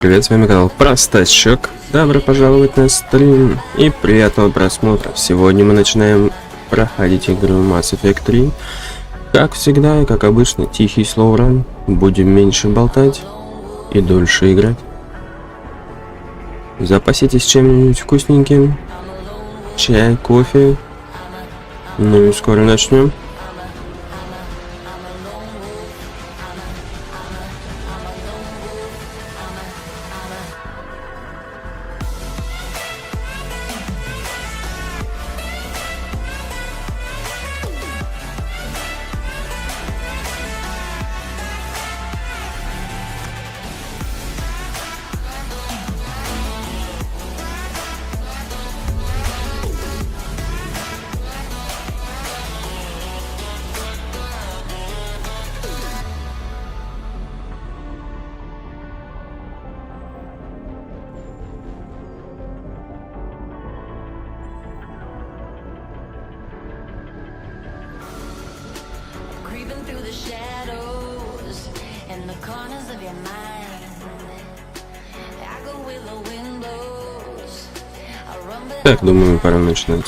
Привет, с вами канал Простачок. Добро пожаловать на стрим и приятного просмотра. Сегодня мы начинаем проходить игру Mass Effect 3. Как всегда и как обычно, тихий слоуран. Будем меньше болтать и дольше играть. Запаситесь чем-нибудь вкусненьким. Чай, кофе. Ну и скоро начнем. Так, думаю, пора начинать.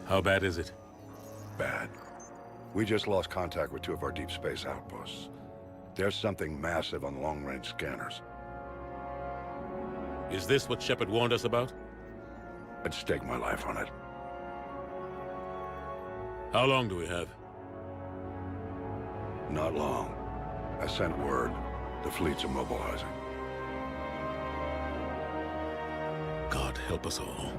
How bad is it? Bad. We just lost contact with 2 of our deep space outposts. There's something massive on long-range scanners. Is this what Shepard warned us about? I'd stake my life on it. How long do we have? Not long. I sent word. The fleet's immobilizing. God help us all.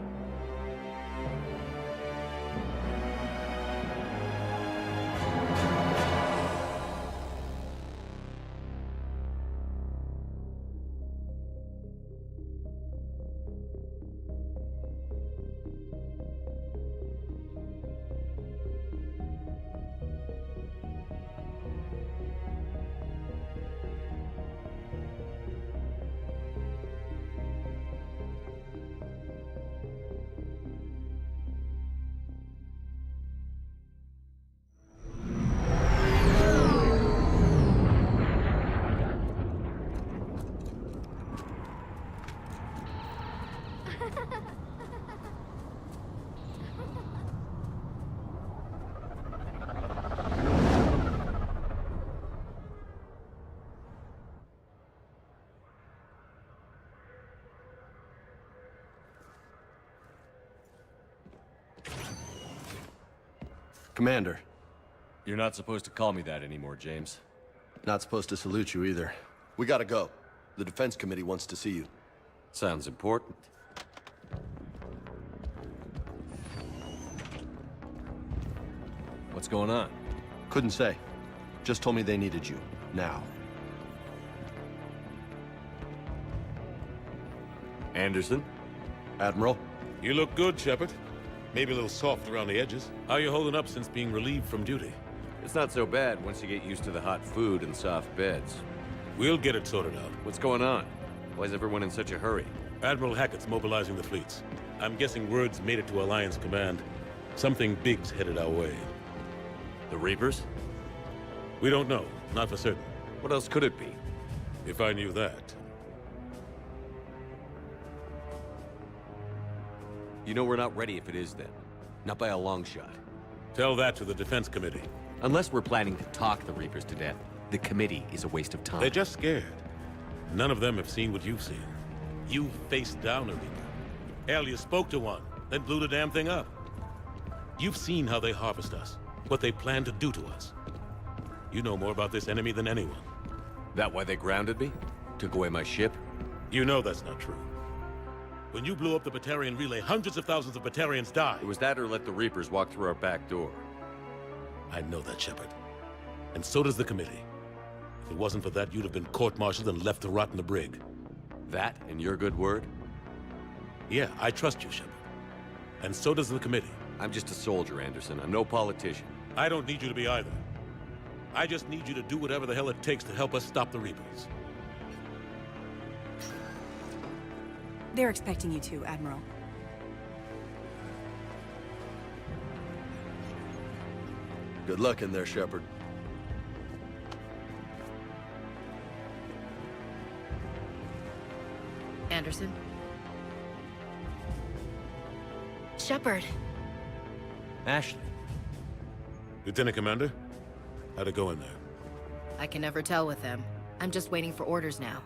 Commander. You're not supposed to call me that anymore, James. Not supposed to salute you either. We gotta go. The Defense Committee wants to see you. Sounds important. What's going on? Couldn't say. Just told me they needed you. Now. Anderson? Admiral? You look good, Shepard. Maybe a little soft around the edges. How you holding up since being relieved from duty? It's not so bad once you get used to the hot food and soft beds. We'll get it sorted out. What's going on? Why is everyone in such a hurry? Admiral Hackett's mobilizing the fleets. I'm guessing word's made it to Alliance Command. Something big's headed our way. The Reapers? We don't know, not for certain. What else could it be? If I knew that. You know we're not ready if it is then. Not by a long shot. Tell that to the Defense Committee. Unless we're planning to talk the Reapers to death, the committee is a waste of time. They're just scared. None of them have seen what you've seen. You faced down a Reaper. Hell, you spoke to one, then blew the damn thing up. You've seen how they harvest us, what they plan to do to us. You know more about this enemy than anyone. That why they grounded me? Took away my ship? You know that's not true. When you blew up the Batarian relay, hundreds of thousands of Batarians died. It was that or let the Reapers walk through our back door. I know that, Shepard. And so does the committee. If it wasn't for that, you'd have been court-martialed and left to rot in the brig. That and your good word? Yeah, I trust you, Shepard. And so does the committee. I'm just a soldier, Anderson. I'm no politician. I don't need you to be either. I just need you to do whatever the hell it takes to help us stop the Reapers. They're expecting you to, Admiral. Good luck in there, Shepard. Anderson? Shepard! Ashley. Lieutenant Commander, how'd it go in there? I can never tell with them. I'm just waiting for orders now.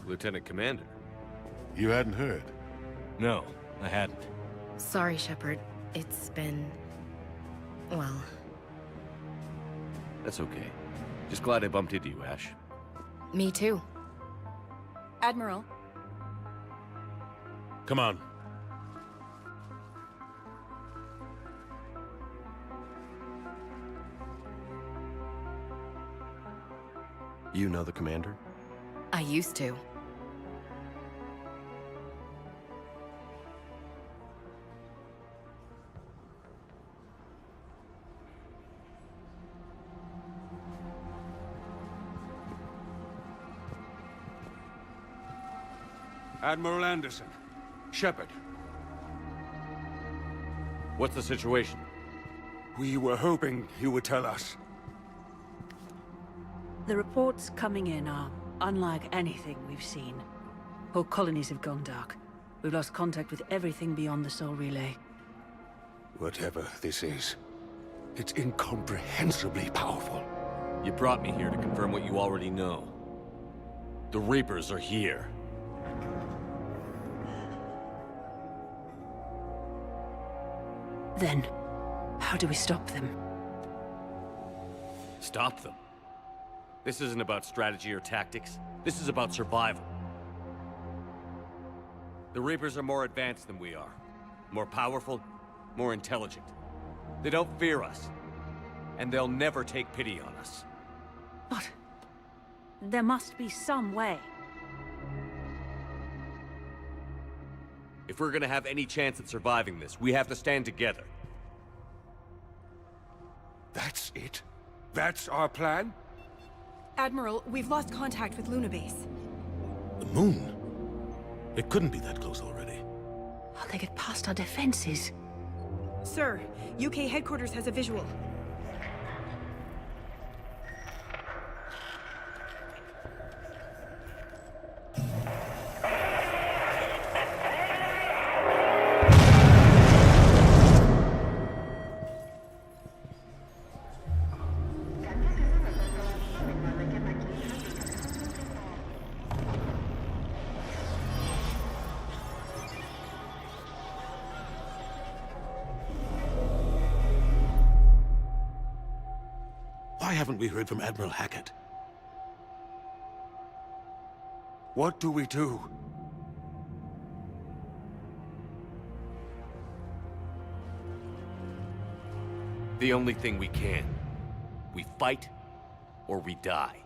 Lieutenant Commander. You hadn't heard. No, I hadn't. Sorry, Shepard. It's been... well... That's okay. Just glad I bumped into you, Ash. Me too. Admiral. Come on. You know the commander? I used to. Admiral Anderson. Shepard. What's the situation? We were hoping you would tell us. The reports coming in are unlike anything we've seen. Whole colonies have gone dark. We've lost contact with everything beyond the Soul Relay. Whatever this is, it's incomprehensibly powerful. You brought me here to confirm what you already know. The Reapers are here. Then, how do we stop them? Stop them. This isn't about strategy or tactics. This is about survival. The Reapers are more advanced than we are. More powerful, more intelligent. They don't fear us. And they'll never take pity on us. But there must be some way. If we're gonna have any chance at surviving this, we have to stand together. That's it? That's our plan? Admiral, we've lost contact with Luna Base. The moon? It couldn't be that close already. How'd they get past our defenses? Sir, UK headquarters has a visual. Why haven't we heard from Admiral Hackett? What do we do? The only thing we can. We fight, or we die.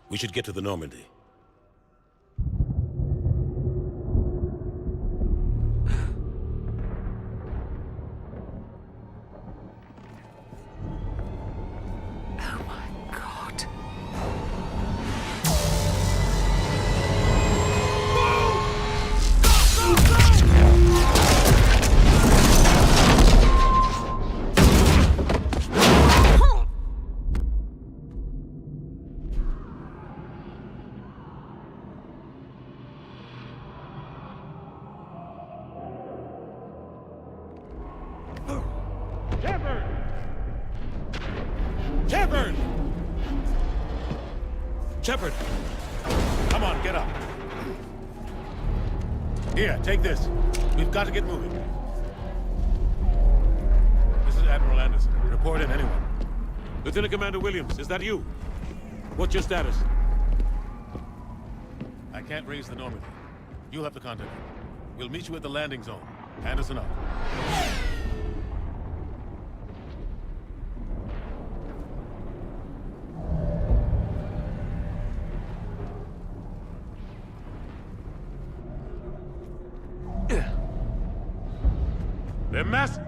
We should get to the Normandy. Oh my god. Shepard! Shepard! Come on, get up. Here, take this. We've got to get moving. This is Admiral Anderson. Report in, anyone. Lieutenant Commander Williams, is that you? What's your status? I can't raise the Normandy. You'll have to contact him. We'll meet you at the landing zone. Anderson out. They're massive!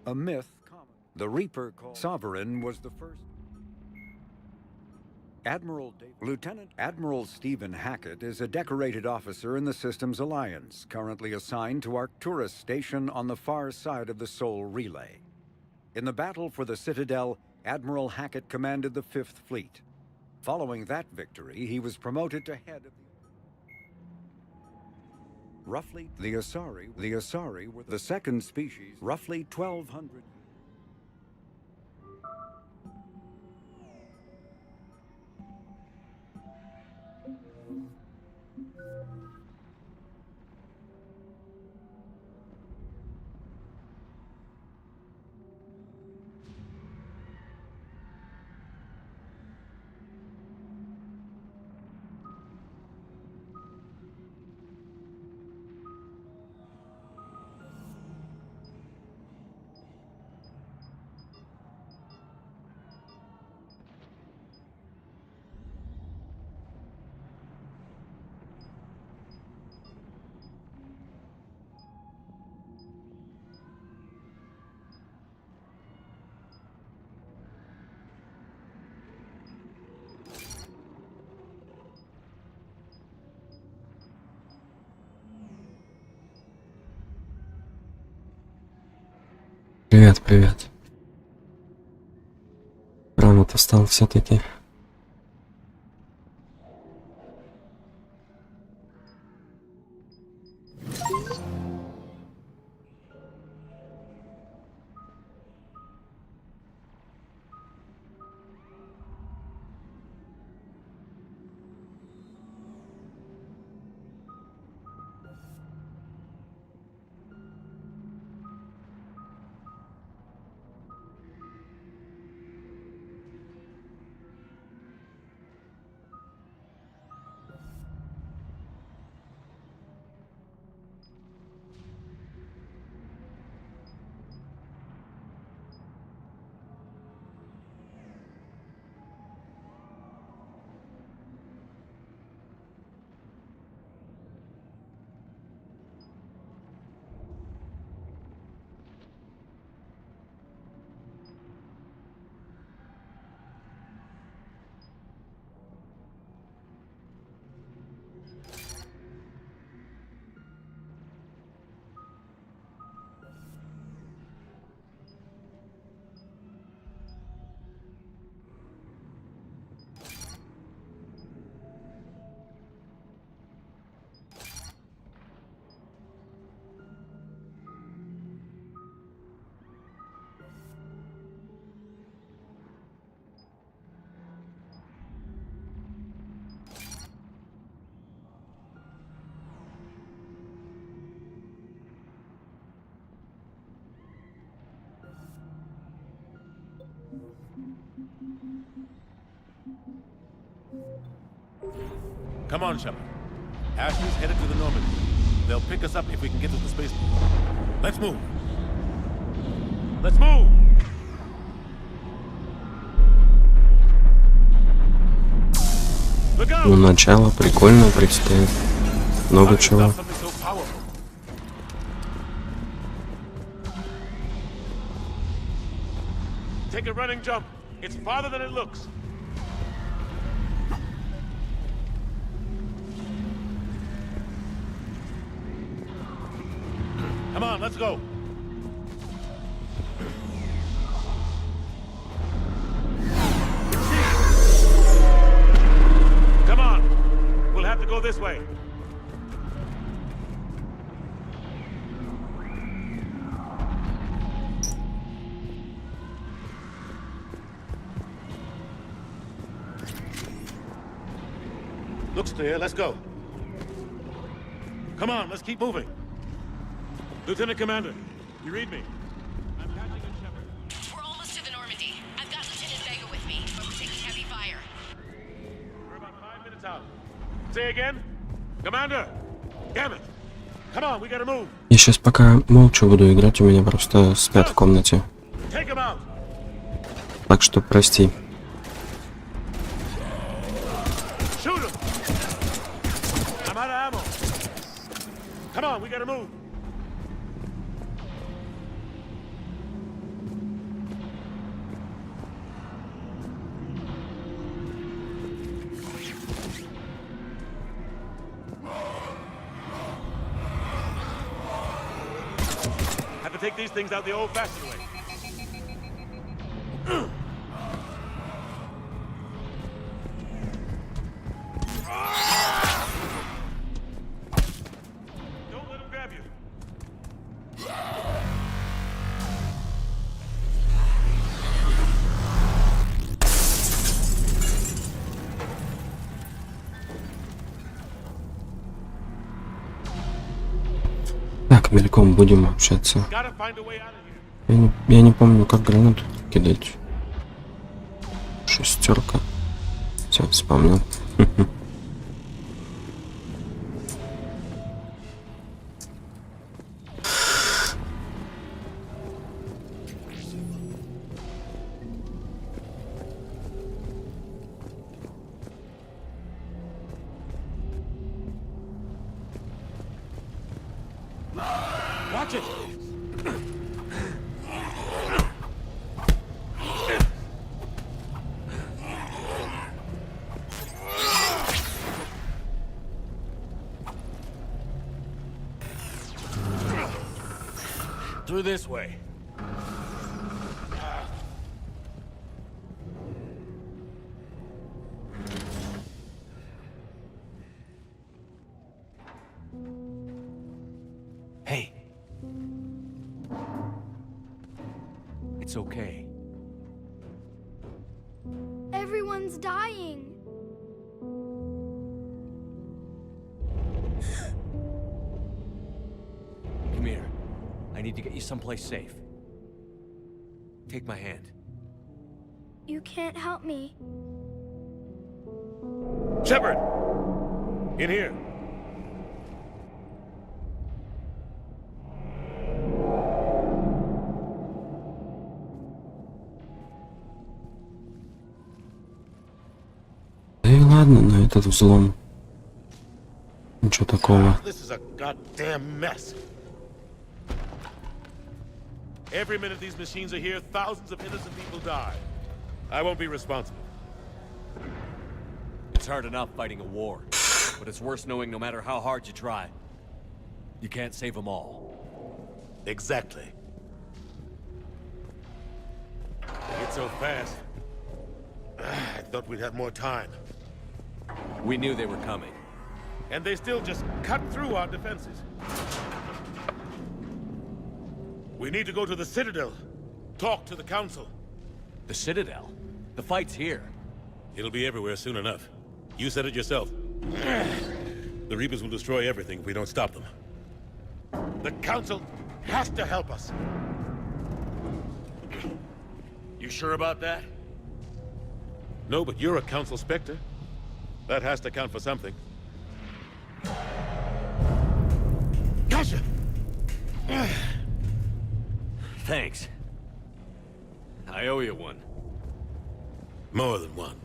A myth, the Reaper called Sovereign was the first. Lieutenant Admiral Stephen Hackett is a decorated officer in the Systems Alliance, currently assigned to Arcturus Station on the far side of the Sol Relay. In the battle for the Citadel, Admiral Hackett commanded the 5th Fleet. Following that victory, he was promoted to head of the Asari were the second species, roughly 1,200. Привет, привет. Рано-то встал все-таки. Come on, Shepard. Ashley's headed to the Normandy. They'll pick us up if we can get to the spaceport. Let's move. Let's move! Look out! Ну, начало прикольно предстоит. Много чего. Take a running jump. It's farther than it looks. Come on, let's go. Come on. We'll have to go this way. Looks clear. Let's go. Come on, let's keep moving. Lieutenant Commander, you read me? I'm catching a Shepard. We're almost to the Normandy. I've got Lieutenant Vega with me, but we're taking heavy fire. We're about 5 minutes out. Say again? Commander! Damn it! Come on, we gotta move. Я сейчас пока молча буду играть, у меня просто спят в комнате. Take him out. Так что прости. Shoot him! I'm out of ammo. Come on, we gotta move. Have to take these things out the old-fashioned way. Don't let him grab you. Так, мельком будем общаться. Gotta find a way out of here. Я не помню, как гранату кидать. Шестерка. Все, вспомнил. Watch it. Through this way. It's okay. Everyone's dying. Come here. I need to get you someplace safe. Take my hand. You can't help me. Shepard! In here. Да и ладно, на этот взлом. Ничего такого. This is a goddamn mess. Every minute these machines are here, thousands of innocent people die. I won't be responsible. It's hard enough fighting a war, but it's worse knowing no matter how hard you try, you can't save them all. Exactly. It's so fast. I thought we'd have more time. We knew they were coming. And they still just cut through our defenses. We need to go to the Citadel. Talk to the Council. The Citadel? The fight's here. It'll be everywhere soon enough. You said it yourself. The Reapers will destroy everything if we don't stop them. The Council has to help us. You sure about that? No, but you're a Council Spectre. That has to count for something. Gotcha! Thanks. I owe you one. More than one.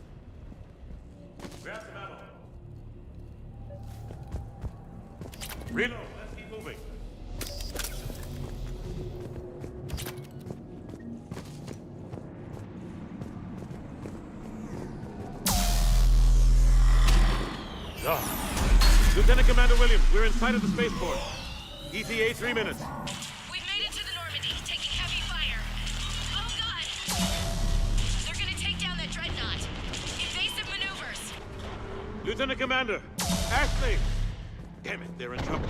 Grab some ammo. Reload. Let's keep moving. Lieutenant Commander Williams, we're in sight of the spaceport. ETA 3 minutes. We've made it to the Normandy, taking heavy fire. Oh god! They're gonna take down that dreadnought. Invasive maneuvers. Lieutenant Commander, Ashley! Damn it, they're in trouble.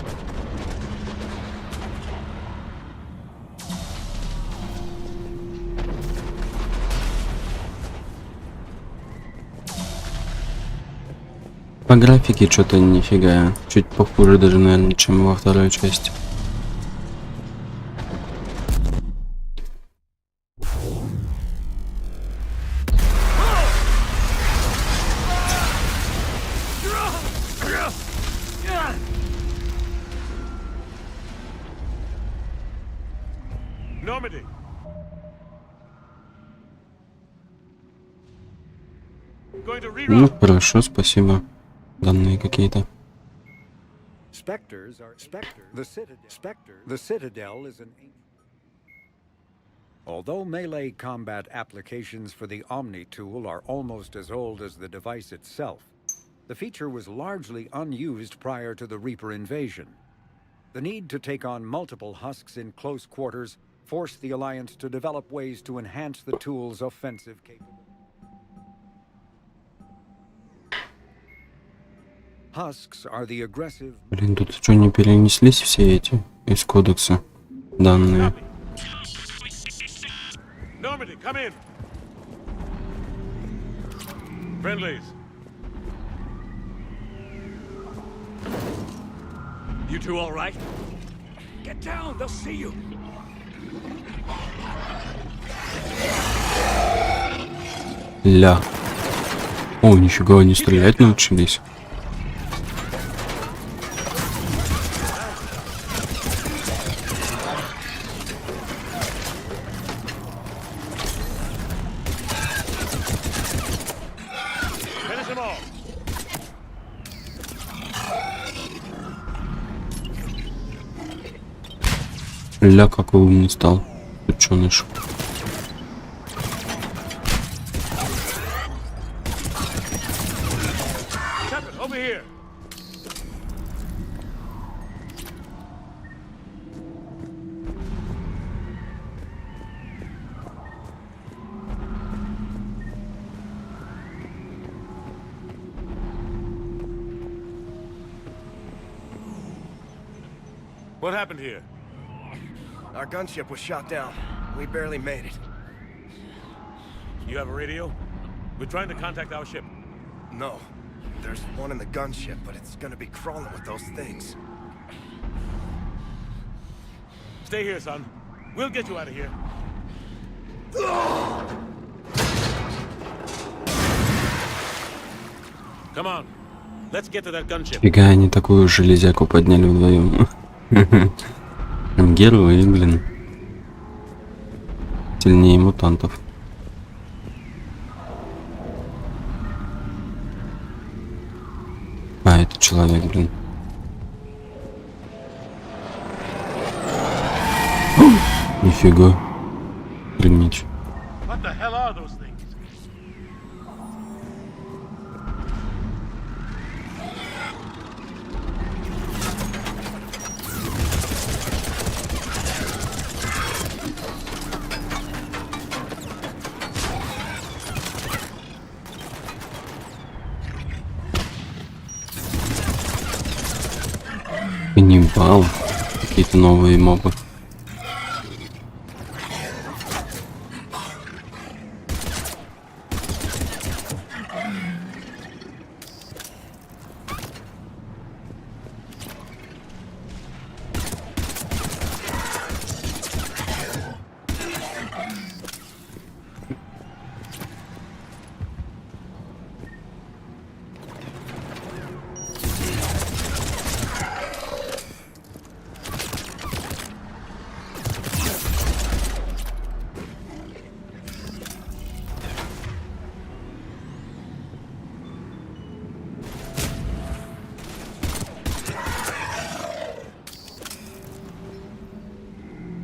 По графике что-то нифига. Чуть похуже даже, наверное, чем во второй части. Normandy! Going to Ну, reroute. хорошо, спасибо. Данные какие-то. Spectres are The Citadel is an Although melee combat applications for the Omni tool are almost as old as the device itself, the feature was largely unused prior to the Reaper invasion. The need to take on multiple husks in close quarters forced the Alliance to develop ways to enhance the tool's offensive capability. Husks are the aggressive... Блин, тут что, не перенеслись все эти из кодекса данные? Normandy, come in. Friendlies. You two all right? Get down, they'll see you. Ля. О, нифига, они стрелять научились. Finish them all. Ля, какой умный стал. Ученыш. Shepard, over here. What happened here? Our gunship was shot down. We barely made it. You have a radio? We're trying to contact our ship. No. There's one in the gunship, but it's gonna be crawling with those things. Stay here, son. We'll get you out of here. Come on. Let's get to that gunship. Фига, они такую железяку подняли вдвоем. Прям герои, блин. Сильнее мутантов. А, это человек, блин. Нифига. Охренеть. What the hell are those things? Каннибал. Какие-то новые мобы.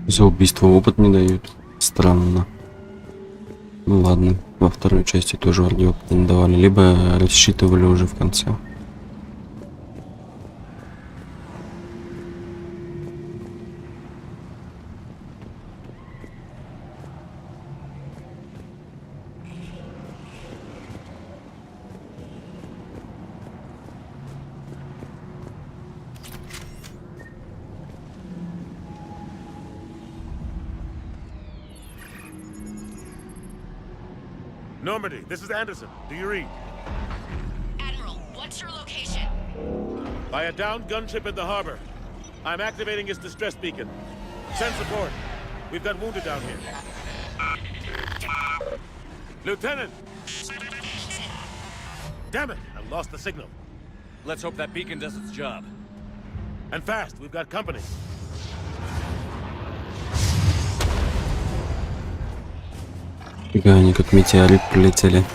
За убийство опыт не дают. Странно. Ну ладно, во второй части тоже вроде опыт не давали, либо рассчитывали уже в конце. Normandy, this is Anderson. Do you read? Admiral, what's your location? By a downed gunship in the harbor. I'm activating its distress beacon. Send support. We've got wounded down here. Lieutenant! Damn it! I lost the signal. Let's hope that beacon does its job. And fast. We've got company. Фига, они как метеорит прилетели.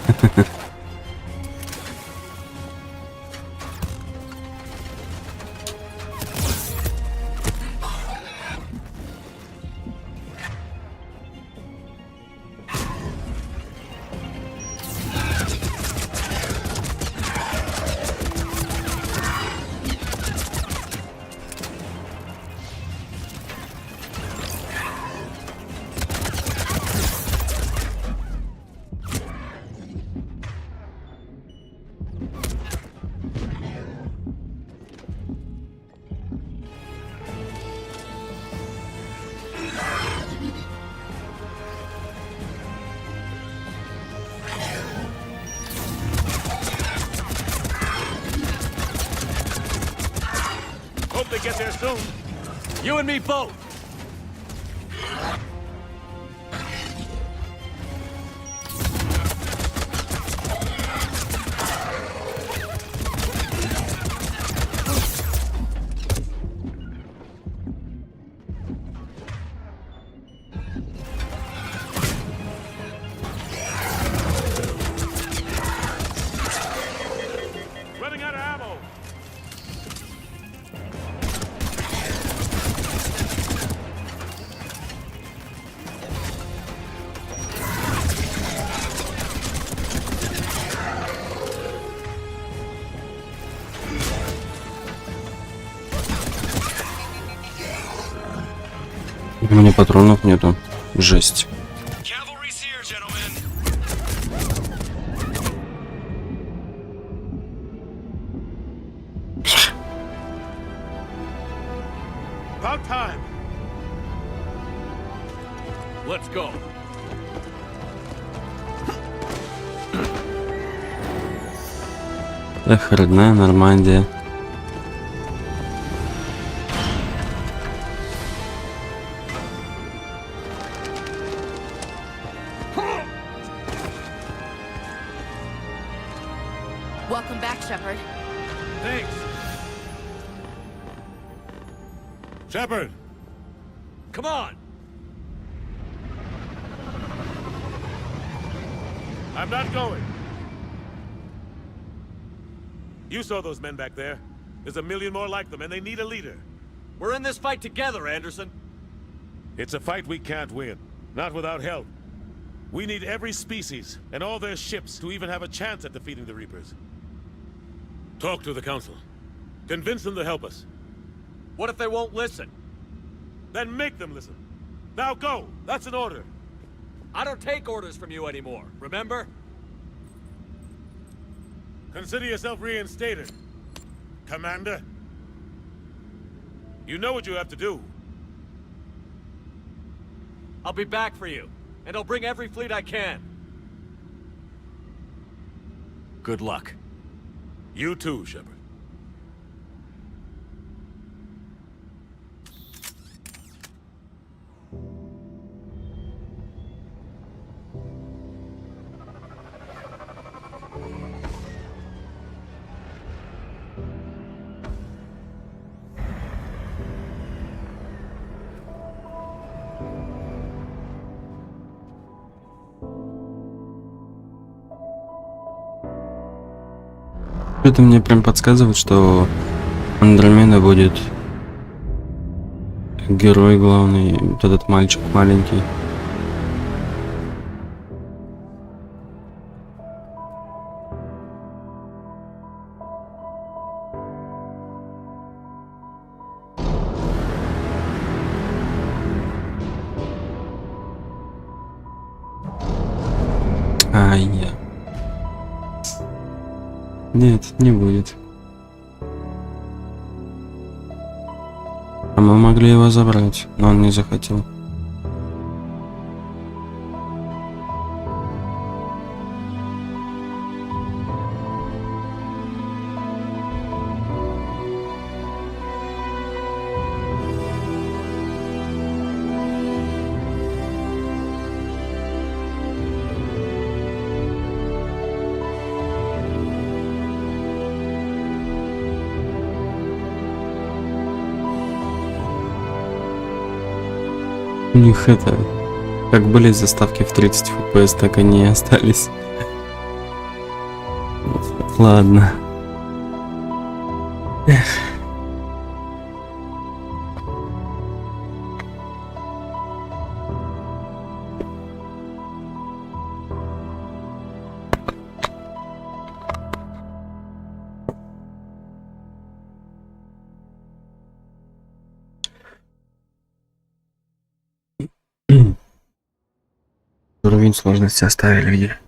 Hope they get there soon. You and me both! Running out of ammo. У меня патронов нету. Жесть. About time. Let's go. Эх, родная Нормандия. Welcome back, Shepard. Thanks. Shepard! Come on. I'm not going. You saw those men back there. There's a million more like them, and they need a leader. We're in this fight together, Anderson. It's a fight we can't win. Not without help. We need every species and all their ships to even have a chance at defeating the Reapers. Talk to the Council. Convince them to help us. What if they won't listen? Then make them listen. Now go! That's an order. I don't take orders from you anymore, remember? Consider yourself reinstated, Commander. You know what you have to do. I'll be back for you, and I'll bring every fleet I can. Good luck. You too, Shepard. Это мне прям подсказывает, что Андромеда будет герой главный, вот этот мальчик маленький. Ай-я. Нет, не будет. А мы могли его забрать, но он не захотел. У них это, как были заставки в 30 FPS, так они и остались. Ладно. Эх. Уровень сложности оставили где?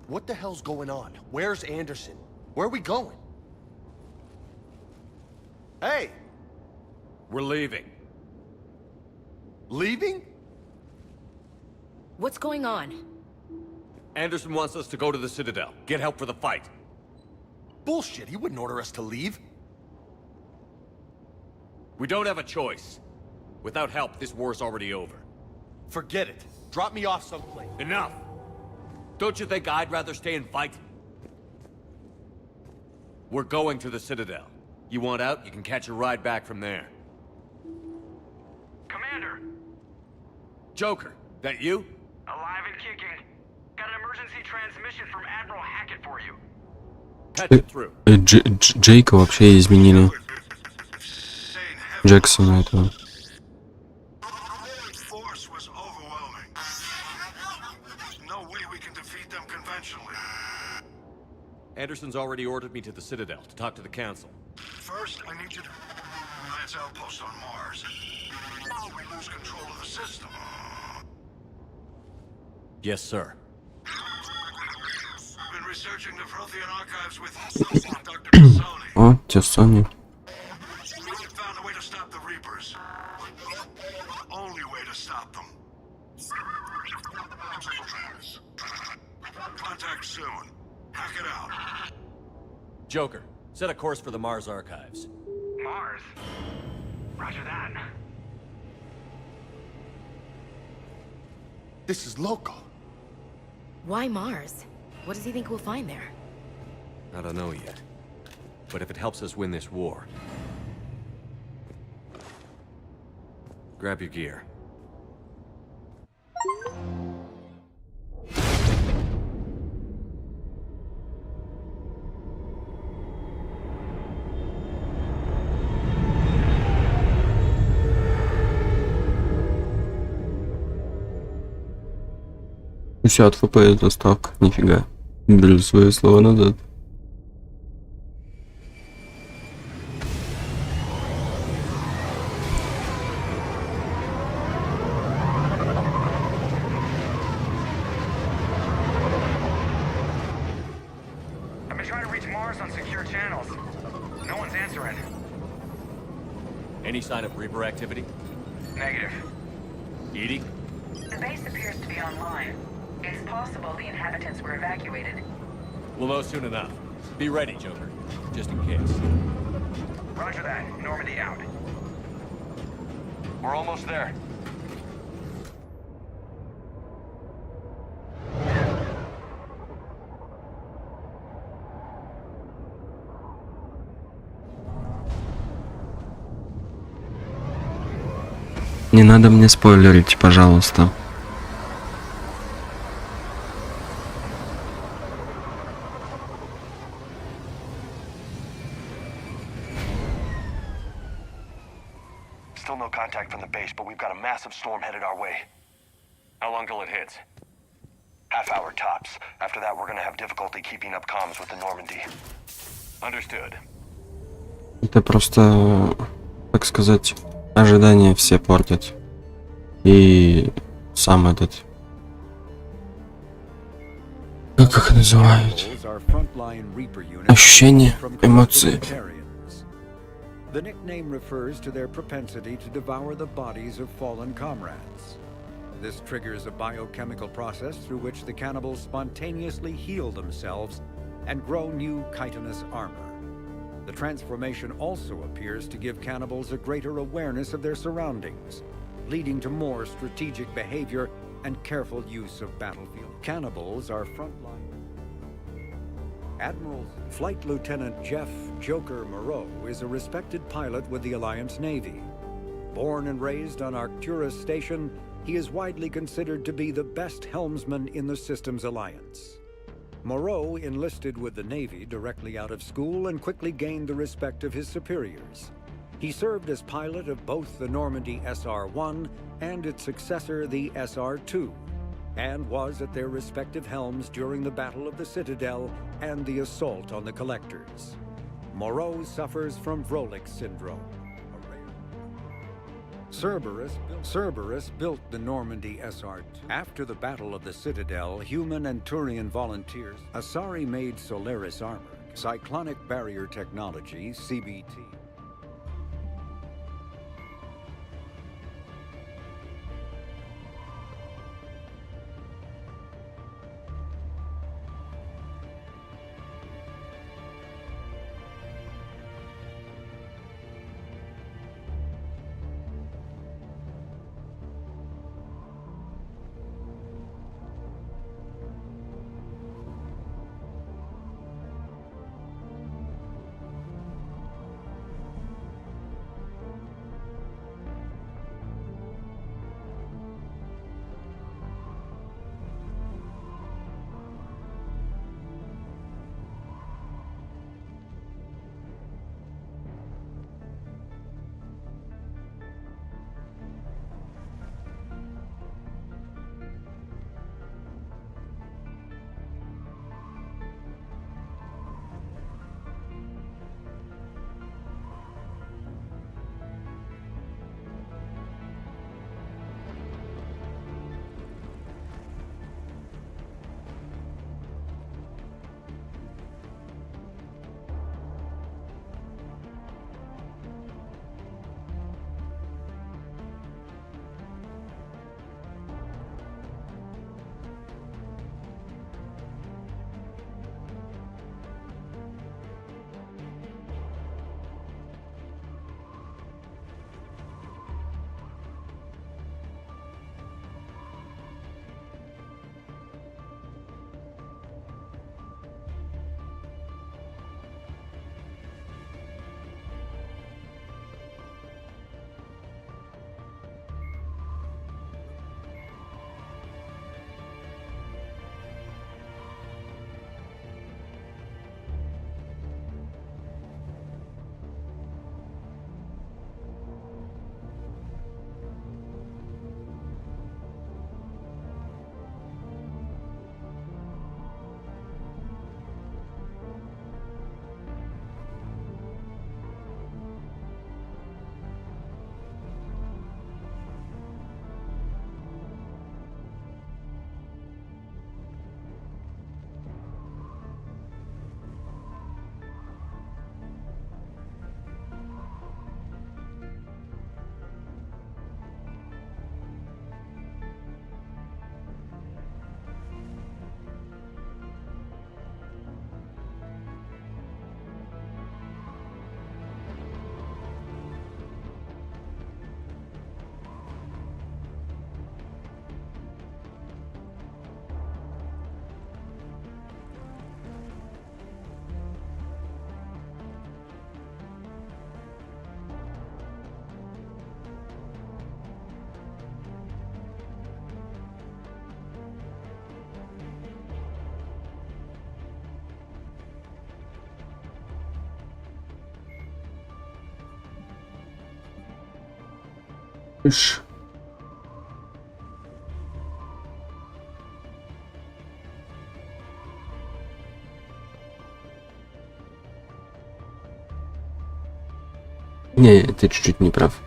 What the hell's going on? Where's Anderson? Where are we going? Hey! We're leaving. Leaving? What's going on? Anderson wants us to go to the Citadel, get help for the fight. Bullshit, he wouldn't order us to leave. We don't have a choice. Without help, this war's already over. Forget it. Drop me off someplace. Enough! Don't you think I'd rather stay and fight? We're going to the Citadel. You want out, you can catch a ride back from there. Commander! Joker, that you? Alive and kicking. Got an emergency transmission from Admiral Hackett for you. Patch it through. Джейка вообще изменили. Джексона этого. Anderson's already ordered me to the Citadel to talk to the Council. First, I need you to Lance outpost on Mars. We lose control of the system. Yes, sir. Been researching the Prothean archives with Dr. Pisoni. О, Тесони. Found a way to stop the Reapers. Only way to stop them. Joker, set a course for the Mars archives. Mars? Roger that. This is local. Why Mars? What does he think we'll find there? I don't know yet. But if it helps us win this war... Grab your gear. Все от ФПС доставка, нифига. Беру свои слова назад. I've been trying to reach Mars on secure channels. No one's answering. Any sign of Reaper activity? Negative. Edie? The base appears to be online. It's possible the inhabitants were evacuated. We'll know soon enough. Be ready, Joker. Just in case. Roger that. Normandy out. We're almost there. Не надо мне спойлерить, пожалуйста. Still no contact from the base, but we've got a massive storm headed our way. How long till it hits? Half hour tops. After that, we're gonna have difficulty keeping up comms with the Normandy. Understood. Это просто, так сказать, ожидания все портят. И сам этот... Как их называют? Ощущение, эмоции. The nickname refers to their propensity to devour the bodies of fallen comrades. This triggers a biochemical process through which the cannibals spontaneously heal themselves and grow new chitinous armor. The transformation also appears to give cannibals a greater awareness of their surroundings, leading to more strategic behavior and careful use of battlefield. Cannibals are frontline. Admiral Flight Lieutenant Jeff Joker Moreau is a respected pilot with the Alliance Navy. Born and raised on Arcturus Station, he is widely considered to be the best helmsman in the Systems Alliance. Moreau enlisted with the Navy directly out of school and quickly gained the respect of his superiors. He served as pilot of both the Normandy SR-1 and its successor, the SR-2, and was at their respective helms during the Battle of the Citadel and the assault on the Collectors. Moreau suffers from Vrolik syndrome. Cerberus built the Normandy SR-2. After the Battle of the Citadel, human and Turian volunteers, Asari made Solaris armor, cyclonic barrier technology, CBT. Ш. Не, ты чуть-чуть не прав.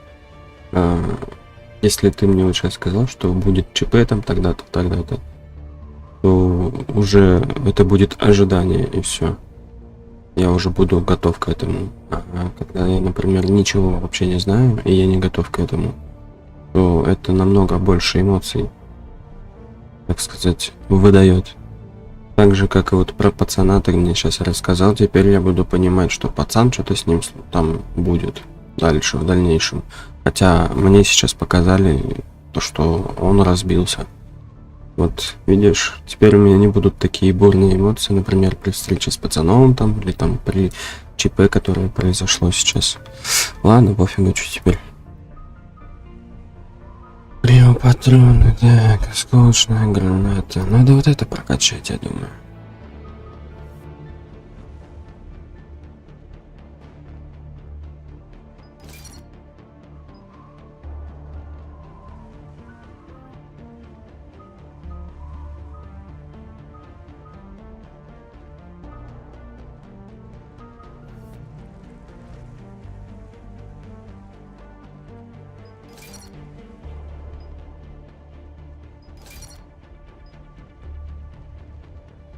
Если ты мне вот сейчас сказал, что будет ЧП там тогда-то, тогда-то, то уже это будет ожидание и все. Я уже буду готов к этому. А когда я, например, ничего вообще не знаю, и я не готов к этому, то это намного больше эмоций, так сказать, выдает. Так же, как и вот про пацана ты мне сейчас рассказал, теперь я буду понимать, что пацан что-то с ним там будет дальше, в дальнейшем. Хотя мне сейчас показали то, что он разбился. Вот, видишь, теперь у меня не будут такие бурные эмоции, например, при встрече с пацаном там, или там при ЧП, которое произошло сейчас. Ладно, пофигу, что теперь. Патроны, так, осколочная граната. Надо вот это прокачать, я думаю.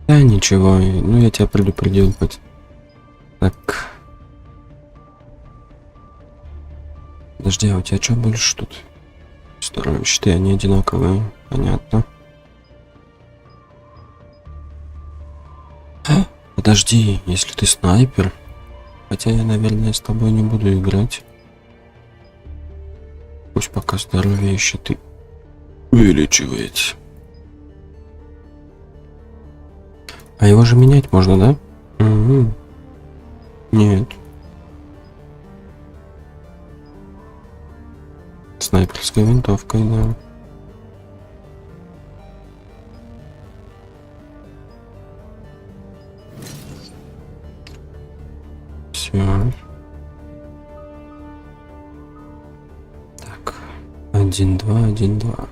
Да ничего, ну я тебя предупредил хоть. Так. Подожди, а у тебя что больше тут? Вторые щиты, они одинаковые, понятно. Подожди, если ты снайпер. Хотя я, наверное, с тобой не буду играть. Пусть пока здоровье и щиты увеличивается. А его же менять можно, да? Угу. Нет. Снайперской винтовкой, да. Все. Так. 1-2, 1-2.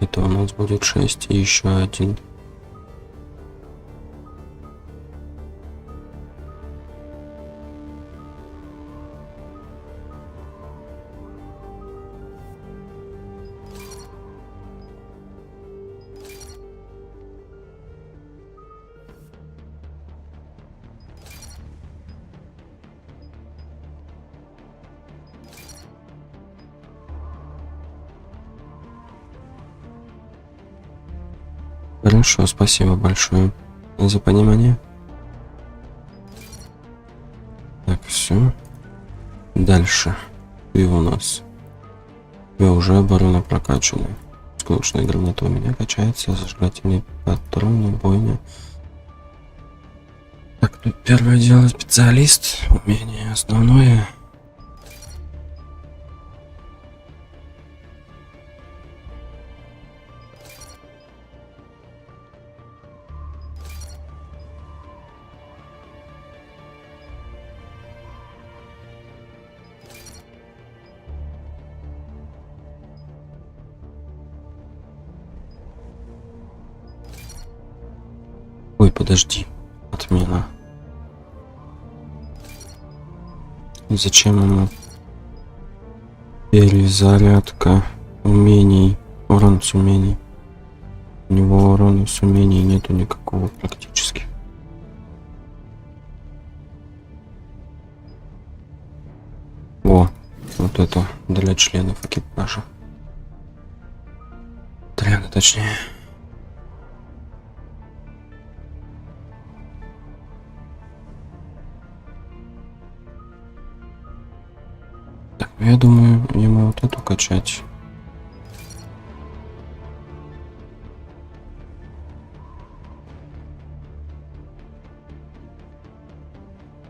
Это у нас будет 6 и еще 1. Хорошо, спасибо большое за понимание. Так, все. Дальше. Ты у нас. Вы уже оборона прокачаны. Скучная граната у меня качается. Зажигательные патроны, бойня. Так, тут первое дело специалист. Умение основное. Ой, подожди. Отмена. Зачем ему? Перезарядка умений. Урон с умений. У него урона с умений нету никакого практически. О, вот это для членов экипажа. Отряда, точнее. Так, я думаю, ему вот эту качать.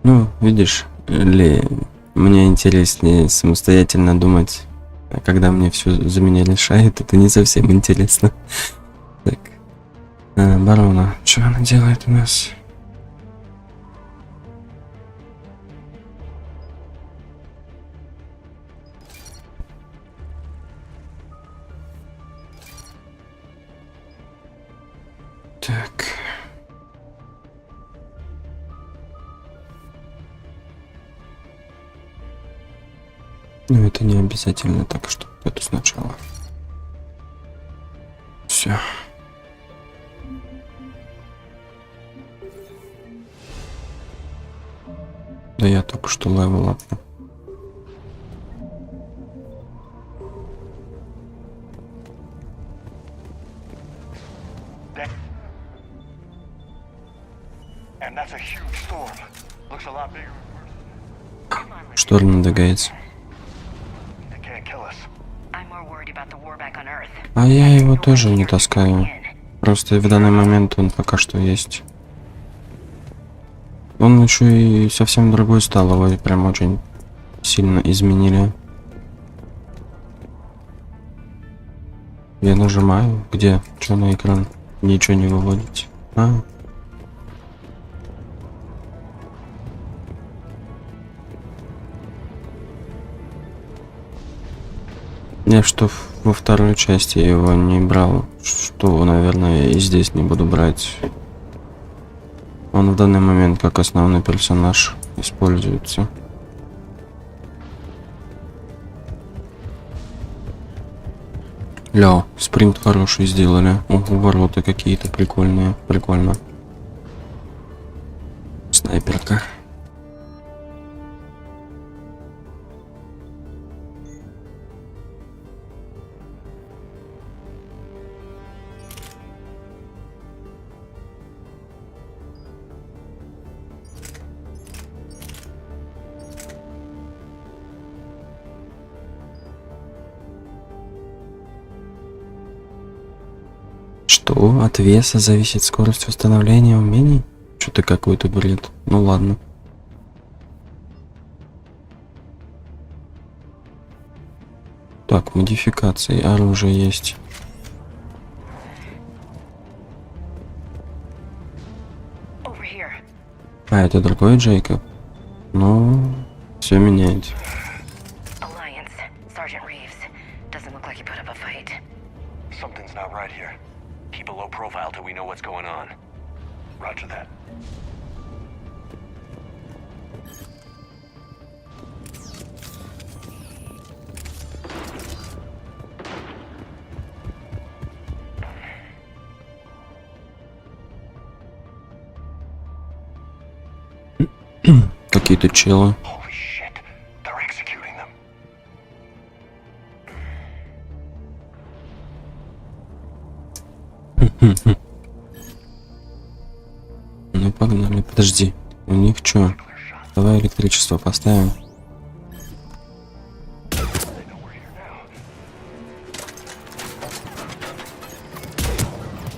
Ну, видишь, мне интереснее самостоятельно думать, а когда мне все за меня решает, это не совсем интересно. Так, барона, что она делает у нас? Ну, это не обязательно, так что это сначала. Все. Да я только что левел апну. Шторм надвигается. А я его тоже не таскаю. Просто в данный момент он пока что есть. Он еще и совсем другой стал, его прям очень сильно изменили. Я нажимаю, где? Что на экран? Ничего не выводить. А. Я что во второй части его не брал, что, наверное, и здесь не буду брать. Он в данный момент как основной персонаж используется. Ля, спринт хороший сделали. Ого, ворота какие-то прикольные. Прикольно. Снайперка. Что? От веса зависит скорость восстановления умений? Что-то какой-то бред. Ну ладно. Так, модификации. Оружие есть. А, это другой Джейкоб? Ну, все меняет. Какие-то челы. Ну погнали, подожди. У них что? Давай электричество поставим.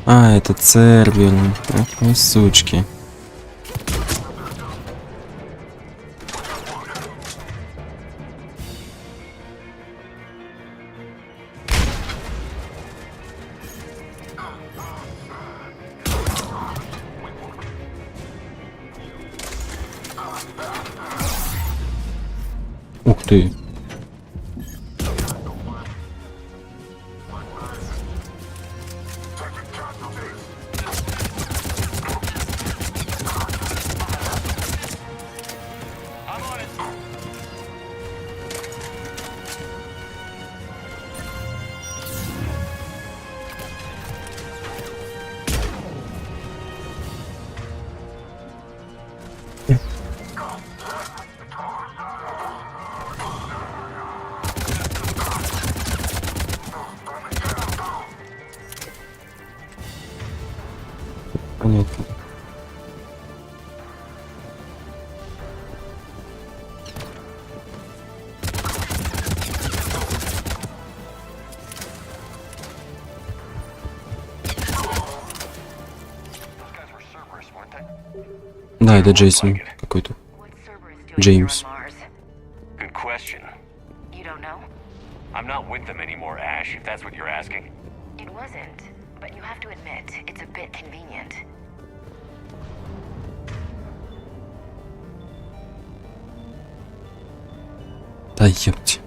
А, это Цербер. Ах вы сучки. Ух ты. Понятно. Да, это Джейсон какой-то. Джеймс. Good question. You don't know? I'm not with them anymore, Ash, if that's what you're asking. It wasn't, but you have to admit, it's a bit convenient. Да ёпти.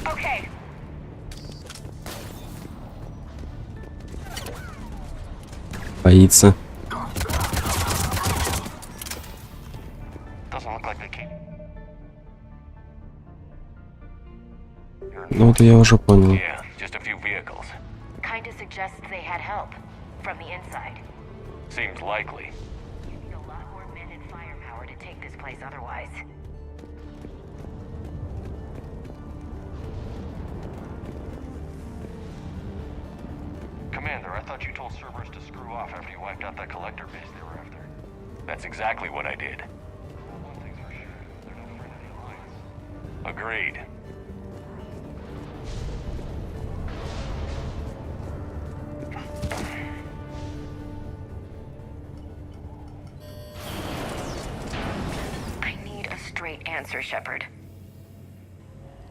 Okay. Боится. Ну это я уже понял. Just a few vehicles. Kinda suggests they had help from the inside. Seems likely. You need a lot more men and firepower to take this place otherwise. Commander, I thought you told Cerberus to screw off after you wiped out that collector base they were after. That's exactly what I did. One thing's for sure, they're no friend of the Alliance. Agreed. I need a straight answer, Shepard.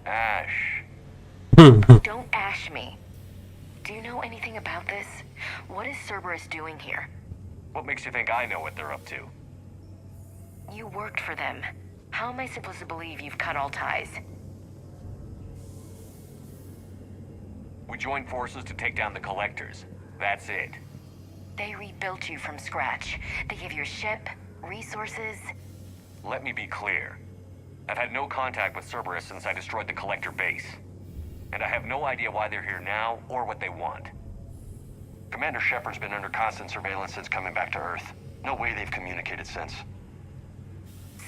Ash. Don't ash me. Do you know anything about this? What is Cerberus doing here? What makes you think I know what they're up to? You worked for them. How am I supposed to believe you've cut all ties? We joined forces to take down the collectors. That's it. They rebuilt you from scratch. They gave you a ship, resources. Let me be clear. I've had no contact with Cerberus since I destroyed the collector base. And I have no idea why they're here now or what they want. Commander Shepard's been under constant surveillance since coming back to Earth. No way they've communicated since.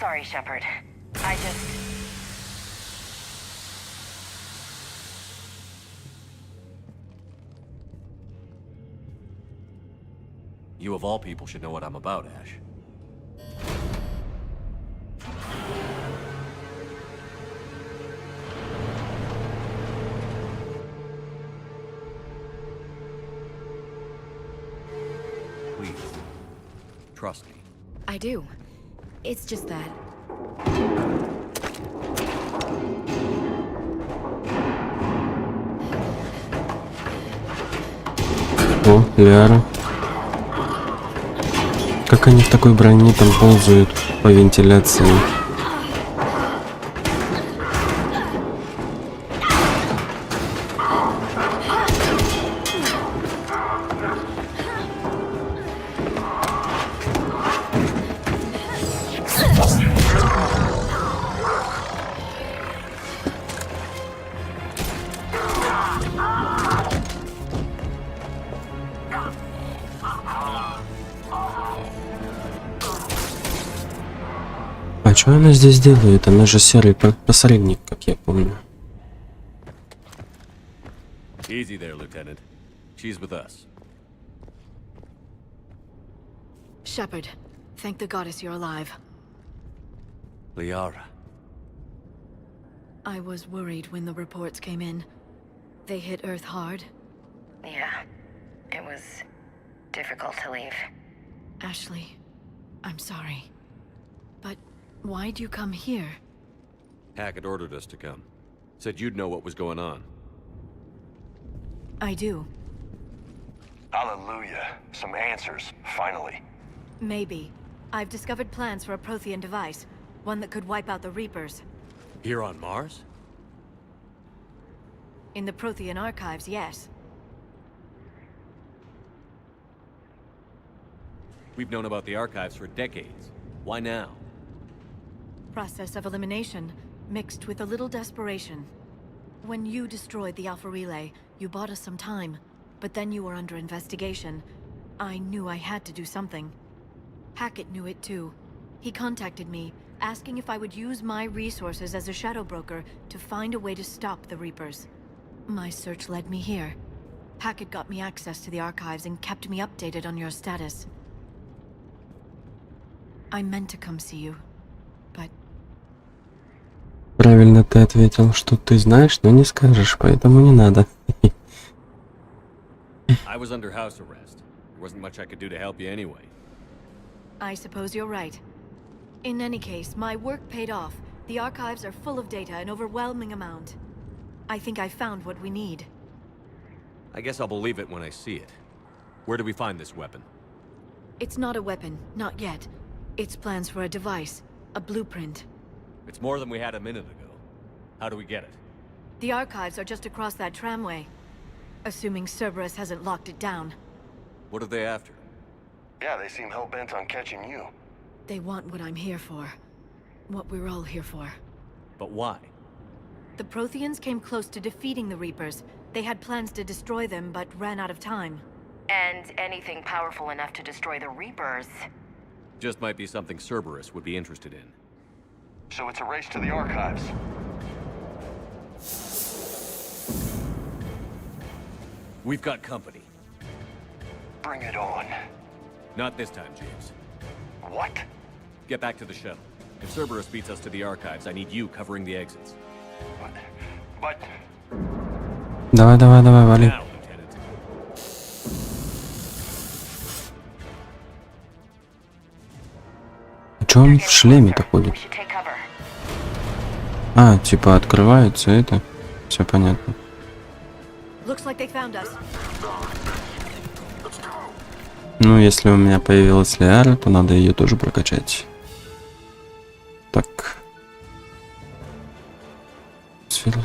Sorry, Shepard. I just... You of all people should know what I'm about, Ash. Please, trust me. I do. It's just that... О, Ляра. Как они в такой броне там ползают по вентиляции. А что она здесь делает? Она же серый посредник, как я помню. Easy there, Lieutenant. She's with us. Shepard, thank the goddess you're alive. Liara. I was worried when the reports came in. They hit Earth hard. Yeah. It was difficult to leave. Ashley, I'm sorry. But why'd you come here? Hackett ordered us to come. Said you'd know what was going on. I do. Hallelujah. Some answers, finally. Maybe. I've discovered plans for a Prothean device. One that could wipe out the Reapers. Here on Mars? In the Prothean archives, yes. We've known about the archives for decades. Why now? Process of elimination, mixed with a little desperation. When you destroyed the Alpha Relay, you bought us some time. But then you were under investigation. I knew I had to do something. Hackett knew it too. He contacted me, asking if I would use my resources as a shadow broker to find a way to stop the Reapers. My search led me here. Hackett got me access to the archives and kept me updated on your status. I meant to come see you, but... Правильно ты ответил, что ты знаешь, но не скажешь, поэтому не надо. I was under house arrest. There wasn't much I could do to help you anyway. I suppose you're right. In any case, my work paid off. The archives are full of data, an overwhelming amount. I think I found what we need. I guess I'll believe it when I see it. Where do we find this weapon? It's not a weapon, not yet. It's plans for a device, a blueprint. It's more than we had a minute ago. How do we get it? The archives are just across that tramway. Assuming Cerberus hasn't locked it down. What are they after? Yeah, they seem hell-bent on catching you. They want what I'm here for. What we're all here for. But why? The Protheans came close to defeating the Reapers. They had plans to destroy them, but ran out of time. And anything powerful enough to destroy the Reapers. Just might be something Cerberus would be interested in. So it's a race to the archives. We've got company. Bring it on. Not this time, James. What? Get back to the shuttle. If Cerberus beats us to the archives, I need you covering the exits. But... Давай, давай, давай, вали. Now, Lieutenant. А чё он в шлеме-то ходит? А, типа открывается это. Все понятно. Ну, если у меня появилась Лиара, то надо ее тоже прокачать. Так. Сфера.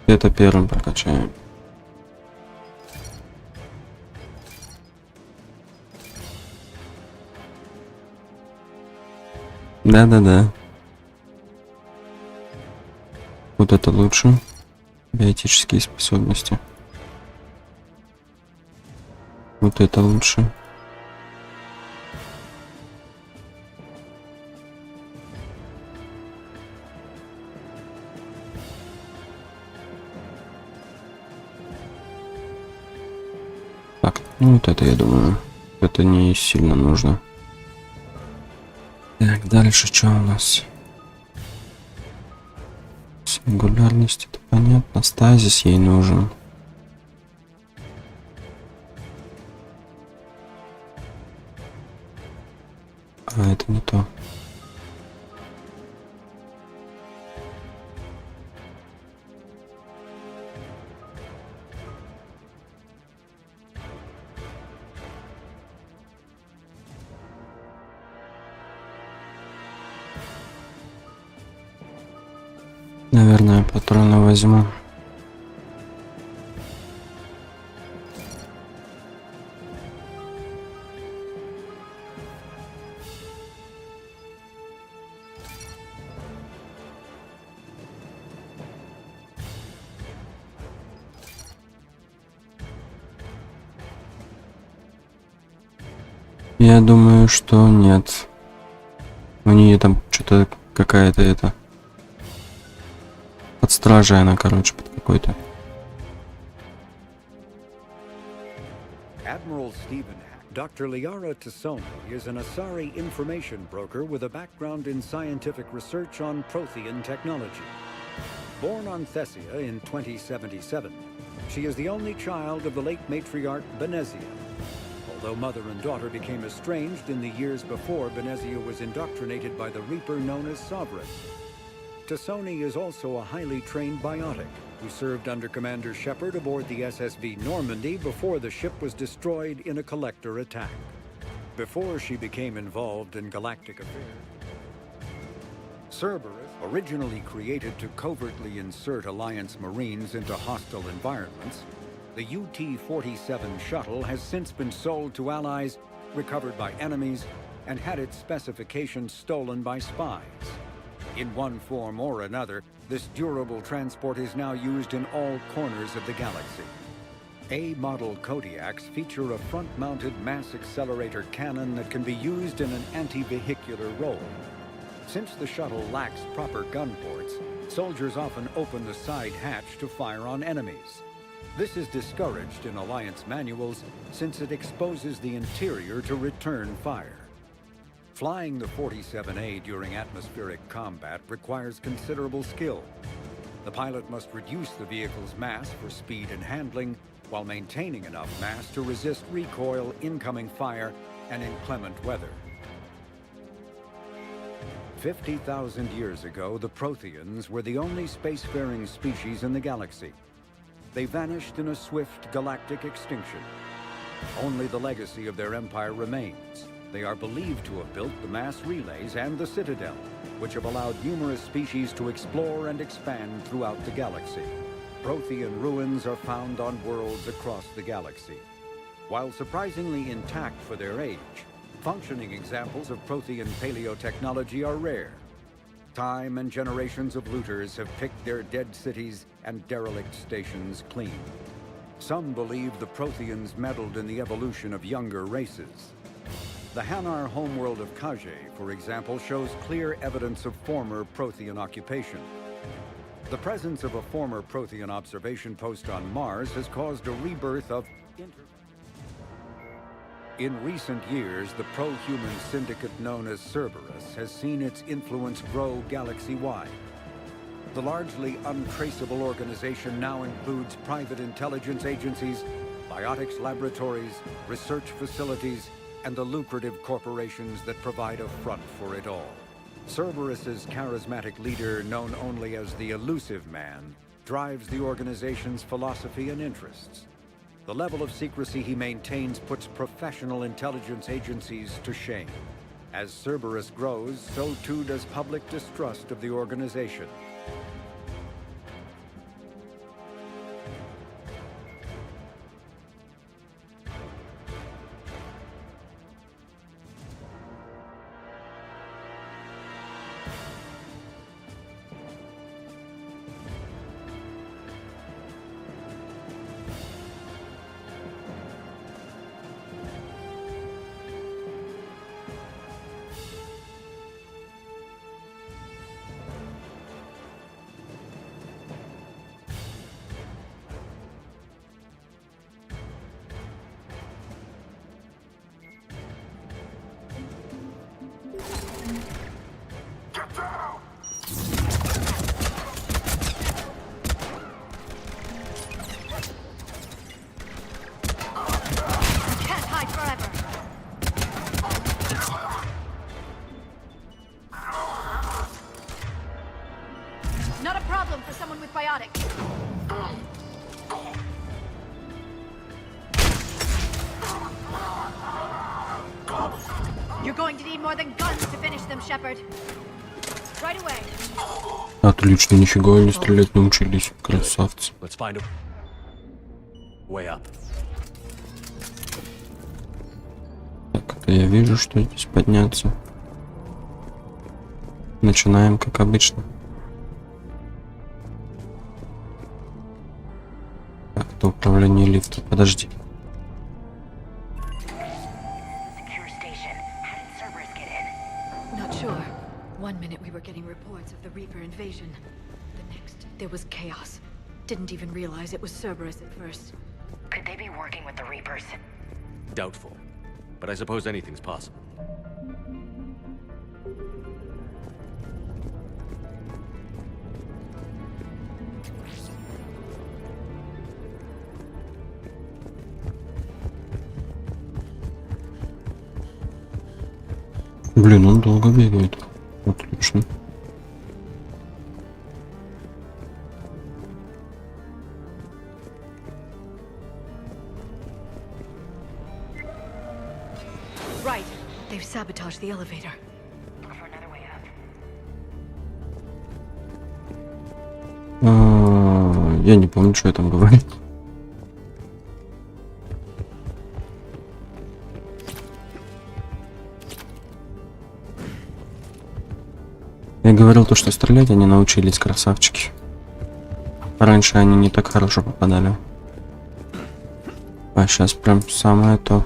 Это первым прокачаем. Да-да-да. Вот это лучше. Биотические способности. Вот это лучше. Так, ну вот это, я думаю, это не сильно нужно. Так, дальше что у нас? Сингулярность, это понятно. Стазис ей нужен. А, это не то. Наверное, патроны возьму. Я думаю, что нет. У нее там что-то какая-то это... Под стражей она, короче, под какой-то. Admiral Stephen, Dr. Liara Tassoni is an Asari information broker with a background in scientific research on Prothean technology. Born on Thessia in 2077, she is the only child of the late matriarch Benezia. Although mother and daughter became estranged in the years before Benezia was indoctrinated by the Reaper known as Sovereign. Tassoni is also a highly trained biotic who served under Commander Shepard aboard the SSV Normandy before the ship was destroyed in a collector attack. Before she became involved in galactic affairs, Cerberus, originally created to covertly insert Alliance Marines into hostile environments, the UT-47 shuttle has since been sold to allies, recovered by enemies, and had its specifications stolen by spies. In one form or another, this durable transport is now used in all corners of the galaxy. A-model Kodiaks feature a front-mounted mass accelerator cannon that can be used in an anti-vehicular role. Since the shuttle lacks proper gun ports, soldiers often open the side hatch to fire on enemies. This is discouraged in Alliance manuals since it exposes the interior to return fire. Flying the 47A during atmospheric combat requires considerable skill. The pilot must reduce the vehicle's mass for speed and handling, while maintaining enough mass to resist recoil, incoming fire, and inclement weather. 50,000 years ago, the Protheans were the only spacefaring species in the galaxy. They vanished in a swift galactic extinction. Only the legacy of their empire remains. They are believed to have built the mass relays and the Citadel, which have allowed numerous species to explore and expand throughout the galaxy. Prothean ruins are found on worlds across the galaxy. While surprisingly intact for their age, functioning examples of Prothean paleotechnology are rare. Time and generations of looters have picked their dead cities and derelict stations clean. Some believe the Protheans meddled in the evolution of younger races. The Hanar homeworld of Kage, for example, shows clear evidence of former Prothean occupation. The presence of a former Prothean observation post on Mars has caused a rebirth of In recent years, the pro-human syndicate known as Cerberus has seen its influence grow galaxy-wide. The largely untraceable organization now includes private intelligence agencies, biotics laboratories, research facilities, and the lucrative corporations that provide a front for it all. Cerberus's charismatic leader, known only as the Elusive Man, drives the organization's philosophy and interests. The level of secrecy he maintains puts professional intelligence agencies to shame. As Cerberus grows, so too does public distrust of the organization. Not a problem for someone with biotics. You're going to need more than guns to finish them, Shepard. Right away. Отлично, нифига они стрелять научились, красавцы. Let's find a way up. Так, это я вижу, что здесь подняться. Начинаем, как обычно. Так, это управление лифтом. Подожди. Not sure. 1 minute we were getting reports of the Reaper invasion. The next, there was chaos. Didn't even realize it was Cerberus at first. Could they be working with the Reapers? Doubtful. But I suppose anything's possible. Блин, он долго бегает. Отлично. Right. They've sabotaged the elevator. Look for another way up. Я не помню, что я там говорил. Я говорил то, что стрелять они научились, красавчики. Раньше они не так хорошо попадали. А сейчас прям самое то.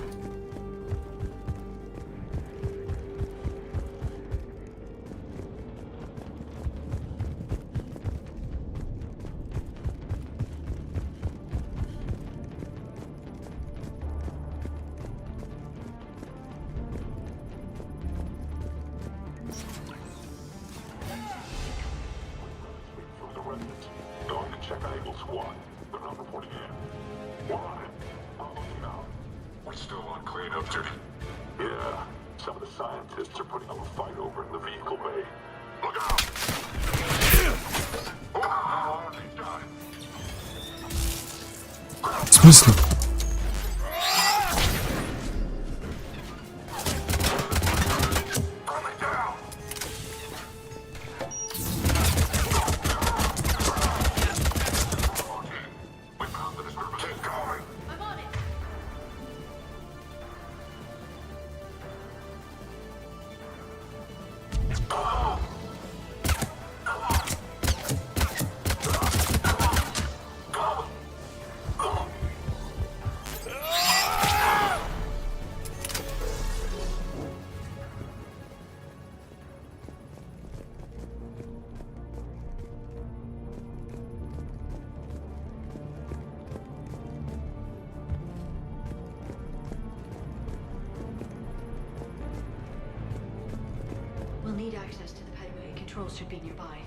train up to... Yeah, some of the scientists are putting up a fight over in the vehicle bay. Look out! В смысле? We'll need access to the pedway. Controls should be nearby.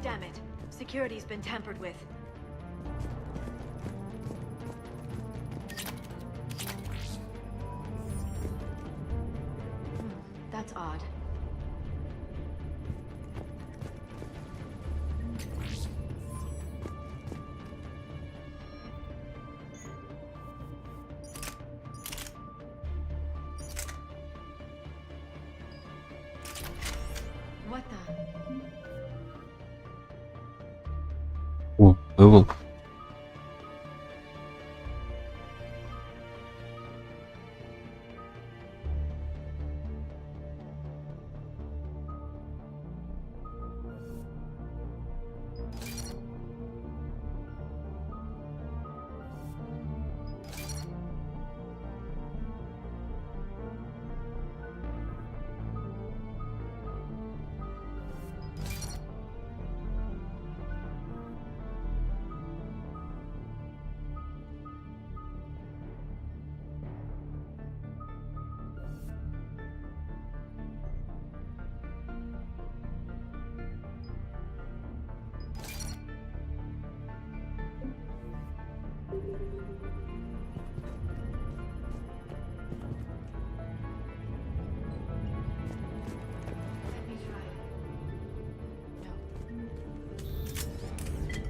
Damn it. Security's been tampered with. That's odd. What the? О, левел.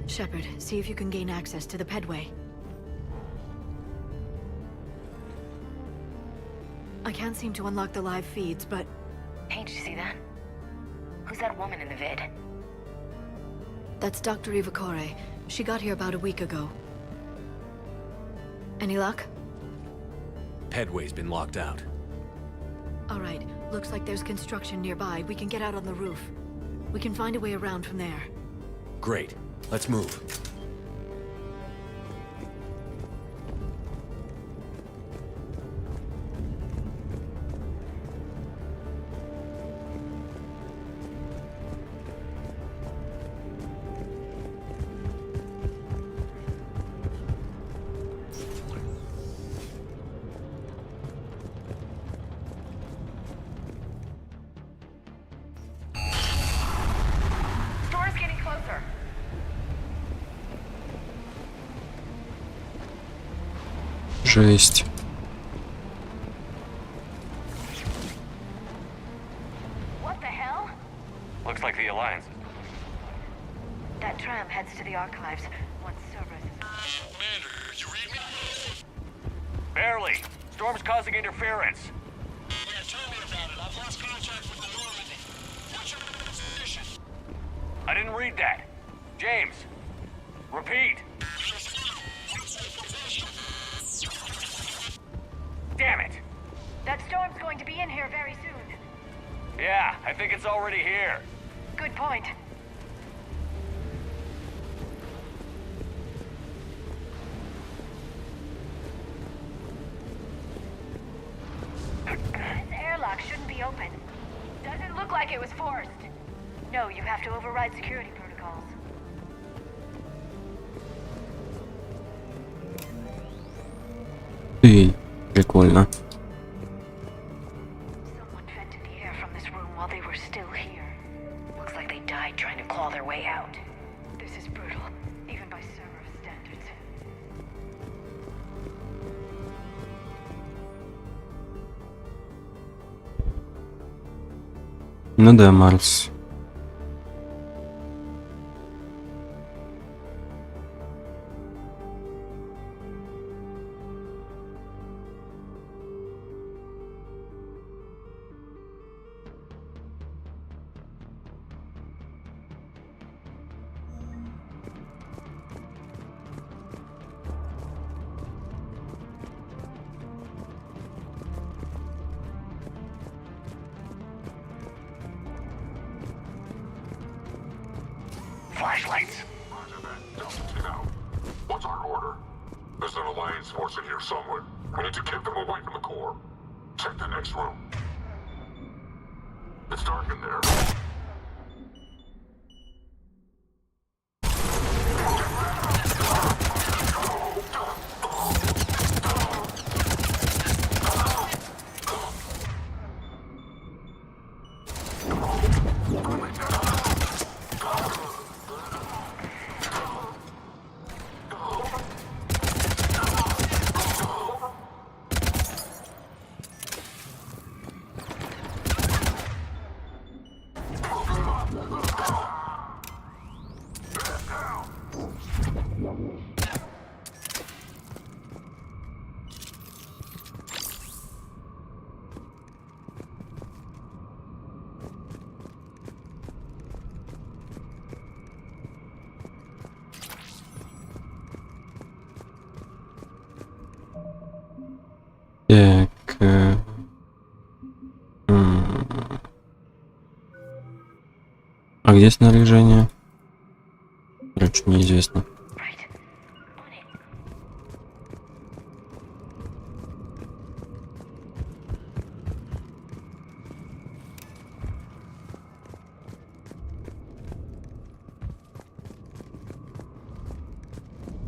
Shepard, see if you can gain access to the pedway. I can't seem to unlock the live feeds, but... Hey, did you see that? Who's that woman in the vid? That's Dr. Ivakore. She got here about a week ago. Any luck? Pedway's been locked out. Alright, looks like there's construction nearby. We can get out on the roof. We can find a way around from there. Great. Let's move. Storm's getting closer. Жесть. What the hell? Looks like the Alliance. That tram heads to the archives once Cerberus... Commander, you read me? Barely. Storm's causing interference. Yeah, tell me about it. I've lost contact with the Normandy. What's your position? I didn't read that. James, repeat. Damn it. That storm's going to be in here very soon. Yeah, I think it's already here. good point. This airlock shouldn't be open. Doesn't look like it was forced. No, you have to override security protocols. Прикольно. Someone vented the air from this room while they were still here. Looks like they died trying to claw their way out. This is brutal, even by server standards. Ну да, Марс. Flashlights. Roger that. Delta 10 out. What's our order? There's an Alliance force in here somewhere. We need to keep them away from the core. Check the next room. It's dark in there. Так. А где снаряжение? Короче, неизвестно.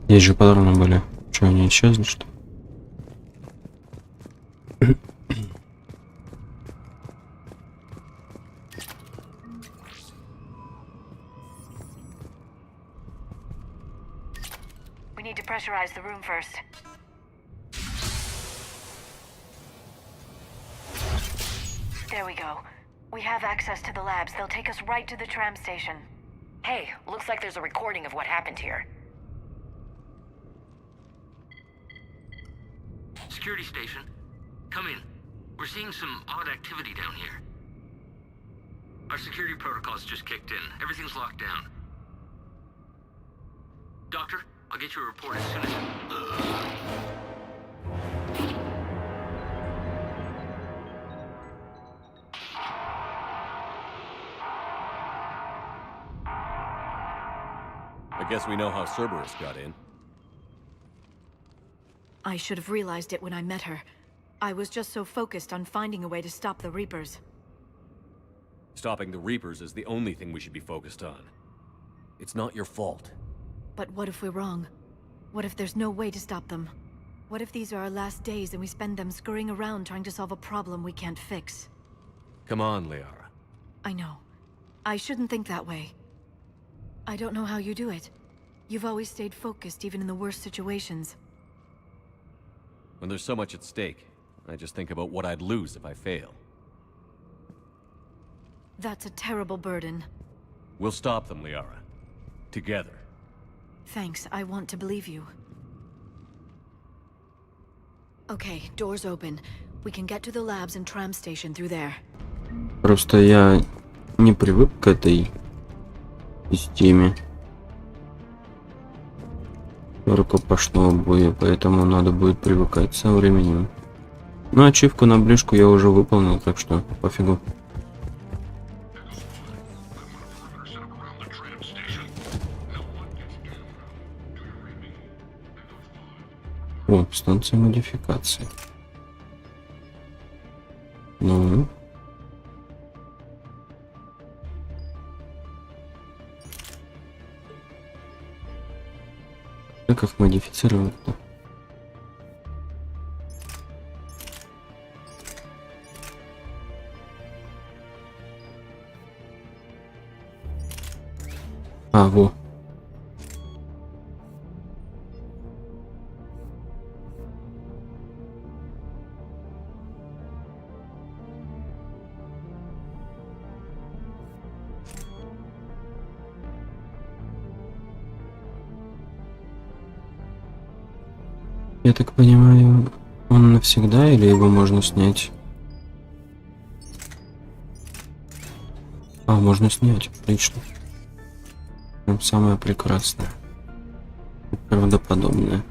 Здесь же патроны были. Что, они исчезли, что ли? We need to pressurize the room first. There we go. We have access to the labs. They'll take us right to the tram station. Hey, looks like there's a recording of what happened here. Security station. Come in. We're seeing some odd activity down here. Our security protocols just kicked in. Everything's locked down. Doctor, I'll get you a report as soon as... I guess we know how Cerberus got in. I should have realized it when I met her. I was just so focused on finding a way to stop the Reapers. Stopping the Reapers is the only thing we should be focused on. It's not your fault. But what if we're wrong? What if there's no way to stop them? What if these are our last days and we spend them scurrying around trying to solve a problem we can't fix? Come on, Liara. I know. I shouldn't think that way. I don't know how you do it. You've always stayed focused even in the worst situations. When there's so much at stake, I just think about what I'd lose if I fail. That's a terrible burden. We'll stop them, Liara. Together. Thanks, I want to believe you. Okay, doors open. We can get to the labs and tram station through there. Просто я не привык к этой системе рукопашного боя, поэтому надо будет привыкать со временем. Ну, ачивку на ближку я уже выполнил, так что пофигу. О, станция модификации. Ну. Как их модифицировать-то? А, во. Я так понимаю, он навсегда или его можно снять? А, можно снять, отлично. Самое прекрасное. Правдоподобное.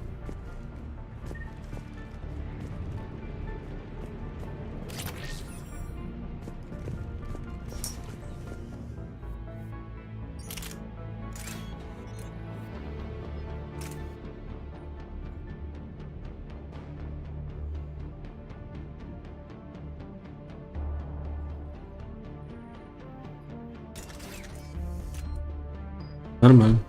Нормально.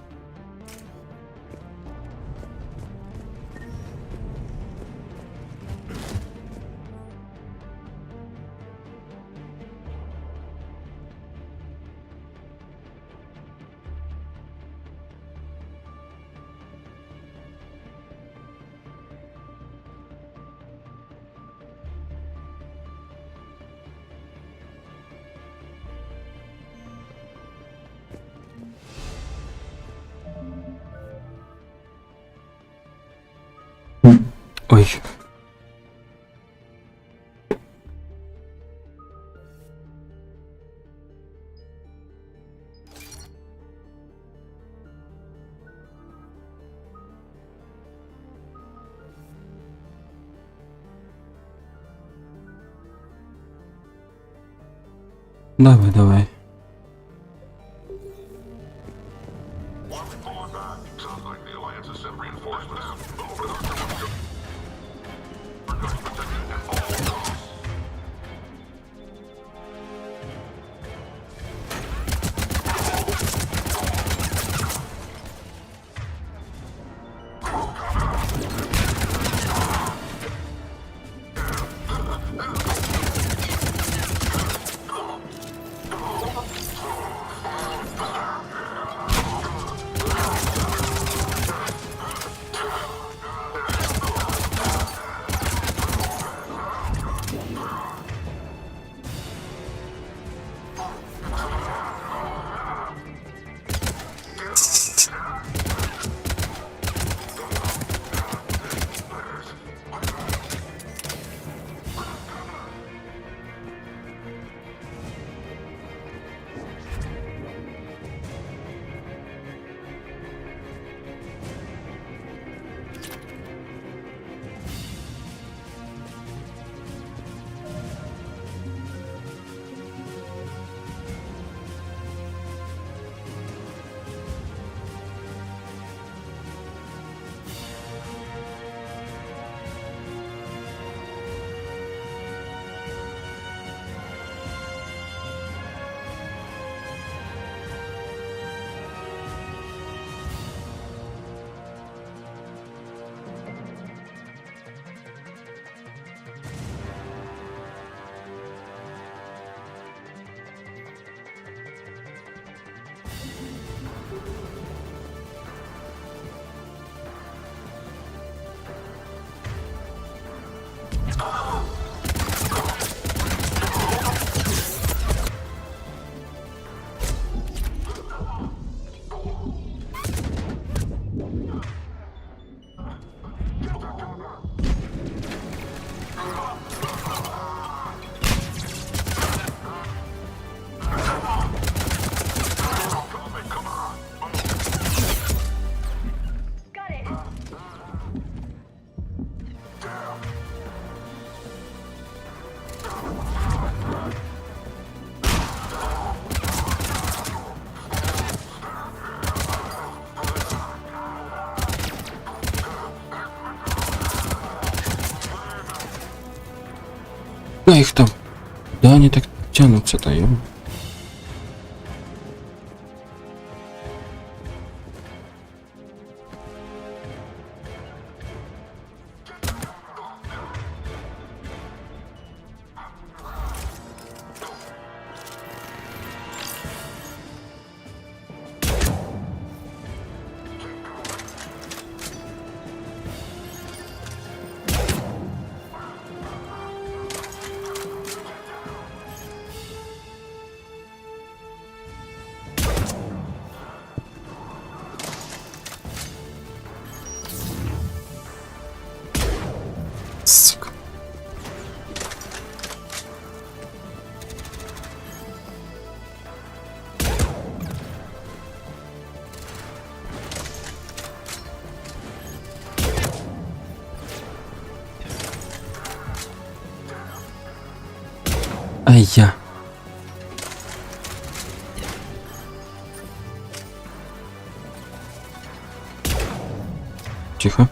Ой. Давай, давай. Сколько их там? Да, они так тянутся-то, ё. Сука. Ай я. Тихо.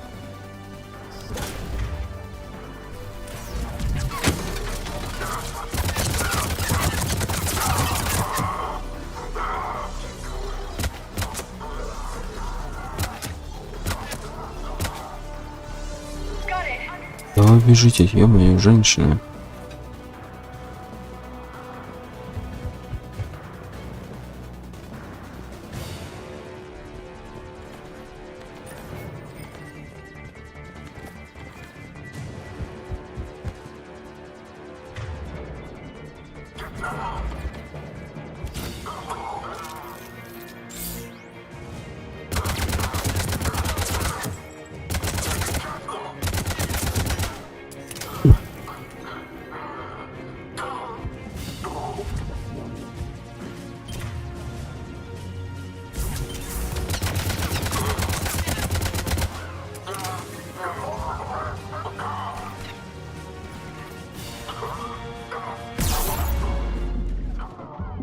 Да вы бежите, ё-моё, женщина.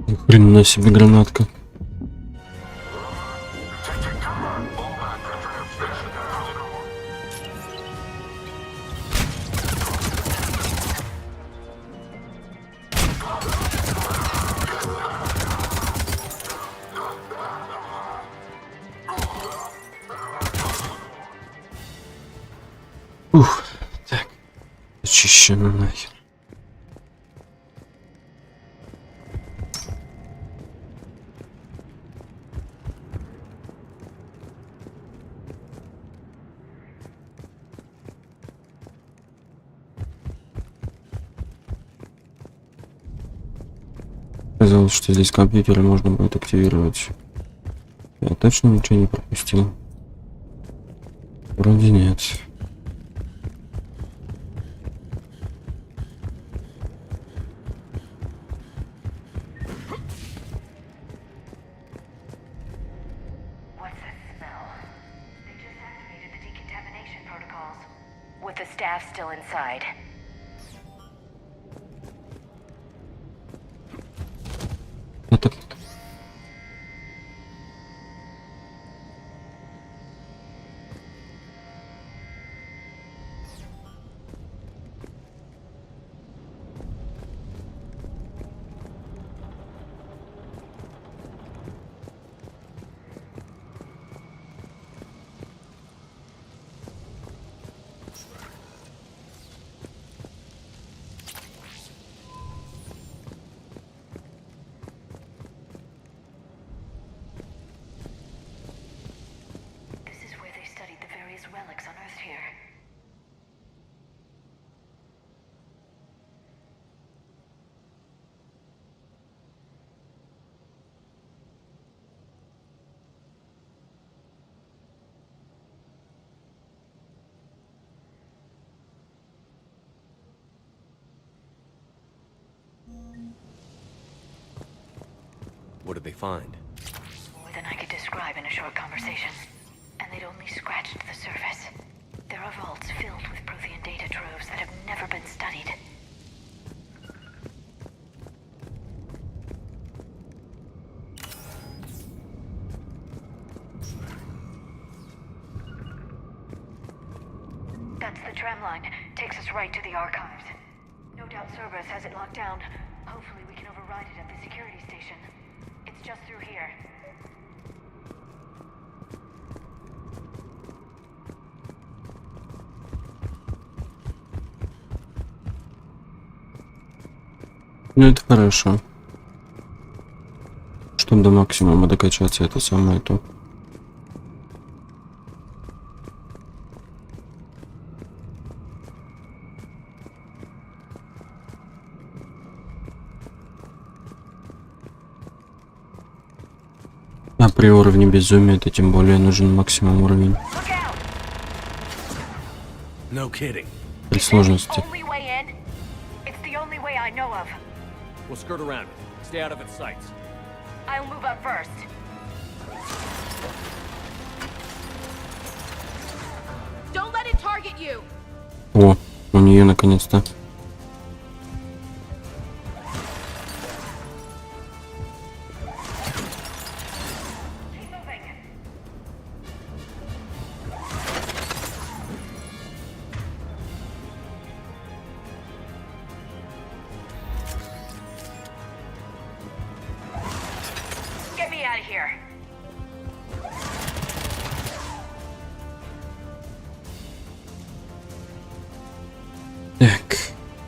Ни хрена себе гранатка. Ух, так, очищено нахер. Казалось, что здесь компьютеры можно будет активировать. Я точно ничего не пропустил? Вроде нет. What's that smell? They just activated the decontamination protocols. With the staff still inside. Это... Relics unearthed here. What did they find? More than I could describe in a short conversation. And they'd only scratched the surface. There are vaults filled with Prothean data troves that have never been studied. That's the tram line. Takes us right to the archives. No doubt out Cerberus has it locked down. Hopefully we can override it at the security station. It's just through here. Ну это хорошо. Чтобы до максимума докачаться, это самое то. А при уровне безумия это тем более нужен максимум уровень. No kidding. При сложности. We'll skirt around it. Stay out of its sights. I'll move up first. Don't let it target you. О, у нее наконец-то. Get me out of here. Так.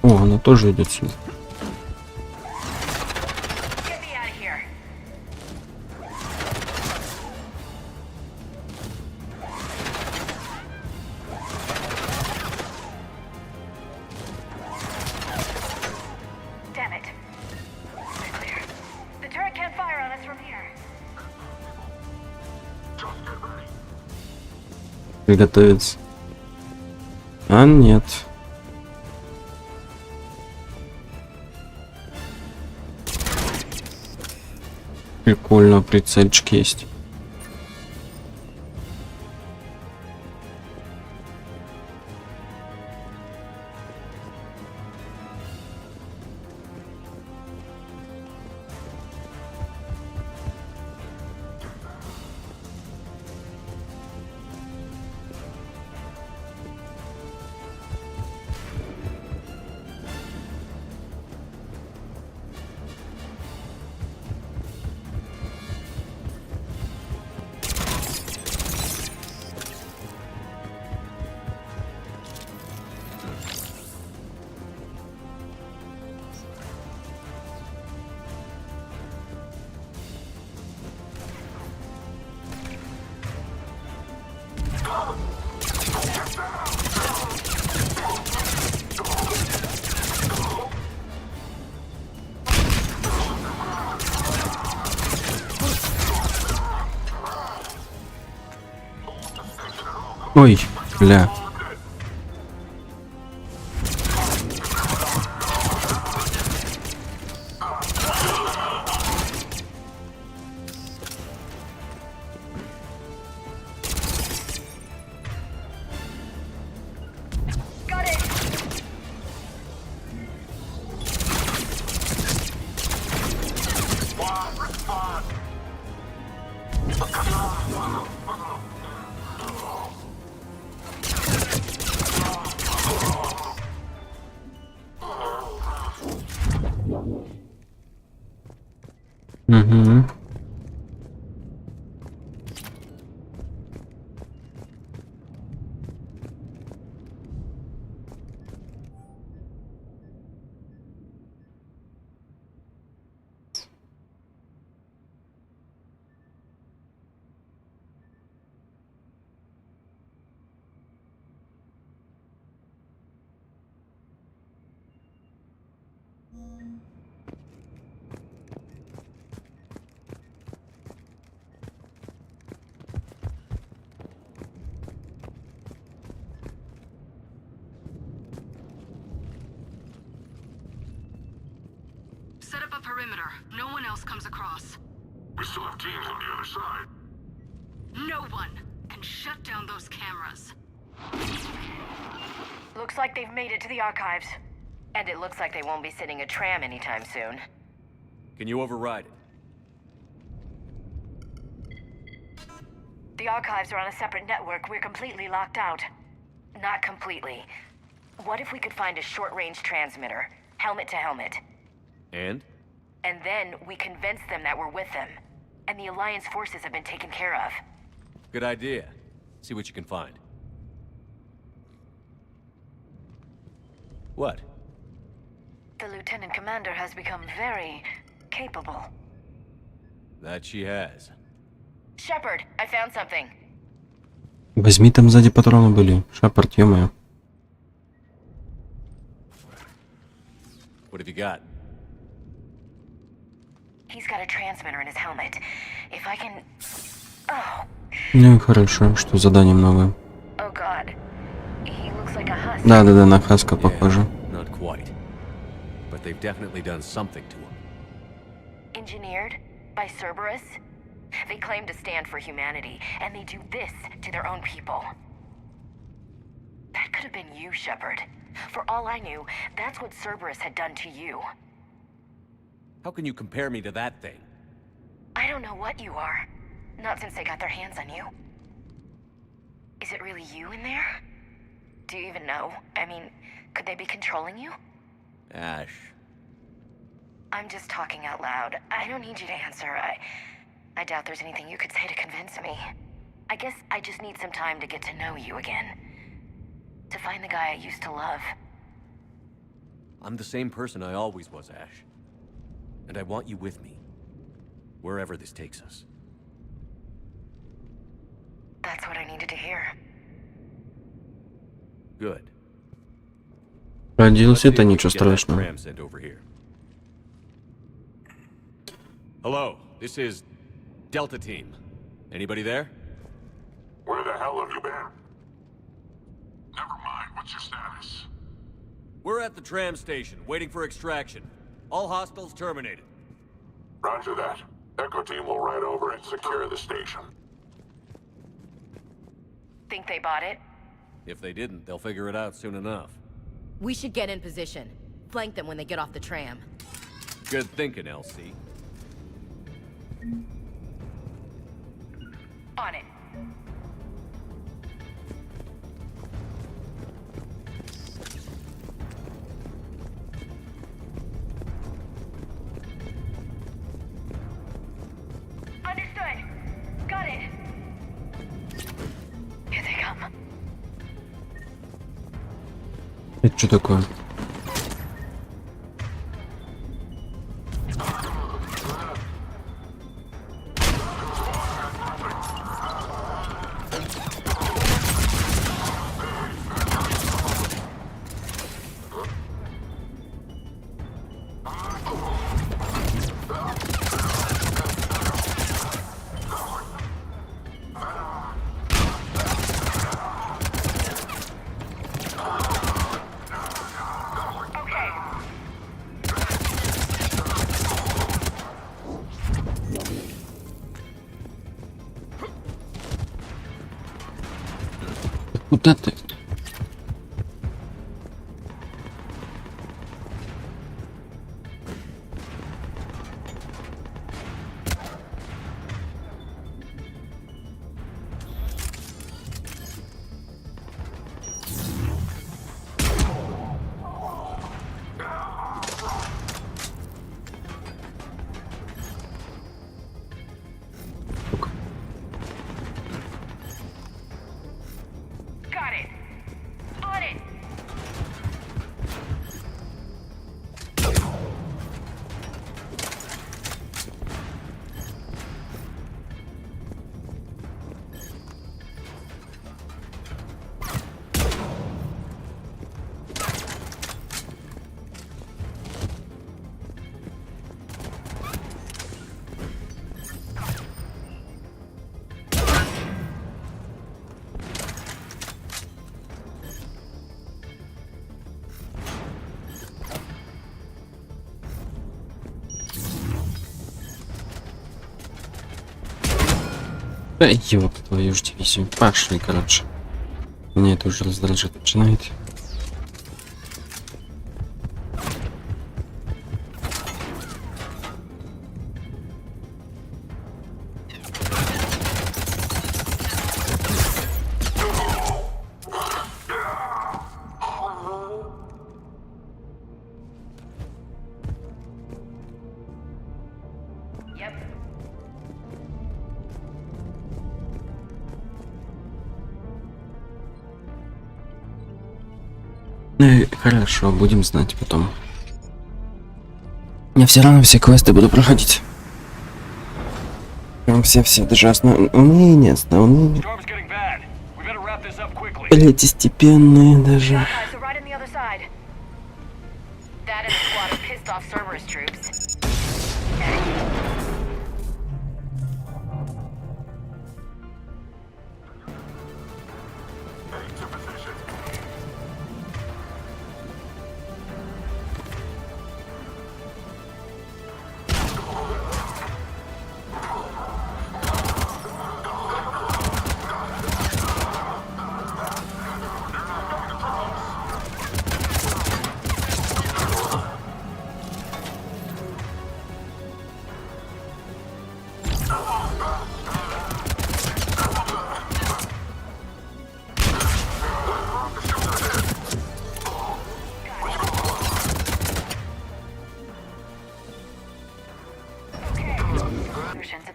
О, она тоже идет сюда. Get me out of here. Damn it. We're clear. The turret can't fire on us from here. Приготовиться. А нет. Прикольно, прицельчик есть. Ой, бля. Угу. Set up a perimeter. No one else comes across. We still have teams on the other side. No one. And shut down those cameras. Looks like they've made it to the archives. And it looks like they won't be sitting a tram anytime soon. Can you override it? The archives are on a separate network. We're completely locked out. Not completely. What if we could find a short-range transmitter? helmet to helmet. And? And then we convince them that we're with them. And the Alliance forces have been taken care of. Good idea. See what you can find. What? The Lieutenant Commander has become very capable. That she has. Shepard, I found something. Возьми, там сзади патроны были. Шепард, ё-моё. What have you got? He's got a transmitter in his helmet. If I can... Oh. Ну и хорошо, что заданий много. Oh God. He looks like a husk. Да, на хаска похоже. Not quite. But they've definitely done something to him. Engineered by Cerberus? They claim to stand for humanity, and they do this to their own people. That could have been you, Shepard. For all I knew, that's what Cerberus had done to you. How can you compare me to that thing? I don't know what you are. Not since they got their hands on you. Is it really you in there? Do you even know? I mean, could they be controlling you? Ash. I'm just talking out loud. I don't need you to answer. I doubt there's anything you could say to convince me. I guess I just need some time to get to know you again. To find the guy I used to love. I'm the same person I always was, Ash. And I want you with me. Wherever this takes us. That's what I needed to hear. Good. Родился-то, ничего страшного. Hello, this is Delta Team. Anybody there? Where the hell have you been? Never mind, what's your status? We're at the tram station, waiting for extraction. All hostiles terminated. Roger that. Echo Team will ride over and secure the station. Think they bought it? If they didn't, they'll figure it out soon enough. We should get in position. Flank them when they get off the tram. Good thinking, LC. On it. Understood. Got it. Here they come. Это что такое? Куда ты? Да ёб твою ж дивизию. Пошли, короче. Мне это уже раздражать начинает. Хорошо, будем знать потом. Я все равно все квесты буду проходить. Прям все, даже основные, третьестепенные даже.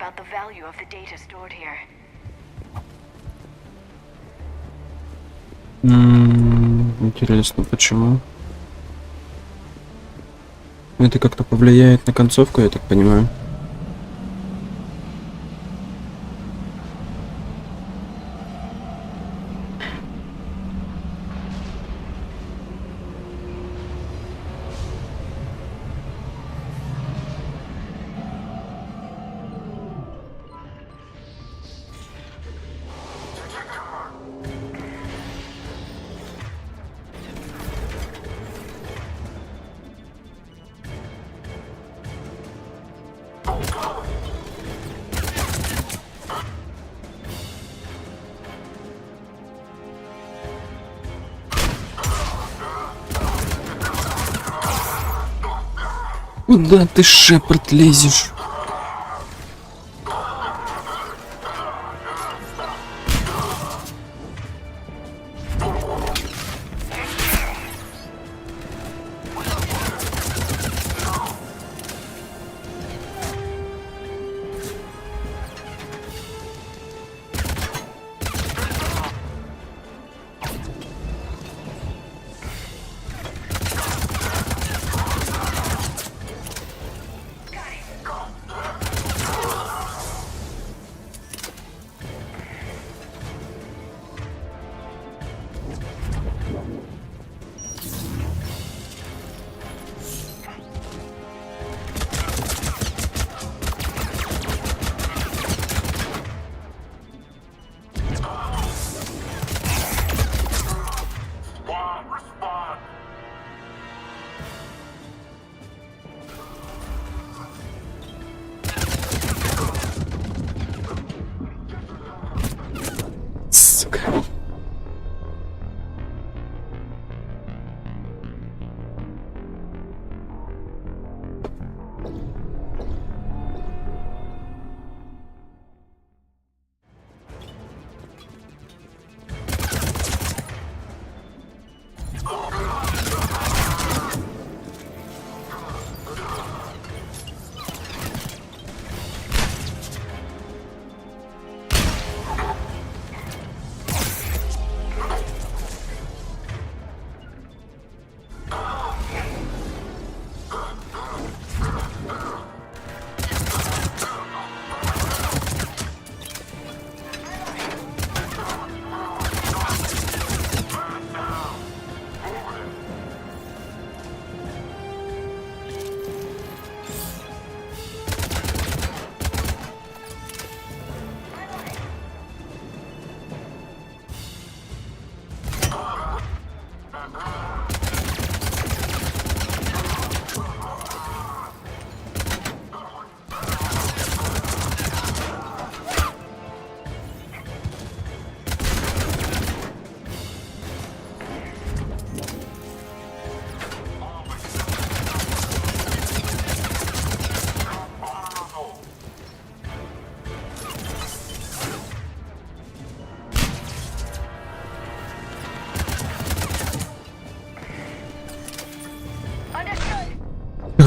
About the value of the data stored here. Интересно, почему? Это как-то повлияет на концовку, я так понимаю. Куда ты, Шепард, лезешь? Сука.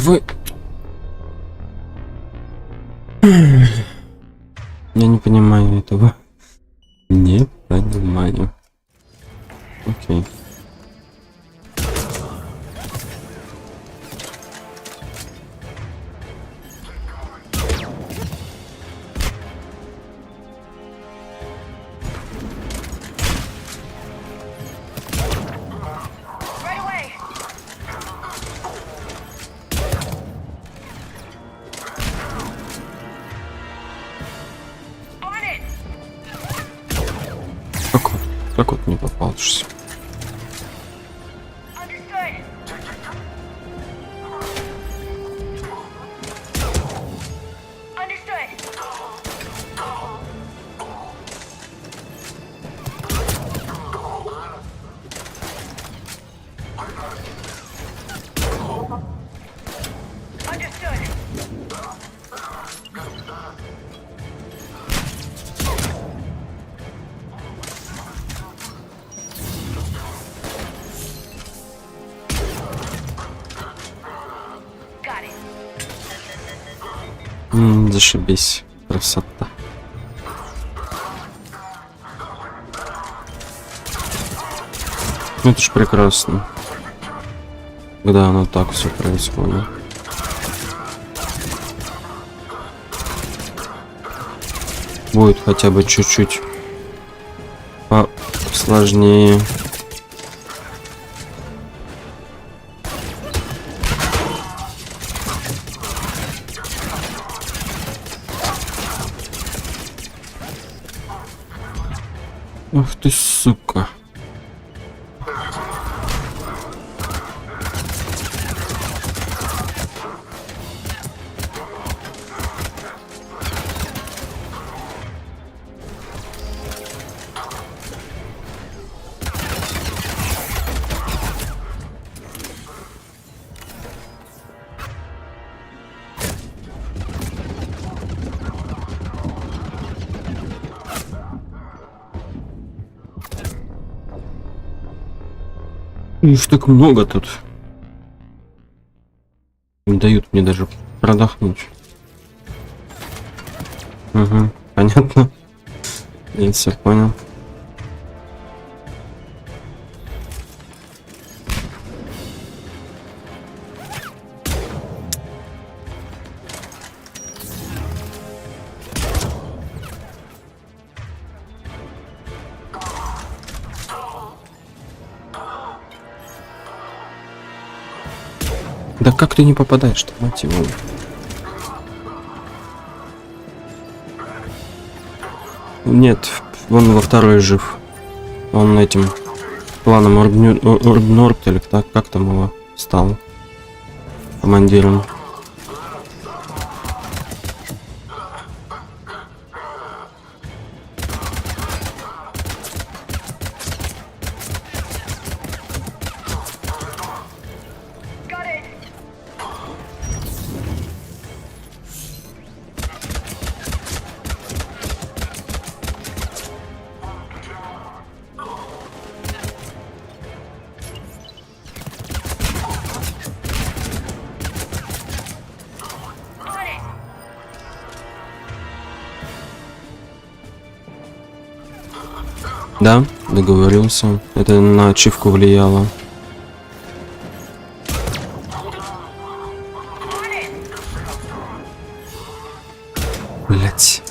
Вы... Я не понимаю этого. Не понимаю. Окей. Как вот не попался? Зашибись, красота. Это ж прекрасно, когда оно так все происходит. Будет хотя бы чуть-чуть посложнее. Ах ты, сука. Их так много тут. Не дают мне даже продохнуть. Угу, понятно. Я все понял. Да как ты не попадаешь-то, мать его? Нет, он во второй жив. Он этим планом Орбнорд, или так, как там его стал командиром. Да, договорился. Это на ачивку влияло. Блять.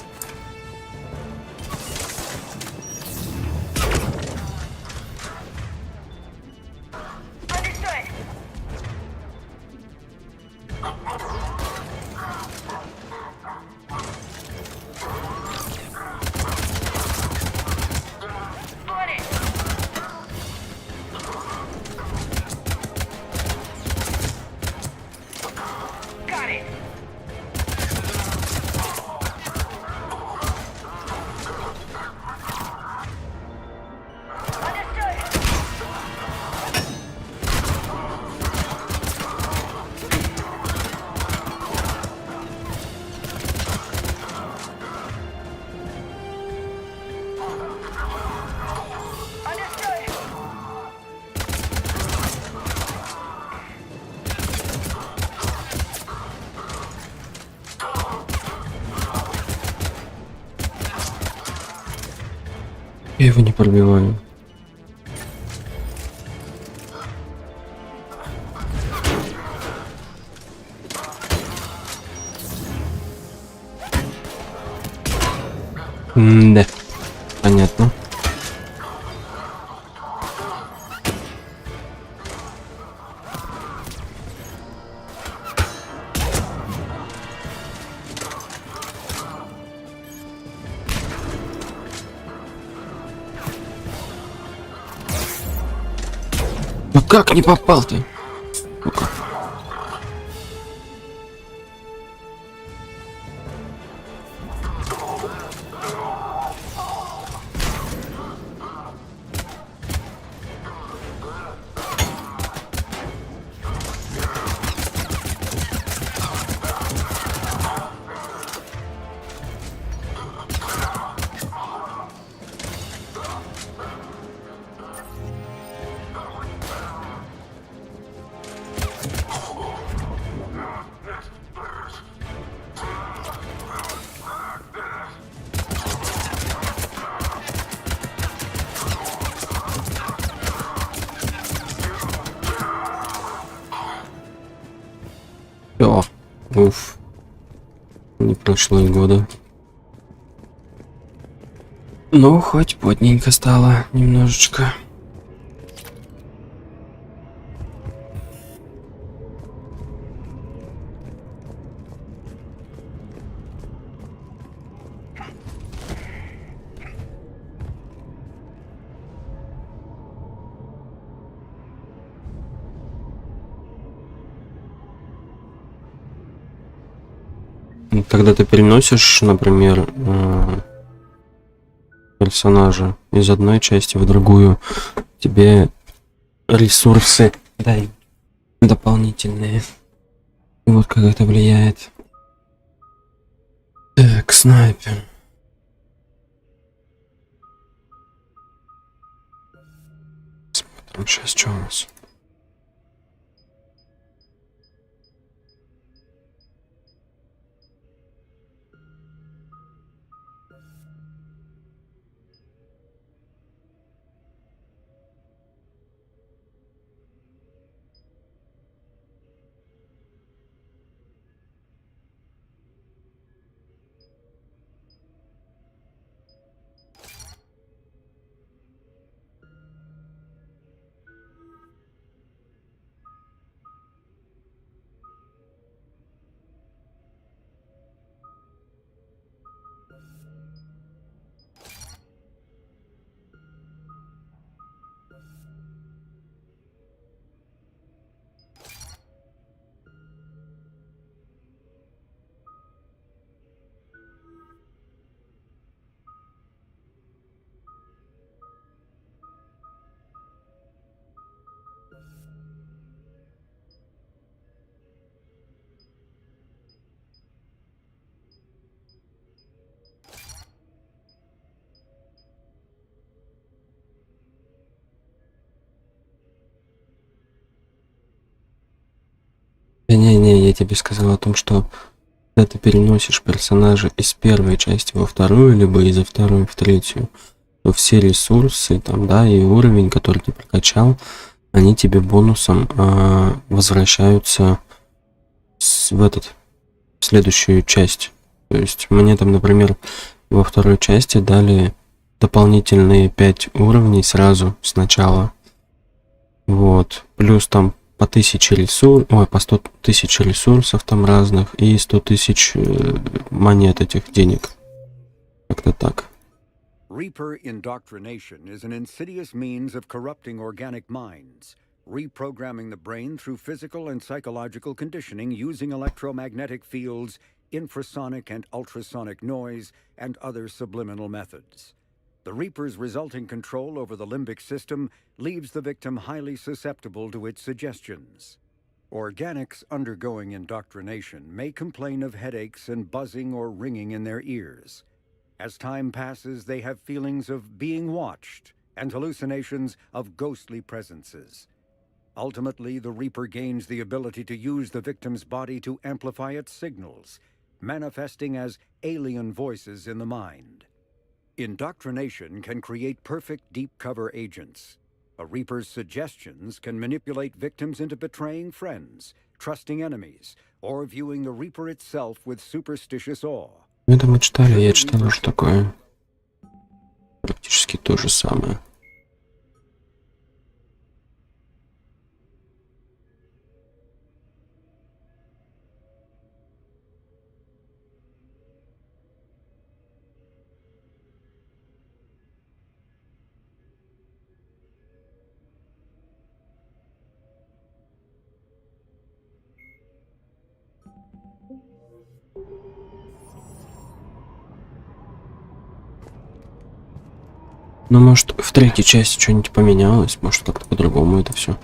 Я его не пробиваю. Да, понятно. Ну как не попал ты? Ну-ка. О, уф. Не прошло и года. Ну, хоть плотненько стало немножечко. Когда ты переносишь, например, персонажа из одной части в другую, тебе ресурсы дают дополнительные. Вот как это влияет. Так, снайпер. Смотрим сейчас, что у нас. Не, я тебе сказал о том, что когда ты переносишь персонажа из первой части во вторую, либо из второй в третью, то все ресурсы там, да, и уровень, который ты прокачал, они тебе бонусом возвращаются в следующую часть. То есть мне там, например, во второй части дали дополнительные 5 уровней сразу сначала. Вот. Плюс там по 1000 ресурсов, ой, по 100 тысяч ресурсов там разных и 100 тысяч монет этих денег. Как-то так. Reaper indoctrination is an insidious means of corrupting organic minds, reprogramming the brain through physical and psychological conditioning using electromagnetic fields, infrasonic and ultrasonic noise, and other subliminal methods. The Reaper's resulting control over the limbic system leaves the victim highly susceptible to its suggestions. Organics undergoing indoctrination may complain of headaches and buzzing or ringing in their ears. As time passes, they have feelings of being watched and hallucinations of ghostly presences. Ultimately, the Reaper gains the ability to use the victim's body to amplify its signals, manifesting as alien voices in the mind. Indoctrination can create perfect deep cover agents. A Reaper's suggestions can manipulate victims into betraying friends, trusting enemies, or viewing the Reaper itself with superstitious awe. Это мы читали, я читал уже такое. Практически то же самое. Ну, может, в третьей части что-нибудь поменялось, может, как-то по-другому это все.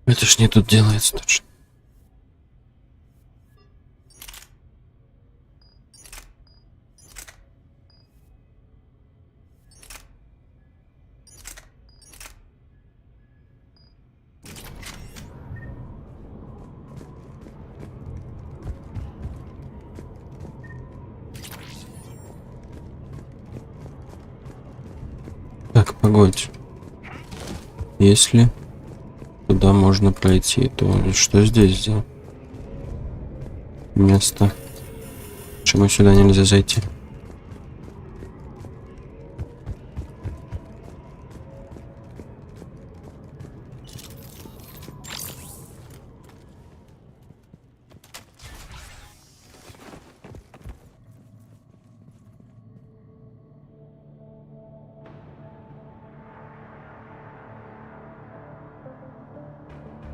Это ж не тут делается точно. Так, погодь. Если туда можно пройти, то что здесь за место? Почему сюда нельзя зайти?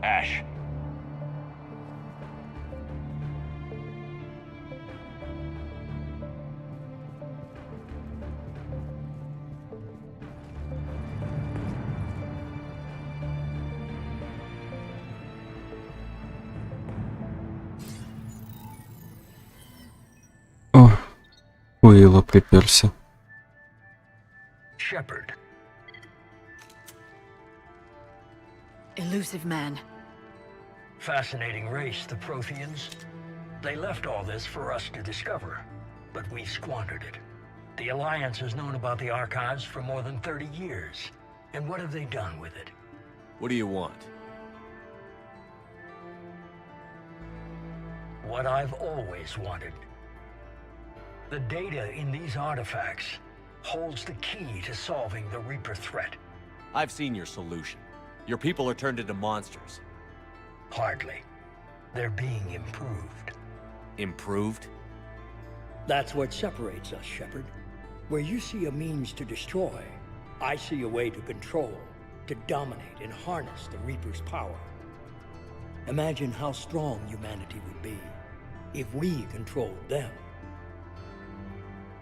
Ash. О, Уилла приперся. Shepard. Elusive man. Fascinating race, the Protheans. They left all this for us to discover, but we squandered it. The Alliance has known about the archives for more than 30 years. And what have they done with it? What do you want? What I've always wanted. The data in these artifacts holds the key to solving the Reaper threat. I've seen your solution. Your people are turned into monsters. Hardly. They're being improved. Improved? That's what separates us, Shepard. Where you see a means to destroy, I see a way to control, to dominate and harness the Reaper's power. Imagine how strong humanity would be if we controlled them.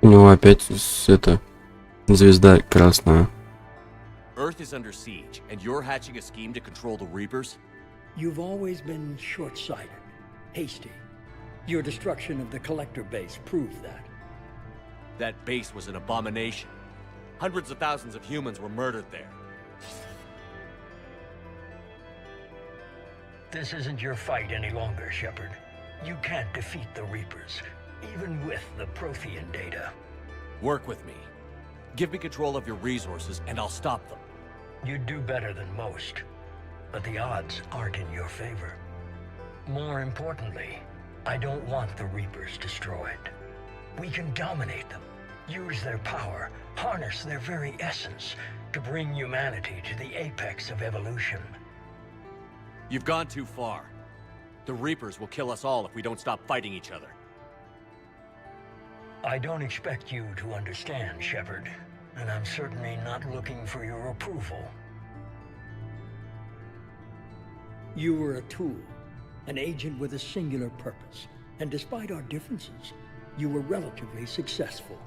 У него опять это звезда красная. Earth is under siege, and you're hatching a scheme to control the Reapers? You've always been short-sighted, hasty. Your destruction of the Collector base proved that. That base was an abomination. Hundreds of thousands of humans were murdered there. This isn't your fight any longer, Shepard. You can't defeat the Reapers, even with the Prothean data. Work with me. Give me control of your resources, and I'll stop them. You'd do better than most, but the odds aren't in your favor. More importantly, I don't want the Reapers destroyed. We can dominate them, use their power, harness their very essence to bring humanity to the apex of evolution. You've gone too far. The Reapers will kill us all if we don't stop fighting each other. I don't expect you to understand, Shepard, and I'm certainly not looking for your approval. You were a tool, an agent with a singular purpose, and despite our differences, you were relatively successful.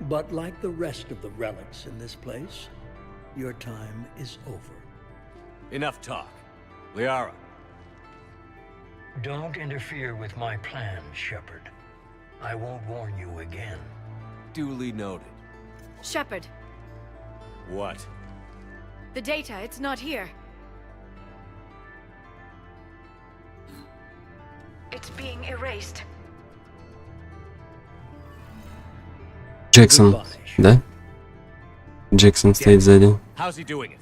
But like the rest of the relics in this place, your time is over. Enough talk. Liara. Don't interfere with my plans, Shepard. I won't warn you again. Duly noted. Shepard, What? the data, it's not here. It's being erased. Джексон, да? Джексон стоит сзади. How's he doing it?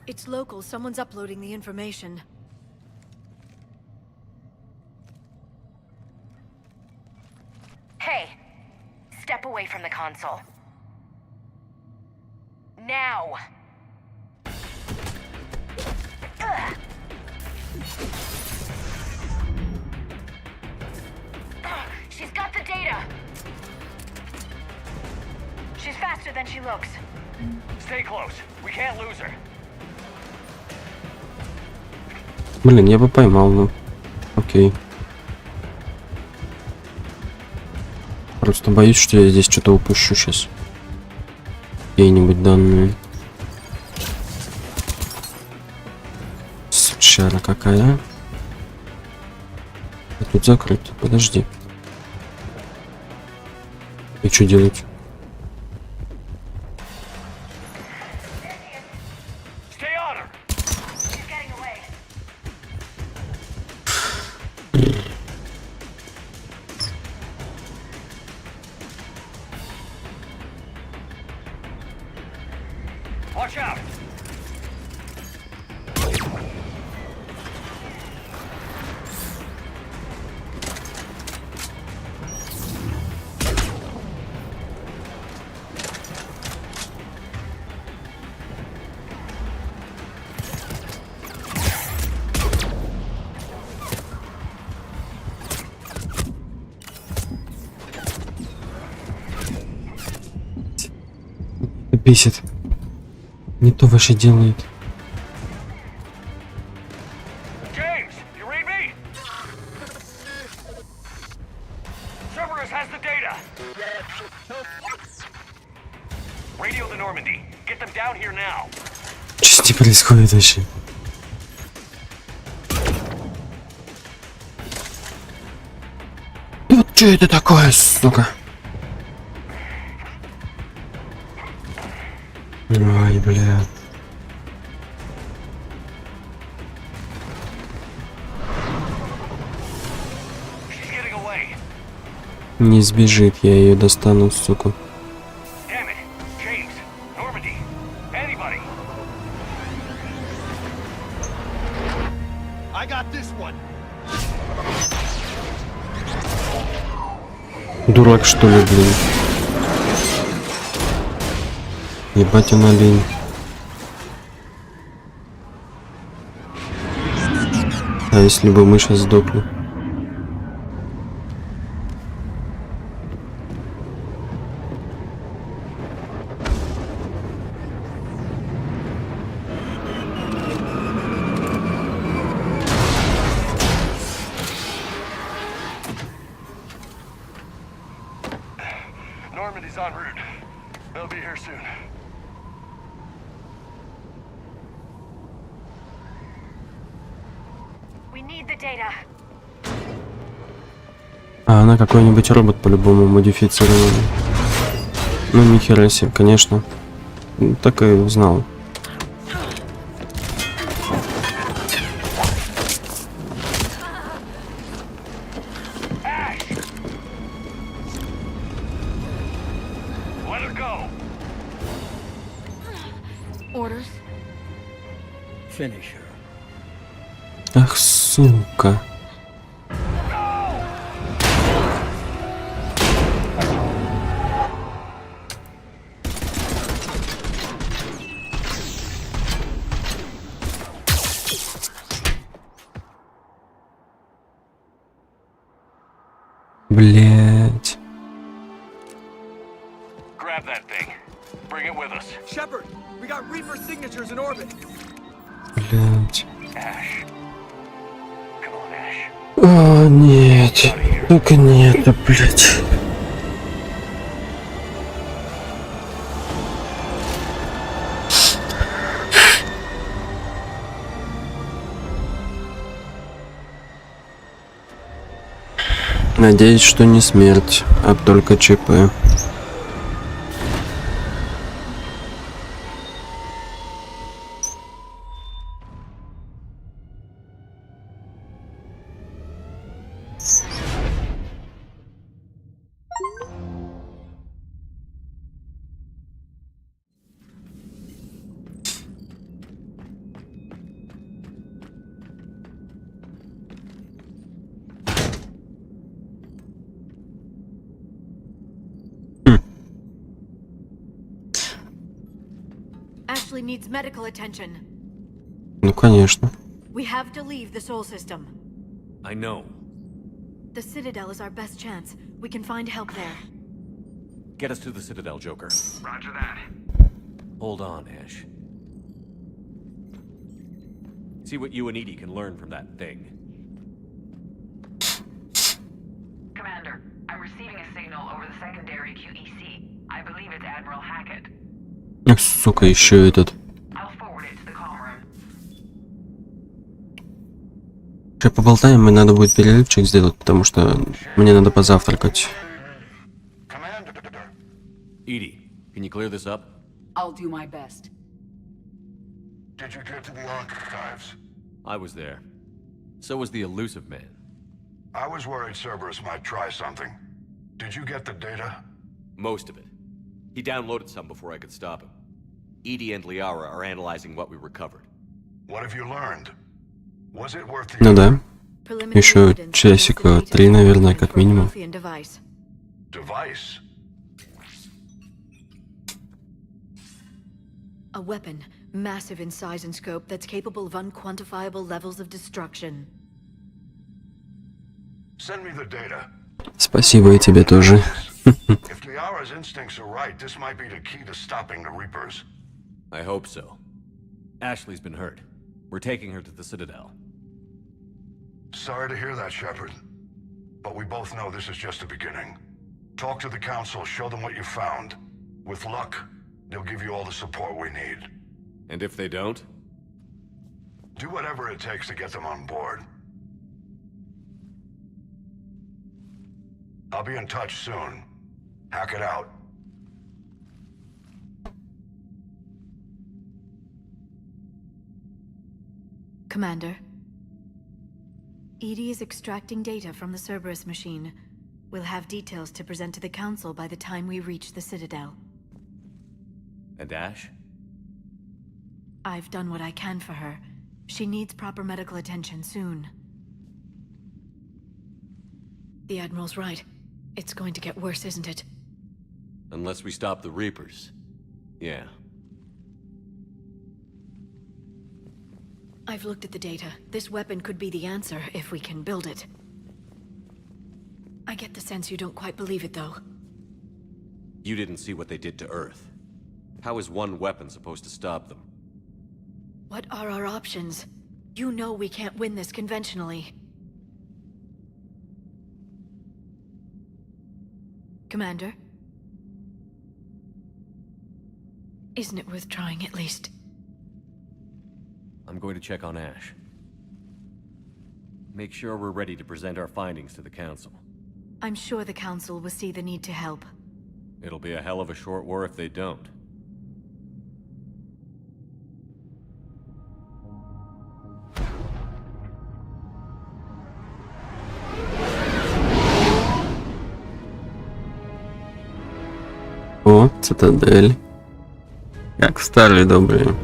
It's local. Someone's uploading the information. Hey, step away from the console. Now! Ugh. data. She's faster than she looks. Stay close. We can't lose her. Блин, я бы поймал, ну. Окей. Просто боюсь, что я здесь что-то упущу сейчас. Какие-нибудь данные. Сучара какая. А тут закрыто. Подожди. И что делать? Watch out! Бесит. Не то вообще делает. James, you read me? Cerberus has the data. Radio the Normandy. Get them down here now. Что здесь происходит вообще? Вот что это такое, сука? Ой, бля. Не сбежит, я ее достану, сука. Дурак, что ли, блин? Ебать он олень. А если бы мы сейчас сдохли? Normandy's en route. They'll be here soon. We need the data. А она какой-нибудь робот по-любому модифицированный. Ну нихера себе, конечно. Так и знал. Orders. Finish her. Ах, сука. Блять. Grab that thing. Bring it with us. Shepard, we got Reaper signatures in orbit. Блять. Ash. Come on, Ash. О, нет. Только не это, блять. Надеюсь, что не смерть, а только ЧП. Ashley needs medical attention. Ну, конечно. We have to leave the Sol system. I know. The Citadel is our best chance. We can find help there. Get us to the Citadel, Joker. Roger that. Hold on, Ash. See what you and Edie can learn from that thing. Commander, I'm receiving a signal over the secondary QEC. I believe it's Admiral Hackett. Сука, еще этот. I'll forward it to the comm room. Сейчас поболтаем, и надо будет перерывчик сделать, потому что мне надо позавтракать. Edie, can you clear this up? I'll do my best. Did you get to the archives? I was there. So was the elusive man. I was worried Cerberus might try something. Did you get the data? Most of it. He downloaded some before I could stop him. Edie and Liara are analyzing what we recovered. What have you learned? Was it worth the... Ну да. Еще часика 3, наверное, как минимум. Device? A weapon, massive in size and scope, that's capable of unquantifiable levels of destruction. Send me the data. Спасибо, и тебе тоже. If Liara's instincts are right, this might be the key to stopping the Reapers. I hope so. Ashley's been hurt. We're taking her to the Citadel. Sorry to hear that, Shepard. But we both know this is just the beginning. Talk to the Council, show them what you found. With luck, they'll give you all the support we need. And if they don't? Do whatever it takes to get them on board. I'll be in touch soon. Hack it out. Commander. Edie is extracting data from the Cerberus machine. We'll have details to present to the Council by the time we reach the Citadel. And Ash? I've done what I can for her. She needs proper medical attention soon. The Admiral's right. It's going to get worse, isn't it? Unless we stop the Reapers. Yeah. I've looked at the data. This weapon could be the answer if we can build it. I get the sense you don't quite believe it, though. You didn't see what they did to Earth. How is one weapon supposed to stop them? What are our options? You know we can't win this conventionally. Commander? Isn't it worth trying at least? I'm going to check on Ash. Make sure we're ready to present our findings to the Council. I'm sure the Council will see the need to help. It'll be a hell of a short war if they don't. О, цитадель. Как в старые добрые.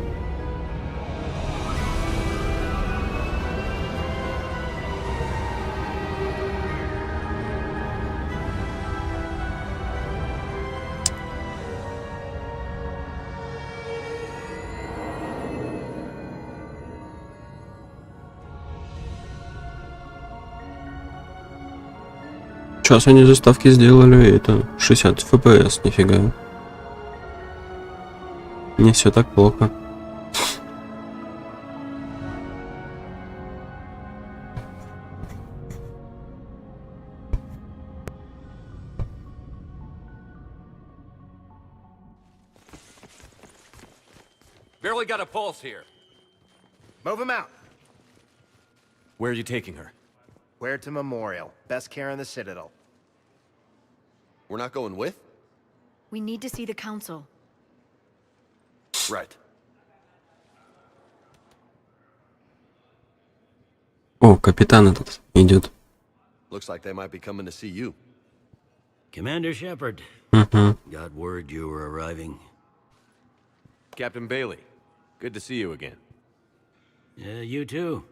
Сейчас они заставки сделали, это 60 FPS, нифига. Не все так плохо. Barely got a pulse here. Move him out. Where are you taking her? Where to Memorial. Best care in the Citadel. We're not going with? We need to see the Council. Right. О, капитан этот идет. Looks like they might be coming to see you. Commander Shepard. Угу. Got word you were arriving. Captain Bailey, good to see you again. Yeah, you too.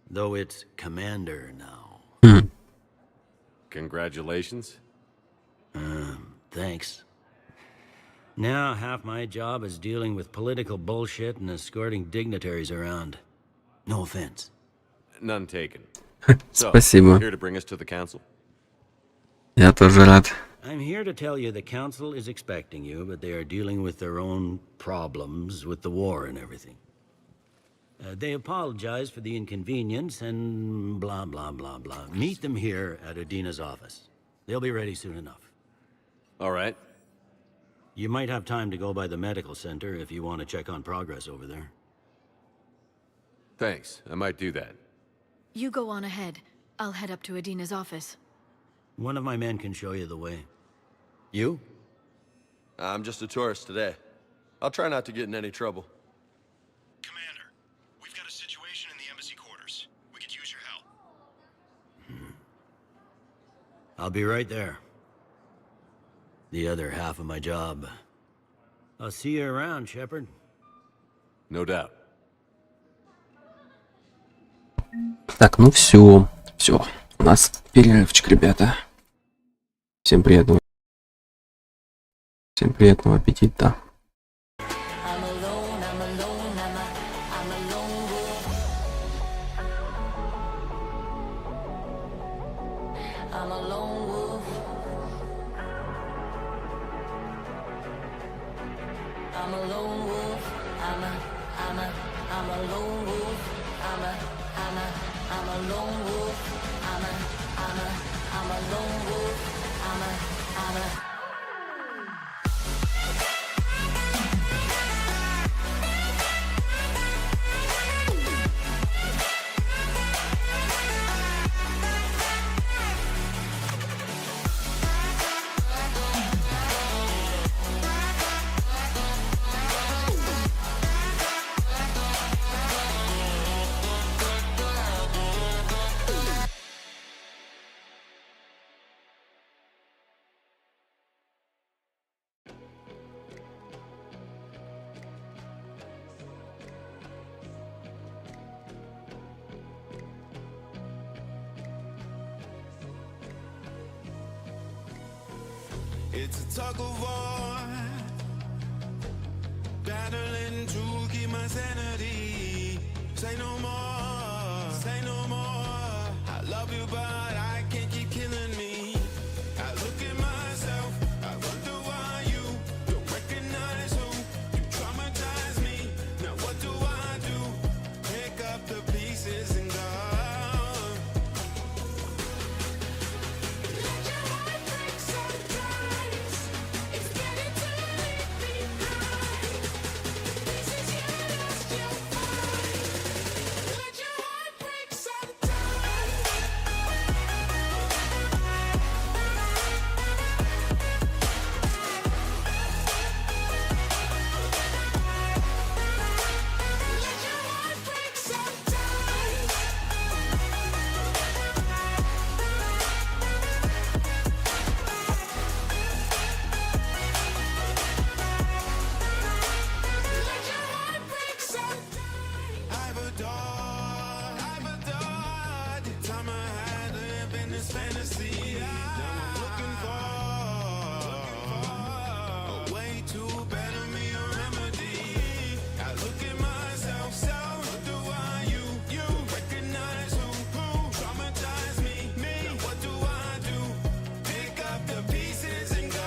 Though it's Commander now. Congratulations. Thanks. Now half my job is dealing with political bullshit and escorting dignitaries around. No offense. None taken. Спасибо. Here to bring us to the council. Я тоже рад. I'm here to tell you the council is expecting you, but they are dealing with their own problems with the war and everything. They apologize for the inconvenience and blah, blah, blah, blah. Meet them here at Adina's office. They'll be ready soon enough. All right. You might have time to go by the medical center if you want to check on progress over there. Thanks. I might do that. You go on ahead. I'll head up to Adina's office. One of my men can show you the way. You? I'm just a tourist today. I'll try not to get in any trouble. Commander, we've got a situation in the embassy quarters. We could use your help. I'll be right there. The other half of my job. I'll see you around, Shepard. No doubt. Так, ну все. Все. У нас перерывчик, ребята. Всем приятного аппетита. It's a tug of war, battling to keep my sanity. Say no more, say no more. I love you, but I can't keep killing me. I look at myself, I wonder why you don't recognize who you traumatize me. Now what do I do? Pick up the pieces and go. Fantasy, now I'm looking for a way to better me, a remedy. I look at myself, so what do I you recognize who traumatized me? Now what do I do? Pick up the pieces and go.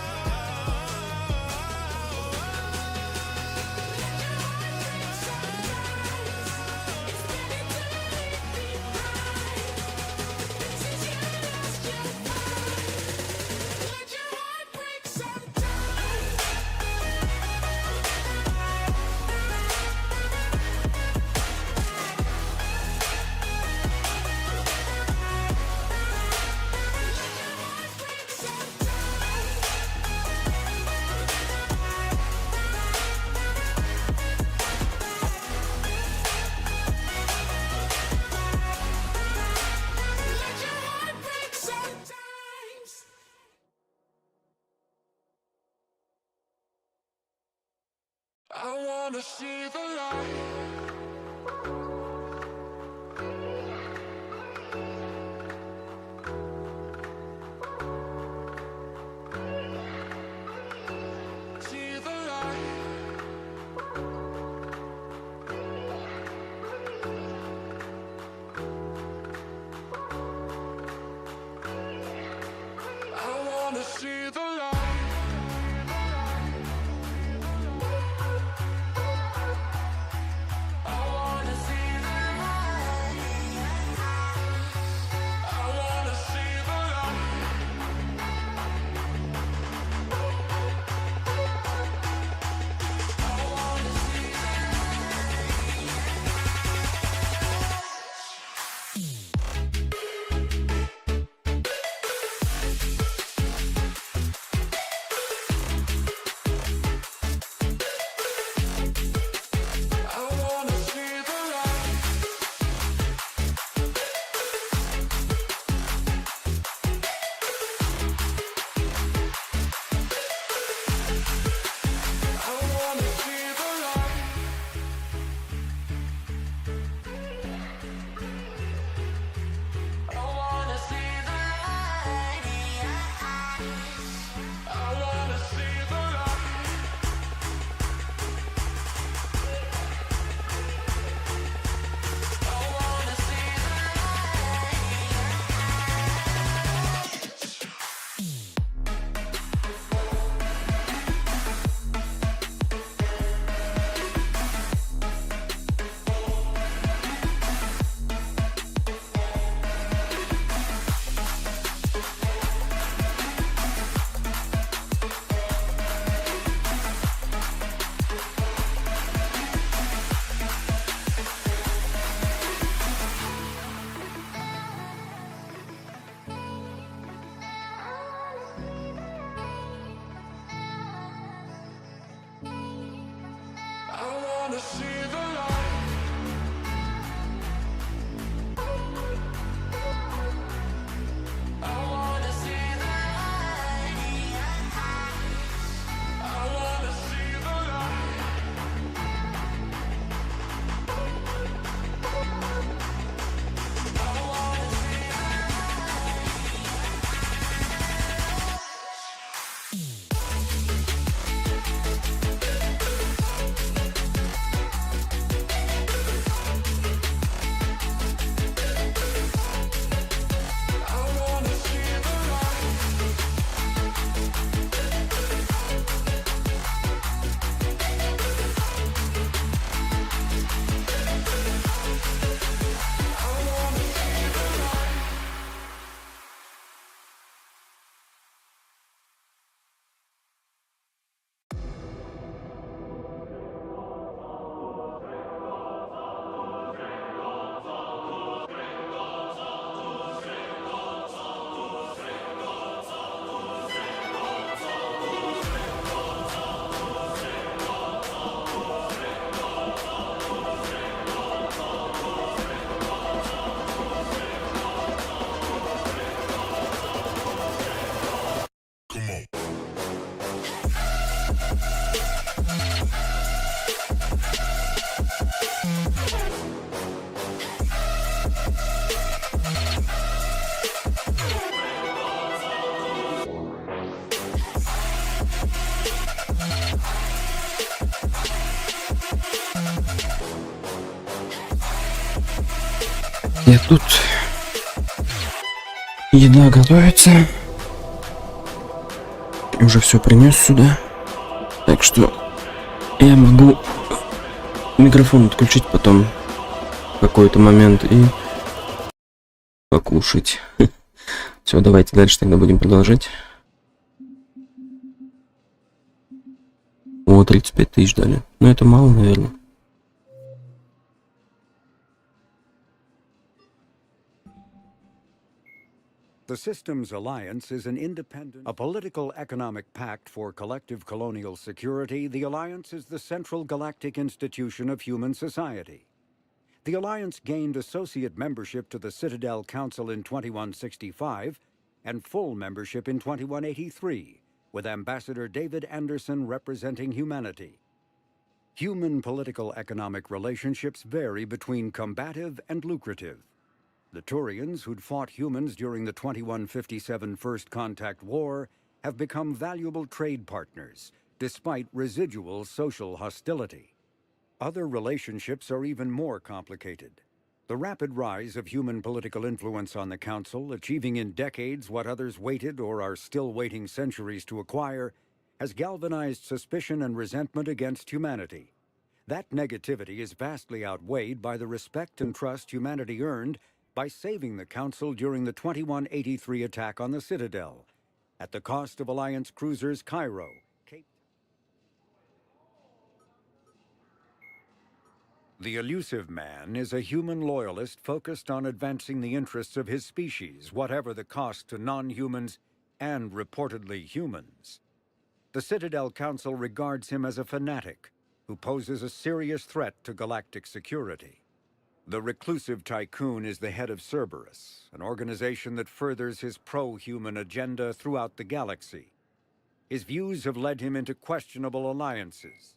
I wanna see the light. See the light. И тут еда готовится. Уже все принес сюда. Так что я могу микрофон отключить потом в какой-то момент и покушать. Все, давайте дальше тогда будем продолжать. О, 35 тысяч дали. Но это мало, наверное. The Systems Alliance is an independent, a political economic pact for collective colonial security. The Alliance is the central galactic institution of human society. The Alliance gained associate membership to the Citadel Council in 2165 and full membership in 2183, with Ambassador David Anderson representing humanity. Human political economic relationships vary between combative and lucrative. The Turians, who'd fought humans during the 2157 First Contact War, have become valuable trade partners, despite residual social hostility. Other relationships are even more complicated. The rapid rise of human political influence on the Council, achieving in decades what others waited or are still waiting centuries to acquire, has galvanized suspicion and resentment against humanity. That negativity is vastly outweighed by the respect and trust humanity earned by saving the Council during the 2183 attack on the Citadel, at the cost of Alliance cruisers Cairo, Cape. The elusive man is a human loyalist focused on advancing the interests of his species, whatever the cost to non-humans and reportedly humans. The Citadel Council regards him as a fanatic who poses a serious threat to galactic security. The reclusive tycoon is the head of Cerberus, an organization that furthers his pro-human agenda throughout the galaxy. His views have led him into questionable alliances.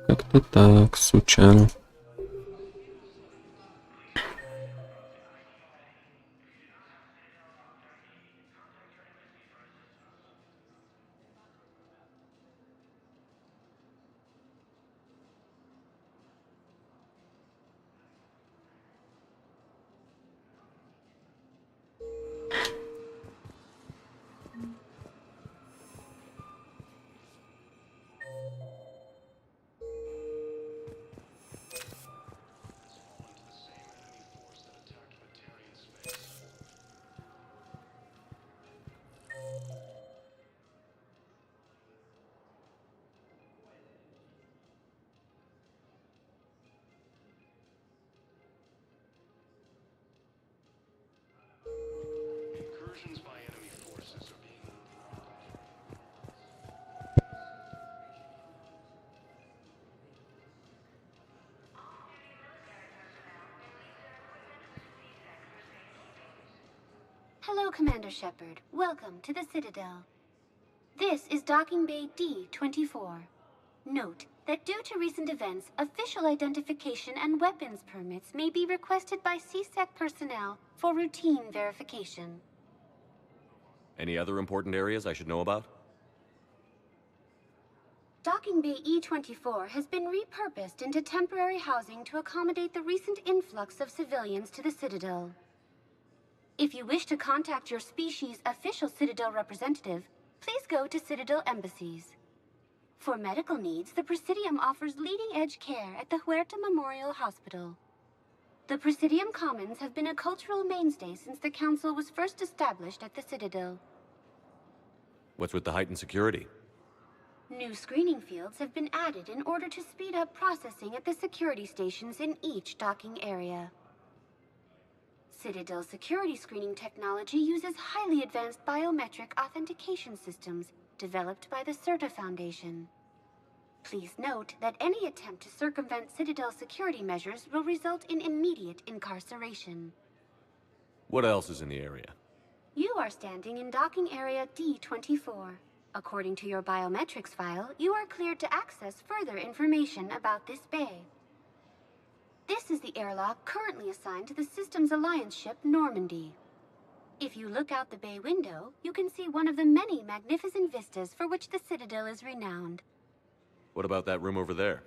Как-то так, случайно. Hello, Commander Shepard. Welcome to the Citadel. This is Docking Bay D-24. Note that due to recent events, official identification and weapons permits may be requested by CSEC personnel for routine verification. Any other important areas I should know about? Docking Bay E-24 has been repurposed into temporary housing to accommodate the recent influx of civilians to the Citadel. If you wish to contact your species' official Citadel representative, please go to Citadel embassies. For medical needs, the Presidium offers leading-edge care at the Huerta Memorial Hospital. The Presidium Commons have been a cultural mainstay since the Council was first established at the Citadel. What's with the heightened security? New screening fields have been added in order to speed up processing at the security stations in each docking area. Citadel security screening technology uses highly advanced biometric authentication systems developed by the CERTA Foundation. Please note that any attempt to circumvent Citadel security measures will result in immediate incarceration. What else is in the area? You are standing in docking area D-24. According to your biometrics file, you are cleared to access further information about this bay. This is the airlock currently assigned to the Systems Alliance ship Normandy. If you look out the bay window, you can see one of the many magnificent vistas for which the Citadel is renowned. What about that room over there?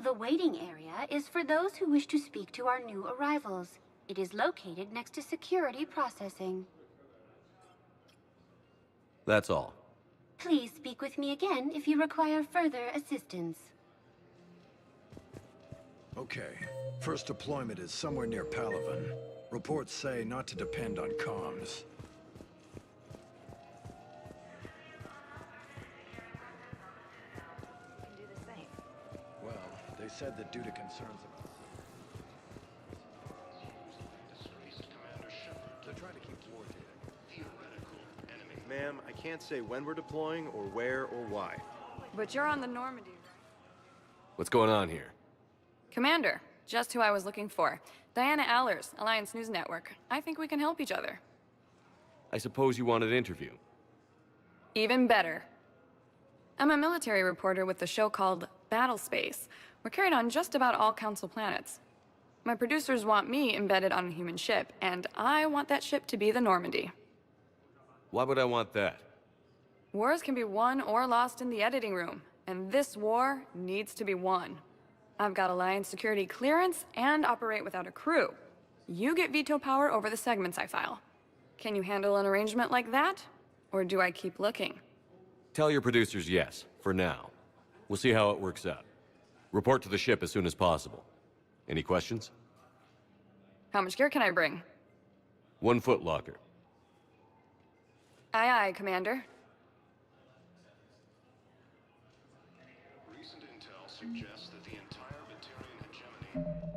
The waiting area is for those who wish to speak to our new arrivals. It is located next to security processing. That's all. Please speak with me again if you require further assistance. Okay. First deployment is somewhere near Palaven. Reports say not to depend on comms. Do the same. Well, they said that due to concerns about... They're trying to keep coordinating. Ma'am, I can't say when we're deploying, or where, or why. But you're on the Normandy, right? What's going on here? Commander, just who I was looking for. Diana Allers, Alliance News Network. I think we can help each other. I suppose you want an interview. Even better. I'm a military reporter with the show called Battle Space. We're carried on just about all Council planets. My producers want me embedded on a human ship, and I want that ship to be the Normandy. Why would I want that? Wars can be won or lost in the editing room, and this war needs to be won. I've got Alliance security clearance and operate without a crew. You get veto power over the segments I file. Can you handle an arrangement like that? Or do I keep looking? Tell your producers yes, for now. We'll see how it works out. Report to the ship as soon as possible. Any questions? How much gear can I bring? 1 foot locker. Aye, aye, Commander. Recent intel suggests that the entire Batarian hegemony...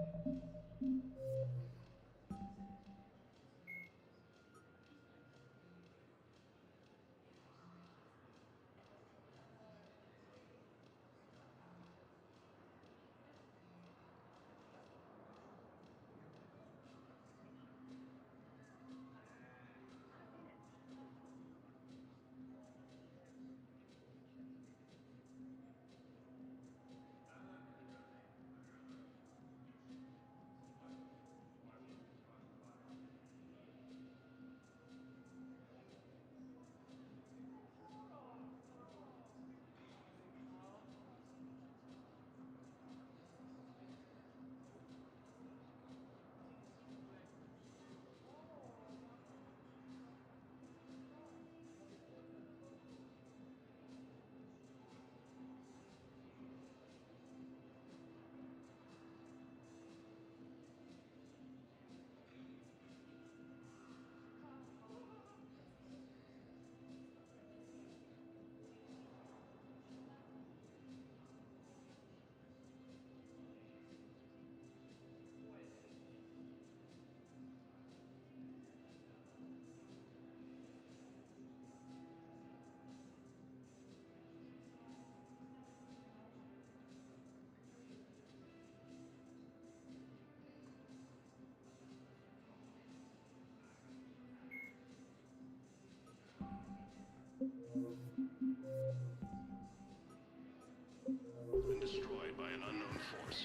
been destroyed by an unknown force.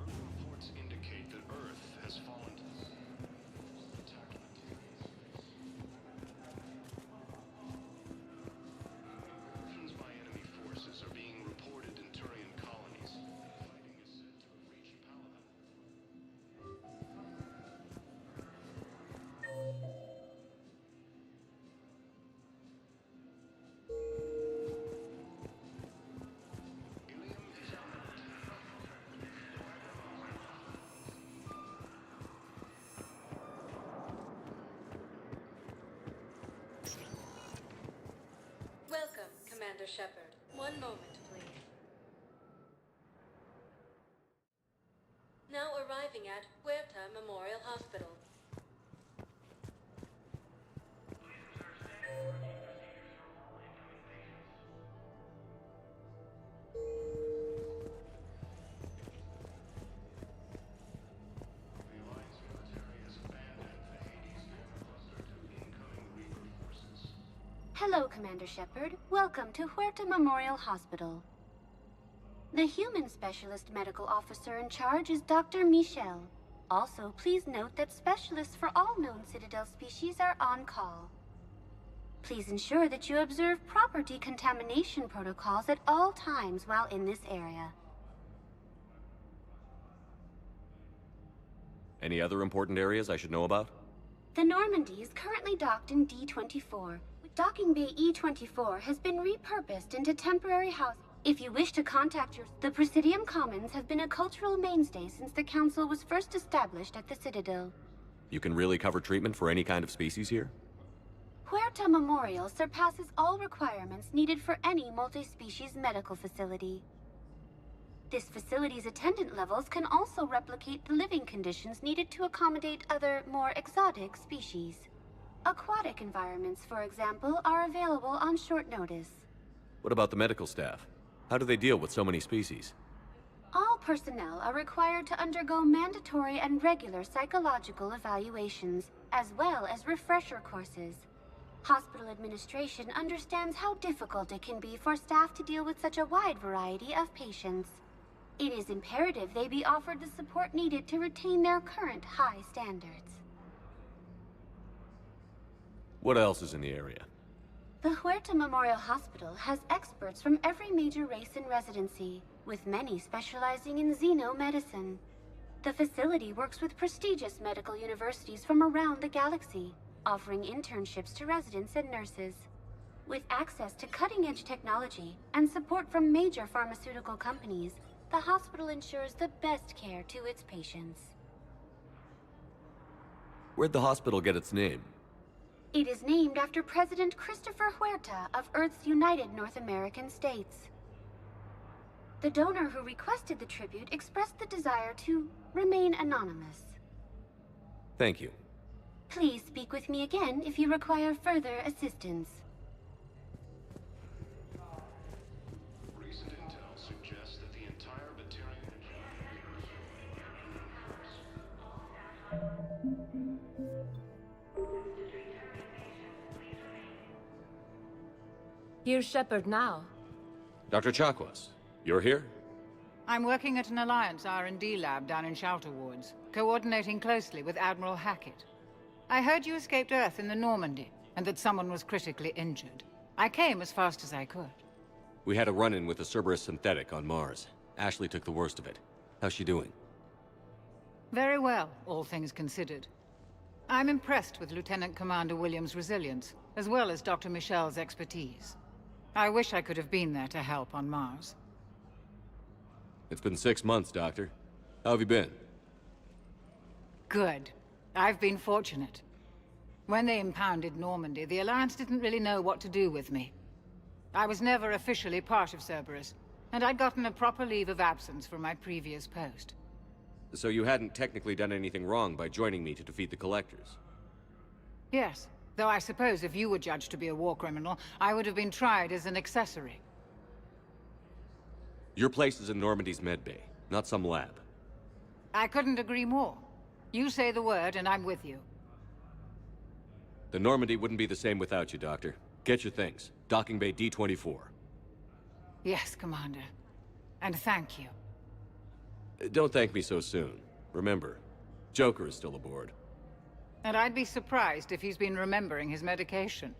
Early reports indicate that Earth has fallen to attacked incursions by enemy forces are being reported in Turian colonies. Fighting is said to have reached Palaven. Welcome, Commander Shepard. One moment, please. Now arriving at Huerta Memorial Hospital. Hello, Commander Shepard. Welcome to Huerta Memorial Hospital. The human specialist medical officer in charge is Dr. Michel. Also, please note that specialists for all known Citadel species are on call. Please ensure that you observe proper decontamination protocols at all times while in this area. Any other important areas I should know about? The Normandy is currently docked in D-24. Docking Bay E-24 has been repurposed into temporary housing. If you wish to contact the Presidium Commons have been a cultural mainstay since the Council was first established at the Citadel. You can really cover treatment for any kind of species here? Huerta Memorial surpasses all requirements needed for any multi-species medical facility. This facility's attendant levels can also replicate the living conditions needed to accommodate other, more exotic species. Aquatic environments, for example, are available on short notice. What about the medical staff? How do they deal with so many species? All personnel are required to undergo mandatory and regular psychological evaluations, as well as refresher courses. Hospital administration understands how difficult it can be for staff to deal with such a wide variety of patients. It is imperative they be offered the support needed to retain their current high standards. What else is in the area? The Huerta Memorial Hospital has experts from every major race in residency, with many specializing in xenomedicine. The facility works with prestigious medical universities from around the galaxy, offering internships to residents and nurses. With access to cutting-edge technology and support from major pharmaceutical companies, the hospital ensures the best care to its patients. Where'd the hospital get its name? It is named after President Christopher Huerta of Earth's United North American States. The donor who requested the tribute expressed the desire to remain anonymous. Thank you. Please speak with me again if you require further assistance. Recent intel suggests that the entire Batarian Here's Shepard now. Dr. Chakwas, you're here? I'm working at an Alliance R&D lab down in Shelter Woods, coordinating closely with Admiral Hackett. I heard you escaped Earth in the Normandy, and that someone was critically injured. I came as fast as I could. We had a run-in with a Cerberus synthetic on Mars. Ashley took the worst of it. How's she doing? Very well, all things considered. I'm impressed with Lieutenant Commander Williams' resilience, as well as Dr. Michel's expertise. I wish I could have been there to help on Mars. It's been 6 months, Doctor. How have you been? Good. I've been fortunate. When they impounded Normandy, the Alliance didn't really know what to do with me. I was never officially part of Cerberus, and I'd gotten a proper leave of absence from my previous post. So you hadn't technically done anything wrong by joining me to defeat the Collectors? Yes, though I suppose if you were judged to be a war criminal, I would have been tried as an accessory. Your place is in Normandy's medbay, not some lab. I couldn't agree more. You say the word, and I'm with you. The Normandy wouldn't be the same without you, Doctor. Get your things. Docking Bay D-24. Yes, Commander. And thank you. Don't thank me so soon. Remember, Joker is still aboard. And I'd be surprised if he's been remembering his medication.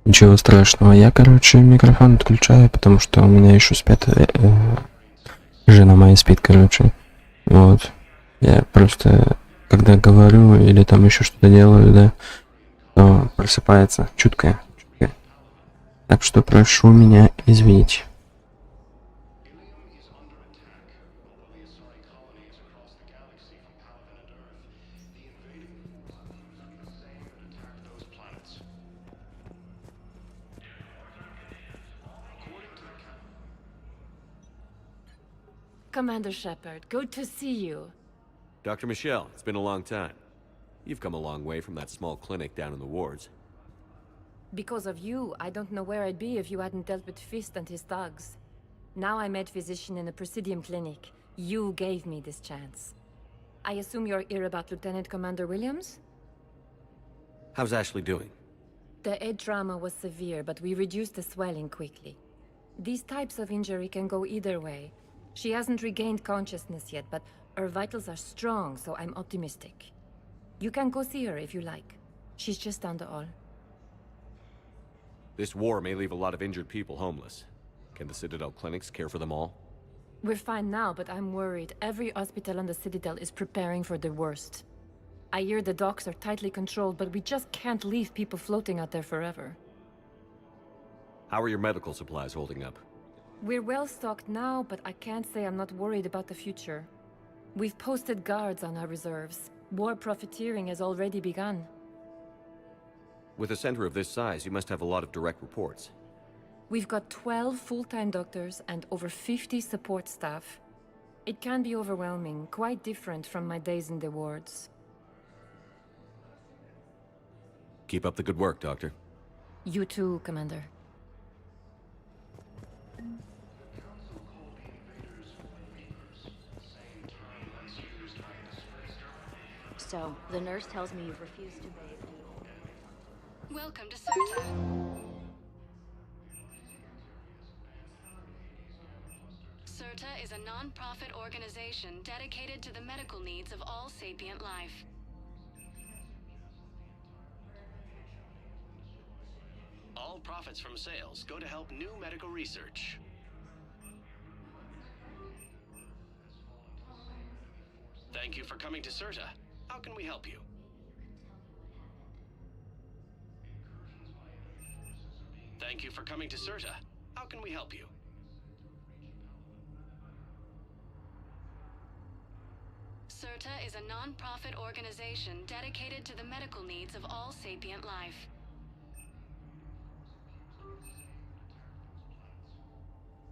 Ничего страшного. Я, короче, микрофон отключаю, потому что у меня еще спит... жена моя спит, короче. Вот. Я просто, когда говорю или там еще что-то делаю, да, то просыпается чуткая. Так что прошу меня извинить. Commander Shepard, good to see you. Dr. Michel, it's been a long time. You've come a long way from that small clinic down in the wards. Because of you, I don't know where I'd be if you hadn't dealt with Fist and his thugs. Now I'm med physician in a Presidium clinic. You gave me this chance. I assume you're here about Lieutenant Commander Williams? How's Ashley doing? The head trauma was severe, but we reduced the swelling quickly. These types of injury can go either way. She hasn't regained consciousness yet, but her vitals are strong, so I'm optimistic. You can go see her if you like. She's just down the hall. This war may leave a lot of injured people homeless. Can the Citadel clinics care for them all? We're fine now, but I'm worried. Every hospital on the Citadel is preparing for the worst. I hear the docks are tightly controlled, but we just can't leave people floating out there forever. How are your medical supplies holding up? We're well stocked now, but I can't say I'm not worried about the future. We've posted guards on our reserves. War profiteering has already begun. With a center of this size, you must have a lot of direct reports. We've got 12 full-time doctors and over 50 support staff. It can be overwhelming, quite different from my days in the wards. Keep up the good work, Doctor. You too, Commander. So, the nurse tells me you've refused to bathe. Welcome to CERTA. CERTA is a non-profit organization dedicated to the medical needs of all sapient life. All profits from sales go to help new medical research. Thank you for coming to CERTA. How can we help you? Thank you for coming to CERTA. How can we help you? CERTA is a non-profit organization dedicated to the medical needs of all sapient life.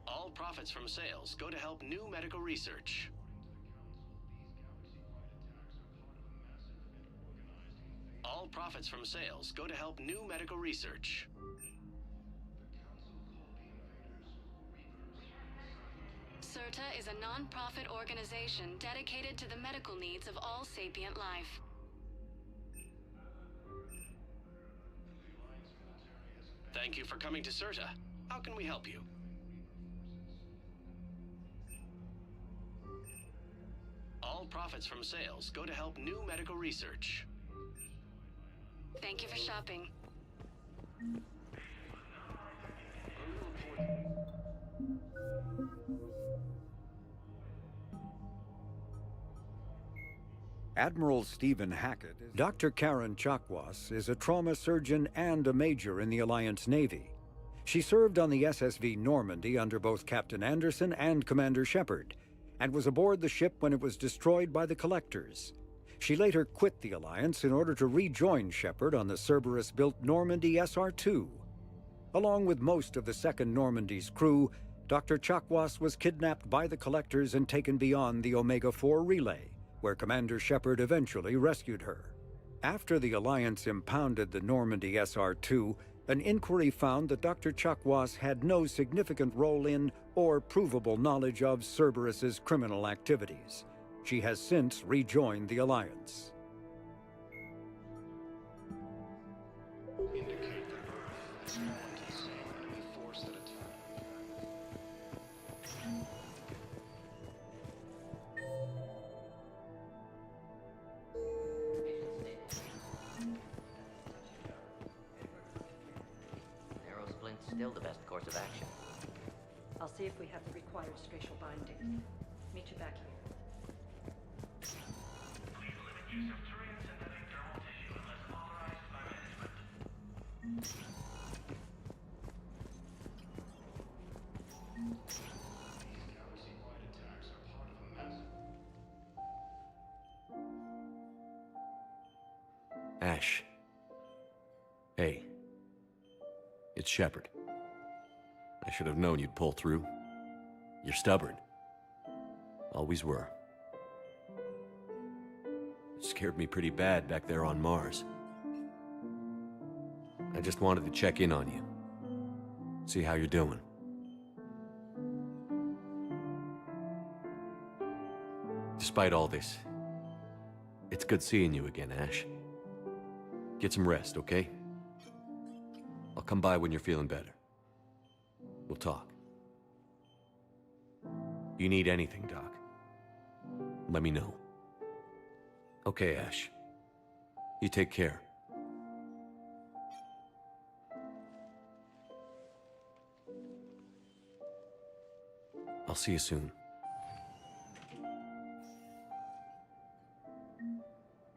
All profits from sales go to help new medical research. All profits from sales go to help new medical research. CERTA is a non-profit organization dedicated to the medical needs of all sapient life. Thank you for coming to CERTA. How can we help you? All profits from sales go to help new medical research. Thank you for shopping. Admiral Stephen Hackett. Dr. Karen Chakwas is a trauma surgeon and a major in the Alliance Navy. She served on the SSV Normandy under both Captain Anderson and Commander Shepard, and was aboard the ship when it was destroyed by the Collectors. She later quit the Alliance in order to rejoin Shepard on the Cerberus-built Normandy SR-2. Along with most of the Second Normandy's crew, Dr. Chakwas was kidnapped by the Collectors and taken beyond the Omega-4 relay, where Commander Shepard eventually rescued her. After the Alliance impounded the Normandy SR-2, an inquiry found that Dr. Chakwas had no significant role in or provable knowledge of Cerberus's criminal activities. She has since rejoined the Alliance. Still the best course of action. I'll see if we have the required spatial binding. Meet you back here. Please limit use of terrain synthetic dermal tissue unless authorized by management. Galaxy-wide attacks are part of a massive... Ash. Hey. It's Shepard. I should have known you'd pull through. You're stubborn. Always were. It scared me pretty bad back there on Mars. I just wanted to check in on you. See how you're doing. Despite all this, it's good seeing you again, Ash. Get some rest, okay? I'll come by when you're feeling better. We'll talk. You need anything, Doc, let me know. Okay, Ash. You take care. I'll see you soon.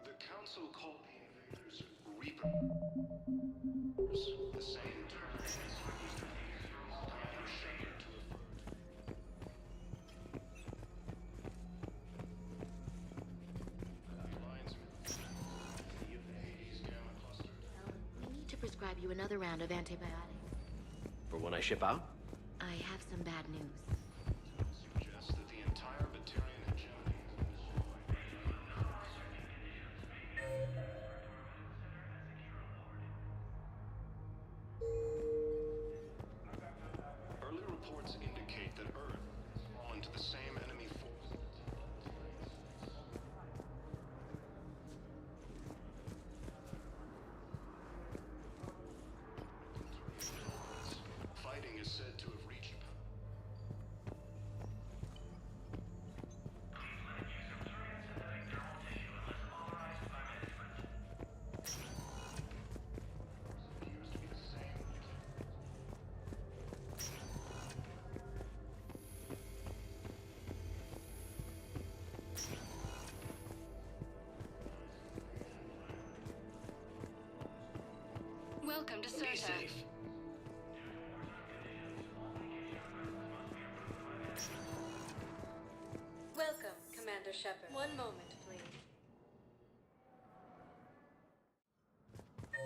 The Council called the invaders Reapers. The same term as Commander Shepard to refer to. Lines the Hades Gamma Cluster. We need to prescribe you another round of antibiotics. For when I ship out? I have some bad news. Suggests that the entire Batarian hegemony Early reports indicate that Earth has fallen to the same enemy force. Fighting is said to have reached. Welcome to Be safe. Welcome, Commander Shepard. One moment, please.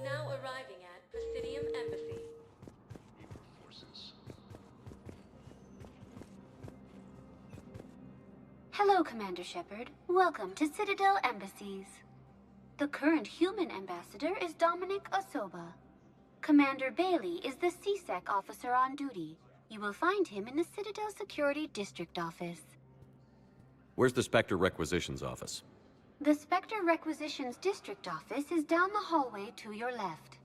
Now arriving at Presidium Embassy. Forces. Hello, Commander Shepard. Welcome to Citadel Embassies. The current human ambassador is Dominic Osoba. Commander Bailey is the CSEC officer on duty. You will find him in the Citadel Security District Office. Where's the Spectre Requisitions Office? The Spectre Requisitions District Office is down the hallway to your left.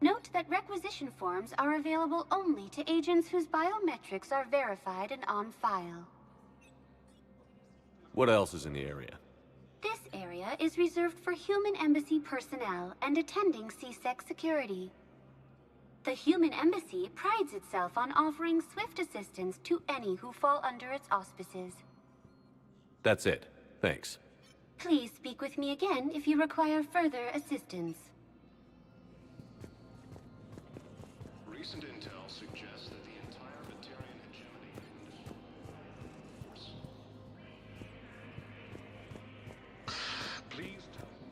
Note that requisition forms are available only to agents whose biometrics are verified and on file. What else is in the area? This area is reserved for human embassy personnel and attending CSEC security. The human embassy prides itself on offering swift assistance to any who fall under its auspices. That's it. Thanks. Please speak with me again if you require further assistance. Recent intel suggests that the entire Batarian hegemony Please tell me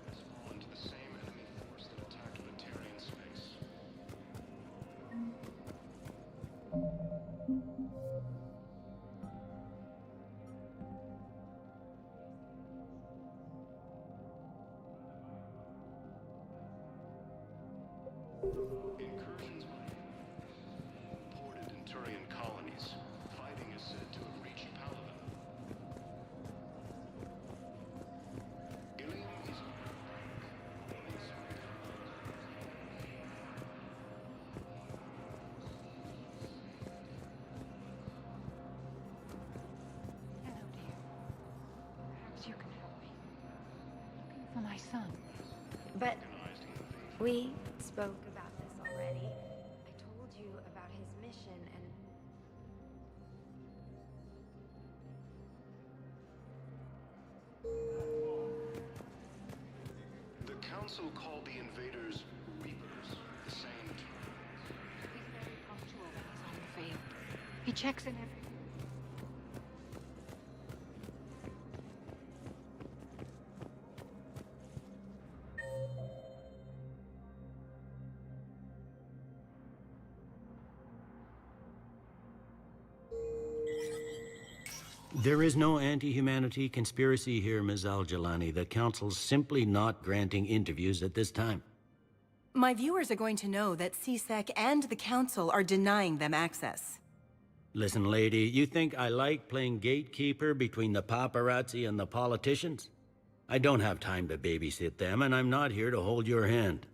has fallen to the same enemy force that attacked Batarian space. Incursions reported in Turian colonies. Fighting is said to have reached Palaven. Ilium is Hello, dear. Perhaps you can help me. Looking for my son. But we spoke about this already. I told you about his mission and... The Council called the invaders Reapers, the same term. He's very punctual when he's on the field. He checks in every... There is no anti-humanity conspiracy here, Ms. Al-Jalani. The Council's simply not granting interviews at this time. My viewers are going to know that CSEC and the Council are denying them access. Listen, lady, you think I like playing gatekeeper between the paparazzi and the politicians? I don't have time to babysit them, and I'm not here to hold your hand.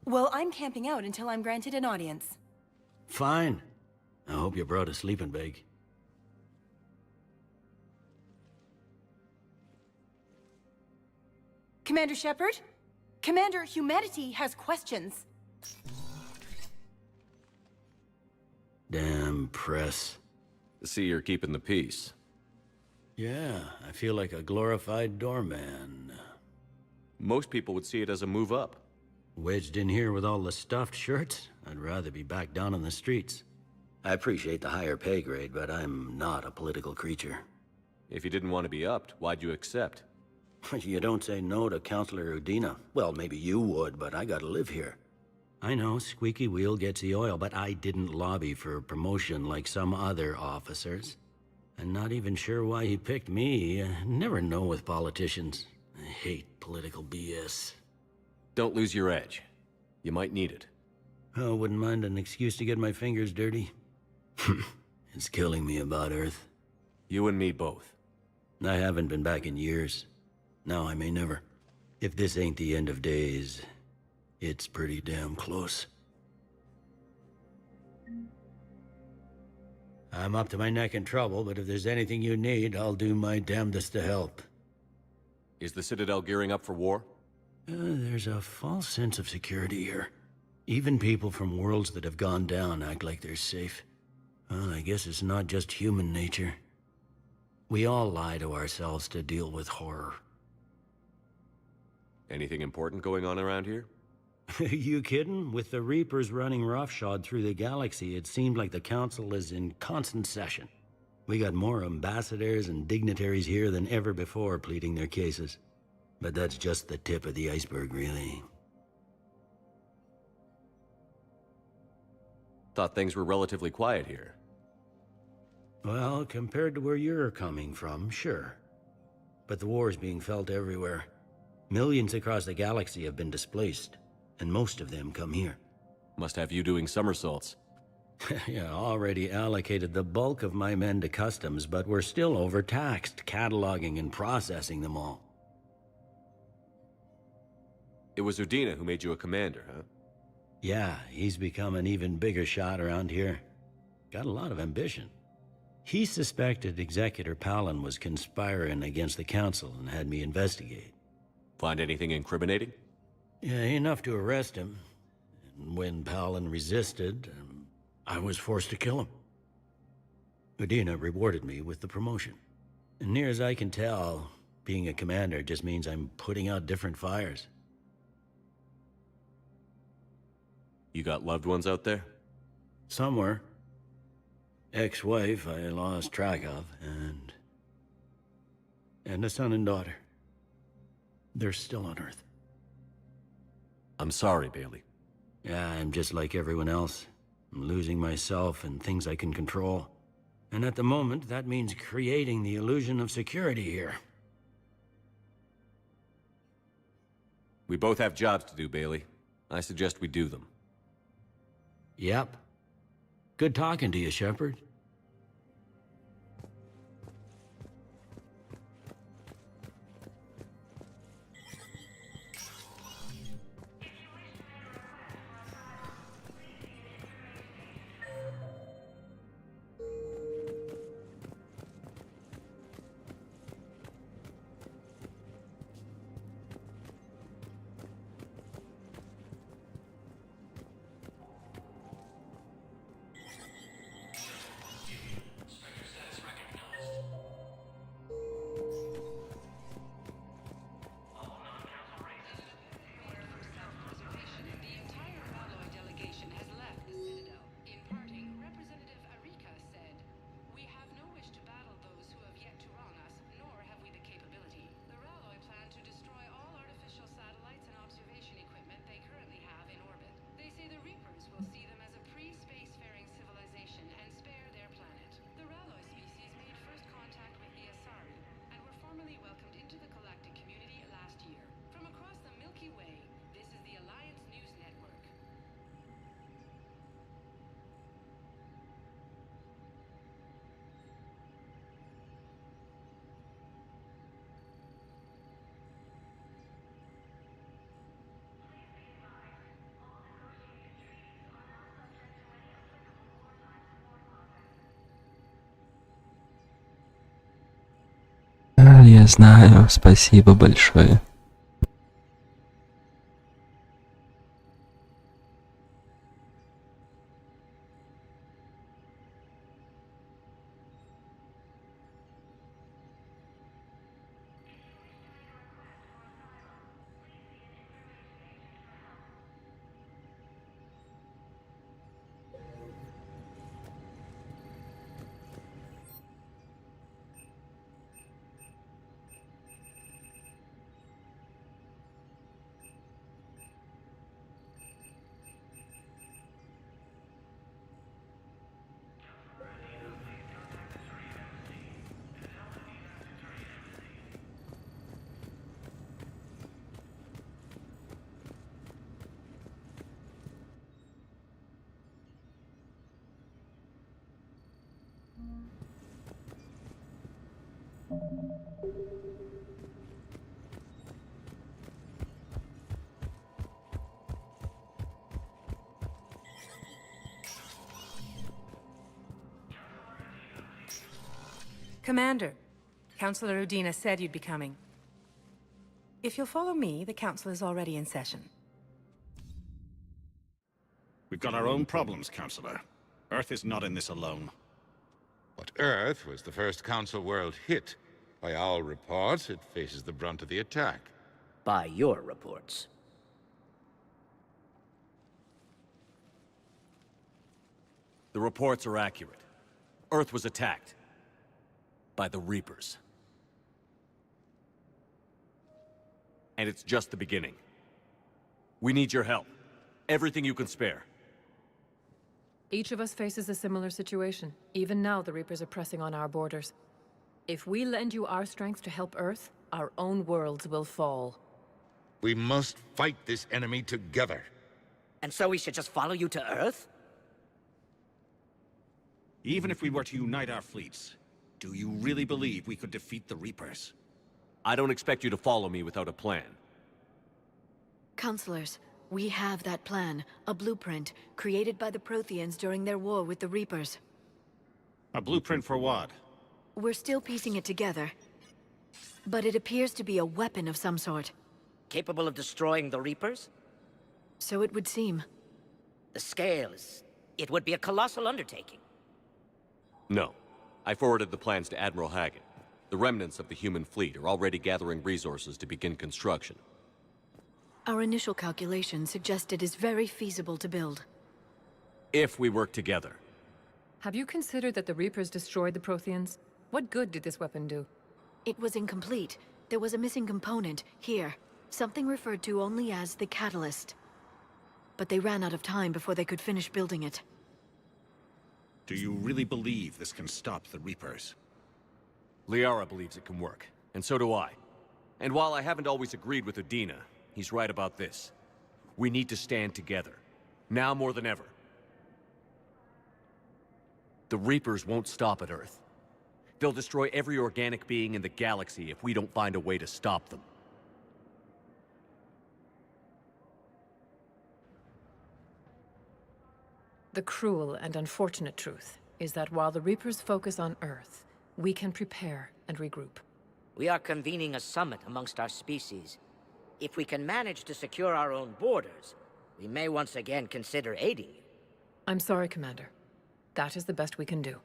Well, I'm camping out until I'm granted an audience. Fine. I hope you brought a sleeping bag. Commander Shepard? Commander, humanity has questions. Damn press. See, you're keeping the peace. Yeah, I feel like a glorified doorman. Most people would see it as a move up. Wedged in here with all the stuffed shirts? I'd rather be back down on the streets. I appreciate the higher pay grade, but I'm not a political creature. If you didn't want to be upped, why'd you accept? You don't say no to Counselor Udina. Well, maybe you would, but I gotta live here. I know, squeaky wheel gets the oil, but I didn't lobby for promotion like some other officers. I'm not even sure why he picked me. I never know with politicians. I hate political BS. Don't lose your edge. You might need it. Oh, wouldn't mind an excuse to get my fingers dirty. It's killing me about Earth. You and me both. I haven't been back in years. Now I may never. If this ain't the end of days, it's pretty damn close. I'm up to my neck in trouble, but if there's anything you need, I'll do my damnedest to help. Is the Citadel gearing up for war? There's a false sense of security here. Even people from worlds that have gone down act like they're safe. Well, I guess it's not just human nature. We all lie to ourselves to deal with horror. Anything important going on around here? You kidding? With the Reapers running roughshod through the galaxy, it seemed like the Council is in constant session. We got more ambassadors and dignitaries here than ever before pleading their cases. But that's just the tip of the iceberg, really. Thought things were relatively quiet here. Well, compared to where you're coming from, sure. But the war's being felt everywhere. Millions across the galaxy have been displaced, and most of them come here. Must have you doing somersaults. Yeah, already allocated the bulk of my men to customs, but we're still overtaxed, cataloging and processing them all. It was Udina who made you a commander, huh? Yeah, he's become an even bigger shot around here. Got a lot of ambition. He suspected Executor Palin was conspiring against the Council and had me investigate. Find anything incriminating? Yeah, enough to arrest him. And when Palin resisted, I was forced to kill him. Udina rewarded me with the promotion. And near as I can tell, being a commander just means I'm putting out different fires. You got loved ones out there? Somewhere. Ex-wife I lost track of, and a son and daughter. They're still on Earth. I'm sorry, Bailey. Yeah, I'm just like everyone else. I'm losing myself and things I can control. And at the moment, that means creating the illusion of security here. We both have jobs to do, Bailey. I suggest we do them. Yep. Good talking to you, Shepard. Я знаю, спасибо большое. Commander, Councilor Udina said you'd be coming. If you'll follow me, the council is already in session. We've got our own problems, Counselor. Earth is not in this alone. But Earth was the first Council world hit. By our reports, it faces the brunt of the attack. By your reports. The reports are accurate. Earth was attacked. By the Reapers. And it's just the beginning. We need your help. Everything you can spare. Each of us faces a similar situation. Even now, the Reapers are pressing on our borders. If we lend you our strength to help Earth, our own worlds will fall. We must fight this enemy together. And so we should just follow you to Earth? Even if we were to unite our fleets, do you really believe we could defeat the Reapers? I don't expect you to follow me without a plan. Counselors, we have that plan, a blueprint, created by the Protheans during their war with the Reapers. A blueprint for what? We're still piecing it together. But it appears to be a weapon of some sort. Capable of destroying the Reapers? So it would seem. The scale is... it would be a colossal undertaking. No. I forwarded the plans to Admiral Hackett. The remnants of the human fleet are already gathering resources to begin construction. Our initial calculations suggest it is very feasible to build. If we work together. Have you considered that the Reapers destroyed the Protheans? What good did this weapon do? It was incomplete. There was a missing component, here. Something referred to only as the catalyst. But they ran out of time before they could finish building it. Do you really believe this can stop the Reapers? Liara believes it can work, and so do I. And while I haven't always agreed with Udina, he's right about this. We need to stand together. Now more than ever. The Reapers won't stop at Earth. They'll destroy every organic being in the galaxy if we don't find a way to stop them. The cruel and unfortunate truth is that while the Reapers focus on Earth, we can prepare and regroup. We are convening a summit amongst our species. If we can manage to secure our own borders, we may once again consider aiding you. I'm sorry, Commander. That is the best we can do.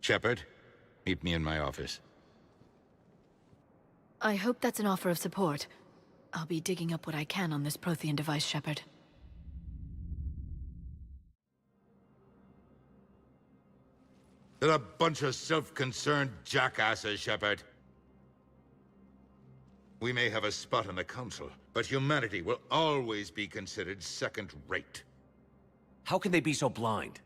Shepard, meet me in my office. I hope that's an offer of support. I'll be digging up what I can on this Prothean device, Shepard. They're a bunch of self-concerned jackasses, Shepard. We may have a spot on the Council, but humanity will always be considered second-rate. How can they be so blind?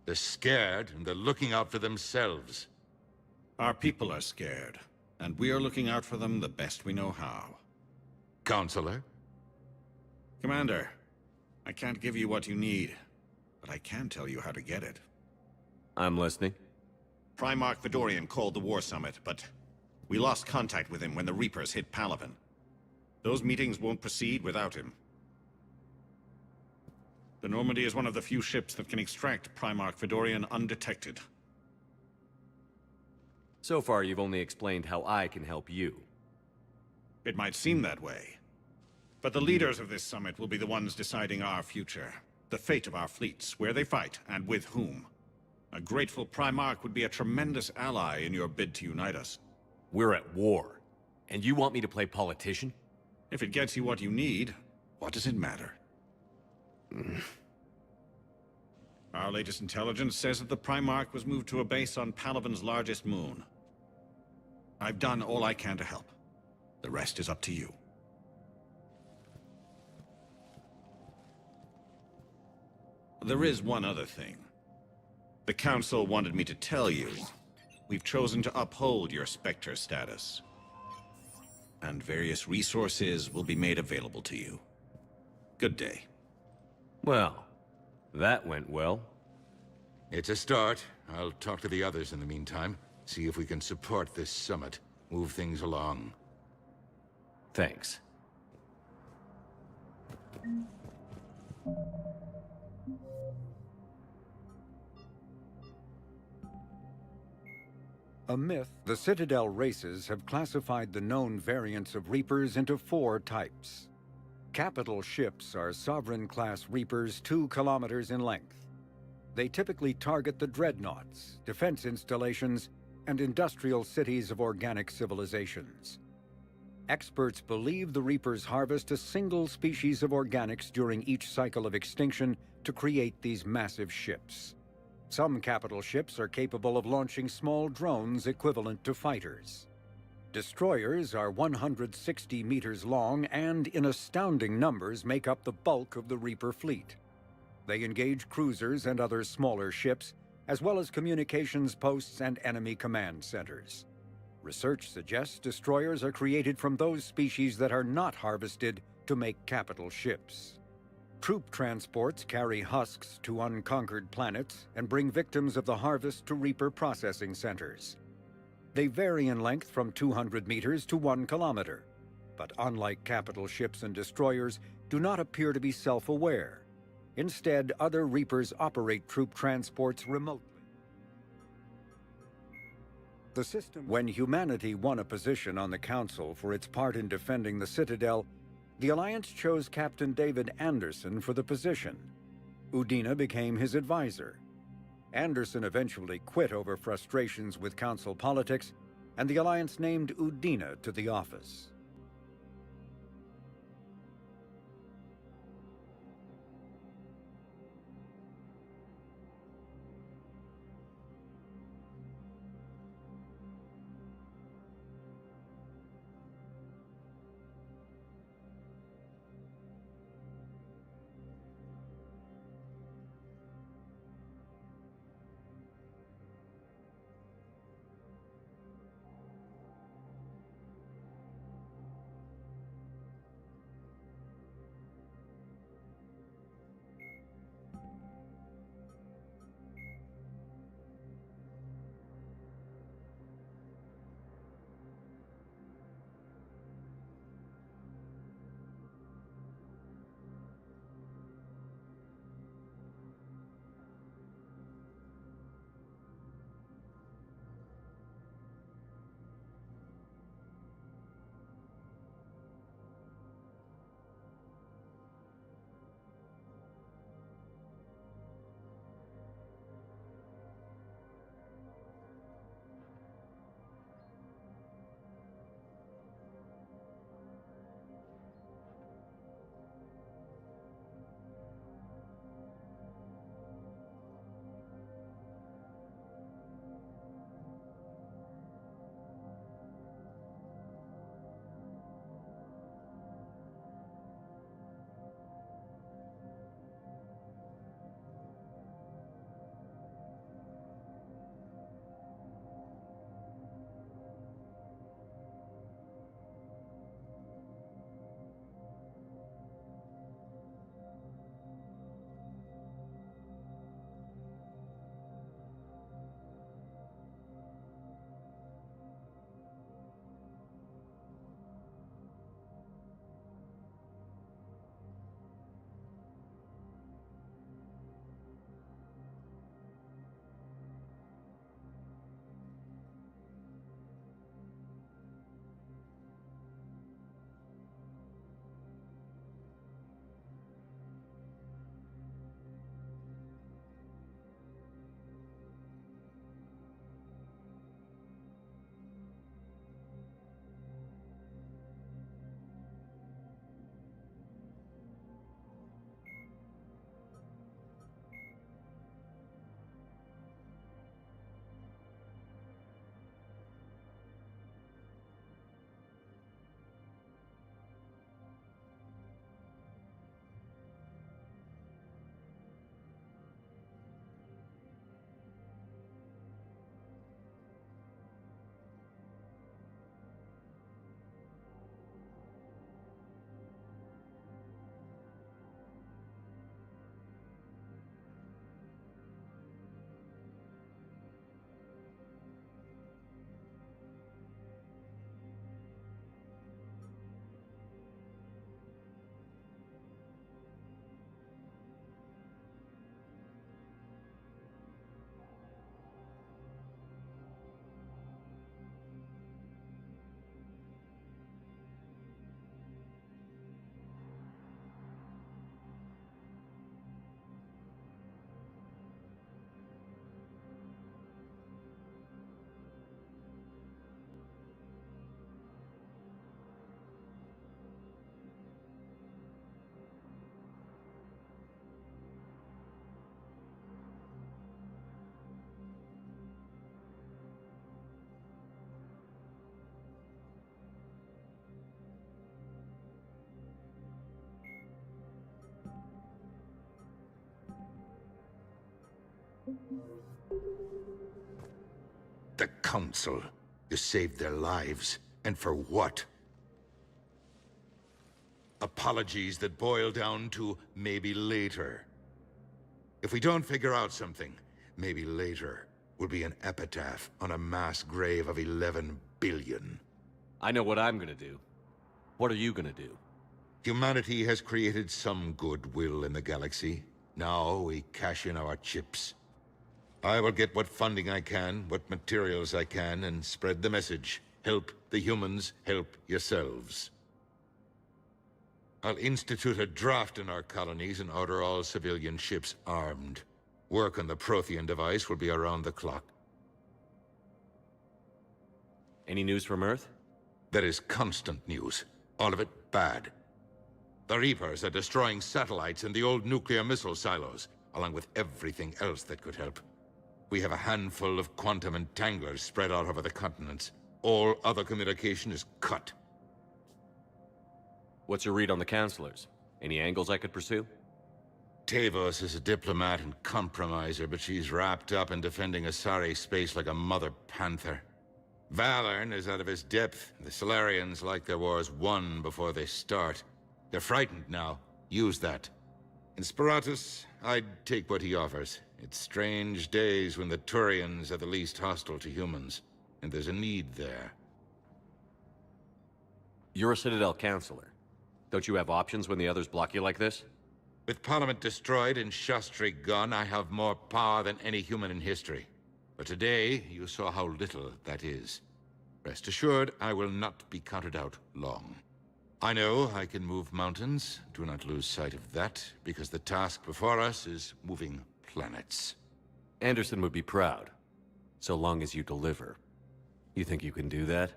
They're scared, and they're looking out for themselves. Our people are scared, and we are looking out for them the best we know how. Counselor? Commander, I can't give you what you need, but I can tell you how to get it. I'm listening. Primarch Vidorian called the War Summit, but we lost contact with him when the Reapers hit Palaven. Those meetings won't proceed without him. The Normandy is one of the few ships that can extract Primarch Vidorian undetected. So far, you've only explained how I can help you. It might seem that way. But the leaders of this summit will be the ones deciding our future. The fate of our fleets, where they fight, and with whom. A grateful Primarch would be a tremendous ally in your bid to unite us. We're at war. And you want me to play politician? If it gets you what you need, what does it matter? Our latest intelligence says that the Primarch was moved to a base on Palaven's largest moon. I've done all I can to help. The rest is up to you. There is one other thing. The Council wanted me to tell you, we've chosen to uphold your Spectre status. And various resources will be made available to you. Good day. Well, that went well. It's a start. I'll talk to the others in the meantime. See if we can support this summit. Move things along. Thanks. A myth, the Citadel races have classified the known variants of Reapers into 4 types. Capital ships are Sovereign-class Reapers 2 kilometers in length. They typically target the dreadnoughts, defense installations, and industrial cities of organic civilizations. Experts believe the Reapers harvest a single species of organics during each cycle of extinction to create these massive ships. Some capital ships are capable of launching small drones equivalent to fighters. Destroyers are 160 meters long and, in astounding numbers, make up the bulk of the Reaper fleet. They engage cruisers and other smaller ships, as well as communications posts and enemy command centers. Research suggests destroyers are created from those species that are not harvested to make capital ships. Troop transports carry husks to unconquered planets and bring victims of the harvest to Reaper processing centers. They vary in length from 200 meters to 1 kilometer, but unlike capital ships and destroyers, do not appear to be self-aware. Instead, other Reapers operate troop transports remotely. The system. When humanity won a position on the Council for its part in defending the Citadel, the Alliance chose Captain David Anderson for the position. Udina became his advisor. Anderson eventually quit over frustrations with Council politics, and the Alliance named Udina to the office. The Council. You saved their lives. And for what? Apologies that boil down to maybe later. If we don't figure out something, maybe later will be an epitaph on a mass grave of 11 billion. I know what I'm gonna do. What are you gonna do? Humanity has created some goodwill in the galaxy. Now we cash in our chips. I will get what funding I can, what materials I can, and spread the message. Help the humans, help yourselves. I'll institute a draft in our colonies and order all civilian ships armed. Work on the Prothean device will be around the clock. Any news from Earth? There is constant news. All of it bad. The Reapers are destroying satellites and the old nuclear missile silos, along with everything else that could help. We have a handful of quantum entanglers spread out over the continents. All other communication is cut. What's your read on the counselors? Any angles I could pursue? Tavos is a diplomat and compromiser, but she's wrapped up in defending Asari space like a mother panther. Valorn is out of his depth. The Solarians like their wars won before they start. They're frightened now. Use that. Inspiratus, I'd take what he offers. It's strange days when the Turians are the least hostile to humans, and there's a need there. You're a Citadel counselor. Don't you have options when the others block you like this? With Parliament destroyed and Shastri gone, I have more power than any human in history. But today, you saw how little that is. Rest assured, I will not be counted out long. I know I can move mountains. Do not lose sight of that, because the task before us is moving planets. Anderson would be proud, so long as you deliver. You think you can do that?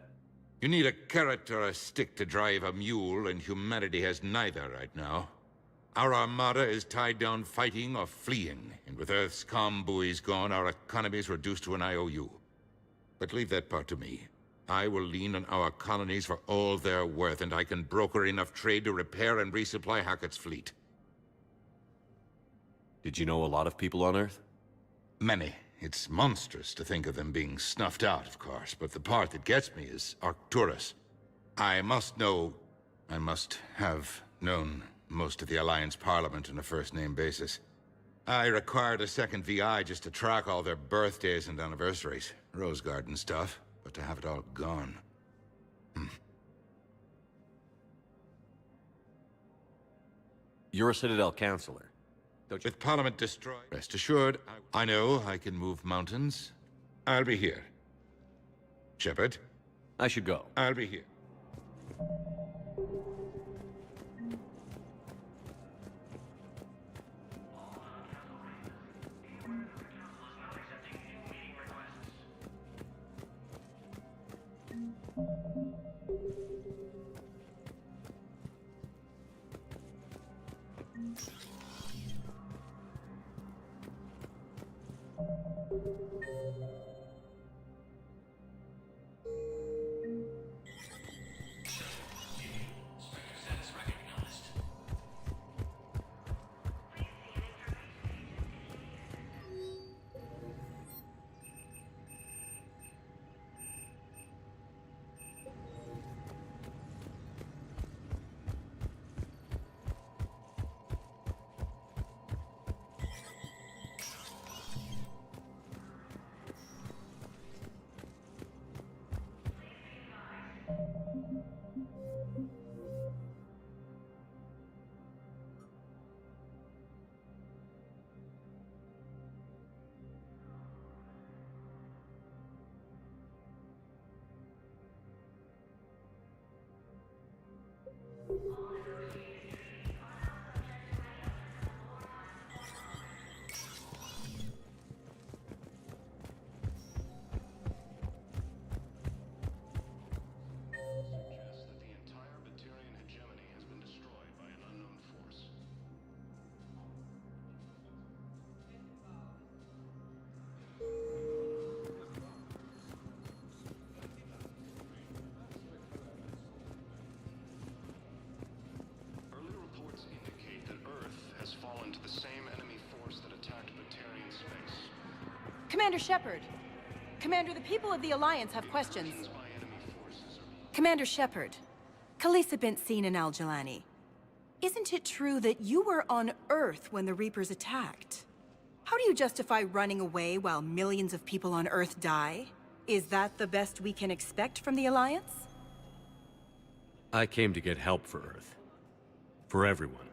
You need a carrot or a stick to drive a mule, and humanity has neither right now. Our armada is tied down fighting or fleeing, and with Earth's comm buoys gone, our economy is reduced to an IOU. But leave that part to me. I will lean on our colonies for all they're worth, and I can broker enough trade to repair and resupply Hackett's fleet. Did you know a lot of people on Earth? Many. It's monstrous to think of them being snuffed out, of course, but the part that gets me is Arcturus. I must have known most of the Alliance Parliament on a first-name basis. I required a second VI just to track all their birthdays and anniversaries. Rose Garden stuff, but to have it all gone. You're a Citadel counselor. With Parliament destroyed, rest assured, I know I can move mountains. I'll be here. Shepard? I should go. I'll be here. Commander Shepard. Commander, the people of the Alliance have questions. Commander Shepard, Khalisah bint Sin and Al-Jalani. Isn't it true that you were on Earth when the Reapers attacked? How do you justify running away while millions of people on Earth die? Is that the best we can expect from the Alliance? I came to get help for Earth. For everyone.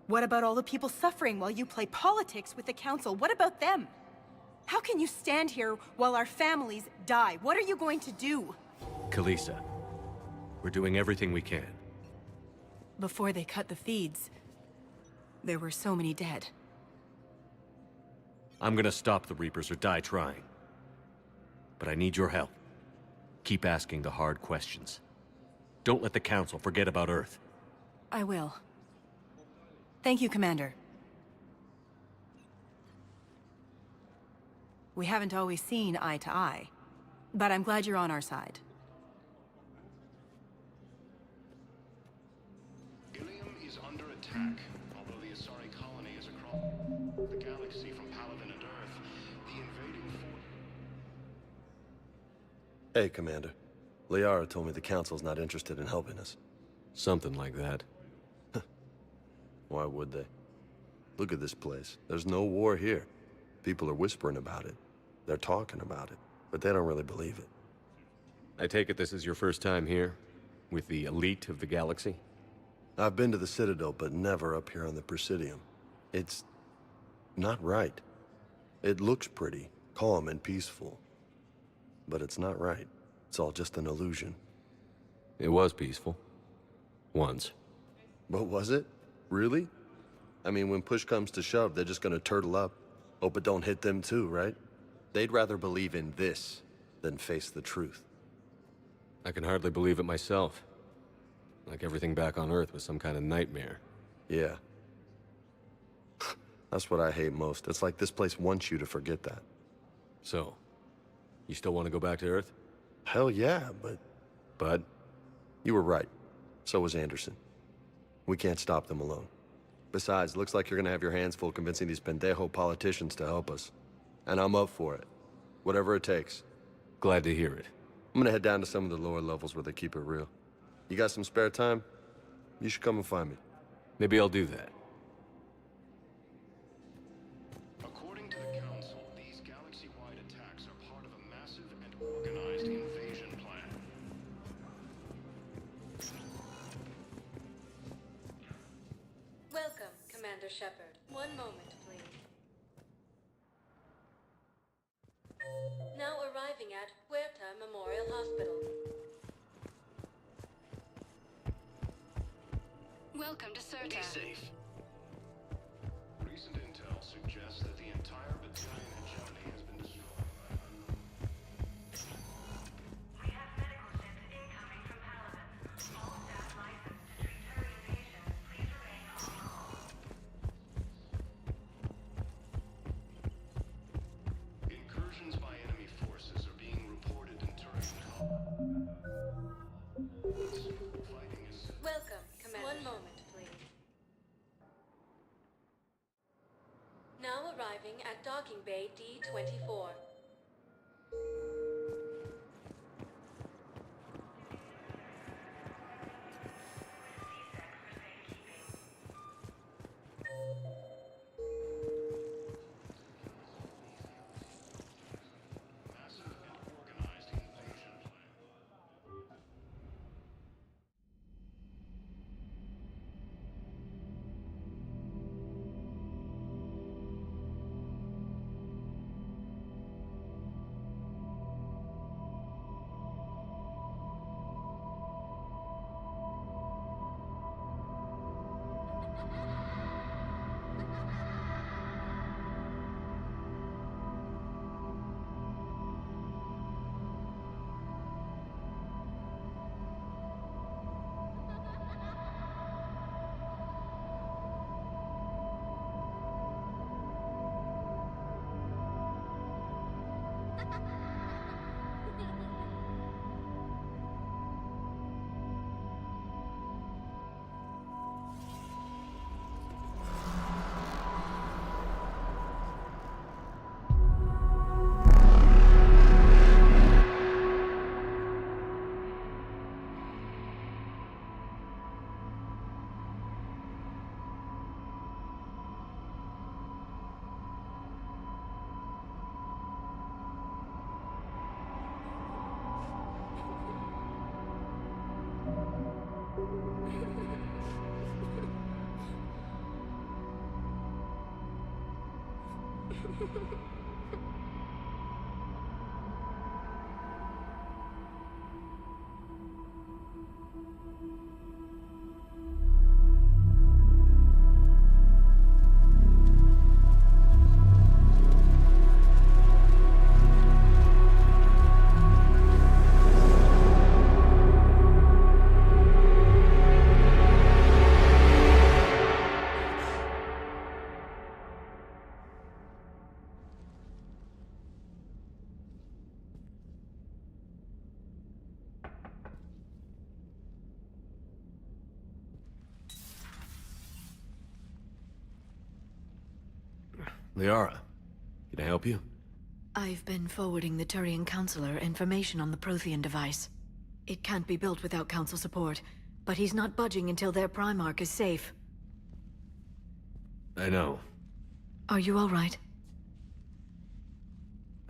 What about all the people suffering while you play politics with the Council? What about them? How can you stand here while our families die? What are you going to do? Khalisah, we're doing everything we can. Before they cut the feeds, there were so many dead. I'm gonna stop the Reapers or die trying. But I need your help. Keep asking the hard questions. Don't let the Council forget about Earth. I will. Thank you, Commander. We haven't always seen eye to eye, but I'm glad you're on our side. Ilium is under attack. Although the Asari colony is across the galaxy from Palaven and Earth, the invading force... Hey, Commander. Liara told me the Council's not interested in helping us. Something like that. Why would they? Look at this place. There's no war here. People are whispering about it. They're talking about it, but they don't really believe it. I take it this is your first time here? With the elite of the galaxy? I've been to the Citadel, but never up here on the Presidium. It's not right. It looks pretty, calm and peaceful. But it's not right. It's all just an illusion. It was peaceful. Once. But was it? Really? I mean, when push comes to shove, they're just gonna turtle up. Hope it don't hit them too, right? They'd rather believe in this than face the truth. I can hardly believe it myself. Like everything back on Earth was some kind of nightmare. Yeah. That's what I hate most. It's like this place wants you to forget that. So, you still want to go back to Earth? Hell yeah, but... But? You were right. So was Anderson. We can't stop them alone. Besides, looks like you're gonna have your hands full convincing these pendejo politicians to help us. And I'm up for it. Whatever it takes. Glad to hear it. I'm gonna head down to some of the lower levels where they keep it real. You got some spare time? You should come and find me. Maybe I'll do that. According to the Council, these galaxy-wide attacks are part of a massive and organized invasion plan. Welcome, Commander Shepard. One moment, please. Now arriving at Huerta Memorial Hospital. Welcome to Certa. Be safe. Recent intel suggests that the entire battalion hegemony has been destroyed. We have medical ships incoming from Palaven. All staff licensed to treat Turian patients, please remain on call. Incursions by enemy forces are being reported in Turian colonies. Fighting is... Welcome, Commander. One moment, please. Now arriving at Docking Bay D-24. massive and organized invasion plan. Liara, can I help you? I've been forwarding the Turian Counselor information on the Prothean device. It can't be built without Council support, but he's not budging until their Primarch is safe. I know. Are you all right?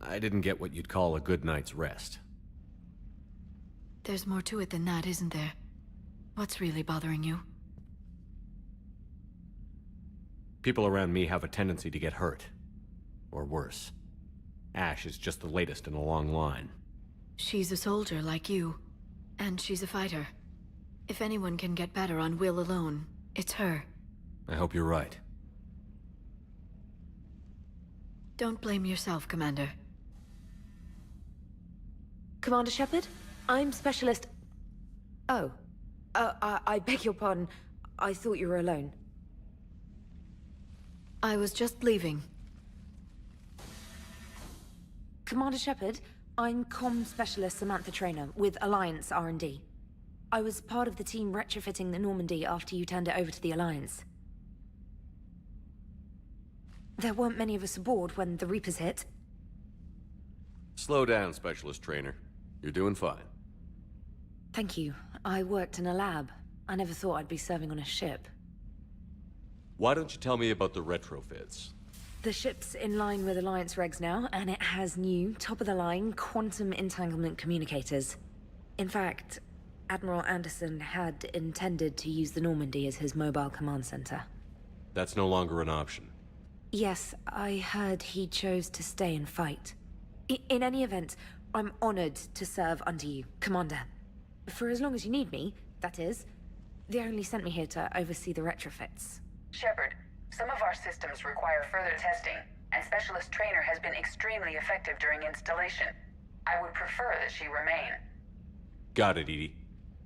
I didn't get what you'd call a good night's rest. There's more to it than that, isn't there? What's really bothering you? People around me have a tendency to get hurt. Or worse. Ash is just the latest in a long line. She's a soldier like you. And she's a fighter. If anyone can get better on will alone, it's her. I hope you're right. Don't blame yourself, Commander. Commander Shepard? I'm Specialist... Oh. I beg your pardon. I thought you were alone. I was just leaving. Commander Shepard, I'm Comm Specialist Samantha Traynor with Alliance R&D. I was part of the team retrofitting the Normandy after you turned it over to the Alliance. There weren't many of us aboard when the Reapers hit. Slow down, Specialist Trainer. You're doing fine. Thank you. I worked in a lab. I never thought I'd be serving on a ship. Why don't you tell me about the retrofits? The ship's in line with Alliance regs now, and it has new, top-of-the-line, quantum entanglement communicators. In fact, Admiral Anderson had intended to use the Normandy as his mobile command center. That's no longer an option. Yes, I heard he chose to stay and fight. In any event, I'm honored to serve under you, Commander. For as long as you need me, that is. They only sent me here to oversee the retrofits. Shepard, some of our systems require further testing, and Specialist Trainer has been extremely effective during installation. I would prefer that she remain. Got it, Edie.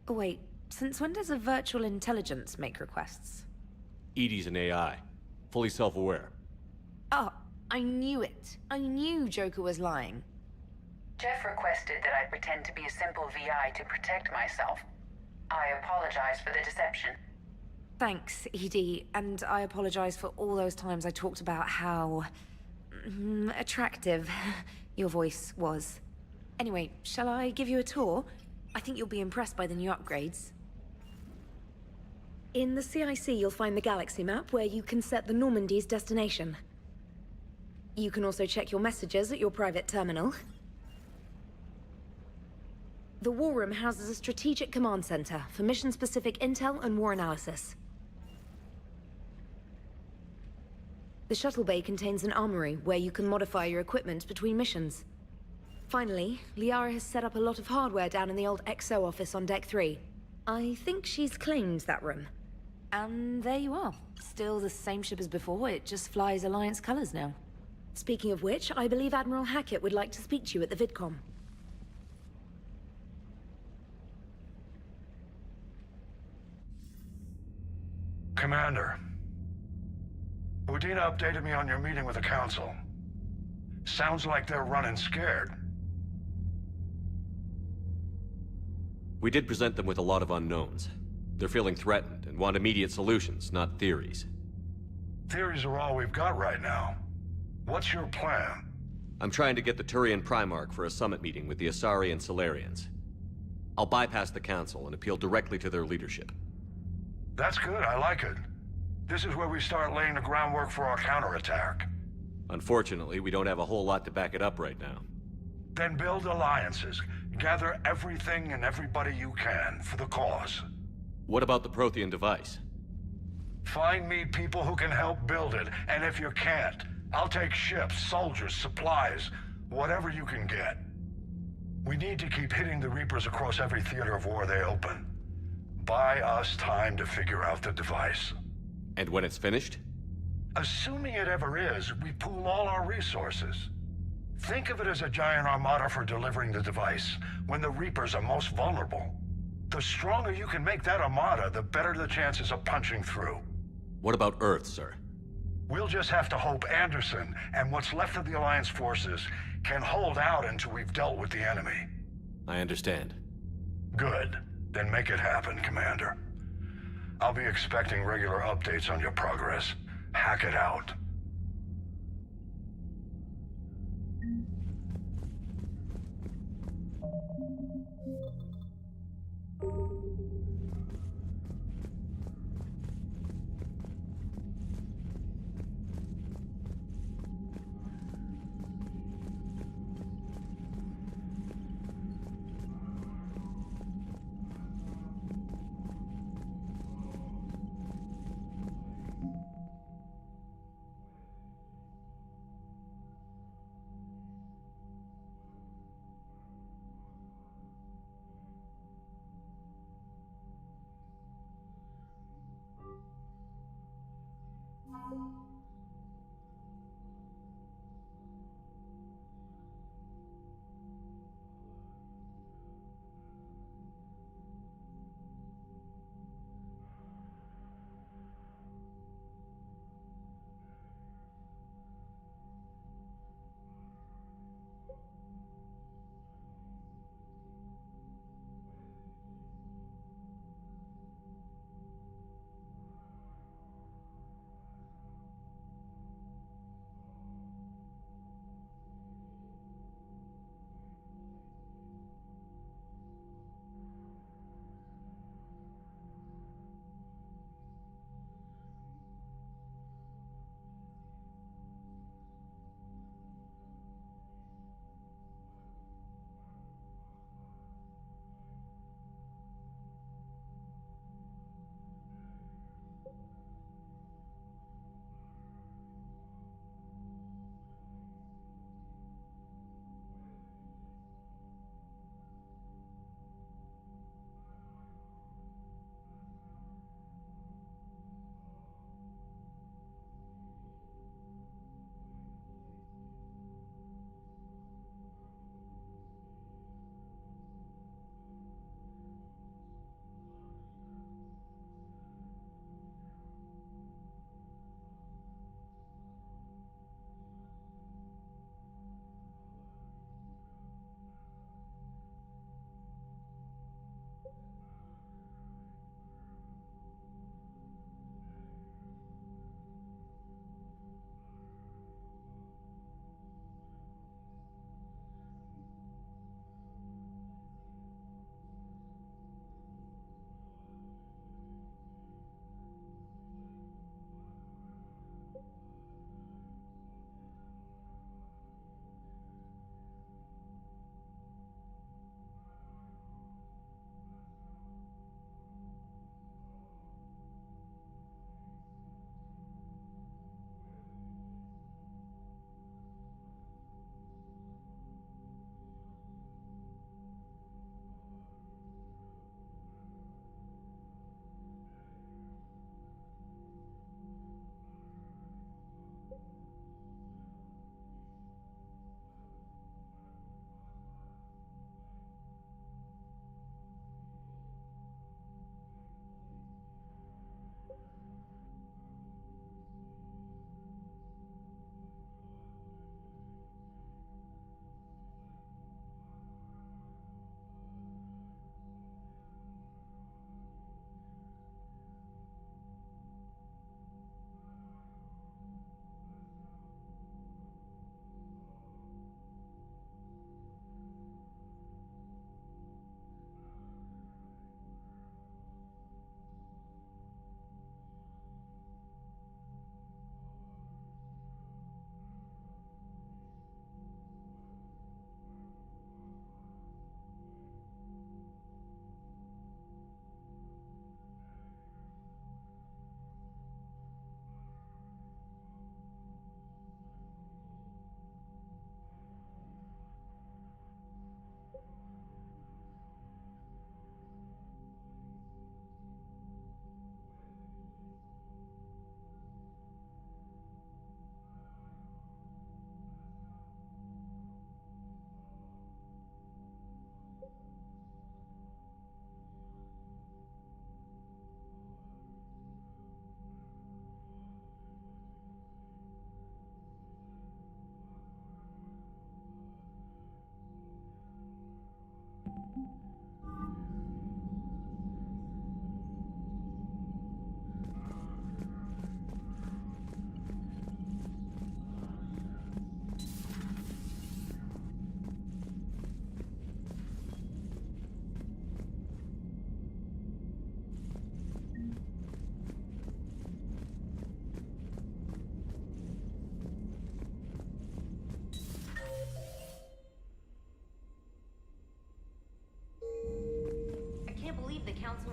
Wait, since when does a virtual intelligence make requests? Edie's an AI. Fully self-aware. Oh, I knew it. I knew Joker was lying. Jeff requested that I pretend to be a simple VI to protect myself. I apologize for the deception. Thanks, Edie, and I apologize for all those times I talked about how... attractive your voice was. Anyway, shall I give you a tour? I think you'll be impressed by the new upgrades. In the CIC, you'll find the galaxy map where you can set the Normandy's destination. You can also check your messages at your private terminal. The War Room houses a strategic command center for mission-specific intel and war analysis. The shuttle bay contains an armory where you can modify your equipment between missions. Finally, Liara has set up a lot of hardware down in the old XO office on Deck 3. I think she's claimed that room. And there you are. Still the same ship as before, it just flies Alliance colors now. Speaking of which, I believe Admiral Hackett would like to speak to you at the VidCom. Commander, Udina updated me on your meeting with the Council. Sounds like they're running scared. We did present them with a lot of unknowns. They're feeling threatened and want immediate solutions, not theories. Theories are all we've got right now. What's your plan? I'm trying to get the Turian Primarch for a summit meeting with the Asari and Solarians. I'll bypass the Council and appeal directly to their leadership. That's good, I like it. This is where we start laying the groundwork for our counterattack. Unfortunately, we don't have a whole lot to back it up right now. Then build alliances. Gather everything and everybody you can for the cause. What about the Prothean device? Find me people who can help build it, and if you can't, I'll take ships, soldiers, supplies, whatever you can get. We need to keep hitting the Reapers across every theater of war they open. Buy us time to figure out the device. And when it's finished? Assuming it ever is, we pool all our resources. Think of it as a giant armada for delivering the device, when the Reapers are most vulnerable. The stronger you can make that armada, the better the chances of punching through. What about Earth, sir? We'll just have to hope Anderson and what's left of the Alliance forces can hold out until we've dealt with the enemy. I understand. Good. Then make it happen, Commander. I'll be expecting regular updates on your progress. Hack it out.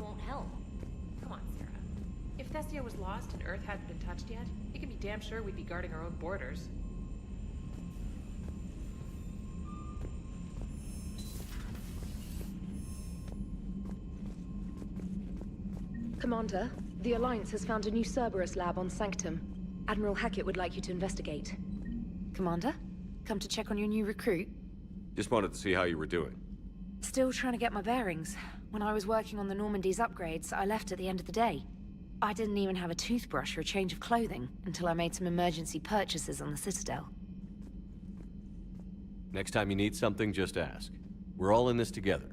won't help. Come on, Sarah. If Thessia was lost and Earth hadn't been touched yet, you can be damn sure we'd be guarding our own borders. Commander, the Alliance has found a new Cerberus lab on Sanctum. Admiral Hackett would like you to investigate. Commander? Come to check on your new recruit? Just wanted to see how you were doing. Still trying to get my bearings. When I was working on the Normandy's upgrades, I left at the end of the day. I didn't even have a toothbrush or a change of clothing until I made some emergency purchases on the Citadel. Next time you need something, just ask. We're all in this together.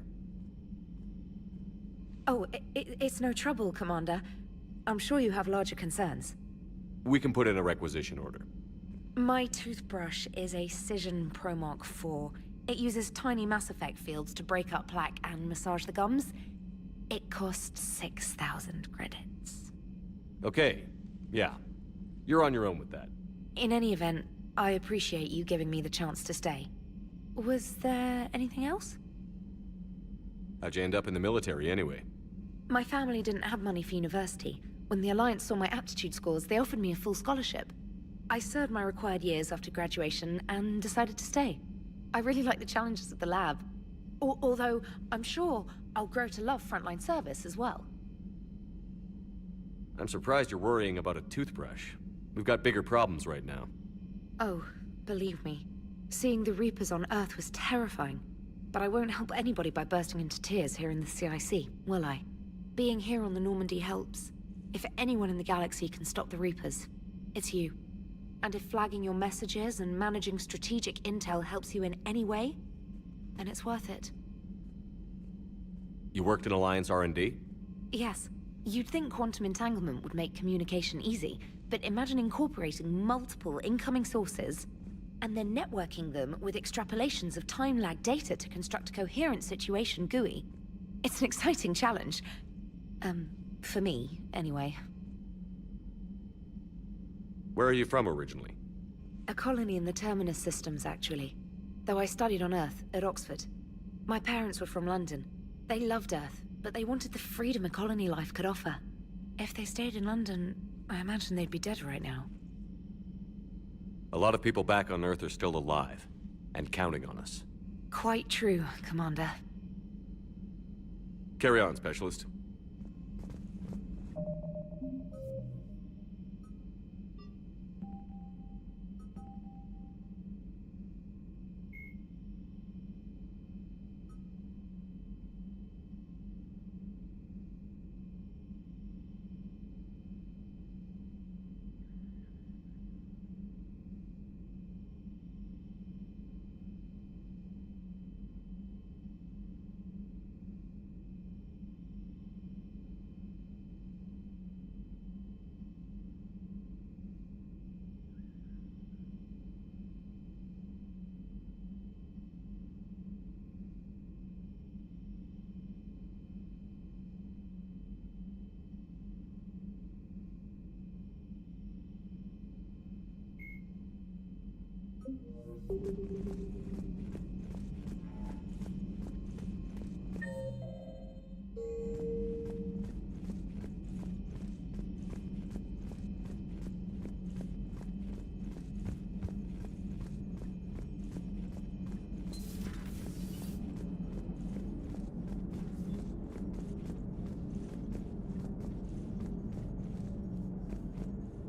Oh, it's no trouble, Commander. I'm sure you have larger concerns. We can put in a requisition order. My toothbrush is a Cision Pro Mark IV. It uses tiny Mass Effect fields to break up plaque and massage the gums. It costs 6,000 credits. Okay, yeah. You're on your own with that. In any event, I appreciate you giving me the chance to stay. Was there anything else? How'd you end up in the military anyway? My family didn't have money for university. When the Alliance saw my aptitude scores, they offered me a full scholarship. I served my required years after graduation and decided to stay. I really like the challenges of the lab. Although, I'm sure I'll grow to love frontline service as well. I'm surprised you're worrying about a toothbrush. We've got bigger problems right now. Oh, believe me. Seeing the Reapers on Earth was terrifying. But I won't help anybody by bursting into tears here in the CIC, will I? Being here on the Normandy helps. If anyone in the galaxy can stop the Reapers, it's you. And if flagging your messages and managing strategic intel helps you in any way, then it's worth it. You worked in Alliance R&D? Yes. You'd think quantum entanglement would make communication easy, but imagine incorporating multiple incoming sources and then networking them with extrapolations of time-lag data to construct a coherent situation GUI. It's an exciting challenge. For me, anyway. Where are you from originally? A colony in the Terminus systems, actually. Though I studied on Earth, at Oxford. My parents were from London. They loved Earth, but they wanted the freedom a colony life could offer. If they stayed in London, I imagine they'd be dead right now. A lot of people back on Earth are still alive, and counting on us. Quite true, Commander. Carry on, Specialist.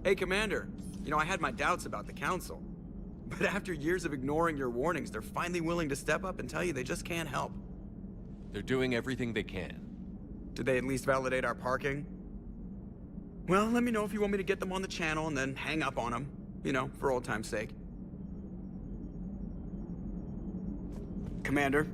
Hey, Commander. You know, I had my doubts about the Council. But after years of ignoring your warnings, they're finally willing to step up and tell you they just can't help. They're doing everything they can. Did they at least validate our parking? Well, let me know if you want me to get them on the channel and then hang up on them. You know, for old time's sake. Commander?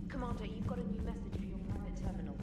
Commander, you've got a new message for your private terminal.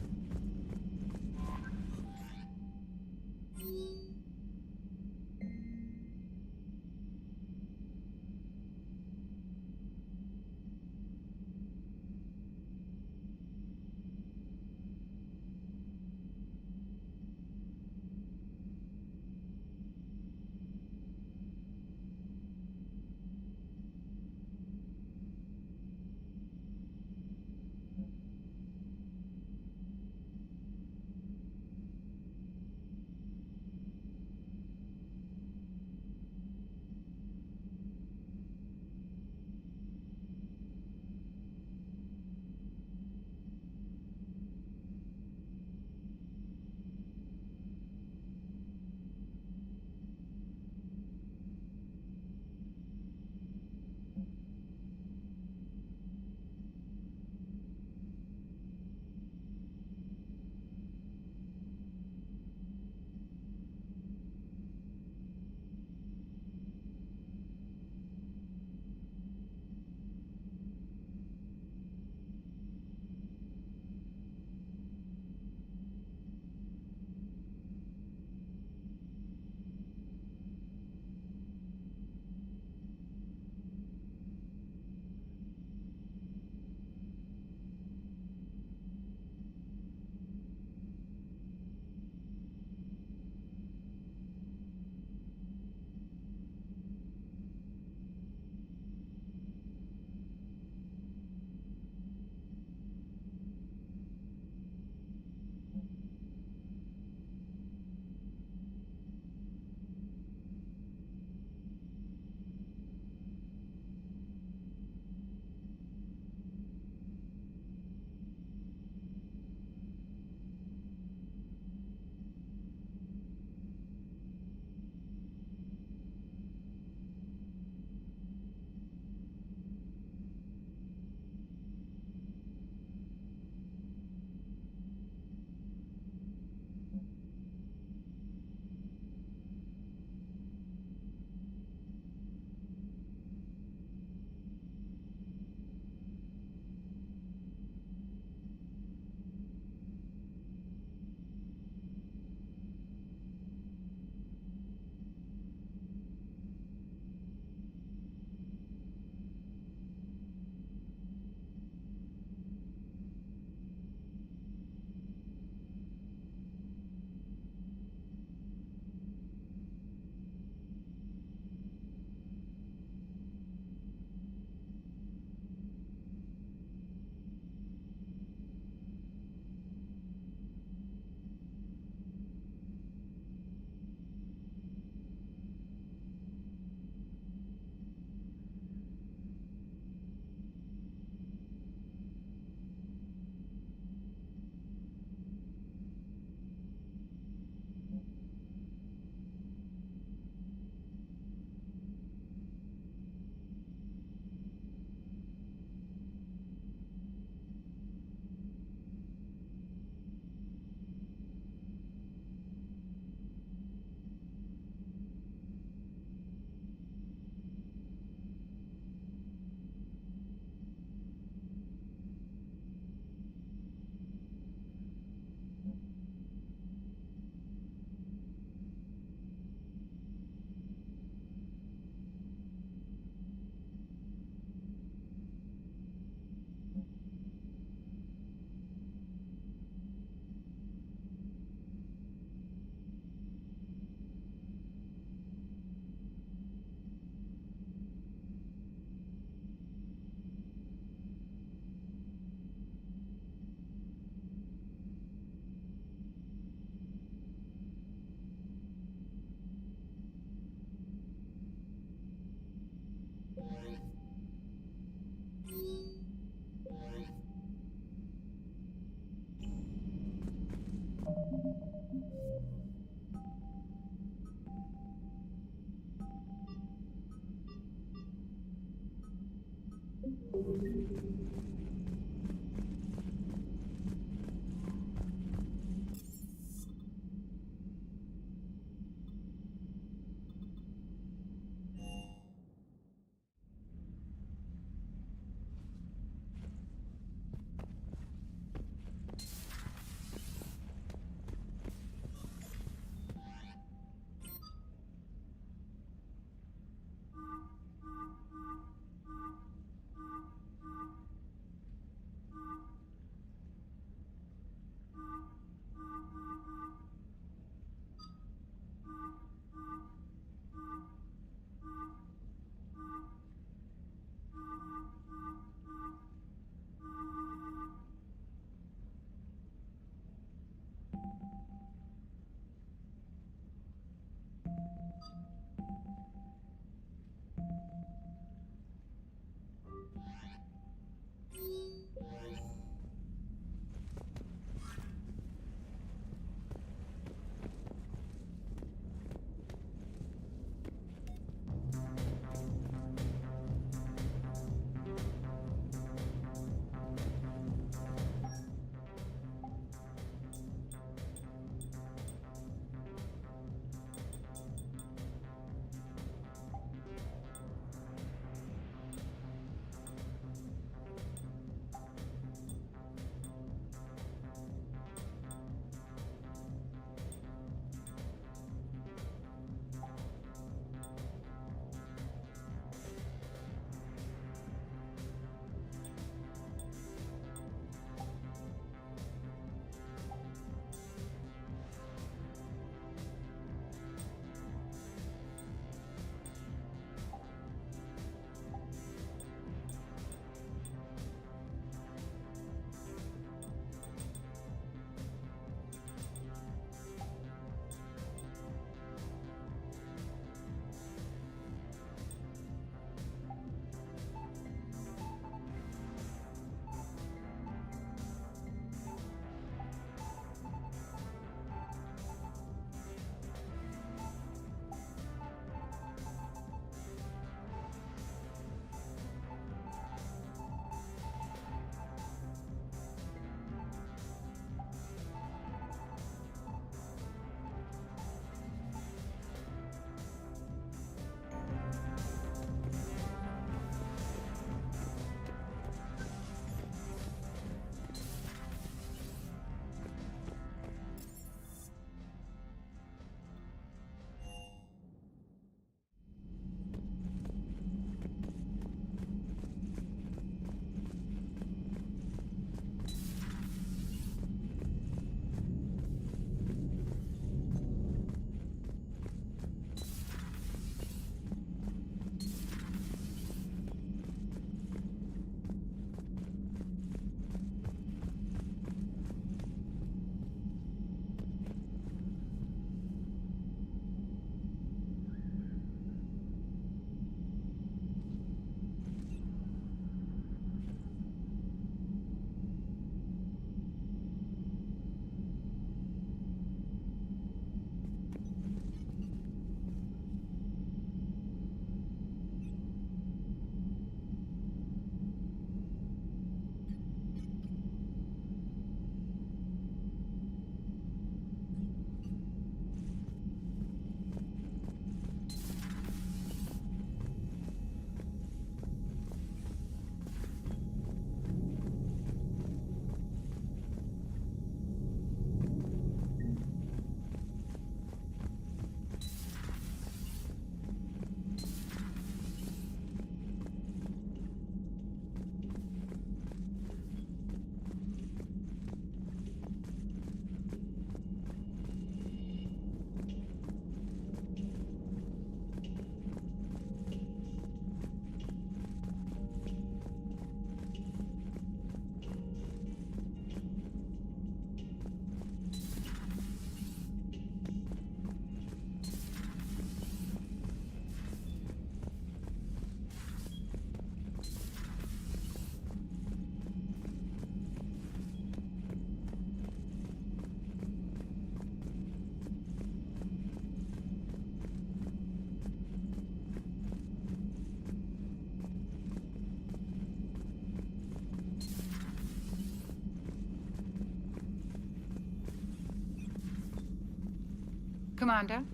Commander.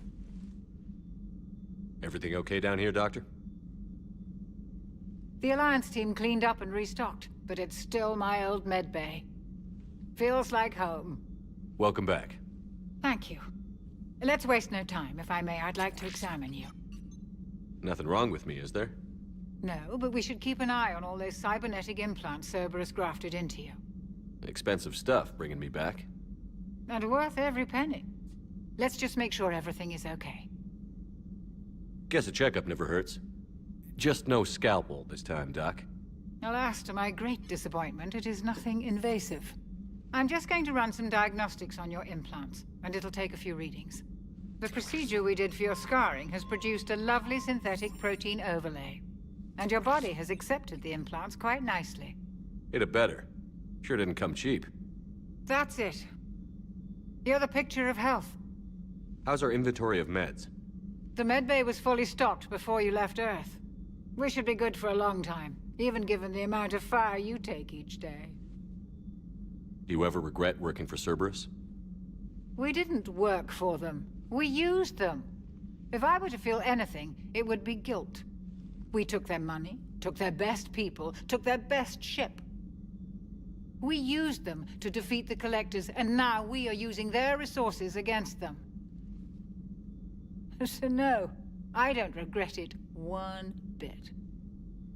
Everything okay down here, Doctor? The Alliance team cleaned up and restocked, but it's still my old medbay. Feels like home. Welcome back. Thank you. Let's waste no time. If I may, I'd like to examine you. Nothing wrong with me, is there? No, but we should keep an eye on all those cybernetic implants Cerberus grafted into you. Expensive stuff bringing me back. And worth every penny. Let's just make sure everything is okay. Guess a checkup never hurts. Just no scalpel this time, Doc. Alas, to my great disappointment, it is nothing invasive. I'm just going to run some diagnostics on your implants, and it'll take a few readings. The procedure we did for your scarring has produced a lovely synthetic protein overlay. And your body has accepted the implants quite nicely. Hit it better. Sure didn't come cheap. That's it. You're the picture of health. How's our inventory of meds? The medbay was fully stocked before you left Earth. We should be good for a long time, even given the amount of fire you take each day. Do you ever regret working for Cerberus? We didn't work for them. We used them. If I were to feel anything, it would be guilt. We took their money, took their best people, took their best ship. We used them to defeat the Collectors, and now we are using their resources against them. So no, I don't regret it one bit.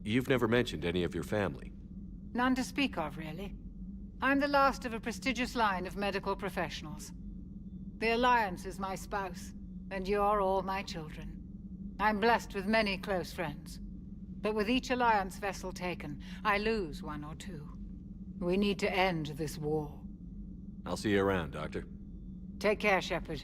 You've never mentioned any of your family. None to speak of, really. I'm the last of a prestigious line of medical professionals. The Alliance is my spouse, and you're all my children. I'm blessed with many close friends. But with each Alliance vessel taken, I lose one or two. We need to end this war. I'll see you around, Doctor. Take care, Shepard.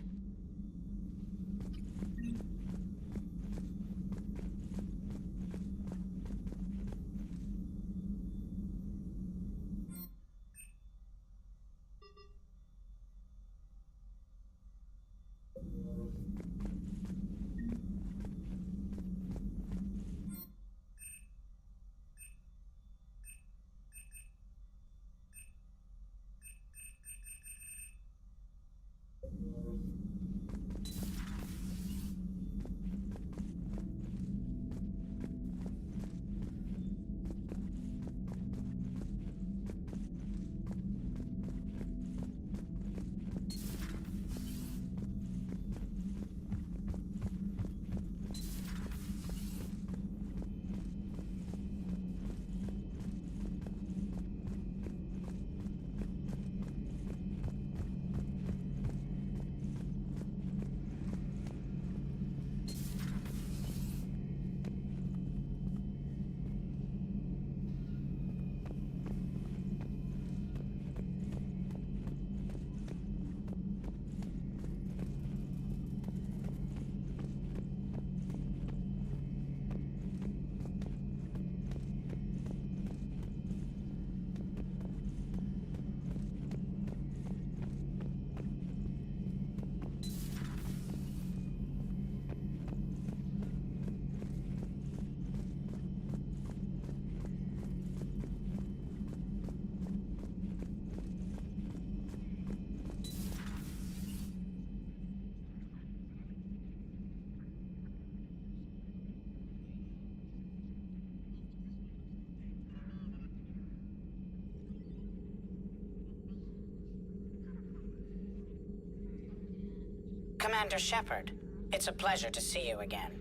Commander Shepard, it's a pleasure to see you again.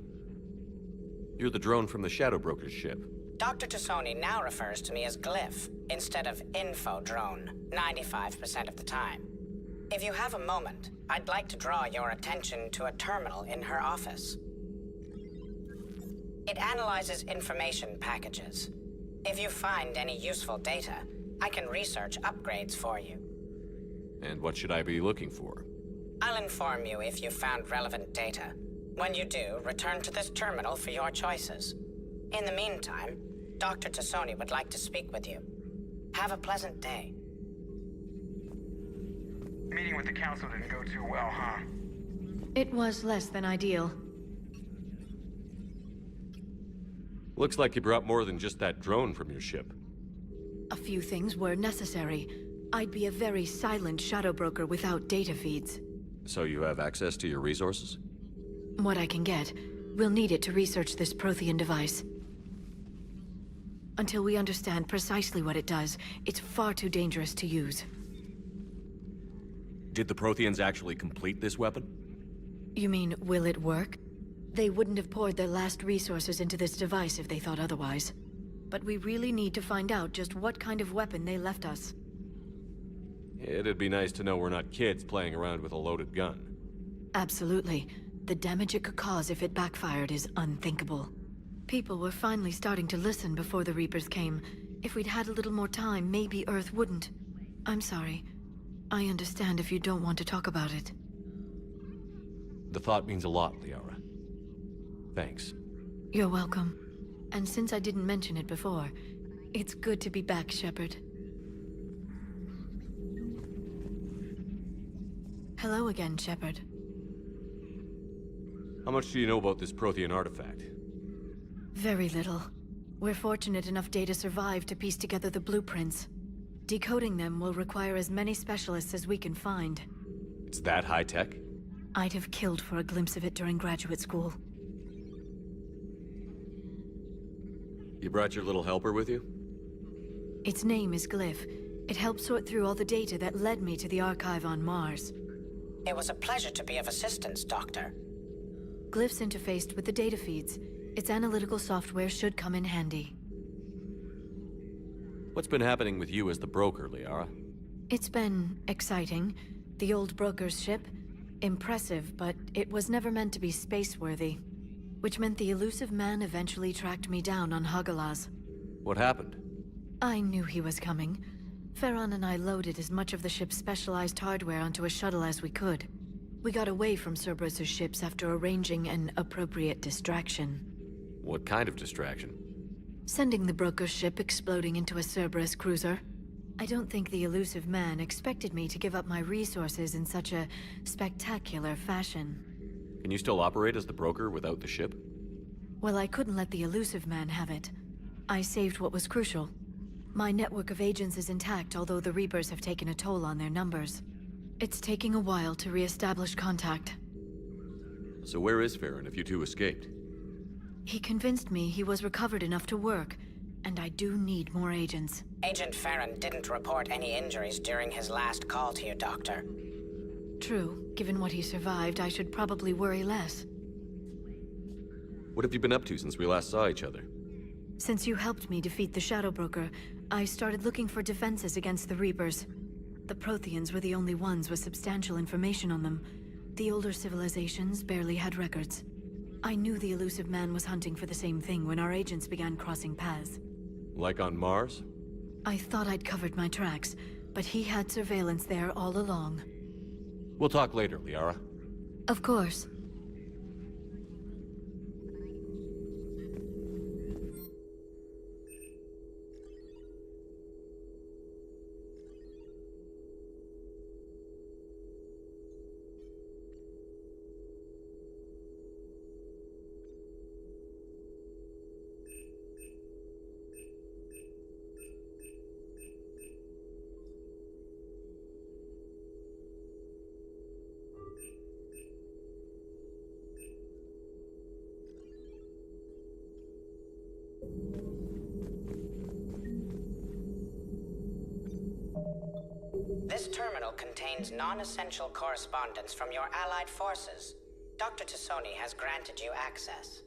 You're the drone from the Shadow Broker's ship. Dr. Tassoni now refers to me as Glyph instead of Info Drone, 95% of the time. If you have a moment, I'd like to draw your attention to a terminal in her office. It analyzes information packages. If you find any useful data, I can research upgrades for you. And what should I be looking for? I'll inform you if you found relevant data. When you do, return to this terminal for your choices. In the meantime, Dr. Tassoni would like to speak with you. Have a pleasant day. Meeting with the council didn't go too well, huh? It was less than ideal. Looks like you brought more than just that drone from your ship. A few things were necessary. I'd be a very silent shadow broker without data feeds. So you have access to your resources? What I can get. We'll need it to research this Prothean device. Until we understand precisely what it does, it's far too dangerous to use. Did the Protheans actually complete this weapon? You mean, will it work? They wouldn't have poured their last resources into this device if they thought otherwise. But we really need to find out just what kind of weapon they left us. It'd be nice to know we're not kids playing around with a loaded gun. Absolutely. The damage it could cause if it backfired is unthinkable. People were finally starting to listen before the Reapers came. If we'd had a little more time, maybe Earth wouldn't. I'm sorry. I understand if you don't want to talk about it. The thought means a lot, Liara. Thanks. You're welcome. And since I didn't mention it before, it's good to be back, Shepard. Hello again, Shepard. How much do you know about this Prothean artifact? Very little. We're fortunate enough Data survived to piece together the blueprints. Decoding them will require as many specialists as we can find. It's that high-tech? I'd have killed for a glimpse of it during graduate school. You brought your little helper with you? Its name is Glyph. It helped sort through all the data that led me to the archive on Mars. It was a pleasure to be of assistance, Doctor. Glyph's interfaced with the data feeds. Its analytical software should come in handy. What's been happening with you as the broker, Liara? It's been exciting. The old broker's ship? Impressive, but it was never meant to be space-worthy. Which meant the elusive man eventually tracked me down on Hagalaz. What happened? I knew he was coming. Farron and I loaded as much of the ship's specialized hardware onto a shuttle as we could. We got away from Cerberus's ships after arranging an appropriate distraction. What kind of distraction? Sending the broker's ship exploding into a Cerberus cruiser. I don't think the elusive man expected me to give up my resources in such a spectacular fashion. Can you still operate as the broker without the ship? Well, I couldn't let the elusive man have it. I saved what was crucial. My network of agents is intact, although the Reapers have taken a toll on their numbers. It's taking a while to re-establish contact. So where is Farron if you two escaped? He convinced me he was recovered enough to work, and I do need more agents. Agent Farron didn't report any injuries during his last call to you, Doctor. True. Given what he survived, I should probably worry less. What have you been up to since we last saw each other? Since you helped me defeat the Shadow Broker, I started looking for defenses against the Reapers. The Protheans were the only ones with substantial information on them. The older civilizations barely had records. I knew the elusive man was hunting for the same thing when our agents began crossing paths. Like on Mars? I thought I'd covered my tracks, but he had surveillance there all along. We'll talk later, Liara. Of course. This terminal contains non-essential correspondence from your allied forces. Dr. Tassoni has granted you access.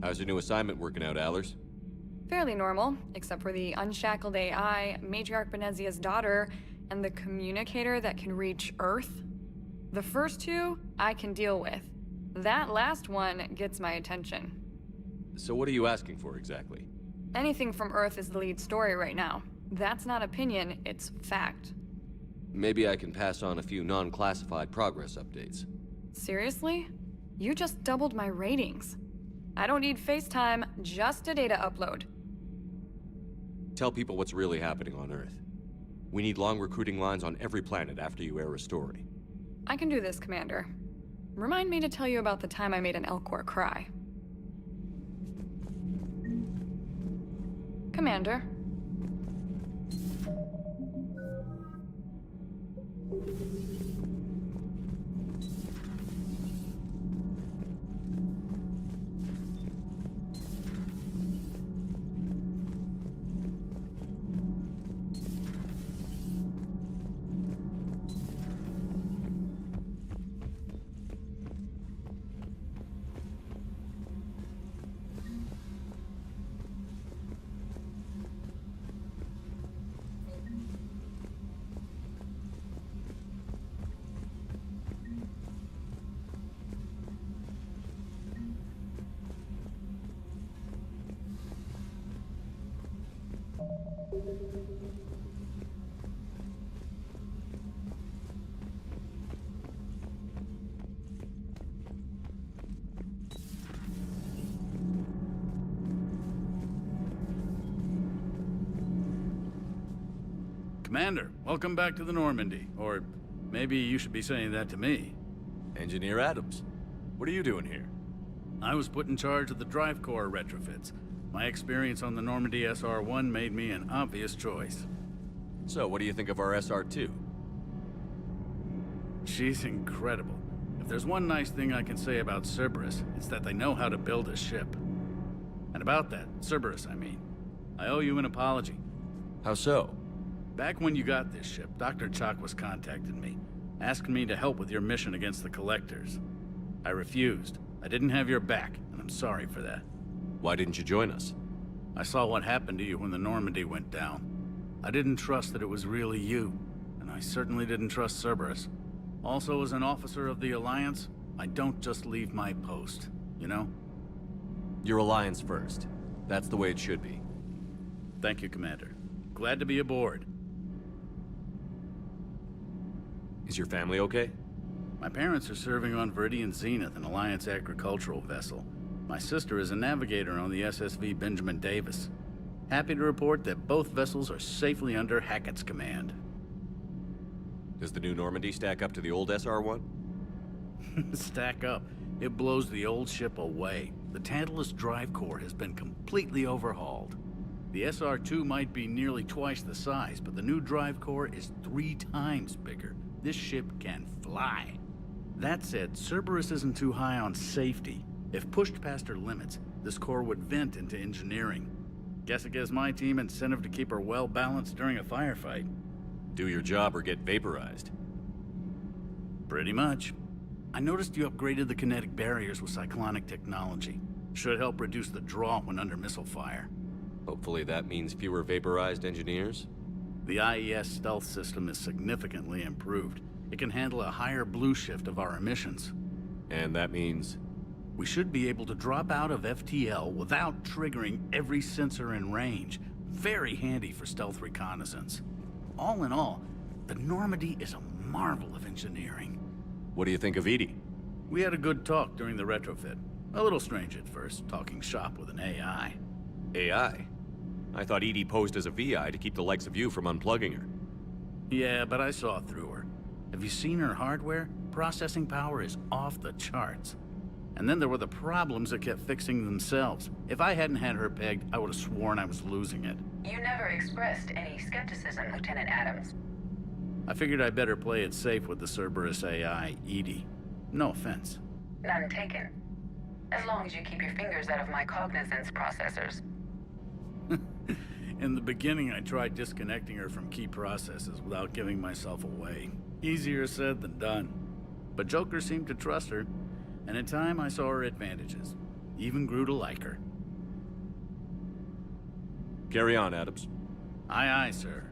How's your new assignment working out, Allers? Fairly normal, except for the unshackled AI, Matriarch Benezia's daughter, and the communicator that can reach Earth. The first two, I can deal with. That last one gets my attention. So what are you asking for exactly? Anything from Earth is the lead story right now. That's not opinion, it's fact. Maybe I can pass on a few non-classified progress updates. Seriously? You just doubled my ratings. I don't need FaceTime, just a data upload. Tell people what's really happening on Earth. We need long recruiting lines on every planet after you air a story. I can do this, Commander. Remind me to tell you about the time I made an Elcor cry. Commander. Commander, welcome back to the Normandy. Or maybe you should be saying that to me. Engineer Adams, what are you doing here? I was put in charge of the drive core retrofits. My experience on the Normandy SR-1 made me an obvious choice. So, what do you think of our SR-2? She's incredible. If there's one nice thing I can say about Cerberus, it's that they know how to build a ship. And about that, Cerberus, I mean, I owe you an apology. How so? Back when you got this ship, Dr. Chakwas contacted me, asking me to help with your mission against the Collectors. I refused. I didn't have your back, and I'm sorry for that. Why didn't you join us? I saw what happened to you when the Normandy went down. I didn't trust that it was really you, and I certainly didn't trust Cerberus. Also, as an officer of the Alliance, I don't just leave my post, you know? Your Alliance first. That's the way it should be. Thank you, Commander. Glad to be aboard. Is your family okay? My parents are serving on Viridian Zenith, an Alliance agricultural vessel. My sister is a navigator on the SSV Benjamin Davis. Happy to report that both vessels are safely under Hackett's command. Does the new Normandy stack up to the old SR-1? Stack up. It blows the old ship away. The Tantalus drive core has been completely overhauled. The SR-2 might be nearly twice the size, but the new drive core is 3 times bigger. This ship can fly. That said, Cerberus isn't too high on safety. If pushed past her limits, this core would vent into engineering. Guess it gives my team incentive to keep her well balanced during a firefight. Do your job or get vaporized. Pretty much. I noticed you upgraded the kinetic barriers with cyclonic technology. Should help reduce the draw when under missile fire. Hopefully that means fewer vaporized engineers? The IES stealth system is significantly improved. It can handle a higher blue shift of our emissions. And that means? We should be able to drop out of FTL without triggering every sensor in range. Very handy for stealth reconnaissance. All in all, the Normandy is a marvel of engineering. What do you think of Edie? We had a good talk during the retrofit. A little strange at first, talking shop with an AI. AI? I thought Edie posed as a VI to keep the likes of you from unplugging her. Yeah, but I saw through her. Have you seen her hardware? Processing power is off the charts. And then there were the problems that kept fixing themselves. If I hadn't had her pegged, I would have sworn I was losing it. You never expressed any skepticism, Lieutenant Adams. I figured I'd better play it safe with the Cerberus AI, Edie. No offense. None taken. As long as you keep your fingers out of my cognizance processors. In the beginning, I tried disconnecting her from key processes without giving myself away. Easier said than done. But Joker seemed to trust her, and in time I saw her advantages. Even grew to like her. Carry on, Adams. Aye, aye, sir.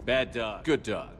Bad dog. Good dog.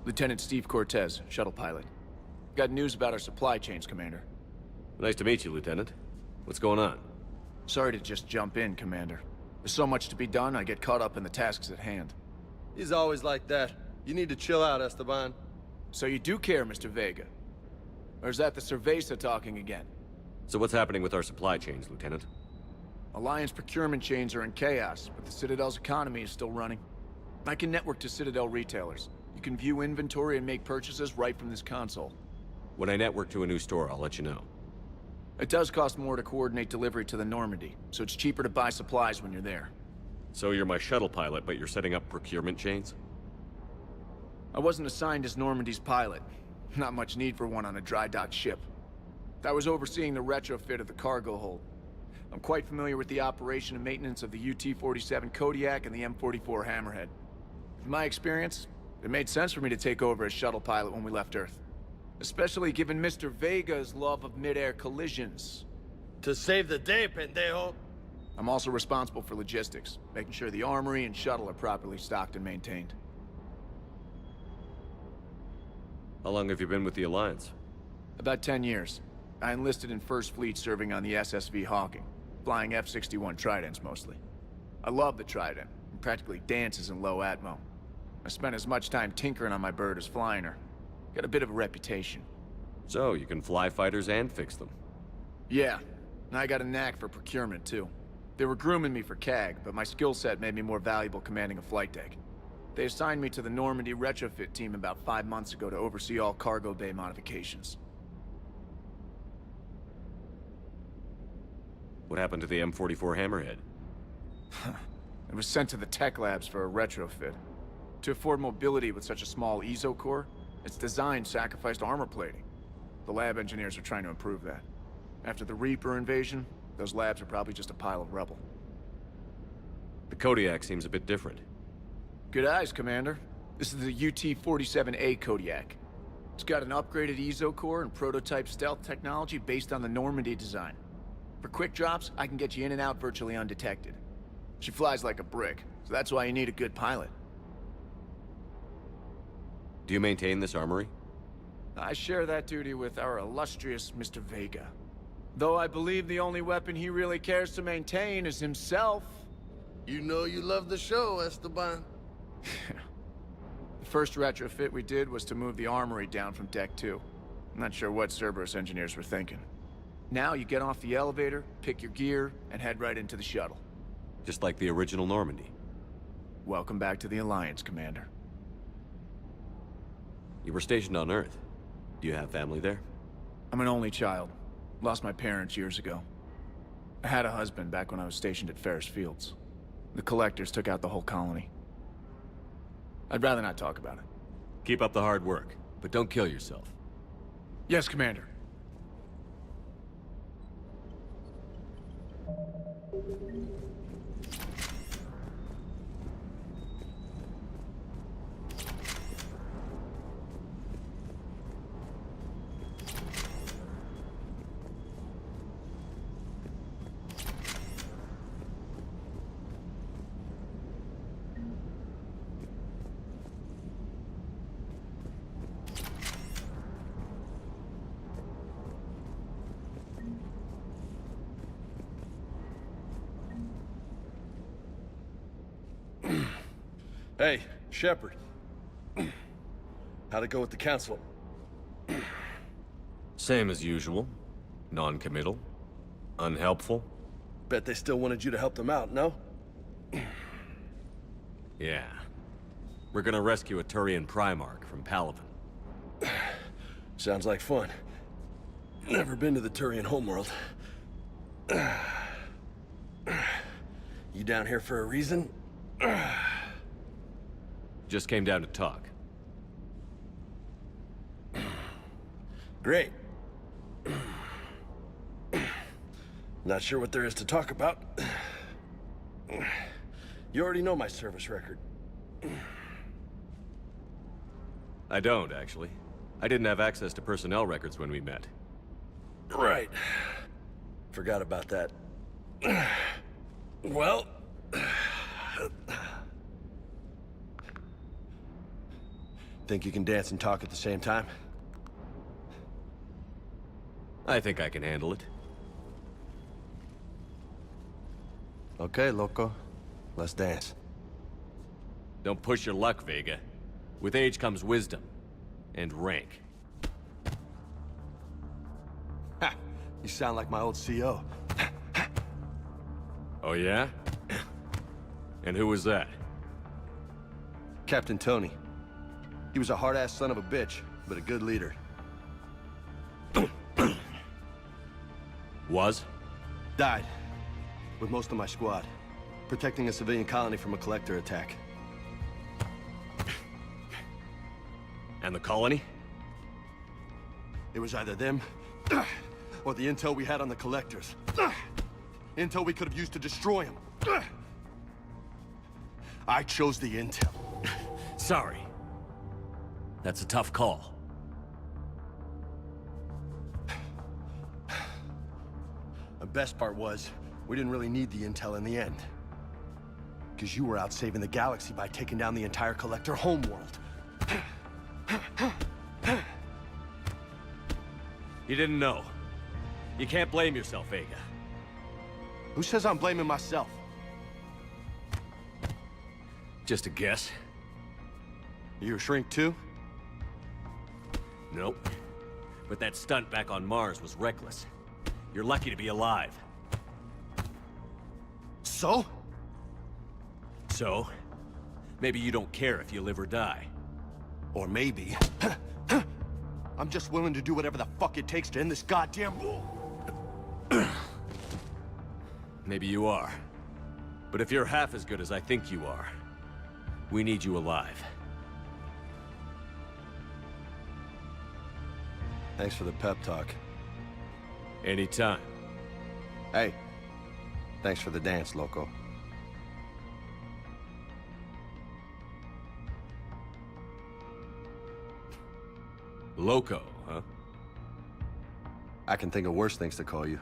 Lieutenant Steve Cortez, shuttle pilot. Got news about our supply chains, Commander. Nice to meet you, Lieutenant. What's going on? Sorry to just jump in, Commander. There's so much to be done, I get caught up in the tasks at hand. He's always like that. You need to chill out, Esteban. So you do care, Mr. Vega? Or is that the Cerveza talking again? So what's happening with our supply chains, Lieutenant? Alliance procurement chains are in chaos, but the Citadel's economy is still running. I can network to Citadel retailers. You can view inventory and make purchases right from this console. When I network to a new store, I'll let you know. It does cost more to coordinate delivery to the Normandy, so it's cheaper to buy supplies when you're there. So you're my shuttle pilot, but you're setting up procurement chains? I wasn't assigned as Normandy's pilot. Not much need for one on a dry dock ship. I was overseeing the retrofit of the cargo hold. I'm quite familiar with the operation and maintenance of the UT-47 Kodiak and the M44 Hammerhead. In my experience, it made sense for me to take over as shuttle pilot when we left Earth. Especially given Mr. Vega's love of mid-air collisions. To save the day, pendejo! I'm also responsible for logistics, making sure the armory and shuttle are properly stocked and maintained. How long have you been with the Alliance? About 10 years. I enlisted in First Fleet serving on the SSV Hawking, flying F-61 Tridents mostly. I love the Trident, and practically dances in low atmo. I spent as much time tinkering on my bird as flying her. Got a bit of a reputation. So, you can fly fighters and fix them? Yeah, and I got a knack for procurement too. They were grooming me for CAG, but my skill set made me more valuable commanding a flight deck. They assigned me to the Normandy retrofit team about 5 months ago to oversee all cargo bay modifications. What happened to the M44 Hammerhead? It was sent to the tech labs for a retrofit. To afford mobility with such a small EZO core, its design sacrificed armor plating. The lab engineers are trying to improve that. After the Reaper invasion, those labs are probably just a pile of rubble. The Kodiak seems a bit different. Good eyes, Commander. This is the UT-47A Kodiak. It's got an upgraded EZO core and prototype stealth technology based on the Normandy design. For quick drops, I can get you in and out virtually undetected. She flies like a brick, so that's why you need a good pilot. Do you maintain this armory? I share that duty with our illustrious Mr. Vega. Though I believe the only weapon he really cares to maintain is himself. You know you love the show, Esteban. The first retrofit we did was to move the armory down from Deck 2. I'm not sure what Cerberus engineers were thinking. Now you get off the elevator, pick your gear, and head right into the shuttle. Just like the original Normandy. Welcome back to the Alliance, Commander. You were stationed on Earth. Do you have family there? I'm an only child. Lost my parents years ago. I had a husband back when I was stationed at Ferris Fields. The Collectors took out the whole colony. I'd rather not talk about it. Keep up the hard work, but don't kill yourself. Yes, Commander. Hey, Shepard. How'd it go with the Council? Same as usual. Non-committal. Unhelpful. Bet they still wanted you to help them out, no? Yeah. We're gonna rescue a Turian Primarch from Palaven. Sounds like fun. Never been to the Turian homeworld. You down here for a reason? Just came down to talk. Great. Not sure what there is to talk about. You already know my service record. I don't, actually. I didn't have access to personnel records when we met. Right. Forgot about that. Well... Think you can dance and talk at the same time? I think I can handle it. Okay, loco. Let's dance. Don't push your luck, Vega. With age comes wisdom. And rank. Ha! You sound like my old CO. Oh yeah? And who was that? Captain Tony. He was a hard-ass son of a bitch, but a good leader. Was? Died. With most of my squad. Protecting a civilian colony from a collector attack. And the colony? It was either them, or the intel we had on the collectors. Intel we could have used to destroy them. I chose the intel. Sorry. That's a tough call. The best part was, we didn't really need the intel in the end. Because you were out saving the galaxy by taking down the entire Collector homeworld. You didn't know. You can't blame yourself, Vega. Who says I'm blaming myself? Just a guess. You a shrink too? Nope. But that stunt back on Mars was reckless. You're lucky to be alive. So? So? Maybe you don't care if you live or die. Or maybe... I'm just willing to do whatever the fuck it takes to end this goddamn war. Maybe you are. But if you're half as good as I think you are, we need you alive. Thanks for the pep talk. Anytime. Hey, thanks for the dance, Loco. Loco, huh? I can think of worse things to call you.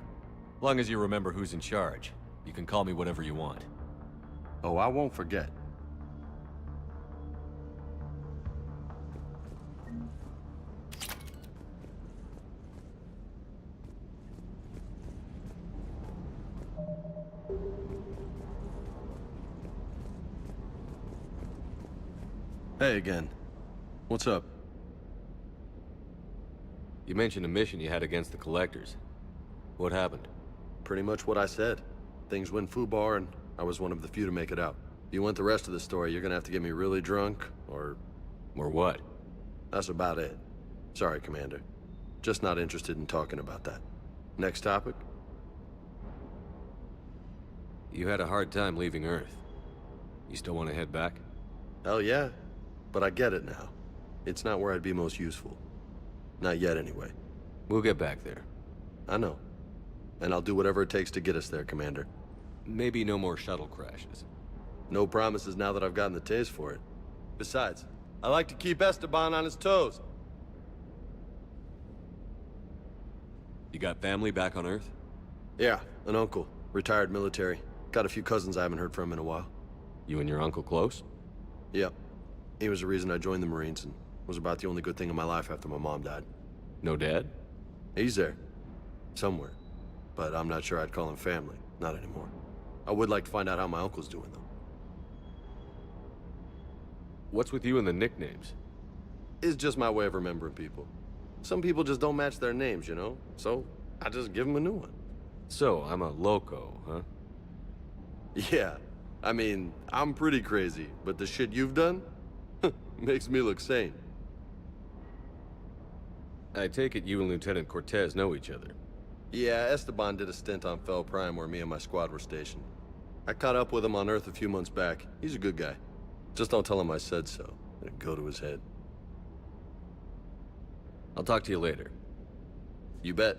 Long as you remember who's in charge, you can call me whatever you want. Oh, I won't forget. Hey again. What's up? You mentioned a mission you had against the Collectors. What happened? Pretty much what I said. Things went foobar, and I was one of the few to make it out. If you want the rest of the story, you're gonna have to get me really drunk, or... Or what? That's about it. Sorry, Commander. Just not interested in talking about that. Next topic? You had a hard time leaving Earth. You still want to head back? Hell yeah. But I get it now. It's not where I'd be most useful. Not yet, anyway. We'll get back there. I know. And I'll do whatever it takes to get us there, Commander. Maybe no more shuttle crashes. No promises now that I've gotten the taste for it. Besides, I like to keep Esteban on his toes. You got family back on Earth? Yeah, an uncle. Retired military. Got a few cousins I haven't heard from in a while. You and your uncle close? Yep. He was the reason I joined the Marines and was about the only good thing in my life after my mom died. No dad? He's there. Somewhere. But I'm not sure I'd call him family. Not anymore. I would like to find out how my uncle's doing, though. What's with you and the nicknames? It's just my way of remembering people. Some people just don't match their names, you know? So, I just give them a new one. So, I'm a loco, huh? Yeah. I mean, I'm pretty crazy, but the shit you've done makes me look sane. I take it you and Lieutenant Cortez know each other. Yeah, Esteban did a stint on Fel Prime where me and my squad were stationed. I caught up with him on Earth a few months back. He's a good guy. Just don't tell him I said so. It'd go to his head. I'll talk to you later. You bet.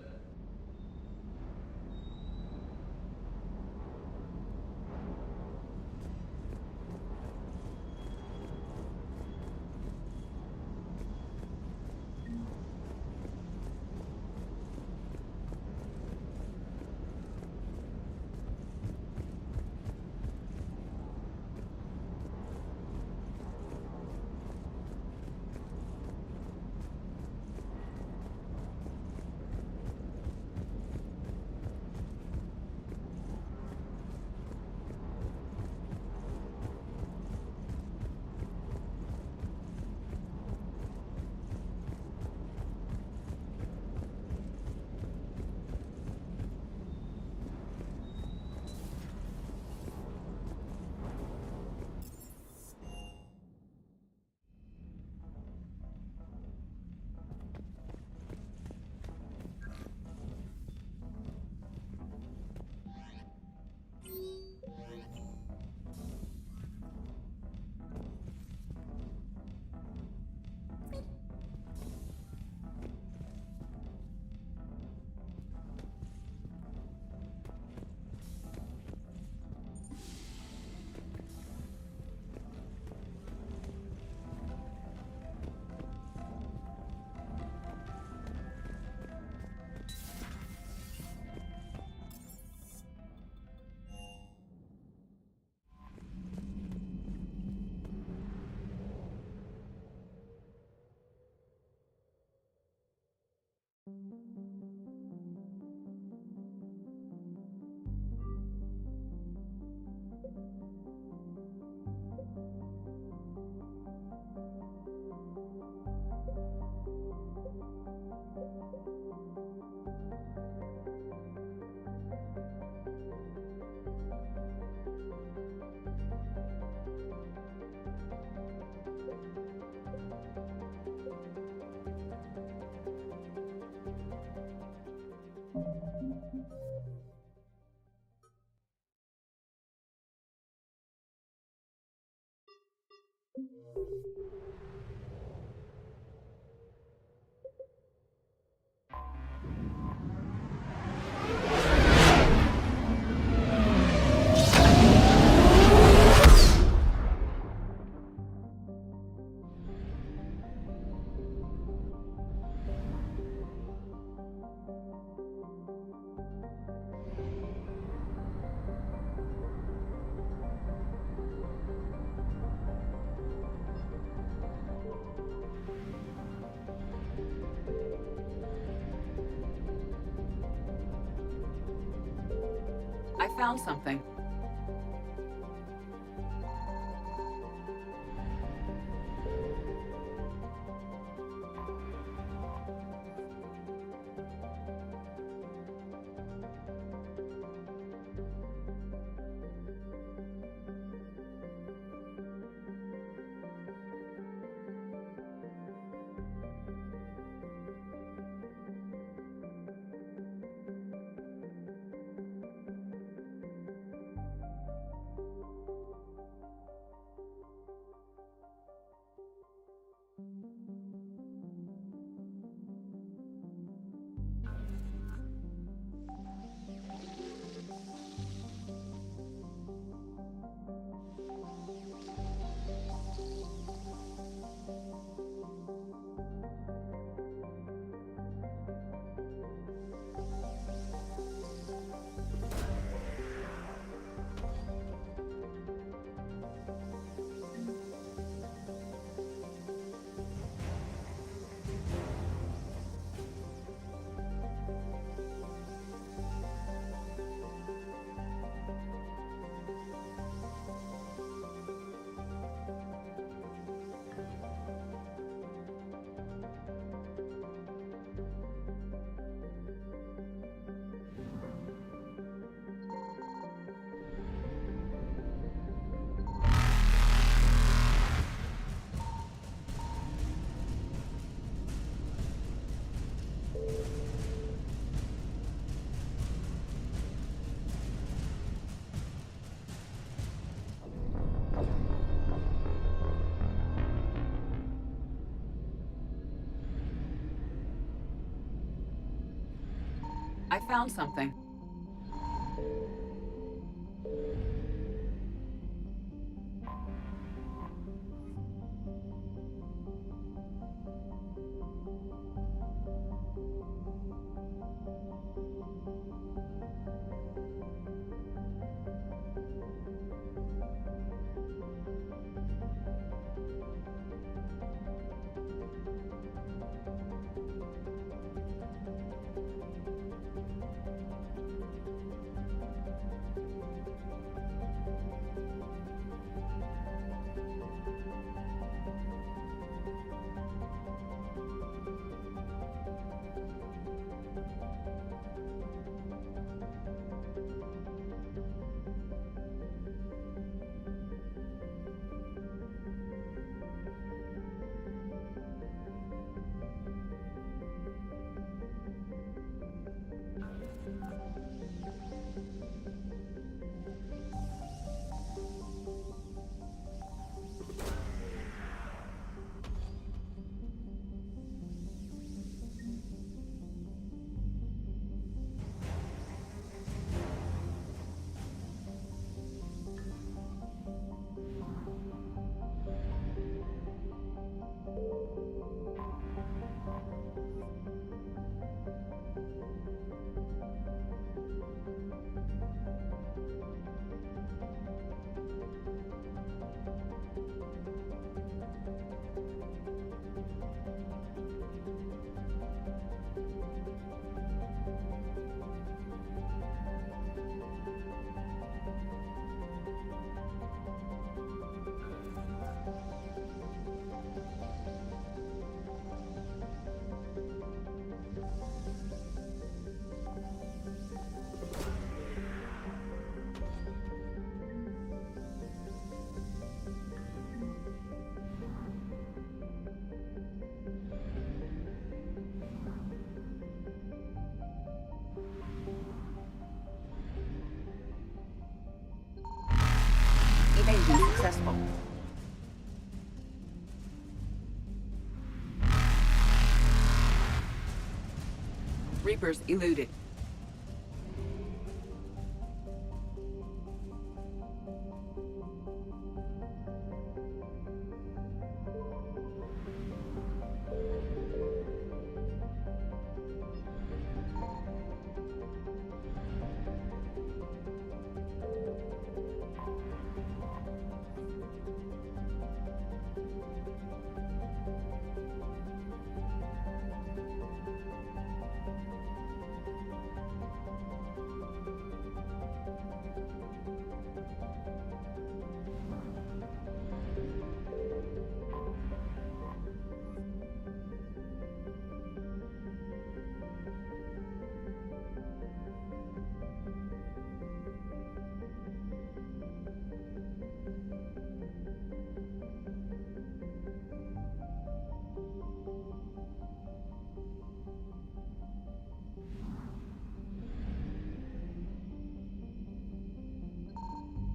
I found something. I found something. Evasion successful. Reapers eluded.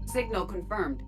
Signal confirmed.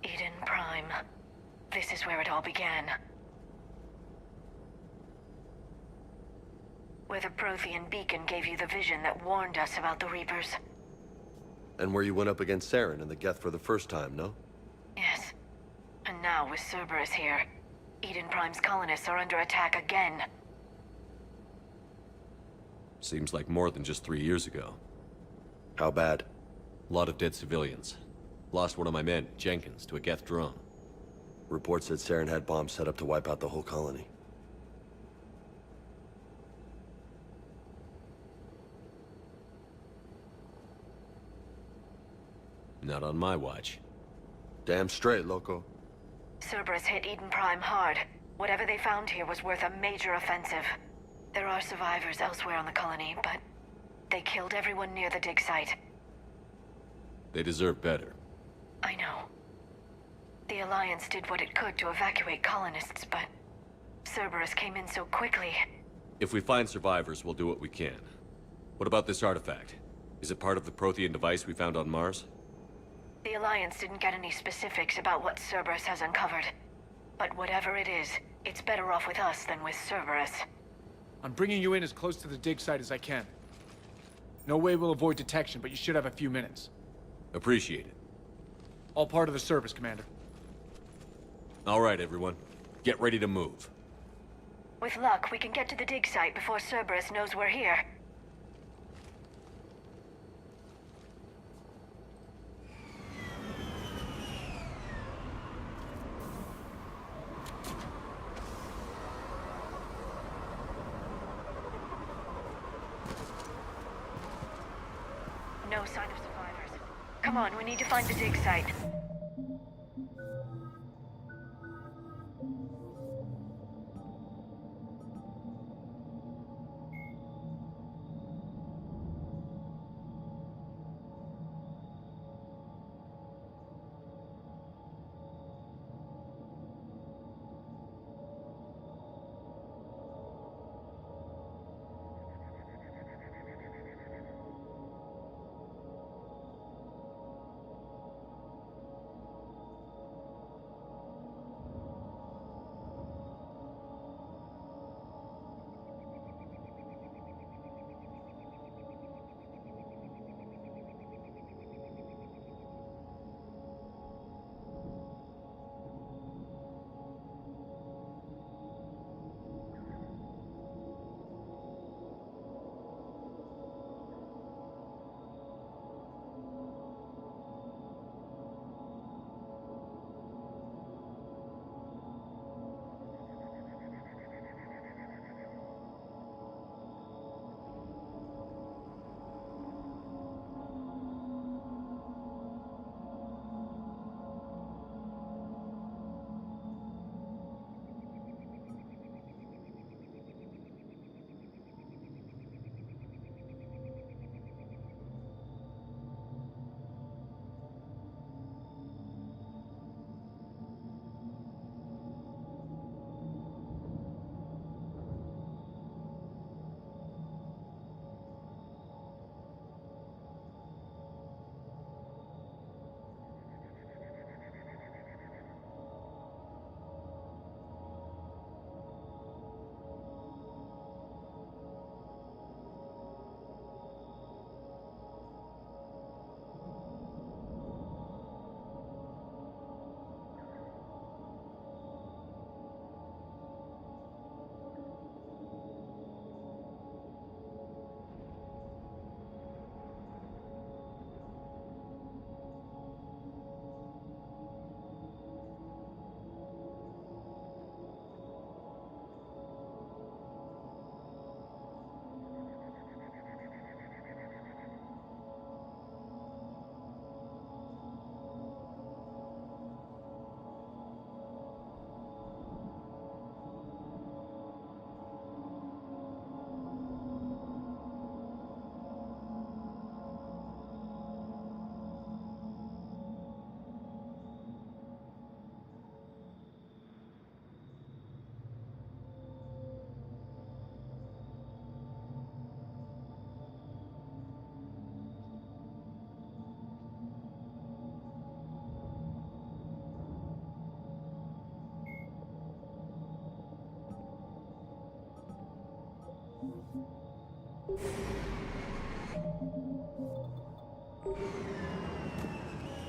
Eden Prime. This is where it all began. Where the Prothean beacon gave you the vision that warned us about the Reapers. And where you went up against Saren and the Geth for the first time, no? Yes. And now with Cerberus here, Eden Prime's colonists are under attack again. Seems like more than just 3 years ago. How bad? A lot of dead civilians. Lost one of my men, Jenkins, to a Geth drone. Reports said Saren had bombs set up to wipe out the whole colony. Not on my watch. Damn straight, loco. Cerberus hit Eden Prime hard. Whatever they found here was worth a major offensive. There are survivors elsewhere on the colony, but they killed everyone near the dig site. They deserve better. I know. The Alliance did what it could to evacuate colonists, but Cerberus came in so quickly. If we find survivors, we'll do what we can. What about this artifact? Is it part of the Prothean device we found on Mars? The Alliance didn't get any specifics about what Cerberus has uncovered. But whatever it is, it's better off with us than with Cerberus. I'm bringing you in as close to the dig site as I can. No way we'll avoid detection, but you should have a few minutes. Appreciate it. All part of the service, Commander. All right, everyone. Get ready to move. With luck, we can get to the dig site before Cerberus knows we're here. No sign of survivors. Come on, we need to find the dig site.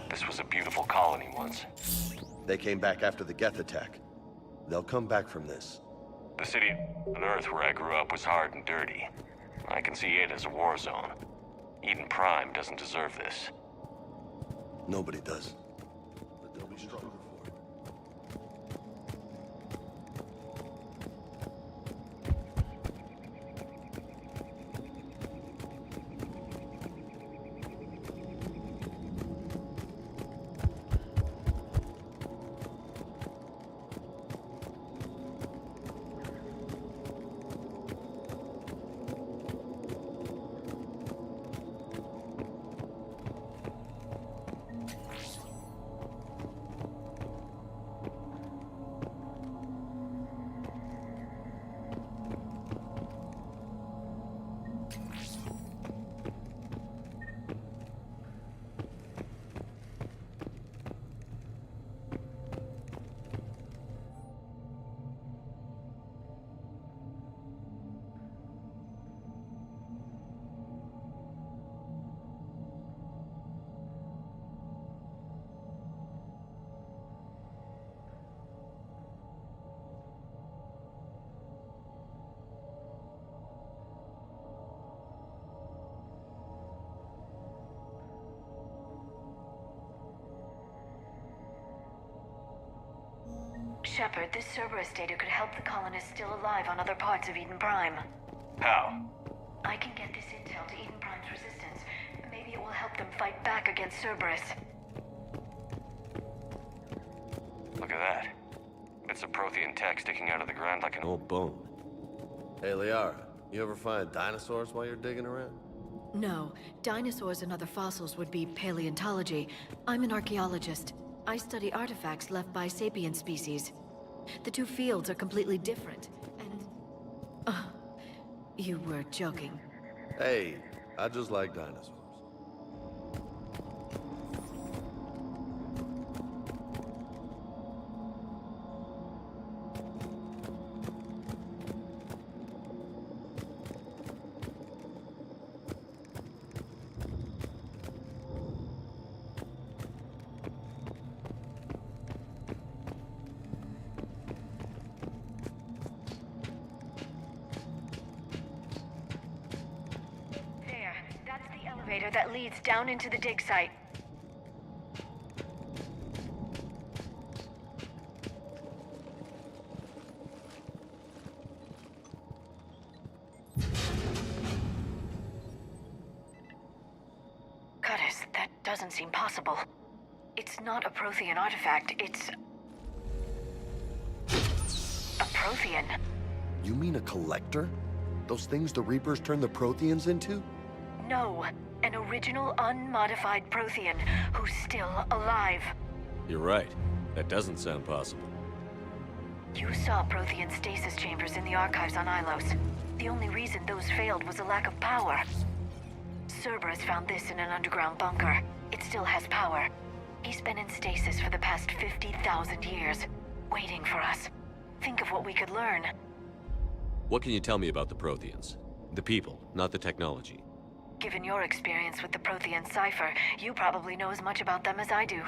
This was a beautiful colony once. They came back after the Geth attack. They'll come back from this. The city on Earth where I grew up was hard and dirty. I can see it as a war zone. Eden Prime doesn't deserve this. Nobody does. But they'll be stronger for it. Shepard, this Cerberus data could help the colonists still alive on other parts of Eden Prime. How? I can get this intel to Eden Prime's resistance. Maybe it will help them fight back against Cerberus. Look at that. Bits of Prothean tech sticking out of the ground like an old bone. Hey, Liara, you ever find dinosaurs while you're digging around? No, dinosaurs and other fossils would be paleontology. I'm an archaeologist. I study artifacts left by sapient species. The two fields are completely different, and... you were joking. Hey, I just like dinosaurs. That leads down into the dig site. Curtis, that doesn't seem possible. It's not a Prothean artifact, it's... a Prothean. You mean a collector? Those things the Reapers turn the Protheans into? No, an original unmodified Prothean who's still alive. You're right. That doesn't sound possible. You saw Prothean stasis chambers in the archives on Ilos. The only reason those failed was a lack of power. Cerberus found this in an underground bunker. It still has power. He's been in stasis for the past 50,000 years, waiting for us. Think of what we could learn. What can you tell me about the Protheans? The people, not the technology. Given your experience with the Prothean cipher, you probably know as much about them as I do.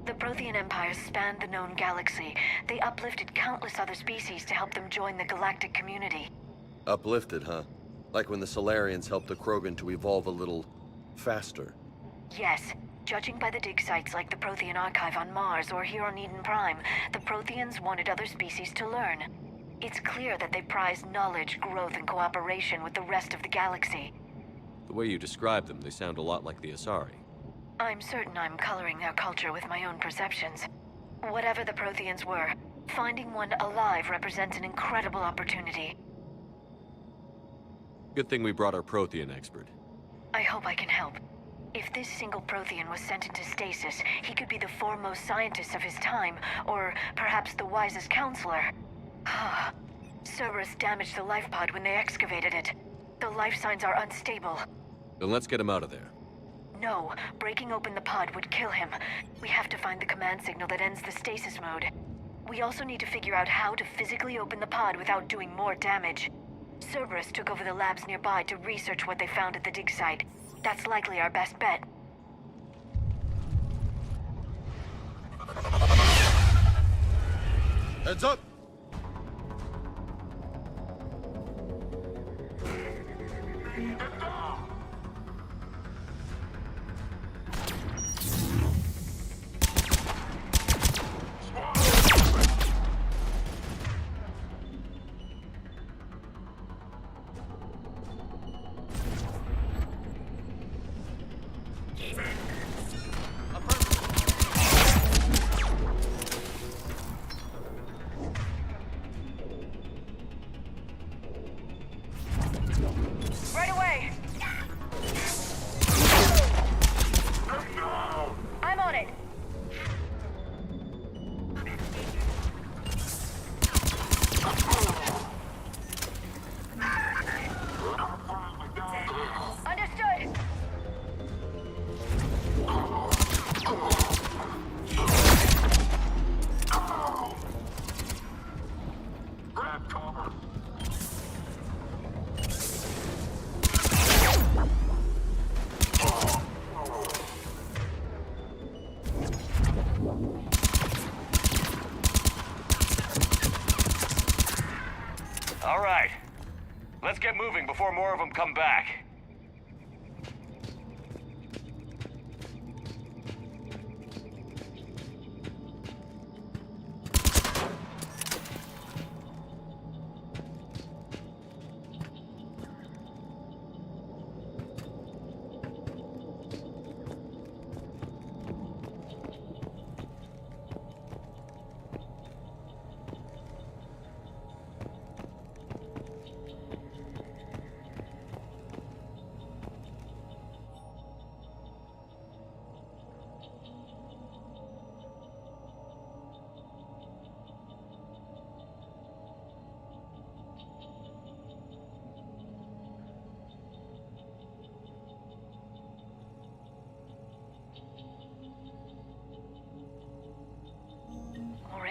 The Prothean empires spanned the known galaxy. They uplifted countless other species to help them join the galactic community. Uplifted, huh? Like when the Solarians helped the Krogan to evolve a little... faster. Yes. Judging by the dig sites like the Prothean Archive on Mars or here on Eden Prime, the Protheans wanted other species to learn. It's clear that they prize knowledge, growth, and cooperation with the rest of the galaxy. The way you describe them, they sound a lot like the Asari. I'm certain I'm coloring their culture with my own perceptions. Whatever the Protheans were, finding one alive represents an incredible opportunity. Good thing we brought our Prothean expert. I hope I can help. If this single Prothean was sent into stasis, he could be the foremost scientist of his time, or perhaps the wisest counselor. Cerberus damaged the life pod when they excavated it. The life signs are unstable. Then let's get him out of there. No, breaking open the pod would kill him. We have to find the command signal that ends the stasis mode. We also need to figure out how to physically open the pod without doing more damage. Cerberus took over the labs nearby to research what they found at the dig site. That's likely our best bet. Heads up! Right away! I'm on it! Understood! Grab cover. All right. Let's get moving before more of them come back.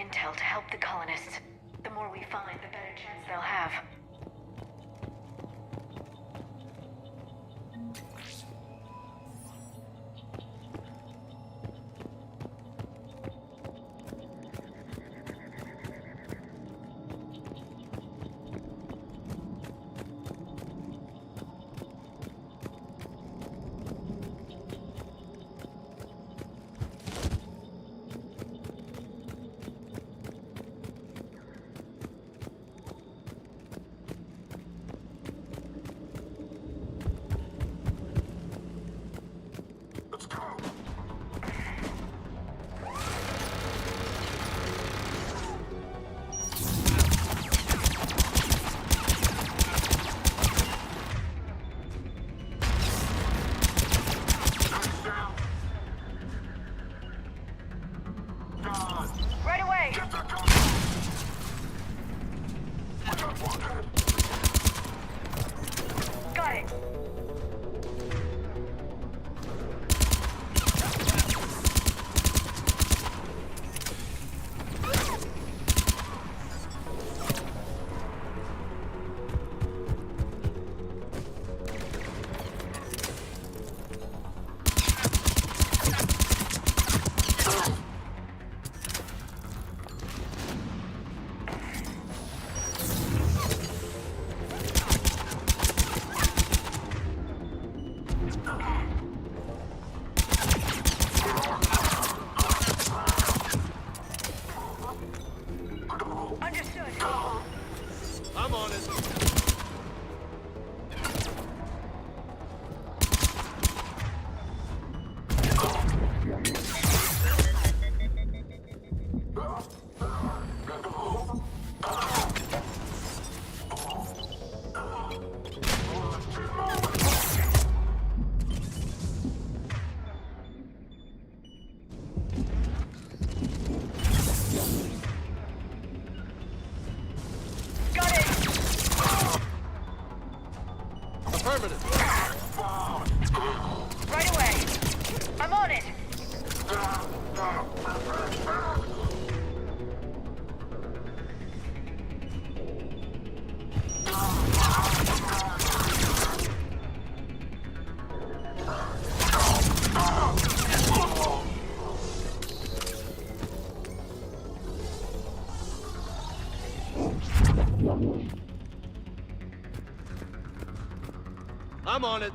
intel to help the colonists. The more we find, the better chance they'll have. I'm on it.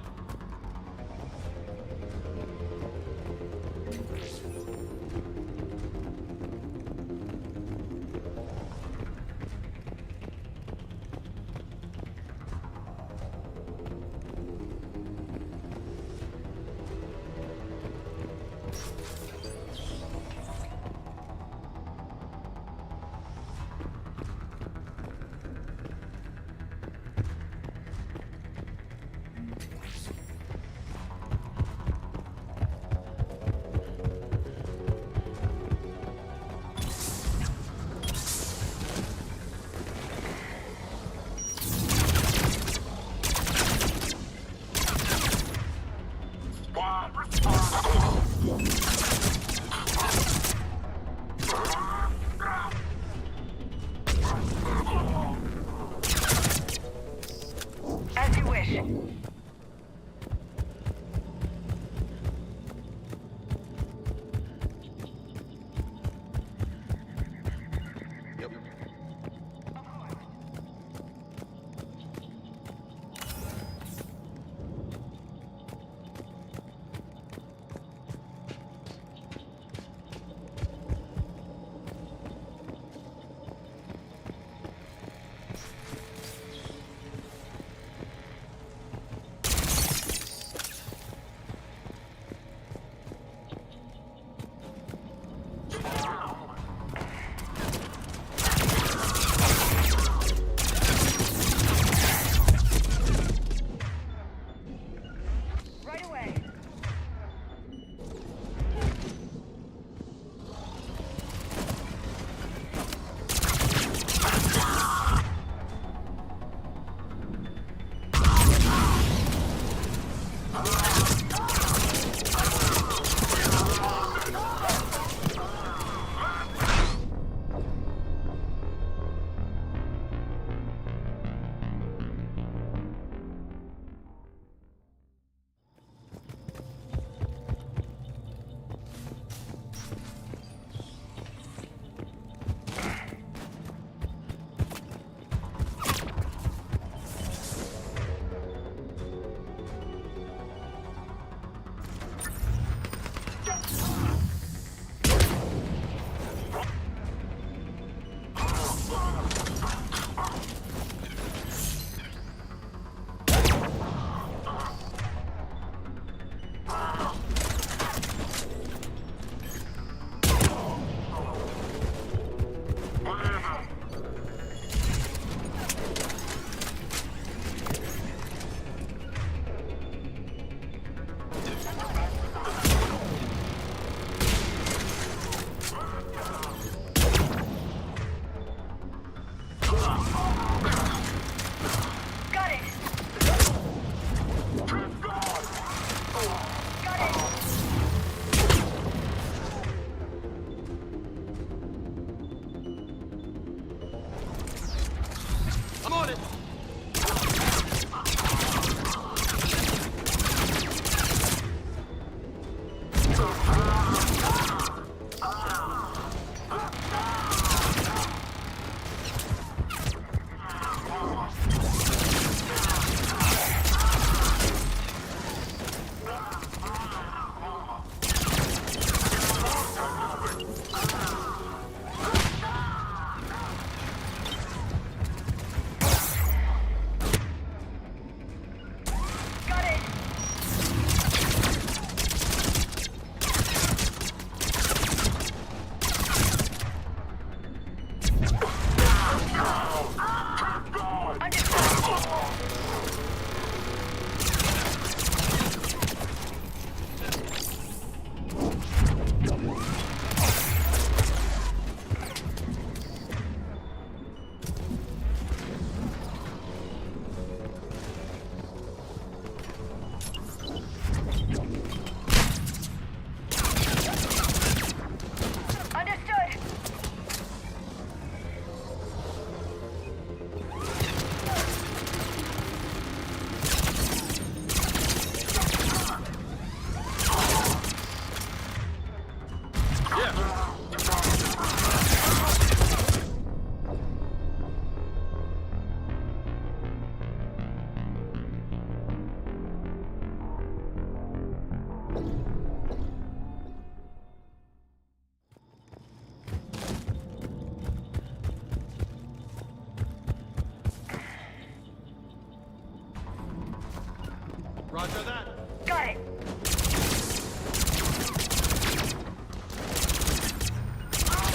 Roger that. Got it.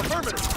Affirmative.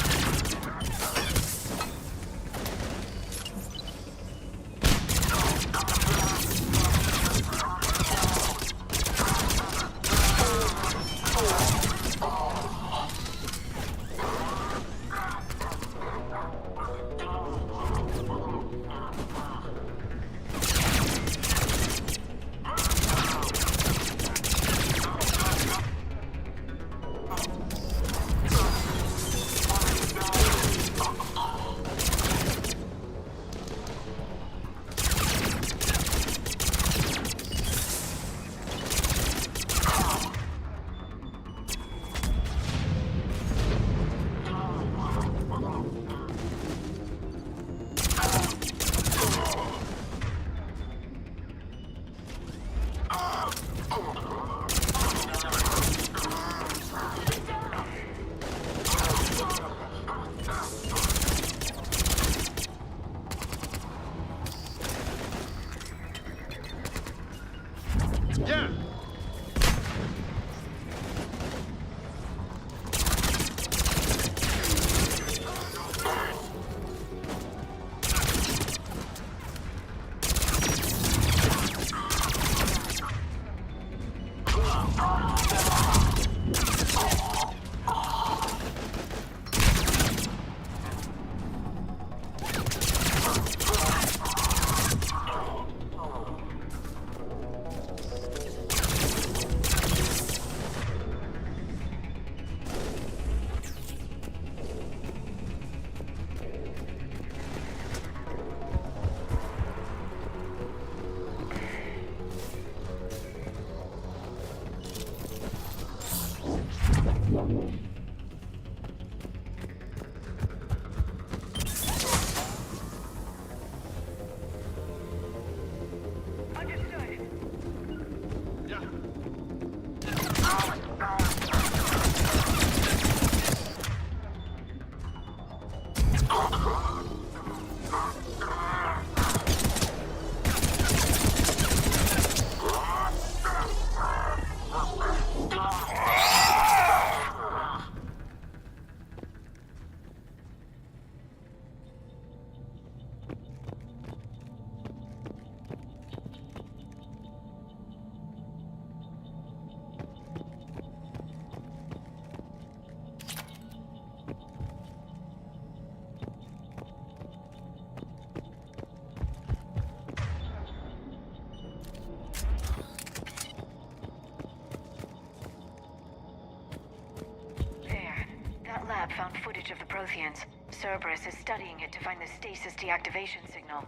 Yeah. Found footage of the Protheans. Cerberus is studying it to find the stasis deactivation signal.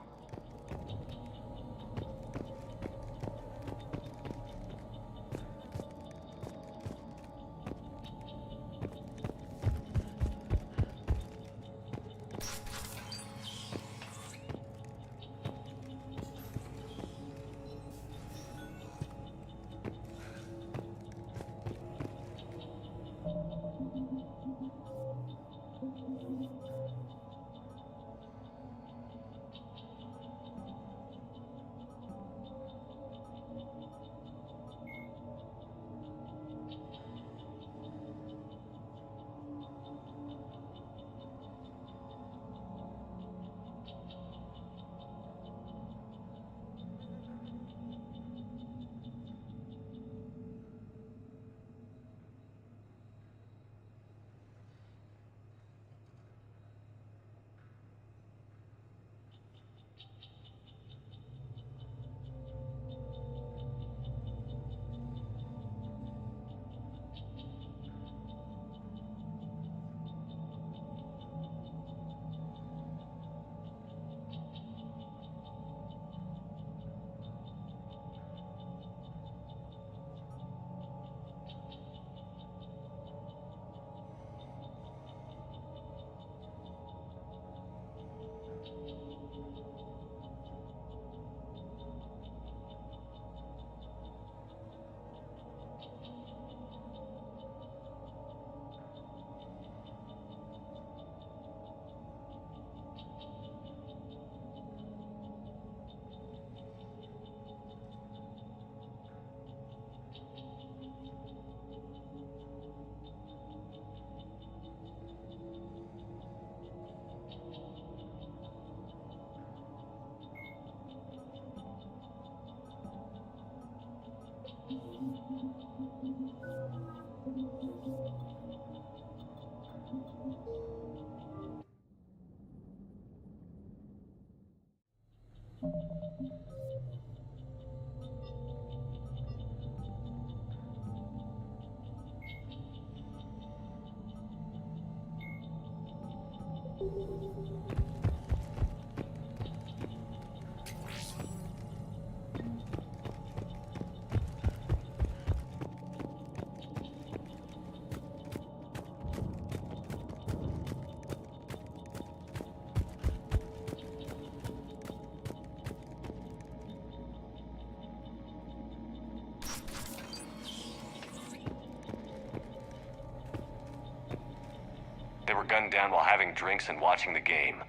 They were gunned down while having drinks and watching the game.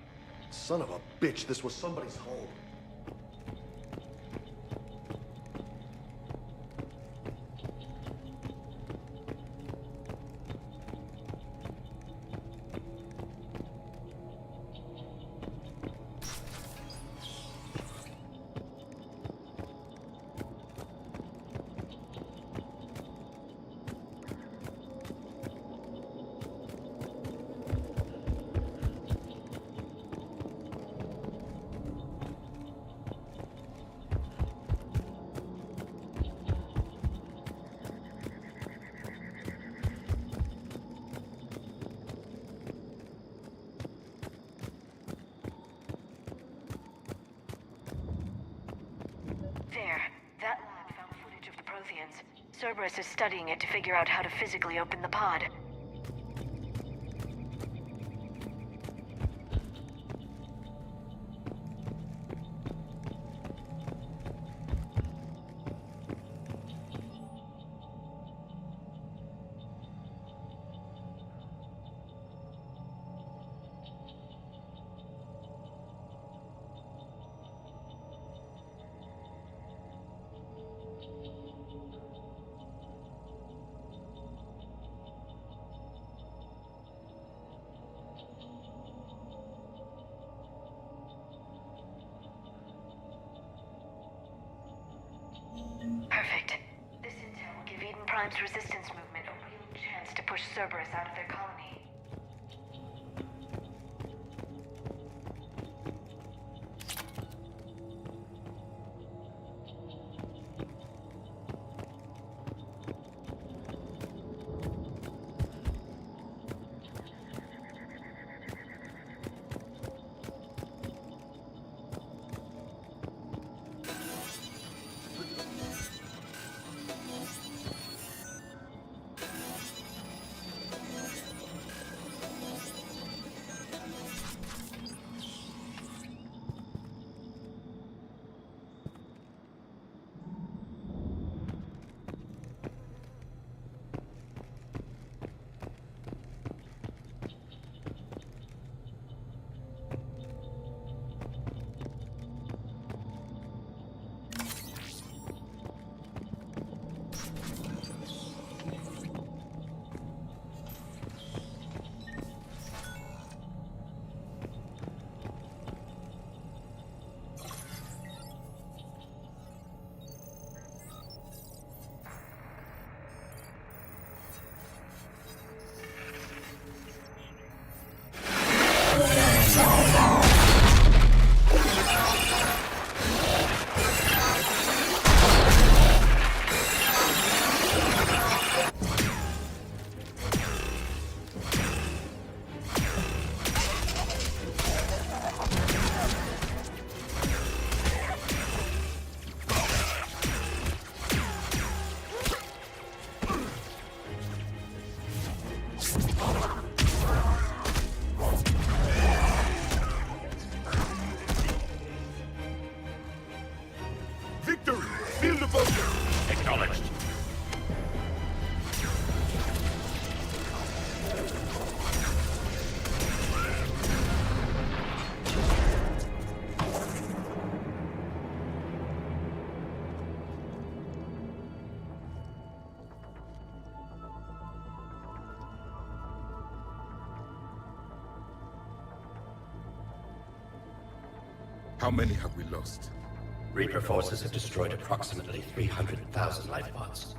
Son of a bitch, this was somebody's home. There. That lab found footage of the Protheans. Cerberus is studying it to figure out how to physically open the pod. Perfect. This intel will give Eden Prime's resistance movement a real chance to push Cerberus out of their colony. How many have we lost? Reaper forces have destroyed approximately 300,000 life pods.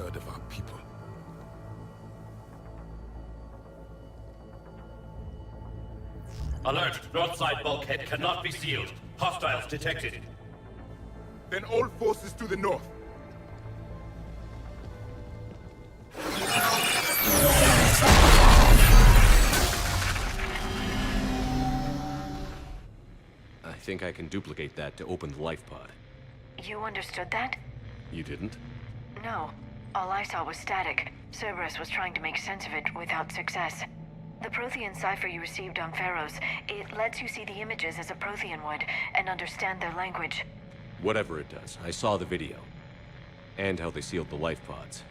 1/3 of our people. Alert! North side bulkhead cannot be sealed. Hostiles detected. Then all forces to the north. I think I can duplicate that to open the life pod. You understood that? You didn't? No. All I saw was static. Cerberus was trying to make sense of it without success. The Prothean cipher you received on Pharaohs, it lets you see the images as a Prothean would, and understand their language. Whatever it does, I saw the video. And how they sealed the life pods.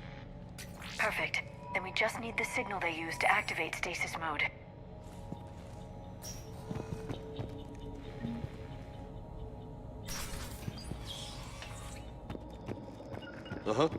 Perfect. Then we just need the signal they use to activate stasis mode. Uh-huh.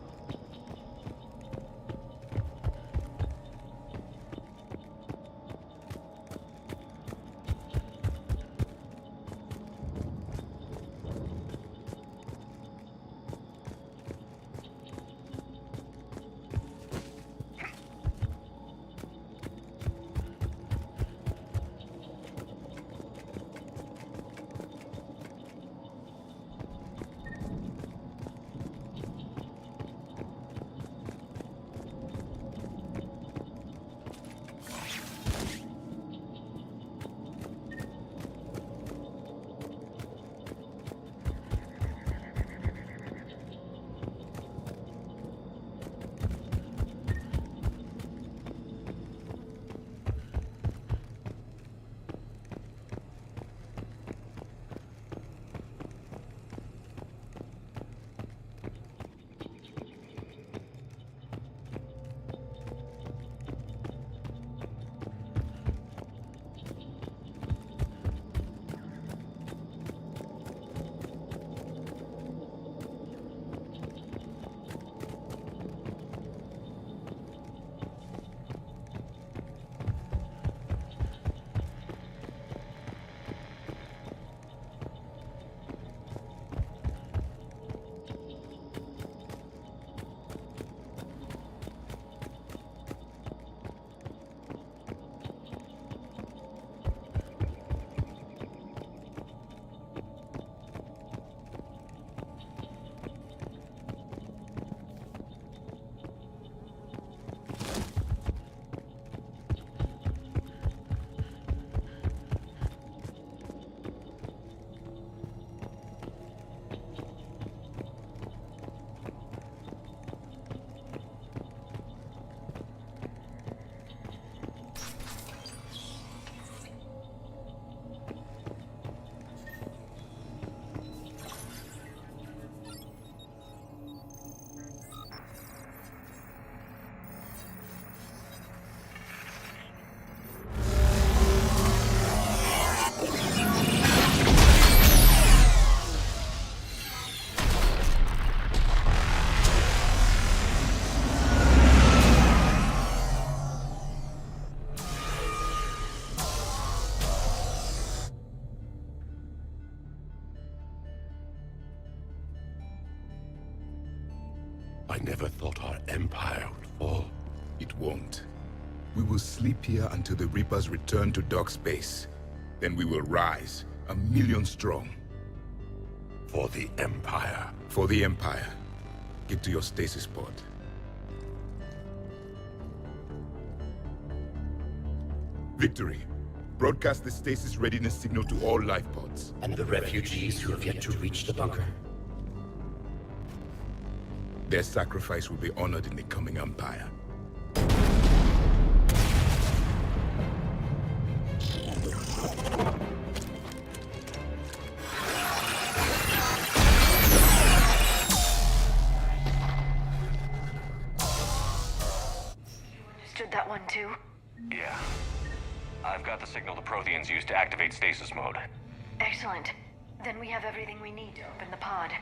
I never thought our empire would fall. It won't. We will sleep here until the Reapers return to dark space. Then we will rise, 1,000,000 strong. For the Empire. For the Empire. Get to your stasis pod. Victory. Broadcast the stasis readiness signal to all life pods. And the refugees who have yet to reach the bunker? Their sacrifice will be honored in the coming Empire. Understood that one too? Yeah. I've got the signal the Protheans use to activate stasis mode. Excellent. Then we have everything we need to open the pod.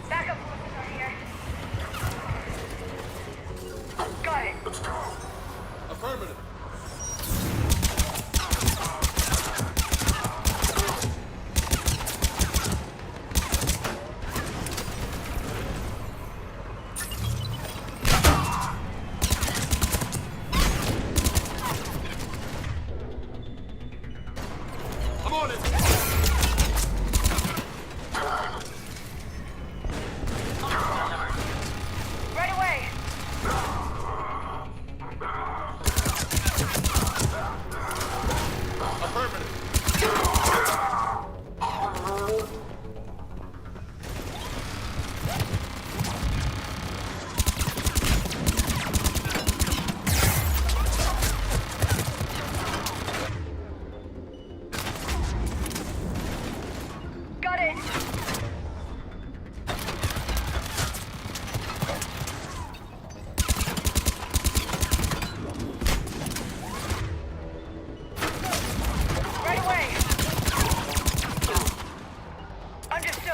Backup forces are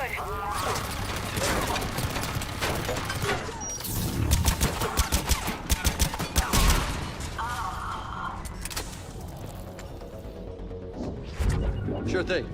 good. Sure thing.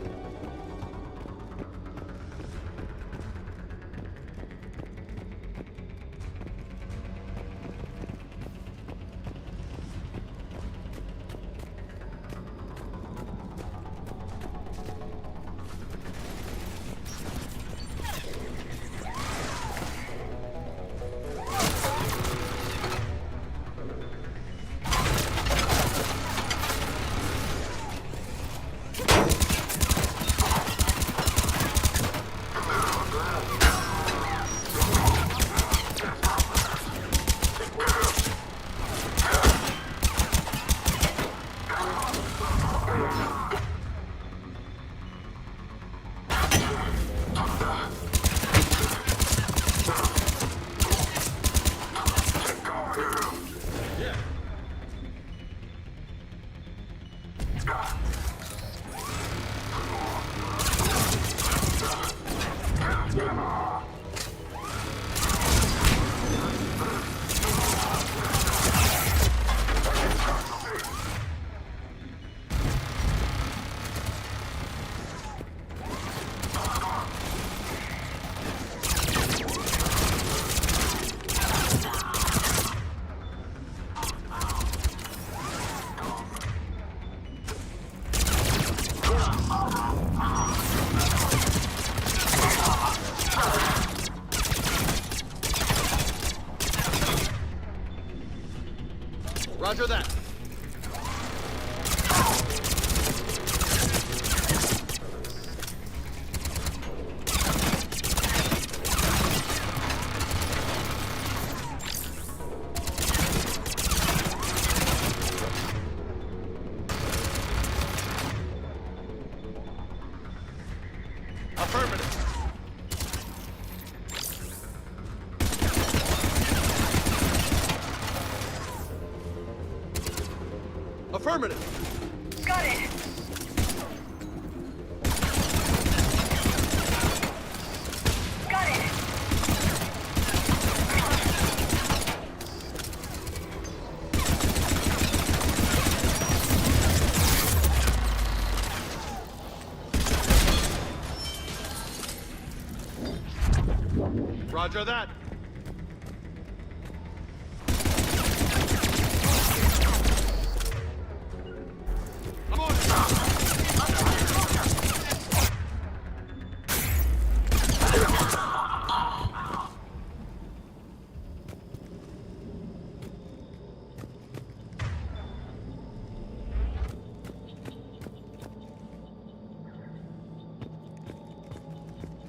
Roger that. Affirmative. Affirmative. Got it. Got it. Roger that.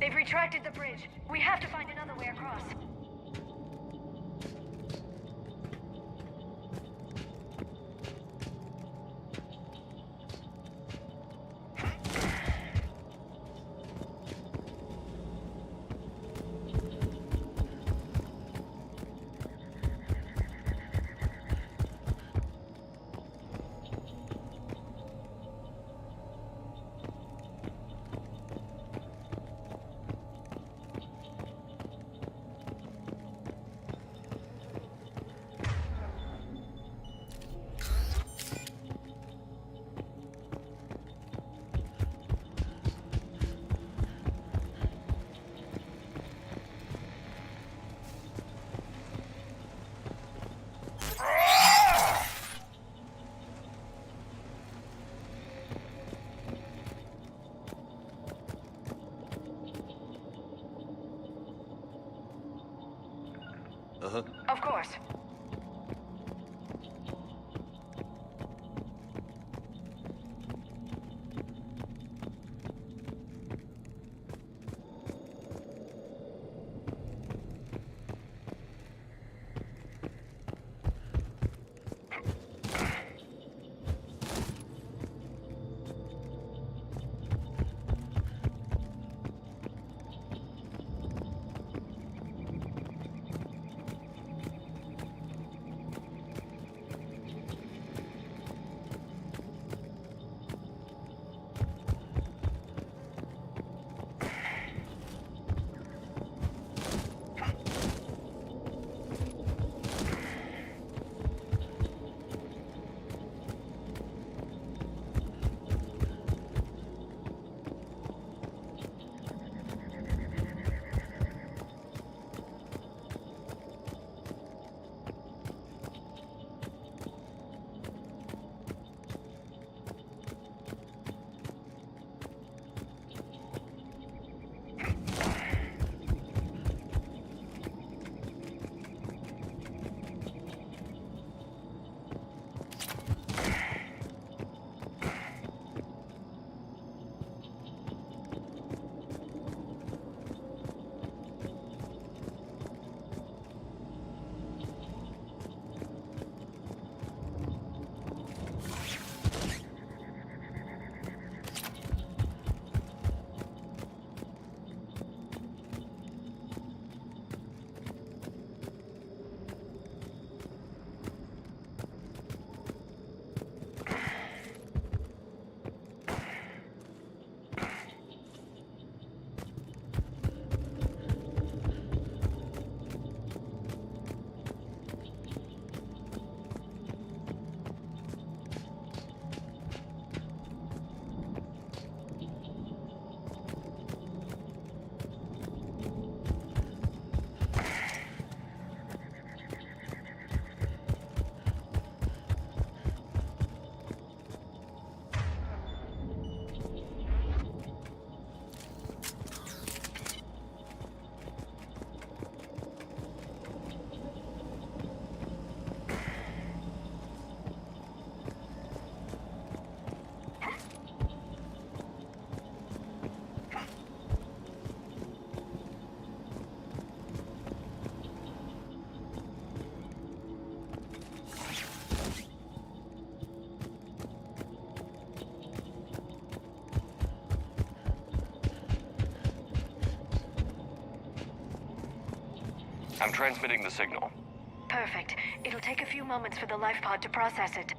They've retracted the bridge. We have to find another way across. Uh-huh. Of course. I'm transmitting the signal. Perfect. It'll take a few moments for the life pod to process it.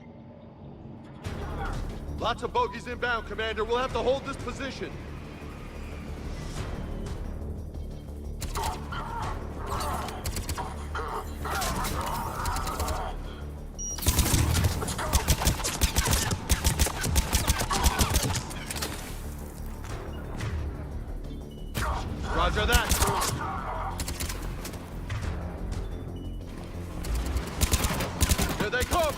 Lots of bogeys inbound, Commander. We'll have to hold this position. Roger that. Here they come.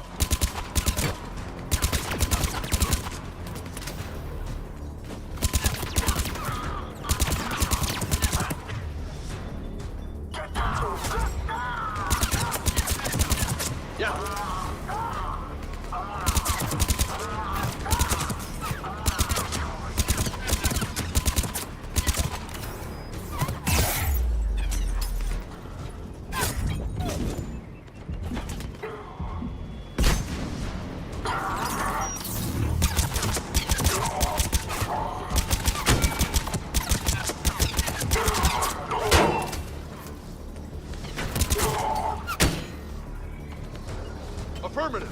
Affirmative.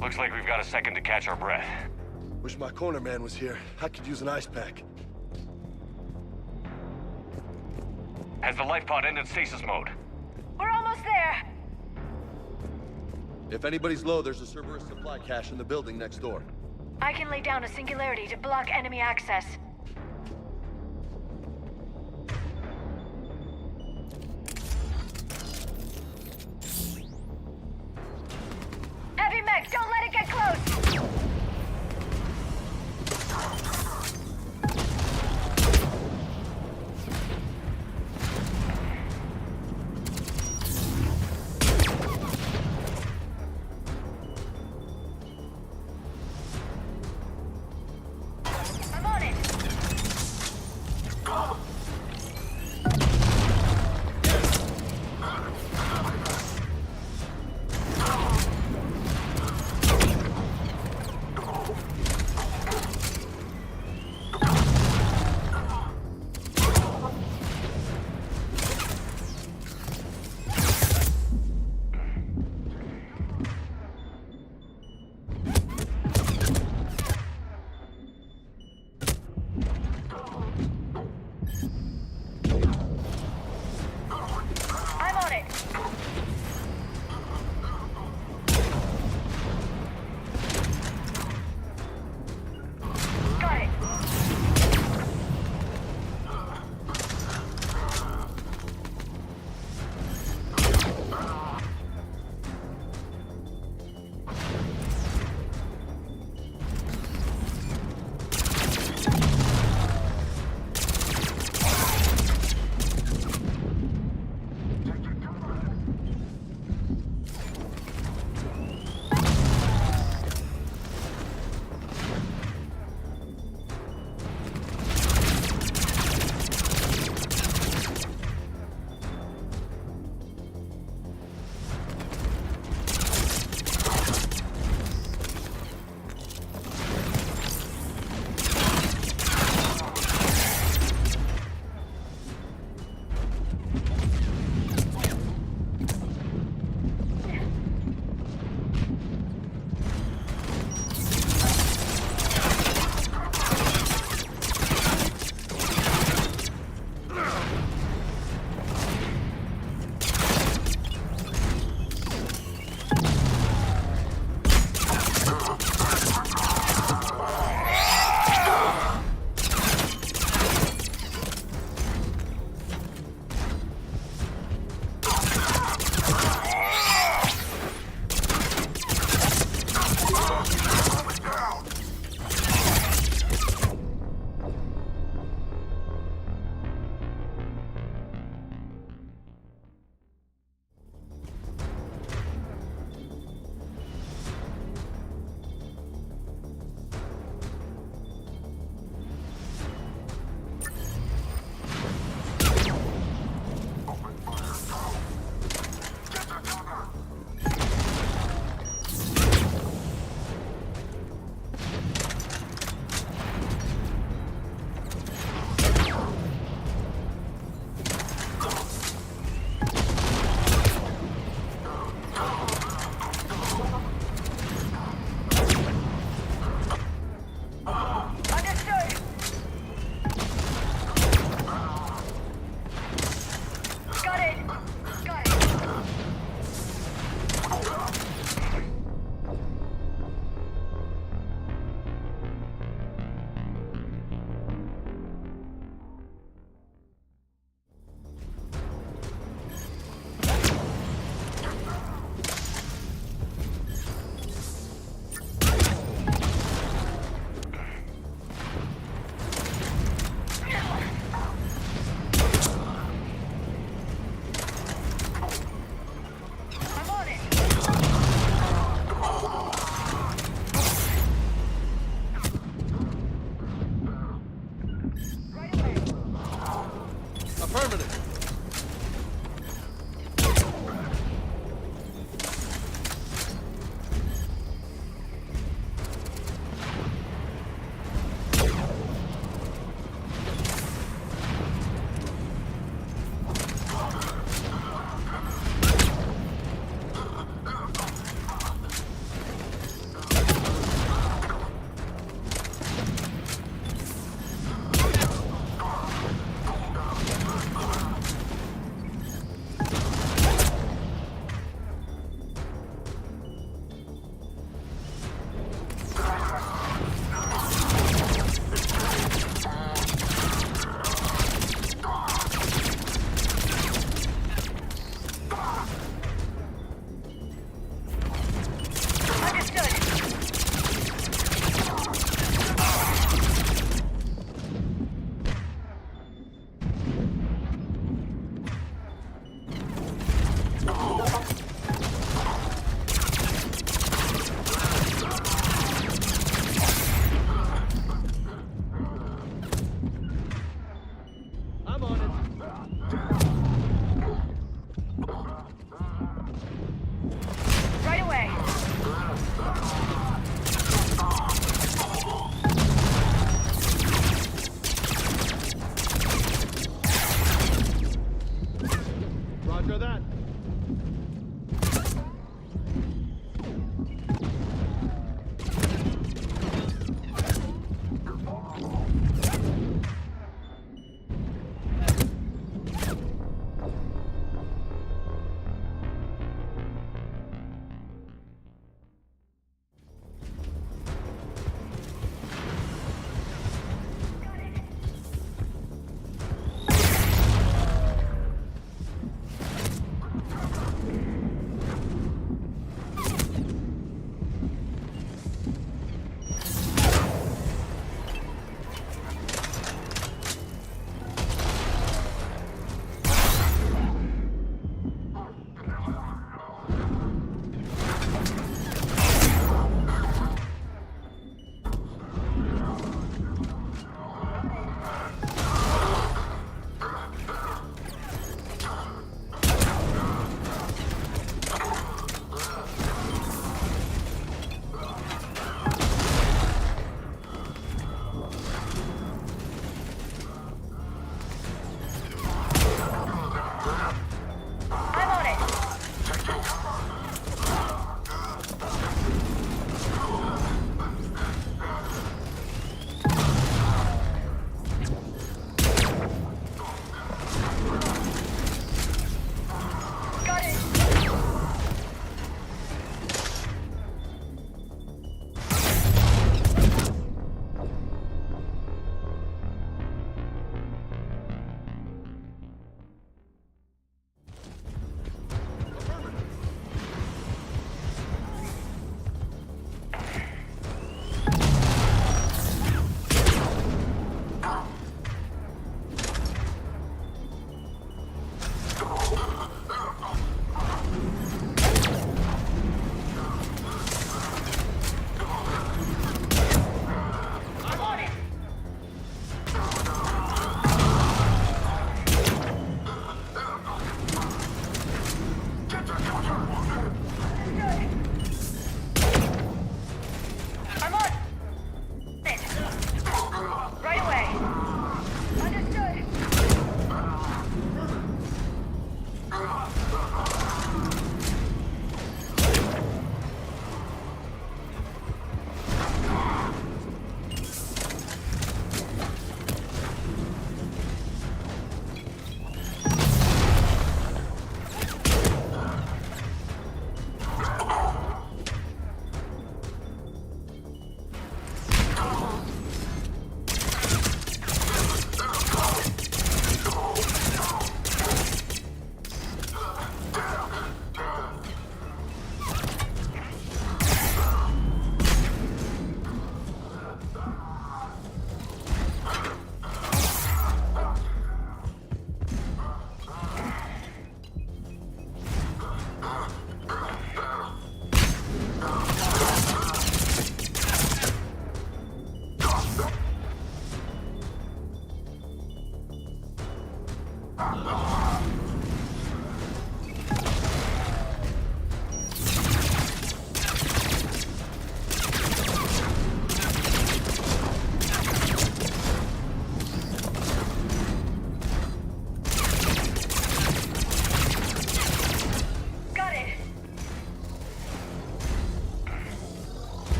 Looks like we've got a second to catch our breath. Wish my corner man was here. I could use an ice pack. Has the life pod ended stasis mode? We're almost there! If anybody's low, there's a Cerberus supply cache in the building next door. I can lay down a singularity to block enemy access. Heavy mech, don't let it get close! I'm on it! Affirmative.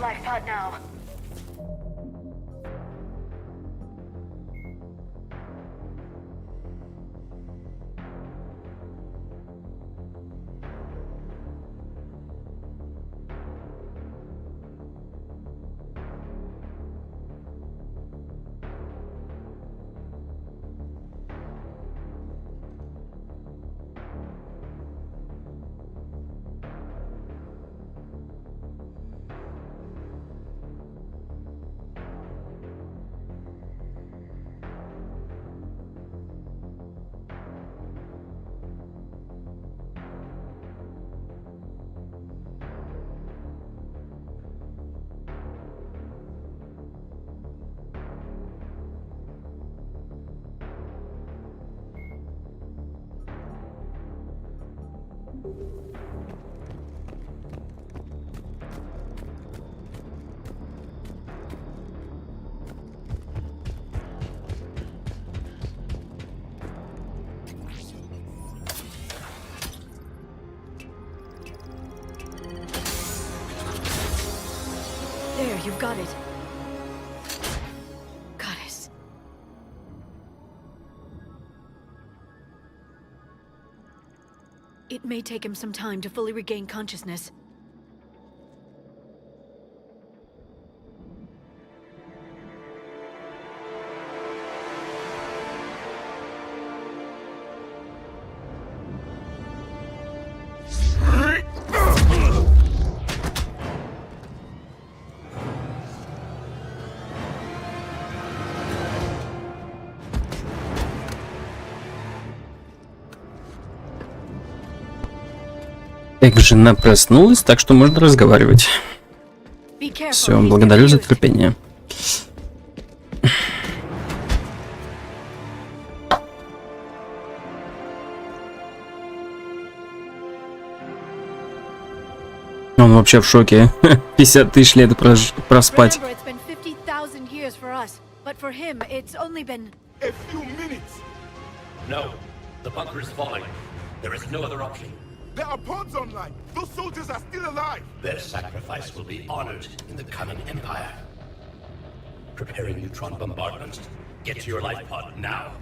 life pod now. You've got it. Goddess. It may take him some time to fully regain consciousness. Так, жена проснулась, так что можно разговаривать. Все, благодарю за терпение. Он вообще в шоке. 50 тысяч лет проспать. No, the bunker is falling. There is no other option. There are pods online! Those soldiers are still alive! Their sacrifice will be honored in the coming Empire. Preparing neutron bombardment. Get to your life pod now.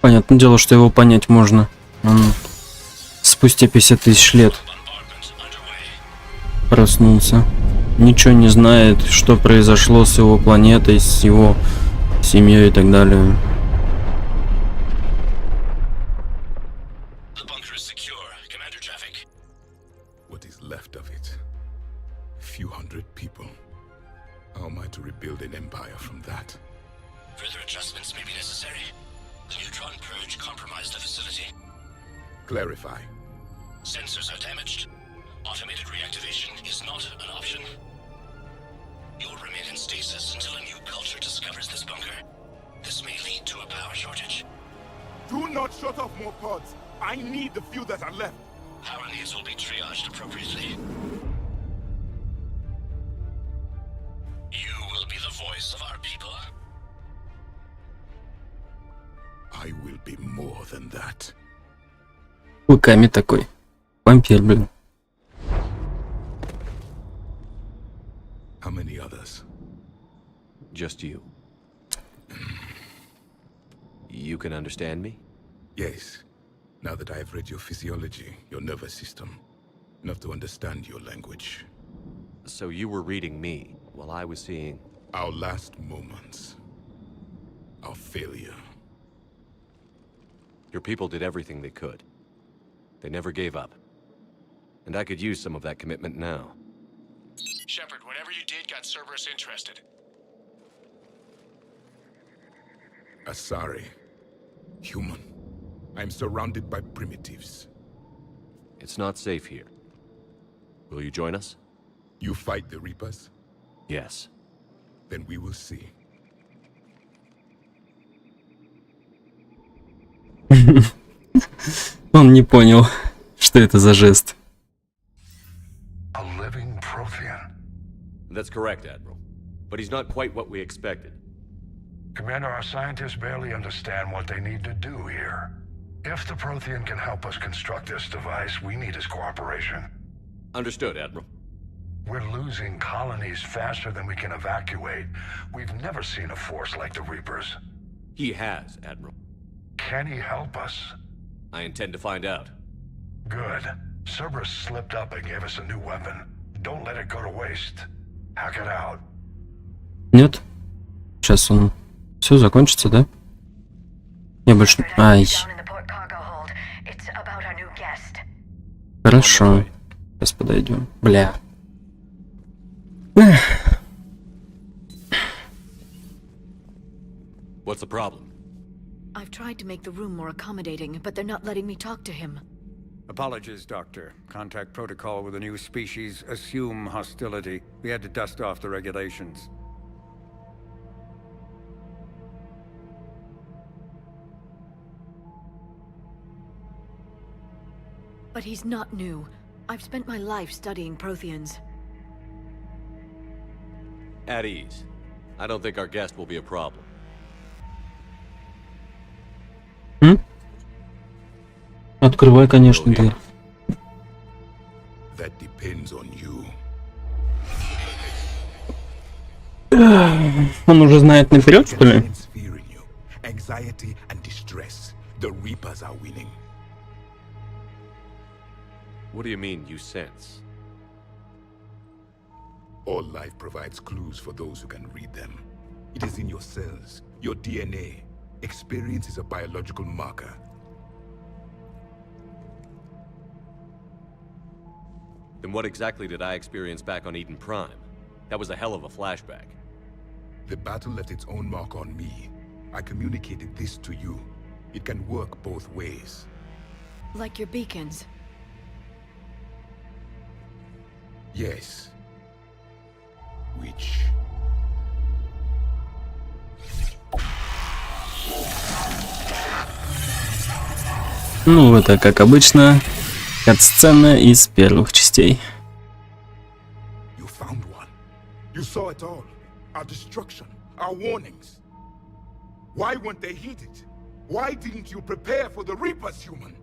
Понятное дело, что его понять можно. Он спустя 50 тысяч лет проснулся. Ничего не знает, что произошло с его планетой, с его семьей и так далее. What is left of it? A few hundred people. How am I to rebuild an empire from that? Further adjustments may be necessary. The neutron purge compromised the facility. Clarify. Sensors are damaged. Automated reactivation is not an option. You'll remain in stasis until a new culture discovers this bunker. This may lead to a power shortage. Do not shut off more pods. I need the few that are left. Power needs will be triaged appropriately. You will be the voice of our people. I will be more than that. Клыками такой. Вампир, блин. How many others? Just you. You can understand me? Yes. Now that I have read your physiology, your nervous system, enough to understand your language. So you were reading me while I was seeing... Our last moments. Our failure. Your people did everything they could. They never gave up. And I could use some of that commitment now. Shepard, whatever you did got Cerberus interested. Asari. Human. I'm surrounded by primitives. It's not safe here. Will you join us? You fight the Reapers? Yes. Then we will see. Он не понял, что это за жест. A living Prothean. That's correct, Admiral. But he's not quite what we expected. Commander, our scientists barely understand what they need to do here. If the Prothean can help us construct this device, we need his cooperation. Understood, Admiral. We're losing colonies faster than we can evacuate. We've never seen a force like the Reapers. He has, Admiral. Can he help us? I intend to find out. Good. Cerberus slipped up and gave us a new weapon. Don't let it go to waste. Hack it out. Нет. Сейчас он... Все закончится, да? Я больше... Ай. Хорошо. Сейчас подойдем. Бля. What's the problem? I've tried to make the room more accommodating, but they're not letting me talk to him. Apologies, Doctor. Contact protocol with a new species. Assume hostility. We had to dust off the regulations. But he's not new. I've spent my life studying Protheans. At ease. I don't think our guest will be a problem. Открывай, конечно, дверь. That depends on you. Он уже знает наперед, что ли? Anxiety and distress. The Reapers are winning. What do you mean, you sense? All life provides clues for those who can read them. It is in your cells, your DNA. Experience is a biological marker. Then what exactly did I experience back on Eden Prime? That was a hell of a flashback. The battle left its own mark on me. I communicated this to you. It can work both ways. Like your beacons. Yes. Which... Ну, это, как обычно, кат-сцена из первых частей. You found one. You saw it all. Our destruction. Our warnings. Why weren't they heeded? Why didn't you prepare for the Reapers, human?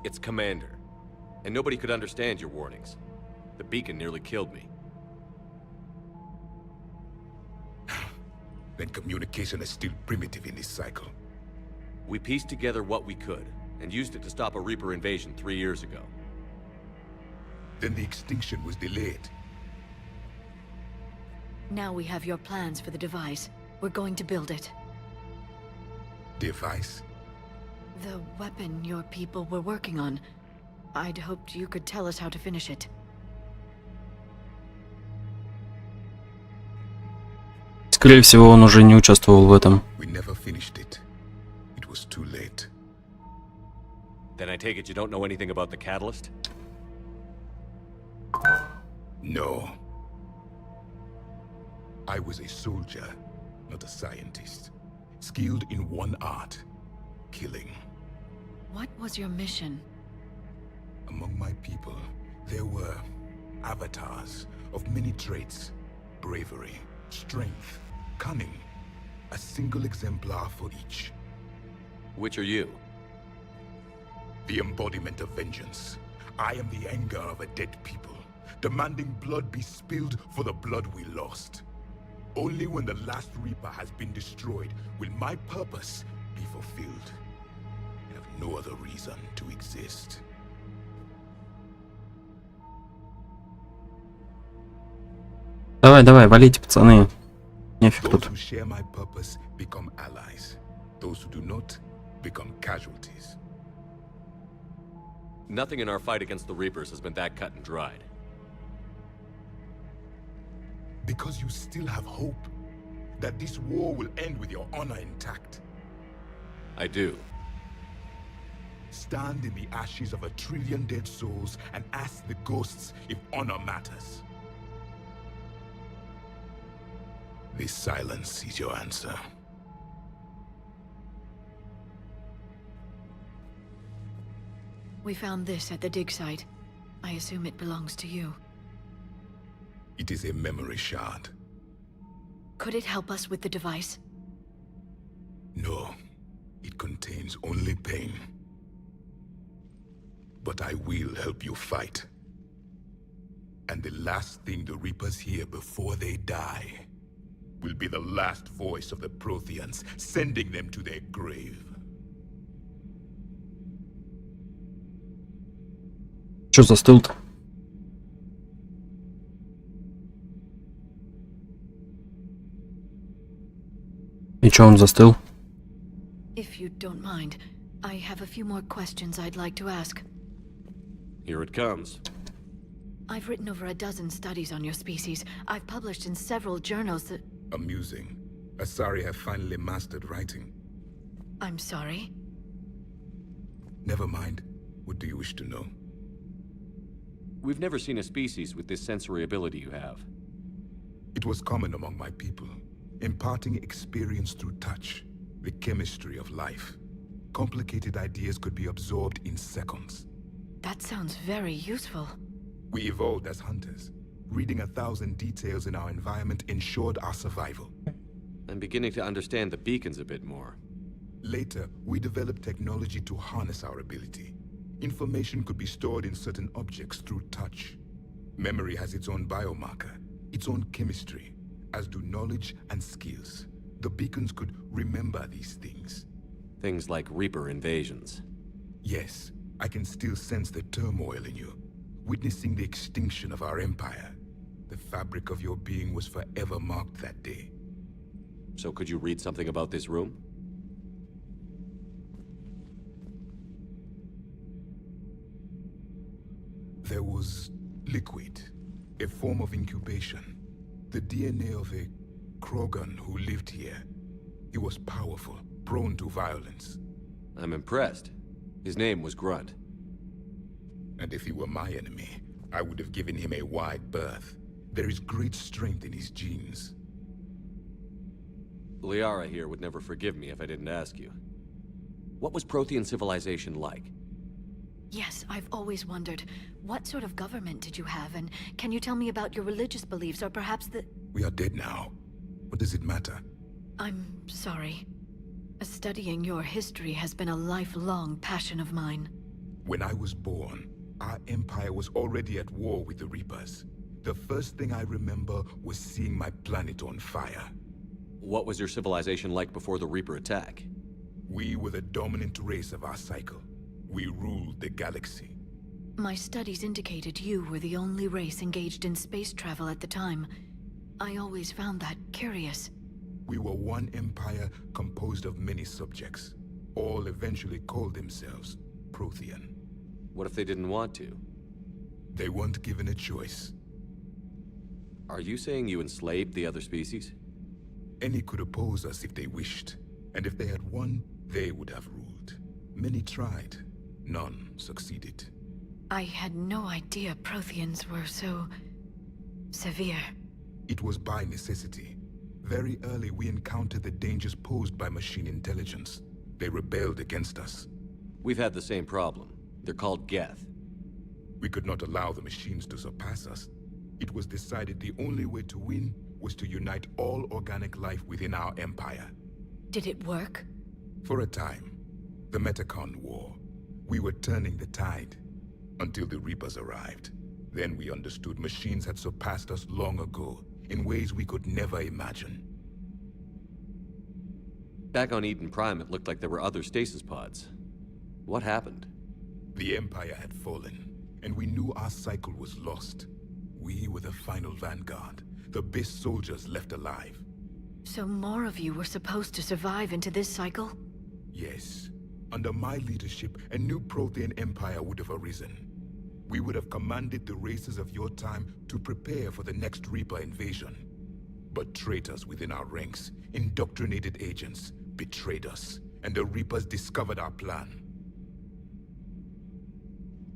It's Commander. And nobody could understand your warnings. The beacon nearly killed me. Then communication is still primitive in this cycle. We pieced together what we could, and used it to stop a Reaper invasion 3 years ago. Then the extinction was delayed. Now we have your plans for the device. We're going to build it. Device? The weapon your people were working on. I'd hoped you could tell us how to finish it. Скорее всего, он уже не участвовал в этом. We never finished it. It was too late. Then I take it you don't know anything about the catalyst? No. I was a soldier, not a scientist. Skilled in one art, killing. What was your mission? Among my people, there were avatars of many traits. Bravery, strength, cunning. A single exemplar for each. Which are you? The embodiment of vengeance. I am the anger of a dead people, demanding blood be spilled for the blood we lost. Only when the last Reaper has been destroyed will my purpose be fulfilled. I have no other reason to exist. Давай, давай, валите, пацаны. Нефиг тут. Those who share my purpose become allies. Those who do not become casualties. Nothing in our fight against the Reapers has been that cut and dried. Because you still have hope that this war will end with your honor intact. I do. Stand in the ashes of 1 trillion dead souls and ask the ghosts if honor matters. This silence is your answer. We found this at the dig site. I assume it belongs to you. It is a memory shard. Could it help us with the device? No. It contains only pain. But I will help you fight. And the last thing the Reapers hear before they die will be the last voice of the Protheans, sending them to their grave. Чё застыл-то? И чё он застыл? If you don't mind, I have a few more questions I'd like to ask. Here it comes. I've written over a dozen studies on your species. I've published in several journals that... Amusing. Asari have finally mastered writing. I'm sorry? Never mind. What do you wish to know? We've never seen a species with this sensory ability you have. It was common among my people, imparting experience through touch, the chemistry of life. Complicated ideas could be absorbed in seconds. That sounds very useful. We evolved as hunters. Reading 1,000 details in our environment ensured our survival. I'm beginning to understand the beacons a bit more. Later, we developed technology to harness our ability. Information could be stored in certain objects through touch. Memory has its own biomarker, its own chemistry, as do knowledge and skills. The beacons could remember these things. Things like Reaper invasions. Yes, I can still sense the turmoil in you, witnessing the extinction of our empire. The fabric of your being was forever marked that day. So could you read something about this room? There was liquid, a form of incubation. The DNA of a Krogan who lived here. He was powerful, prone to violence. I'm impressed. His name was Grunt. And if he were my enemy, I would have given him a wide berth. There is great strength in his genes. Liara here would never forgive me if I didn't ask you. What was Prothean civilization like? Yes, I've always wondered, what sort of government did you have, and can you tell me about your religious beliefs, or perhaps the... We are dead now. What does it matter? I'm sorry. Studying your history has been a lifelong passion of mine. When I was born, our empire was already at war with the Reapers. The first thing I remember was seeing my planet on fire. What was your civilization like before the Reaper attack? We were the dominant race of our cycle. We ruled the galaxy. My studies indicated you were the only race engaged in space travel at the time. I always found that curious. We were one empire composed of many subjects. All eventually called themselves Prothean. What if they didn't want to? They weren't given a choice. Are you saying you enslaved the other species? Any could oppose us if they wished. And if they had won, they would have ruled. Many tried. None succeeded. I had no idea Protheans were so... severe. It was by necessity. Very early we encountered the dangers posed by machine intelligence. They rebelled against us. We've had the same problem. They're called Geth. We could not allow the machines to surpass us. It was decided the only way to win was to unite all organic life within our empire. Did it work? For a time. The Metacon War. We were turning the tide, until the Reapers arrived. Then we understood machines had surpassed us long ago, in ways we could never imagine. Back on Eden Prime, it looked like there were other stasis pods. What happened? The Empire had fallen, and we knew our cycle was lost. We were the final vanguard, the best soldiers left alive. So more of you were supposed to survive into this cycle? Yes. Under my leadership, a new Prothean empire would have arisen. We would have commanded the races of your time to prepare for the next Reaper invasion. But traitors within our ranks, indoctrinated agents, betrayed us, and the Reapers discovered our plan.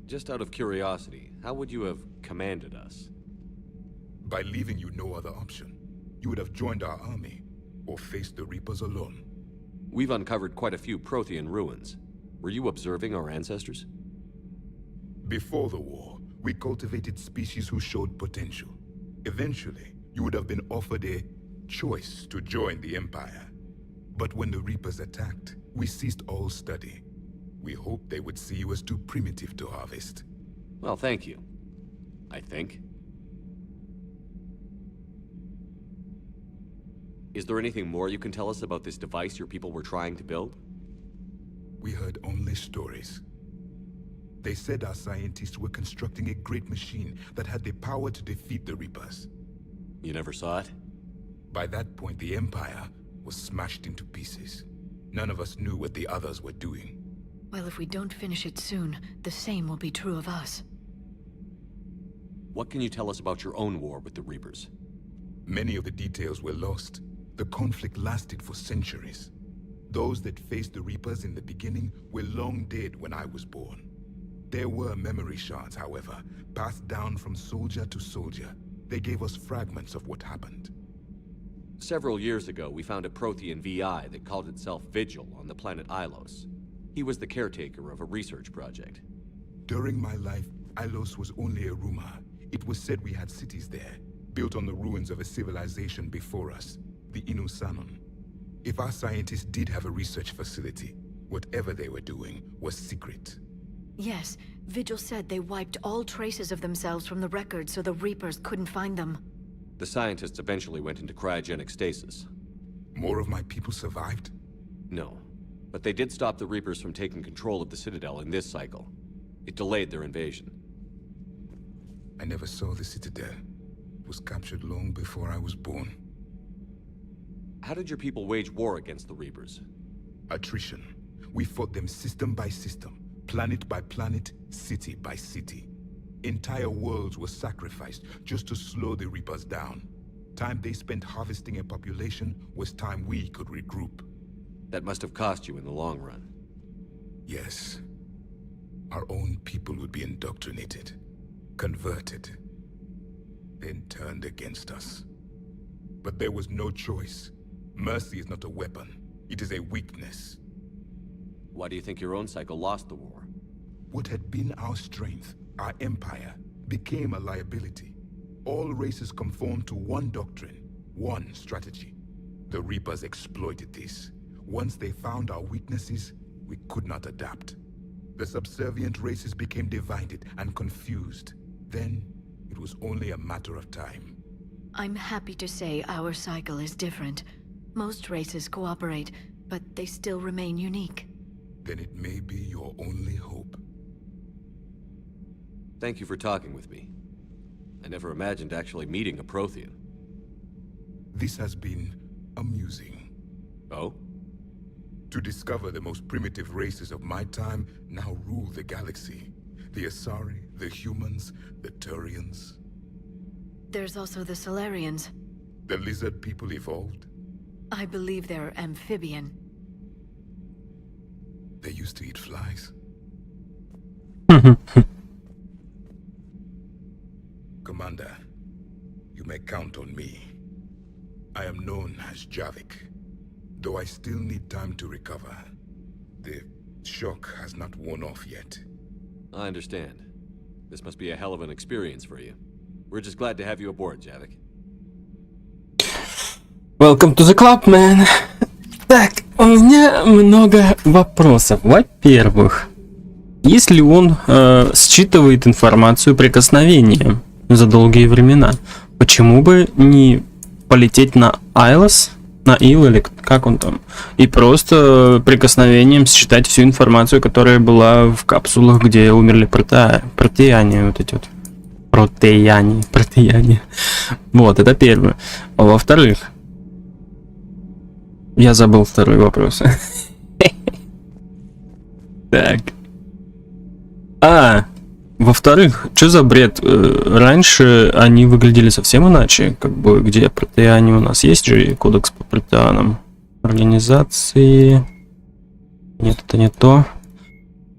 Just out of curiosity, how would you have commanded us? By leaving you no other option. You would have joined our army, or faced the Reapers alone. We've uncovered quite a few Prothean ruins. Were you observing our ancestors? Before the war, we cultivated species who showed potential. Eventually, you would have been offered a choice to join the Empire. But when the Reapers attacked, we ceased all study. We hoped they would see you as too primitive to harvest. Well, thank you. I think. Is there anything more you can tell us about this device your people were trying to build? We heard only stories. They said our scientists were constructing a great machine that had the power to defeat the Reapers. You never saw it? By that point, the Empire was smashed into pieces. None of us knew what the others were doing. Well, if we don't finish it soon, the same will be true of us. What can you tell us about your own war with the Reapers? Many of the details were lost. The conflict lasted for centuries. Those that faced the Reapers in the beginning were long dead when I was born. There were memory shards, however, passed down from soldier to soldier. They gave us fragments of what happened. Several years ago, we found a Prothean VI that called itself Vigil on the planet Ilos. He was the caretaker of a research project. During my life, Ilos was only a rumor. It was said we had cities there, built on the ruins of a civilization before us, the Inusanon. If our scientists did have a research facility, whatever they were doing was secret. Yes, Vigil said they wiped all traces of themselves from the records so the Reapers couldn't find them. The scientists eventually went into cryogenic stasis. More of my people survived? No, but they did stop the Reapers from taking control of the Citadel in this cycle. It delayed their invasion. I never saw the Citadel. It was captured long before I was born. How did your people wage war against the Reapers? Attrition. We fought them system by system, planet by planet, city by city. Entire worlds were sacrificed just to slow the Reapers down. Time they spent harvesting a population was time we could regroup. That must have cost you in the long run. Yes. Our own people would be indoctrinated, converted, then turned against us. But there was no choice. Mercy is not a weapon. It is a weakness. Why do you think your own cycle lost the war? What had been our strength, our empire, became a liability. All races conformed to one doctrine, one strategy. The Reapers exploited this. Once they found our weaknesses, we could not adapt. The subservient races became divided and confused. Then, it was only a matter of time. I'm happy to say our cycle is different. Most races cooperate, but they still remain unique. Then it may be your only hope. Thank you for talking with me. I never imagined actually meeting a Prothean. This has been amusing. Oh? To discover the most primitive races of my time now rule the galaxy. The Asari, the humans, the Turians. There's also the Solarians. The lizard people evolved? I believe they're amphibian. They used to eat flies. Commander, you may count on me. I am known as Javik, though I still need time to recover. The shock has not worn off yet. I understand. This must be a hell of an experience for you. We're just glad to have you aboard, Javik. Welcome to the club, man. Так, у меня много вопросов. Во-первых, если он считывает информацию прикосновения за долгие времена, почему бы не полететь на Айлос, на Ил или как он там, и просто прикосновением считать всю информацию, которая была в капсулах, где умерли протеяне, вот эти вот протеяне. Вот, это первое. А во-вторых, я забыл второй вопрос. Так. Во-вторых, что за бред? Раньше они выглядели совсем иначе. Как бы, где протеяне у нас? Есть же кодекс по протеанам. Организации. Нет, это не то.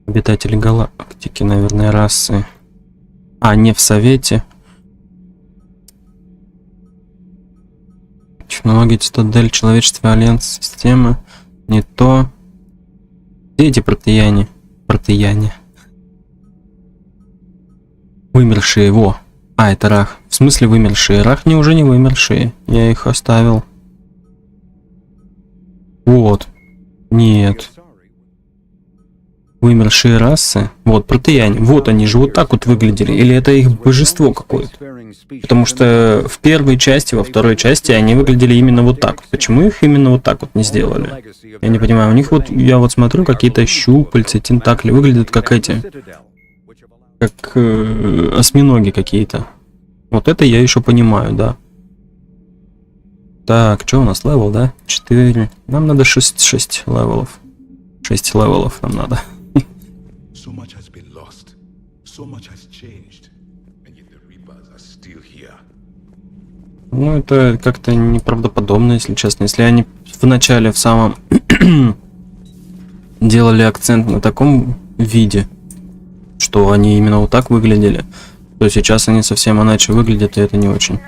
Обитатели галактики, наверное, расы. Не в Совете. Технологии, цитадель, человечество, альянс, система. Не то. Где эти протеяне? Вымершие, во. Это Рах. В смысле вымершие? Рах не уже не вымершие. Я их оставил. Вот. Нет. Вымершие расы. Вот, протеяне. Вот они же вот так вот выглядели. Или это их божество какое-то? Потому что в первой части, во второй части они выглядели именно вот так. Почему их именно вот так вот не сделали? Я не понимаю. У них вот, я вот смотрю, какие-то щупальца, тентакли. Выглядят как эти... Как осьминоги какие-то. Вот это я еще понимаю, да. Так, что у нас? Левел, да? 4. Нам надо 6 левелов. 6 левелов нам надо. Ну, это как-то неправдоподобно, если честно. Если они в начале, в самом делали акцент на таком виде, что они именно вот так выглядели, то сейчас они совсем иначе выглядят, и это не очень.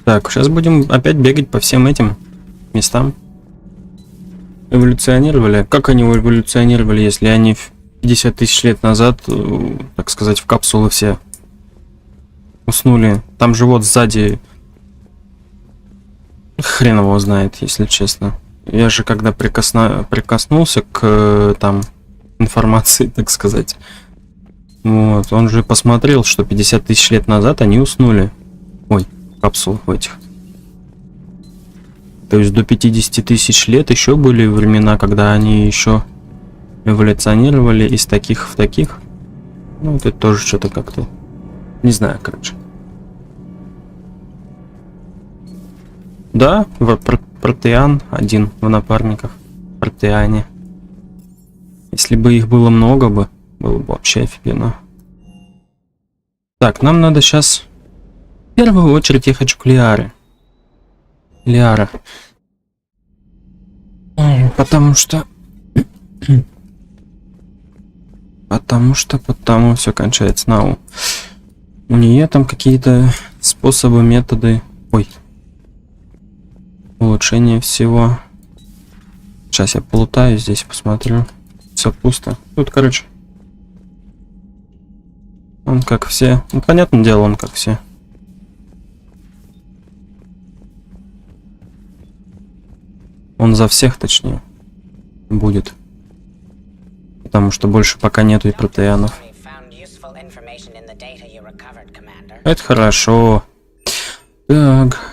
Так, сейчас будем опять бегать по всем этим местам. эволюционировали. Как они эволюционировали, если они 50 тысяч лет назад, так сказать, в капсулы все уснули? Там же вот сзади хрен его знает, если честно. Я же когда прикоснулся к там информации, так сказать, вот, он же посмотрел, что 50 тысяч лет назад они уснули. Ой, капсулах в этих. То есть до 50 тысяч лет еще были времена, когда они еще эволюционировали из таких в таких. Ну, вот это тоже что-то как-то... Не знаю, короче. Да, протеан один в напарниках. Протеане. Если бы их было много бы, было бы вообще офигенно. Так, нам надо сейчас... В первую очередь я хочу к Лиаре. Лиара. Потому что все кончается на У. У нее там какие-то способы, методы. Ой. Улучшение всего. Сейчас я полутаю здесь, посмотрю. Все пусто. Тут, короче. Он как все. Ну, понятное дело, он как все. Он за всех, точнее, будет. Потому что больше пока нету и протеанов. Это хорошо. Так.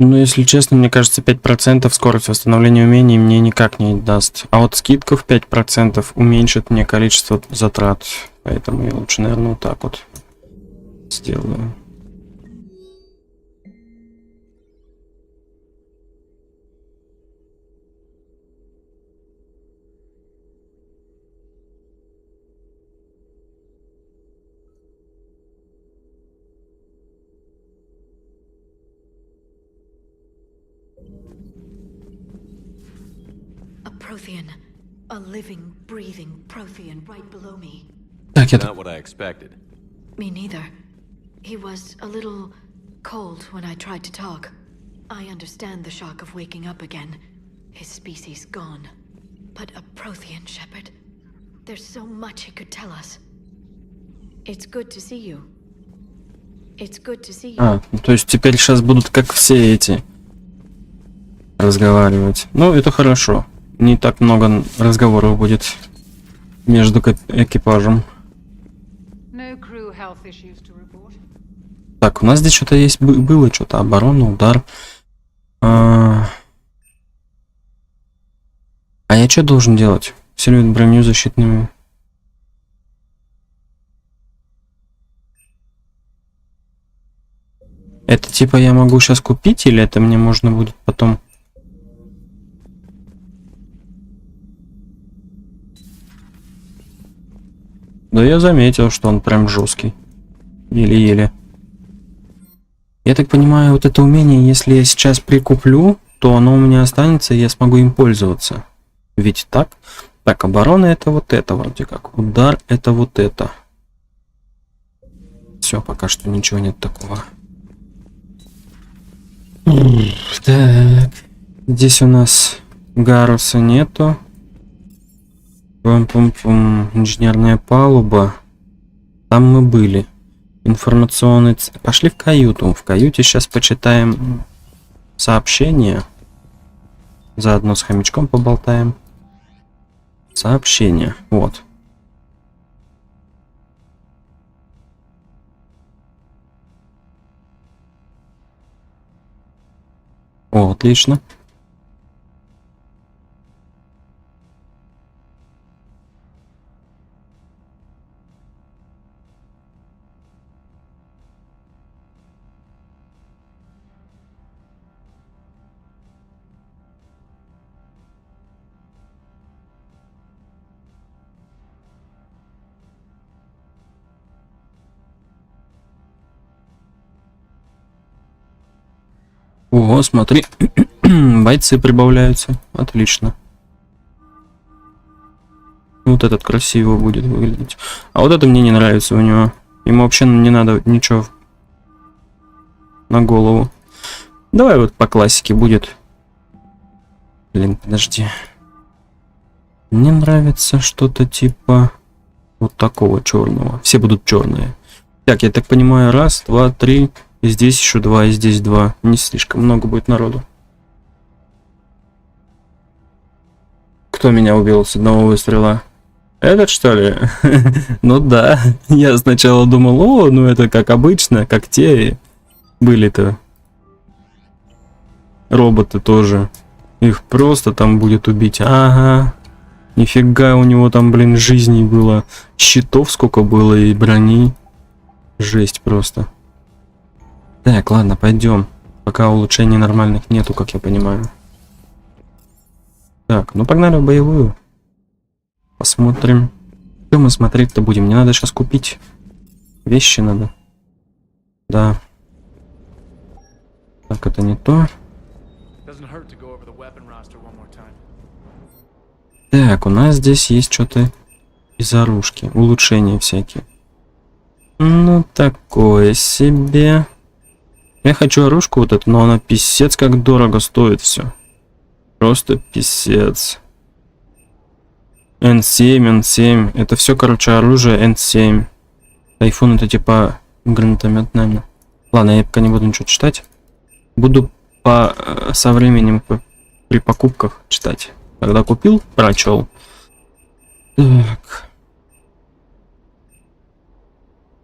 Ну, если честно, мне кажется, 5% скорость восстановления умений мне никак не даст. А вот скидка в 5% уменьшит мне количество затрат. Поэтому я лучше, наверное, вот так вот сделаю. Prothean. A living, breathing Prothean right below me. Not what I expected. Me neither. He was a little cold when I tried to talk. I understand the shock of waking up again. His species gone. But a Prothean shepherd. There's so much he could tell us. It's good to see you. It's good to see you. А, то есть теперь сейчас будут как все эти разговаривать. Ну, это хорошо. Не так много разговоров будет между экипажем. Так, у нас здесь что-то есть, было что-то, оборона, удар. А я что должен делать? Усиливает броню защитными. Это типа я могу сейчас купить, или это мне можно будет потом... Да я заметил, что он прям жесткий. Еле-еле. Я так понимаю, вот это умение, если я сейчас прикуплю, то оно у меня останется, и я смогу им пользоваться. Ведь так? Так, оборона это вот это вроде как. Удар это вот это. Все, пока что ничего нет такого. Так. Здесь у нас Гаруса нету. Пум-пум-пум. Инженерная палуба. Там мы были. Информационный... Пошли в каюту. В каюте сейчас почитаем сообщения. Заодно с хомячком поболтаем. Сообщения. Вот. О, отлично. О, смотри, бойцы прибавляются. Отлично. Вот этот красиво будет выглядеть. А вот это мне не нравится у него. Ему вообще не надо ничего на голову. Давай вот по классике будет. Блин, подожди. Мне нравится что-то типа вот такого черного. Все будут черные. Так, я так понимаю, раз, два, три. И здесь еще два, и здесь два. Не слишком много будет народу. Кто меня убил с одного выстрела? Этот, что ли? Ну да. Я сначала думал, о, ну это как обычно, как те были-то. Роботы тоже. Их просто там будет убить. Ага. Нифига у него там, блин, жизней было. Щитов сколько было и брони. Жесть просто. Так, ладно, пойдем. Пока улучшений нормальных нету, как я понимаю. Так, ну погнали в боевую. Посмотрим. Что мы смотреть-то будем? Мне надо сейчас купить. Вещи надо. Да. Так, это не то. Так, у нас здесь есть что-то из оружки. Улучшения всякие. Ну, такое себе. Я хочу оружку вот эту, но она писец как дорого стоит все. Просто писец. N7. Это все, короче, оружие N7. Айфон это типа гранатомет, наверное. Ладно, я пока не буду ничего читать. Буду со временем при покупках читать. Когда купил, прочел. Так.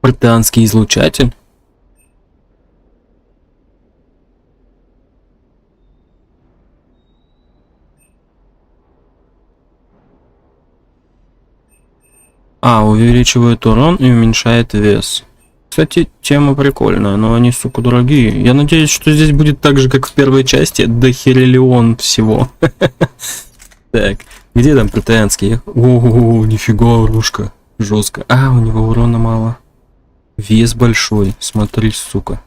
Британский излучатель. Увеличивает урон и уменьшает вес. Кстати, тема прикольная, но они, сука, дорогие. Я надеюсь, что здесь будет так же, как в первой части, дохериллион всего. Так, где там британский? О, нифига, оружка. Жестко. У него урона мало. Вес большой. Смотри, сука.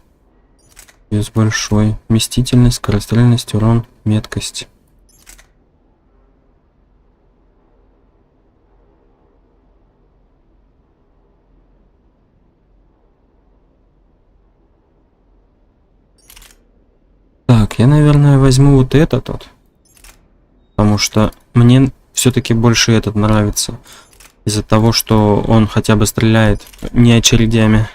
Вес большой. Вместительность, скорострельность, урон, меткость. Так, я, наверное, возьму вот этот вот. Потому что мне все-таки больше этот нравится. Из-за того, что он хотя бы стреляет не очередями.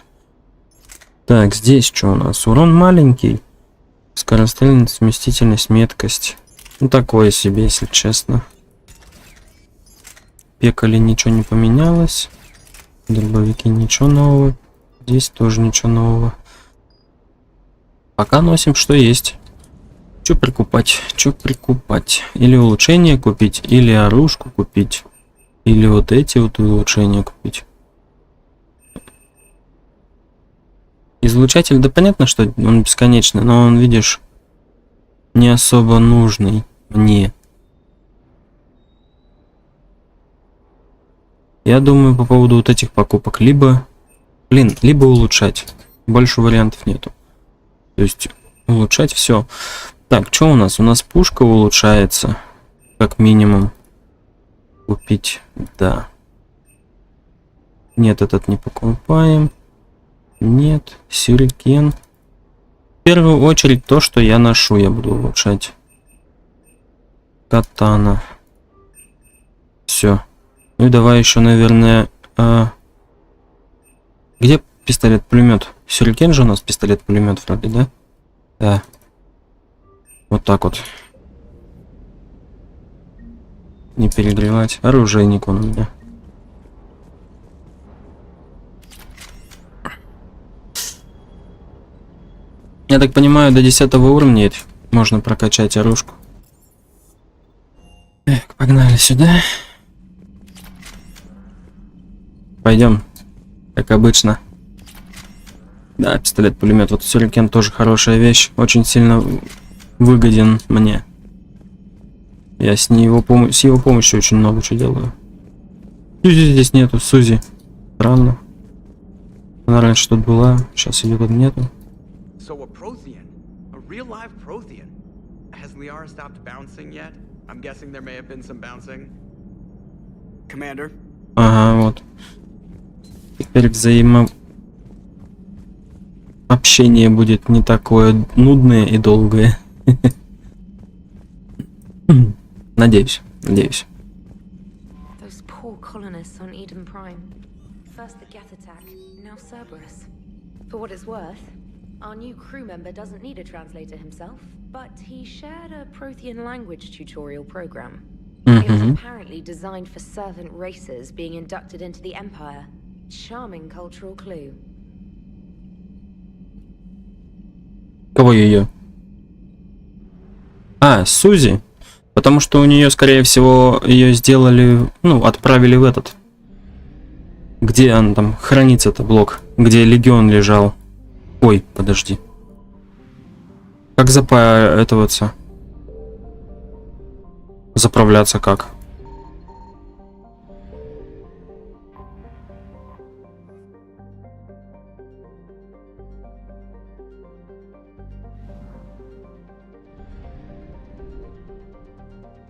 Так, здесь что у нас? Урон маленький. Скорострельность, вместительность, меткость. Ну, такое себе, если честно. Пекали ничего не поменялось. Дробовики ничего нового. Здесь тоже ничего нового. Пока носим, что есть. Что прикупать? Что прикупать? Или улучшение купить, или оружку купить, или вот эти вот улучшения купить. Излучатель, да понятно, что он бесконечный, но он, видишь, не особо нужный мне. Я думаю по поводу вот этих покупок. Либо улучшать. Больше вариантов нету. То есть улучшать все. Так, что у нас? У нас пушка улучшается. Как минимум. Купить. Да. Нет, этот не покупаем. Нет. Сюрикен. В первую очередь то, что я ношу, я буду улучшать. Катана. Все. Ну и давай еще, наверное... Где пистолет-пулемет? Сюрикен же у нас пистолет-пулемет вроде, да? Да. Вот так вот. Не перегревать. Оружейник он у меня. Я так понимаю, до 10 уровня можно прокачать оружку. Так, погнали сюда. Пойдем, как обычно. Да, пистолет-пулемет. Вот сюрикен тоже хорошая вещь. Очень сильно выгоден мне. Я с его помощью очень много чего делаю. Сузи здесь нету, Сузи. Странно. Она раньше тут была, сейчас ее тут нету. real live Prothean. Has Liara stopped bouncing yet? I'm guessing there may have been some bouncing. Commander. Ага, вот. Теперь общение будет не такое нудное и долгое. Надеюсь, надеюсь. Those poor colonists on Eden Prime. First the Geth attack, now Cerberus. For what it's worth, our new crew member doesn't need a translator himself, but he shared a Prothean language tutorial program. It was apparently designed for servant races being inducted into the Empire. Charming cultural clue. Кого ее? А, Сузи. Потому что у нее, скорее всего, ее сделали, ну, отправили в этот. Где он там хранится-то, блок? Где легион лежал? Ой, подожди. Как заправляться? Заправляться как?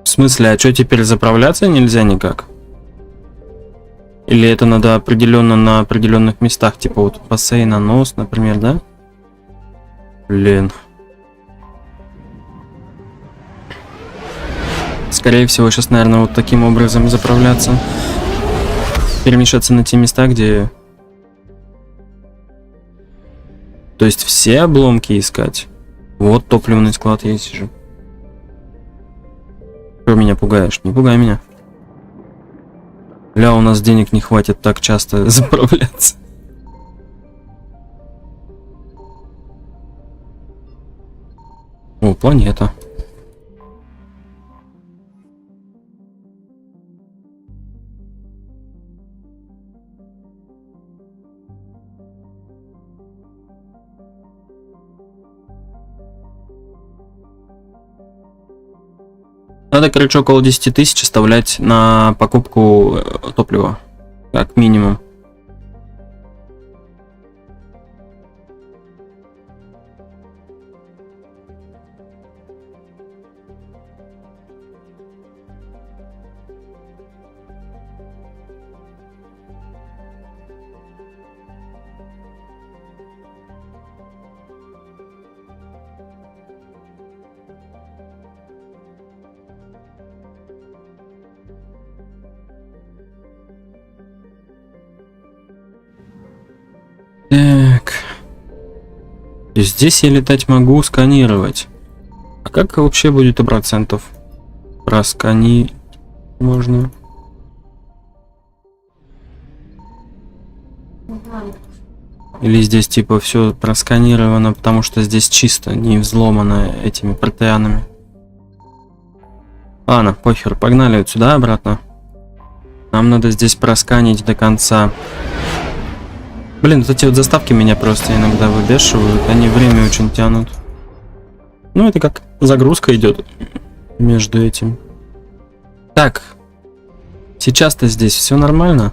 В смысле, а что теперь заправляться нельзя никак? Или это надо определенно на определенных местах, типа вот бассейн, нос, например, да? Блин. Скорее всего, сейчас, наверное, вот таким образом заправляться. Перемещаться на те места, где... То есть все обломки искать. Вот топливный склад есть же. Что меня пугаешь? Не пугай меня. Ля, у нас денег не хватит так часто заправляться. О, планета. Надо, короче, около 10 тысяч оставлять на покупку топлива, как минимум. Так. И здесь я летать могу, сканировать. А как вообще будет 100% просканировать можно? Или здесь типа все просканировано, потому что здесь чисто, не взломано этими протеанами. Ладно, похер, погнали вот сюда обратно. Нам надо здесь просканить до конца. Блин, вот эти вот заставки меня просто иногда выбешивают, они время очень тянут. Ну, это как загрузка идет между этим. Так, сейчас-то здесь все нормально.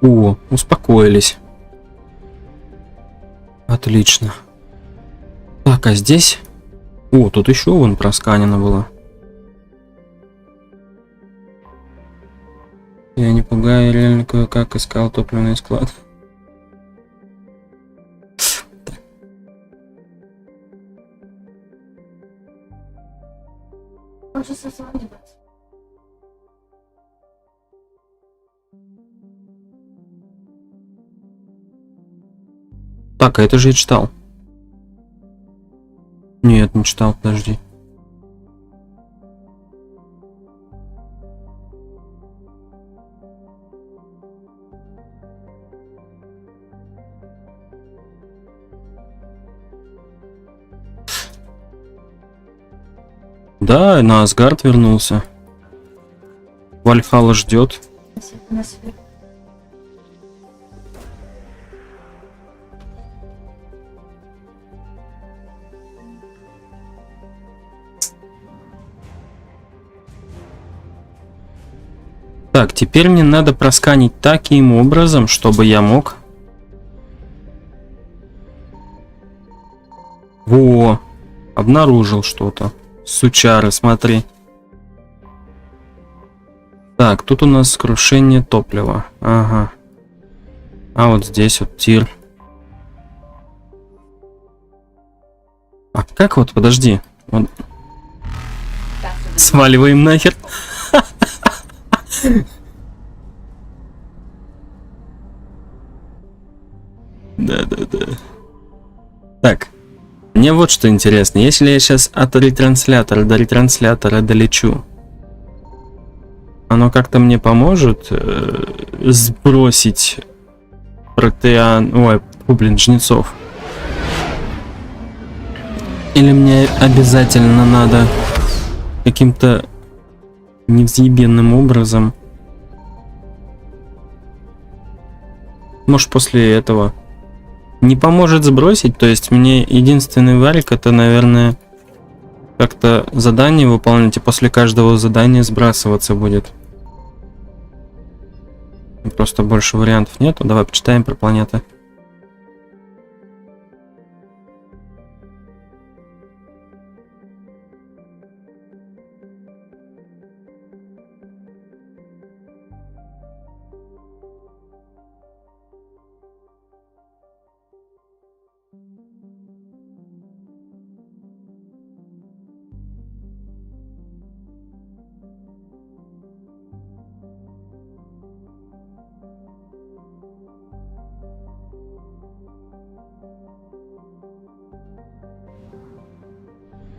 О, успокоились. Отлично. Так, а здесь... О, тут еще вон просканено было. Я не пугаю, реально кое-как искал топливный склад. Так, а это же я читал. Нет, не читал, подожди. Да, на Асгард вернулся. Вальхалла ждет. Так, теперь мне надо просканить таким образом, чтобы я мог... Во! Обнаружил что-то. Сучары, смотри. Так, тут у нас крушение топлива. Ага. А вот здесь вот тир. А как вот, подожди. Вот. Сваливаем нахер. Да. Так. Мне вот что интересно. Если я сейчас от ретранслятора до ретранслятора долечу, оно как-то мне поможет сбросить протеан... Ой, жнецов? Или мне обязательно надо каким-то невзъебенным образом? Может, после этого не поможет сбросить? То есть мне единственный варик это, наверное, как-то задание выполнять, и после каждого задания сбрасываться будет. Просто больше вариантов нету. Давай почитаем про планеты.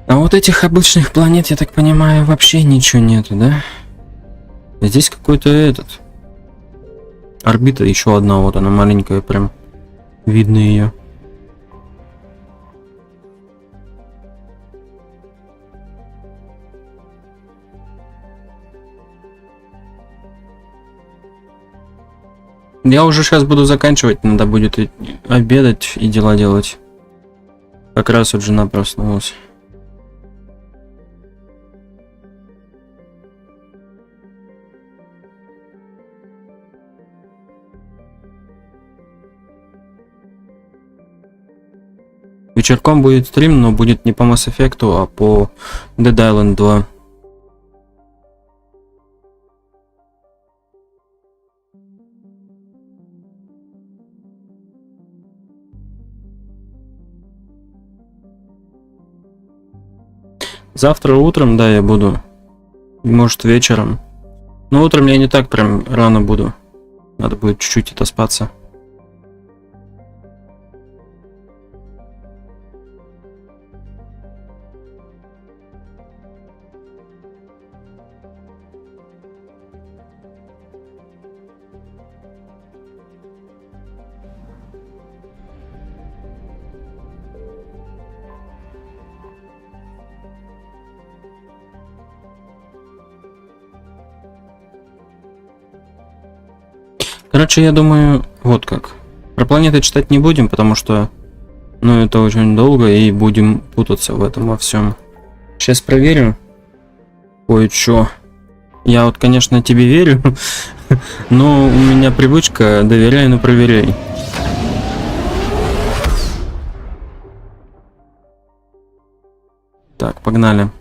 А вот этих обычных планет, я так понимаю, вообще ничего нету, да? Здесь какой-то этот... Орбита еще одна, вот она маленькая, прям видно ее. Я уже сейчас буду заканчивать, надо будет обедать и дела делать. Как раз вот жена проснулась. Вечерком будет стрим, но будет не по Mass Effect, а по Dead Island 2. Завтра утром, да, я буду. Может, вечером. Но утром я не так прям рано буду. Надо будет чуть-чуть отоспаться. Короче, я думаю, вот как. Про планеты читать не будем, потому что, ну, это очень долго, и будем путаться в этом во всем. Сейчас проверю кое-что. Я вот, конечно, тебе верю, но у меня привычка доверяй, но проверяй. Так, погнали.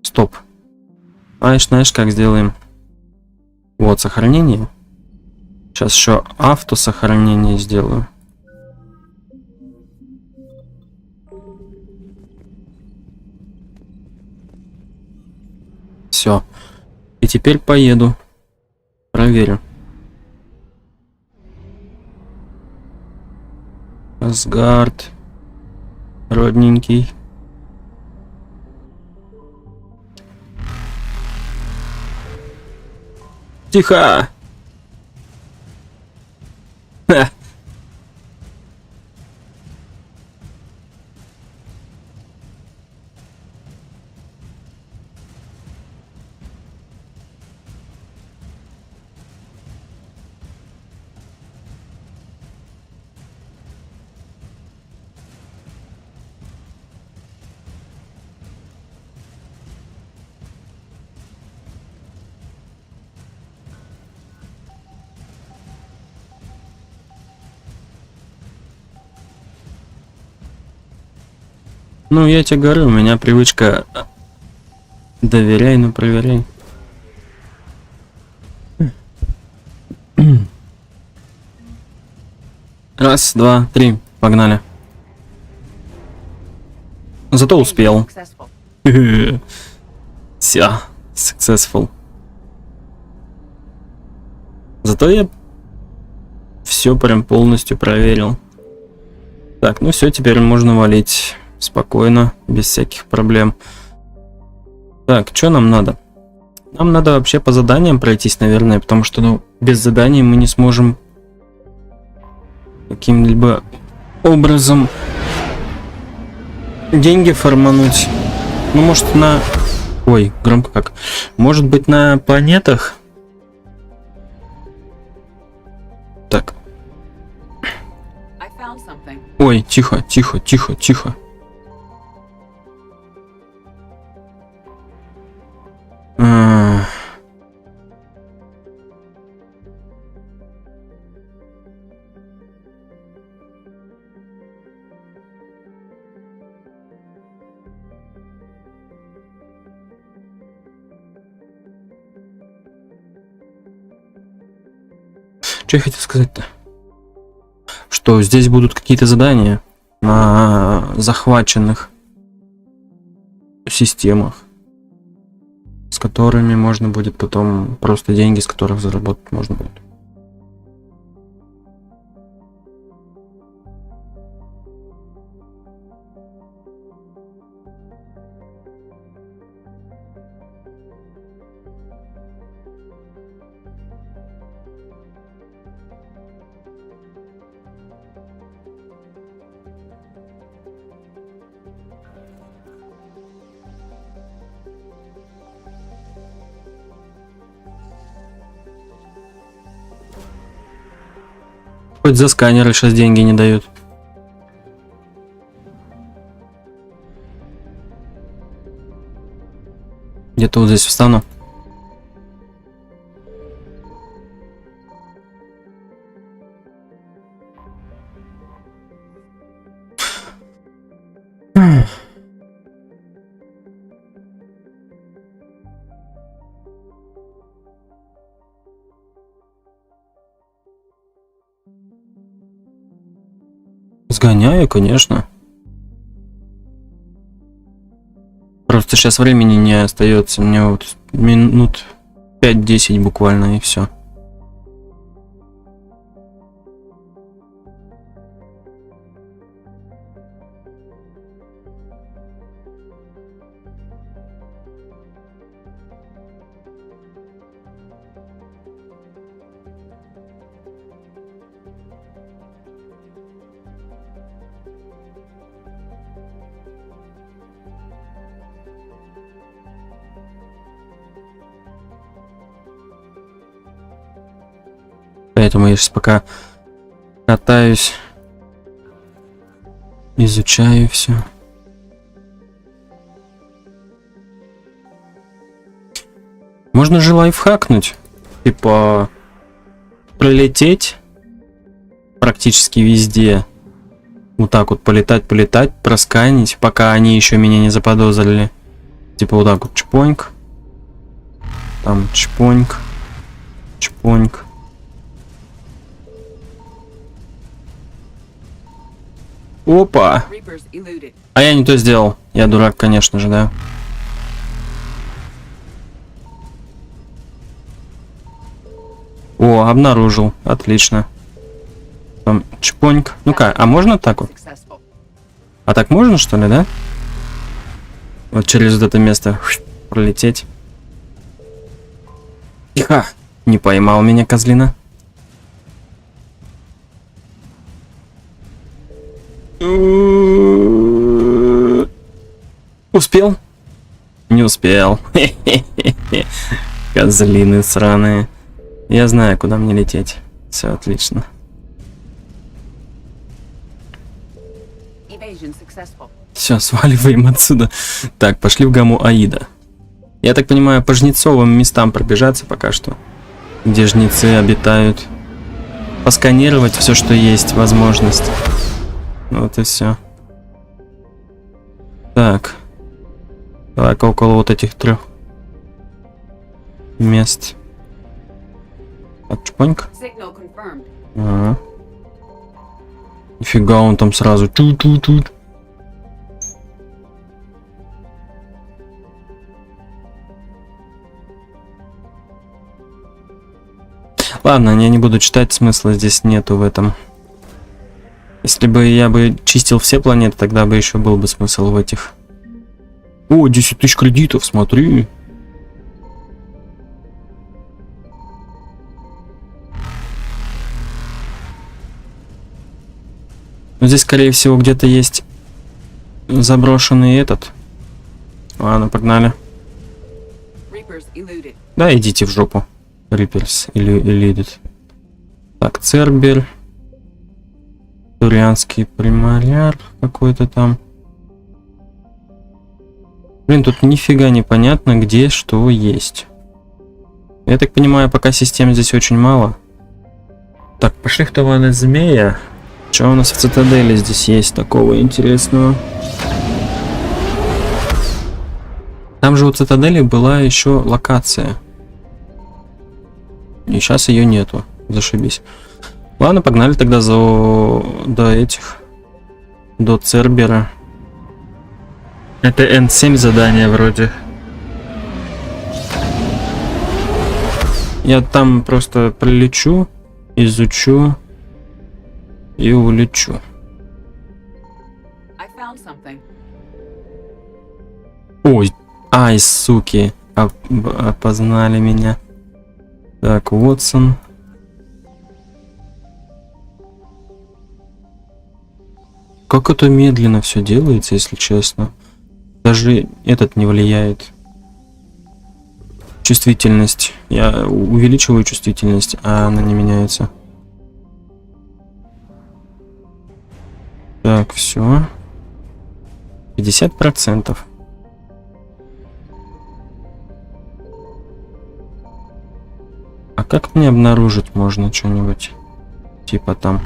Стоп. Знаешь, как сделаем? Вот, сохранение. Сейчас еще автосохранение сделаю. Все. И теперь поеду. Проверю. Асгард. Родненький. Тихо! Ха. Ну, я тебе говорю, у меня привычка доверяй, но проверяй. Раз, два, три, погнали. Зато успел. Все, successful. Зато я все прям полностью проверил. Так, ну все, теперь можно валить спокойно, без всяких проблем. Так, что нам надо? Нам надо вообще по заданиям пройтись, наверное, потому что, ну, без заданий мы не сможем каким-либо образом деньги формануть. Ну, может, на... Ой, громко как. Может быть, на планетах? Так. Ой, тихо, тихо, тихо, тихо. Что я хотел сказать-то? Что здесь будут какие-то задания на захваченных системах, с которыми можно будет потом просто деньги, с которых заработать можно будет. Хоть за сканеры сейчас деньги не дают. Где-то вот здесь встану. Сгоняю, конечно. Просто сейчас времени не остается. Мне вот минут 5-10 буквально, и все. Поэтому я сейчас пока катаюсь, изучаю все. Можно же лайфхакнуть, типа пролететь практически везде, вот так вот полетать, просканить, пока они еще меня не заподозрили. Типа вот так вот чпоньк, там чпоньк, чпоньк. Опа! А я не то сделал. Я дурак, конечно же, да. О, обнаружил. Отлично. Там чпоньк. Ну-ка, а можно так вот? А так можно, что ли, да? Вот через вот это место пролететь. Тихо! Не поймал меня, козлина. Успел? Не успел. Козлины сраные. Я знаю, куда мне лететь. Все отлично. Все, сваливаем отсюда. Так, пошли в гамму Аида. Я так понимаю, по жнецовым местам пробежаться пока что. Где жнецы обитают. Посканировать все, что есть, возможность. Вот и все. Так. Давай-ка около вот этих 3 мест. Отчпоньк. Ага. Нифига, он там сразу тут. Ладно, я не буду читать, смысла здесь нету в этом. Если бы я бы чистил все планеты, тогда бы еще был бы смысл в этих. О, 10 тысяч кредитов, смотри. Но здесь, скорее всего, где-то есть заброшенный этот. Ладно, погнали. Да, идите в жопу. Риперс или элидит. Так, Цербер. Турианский примаряр какой-то там. Блин, тут нифига не понятно, где что есть. Я так понимаю, пока систем здесь очень мало. Так, пошихтованная змея. Что у нас в цитадели здесь есть такого интересного? Там же у цитадели была еще локация. И сейчас ее нету. Зашибись. Ладно, погнали тогда до этих. До Цербера. Это N7 задание вроде. Я там просто прилечу, изучу и улечу. Ой, ай, суки, опознали меня. Так, Уотсон. Как это медленно все делается, если честно. Даже этот не влияет. Чувствительность. Я увеличиваю чувствительность, а она не меняется. Так, все. 50%. А как мне обнаружить можно что-нибудь? Типа там.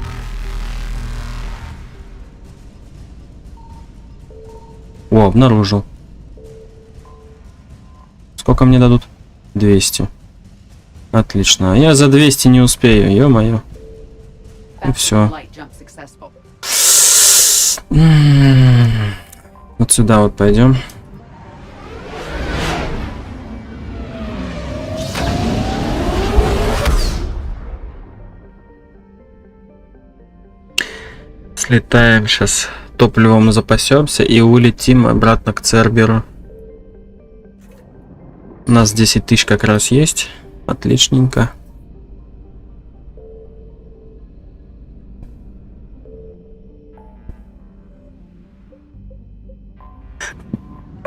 О, обнаружил. Сколько мне дадут? 200. Отлично. Я за 200 не успею, ё-моё. И все. Вот сюда вот пойдем. Слетаем сейчас, топливом запасемся и улетим обратно к Церберу. У нас 10 тысяч как раз есть. Отличненько.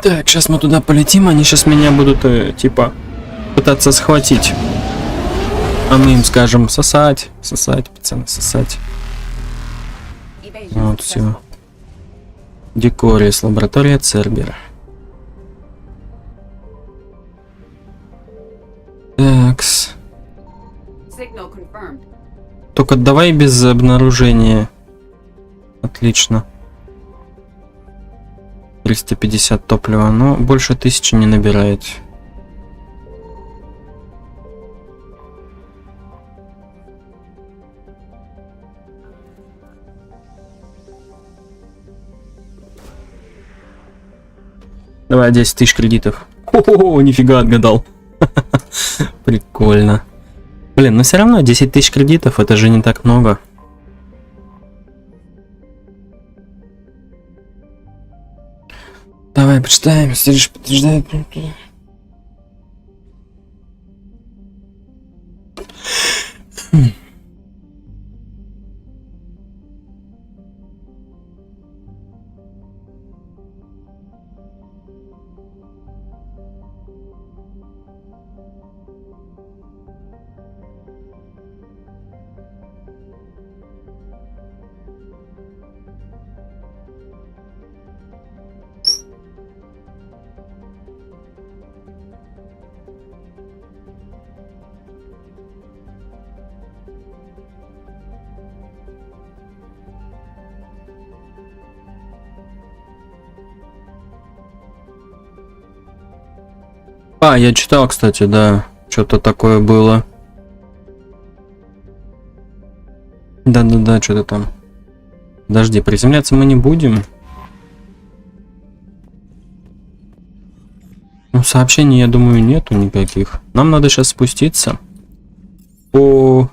Так, сейчас мы туда полетим. Они сейчас меня будут, типа, пытаться схватить. А мы им скажем сосать. Сосать, пацаны, сосать. Вот, все. Декорис, лаборатория Цербера. Такс. Только давай без обнаружения. Отлично. 350 топлива, но больше 1000 не набирает. Давай 10 тысяч кредитов. О, нифига отгадал. Прикольно. Блин, но все равно 10 тысяч кредитов это же не так много. Давай почитаем. Сидишь, подтверждает. А, я читал, кстати, да. Что-то такое было. Да-да-да, что-то там. Подожди, приземляться мы не будем. Ну, сообщений, я думаю, нету никаких. Нам надо сейчас спуститься по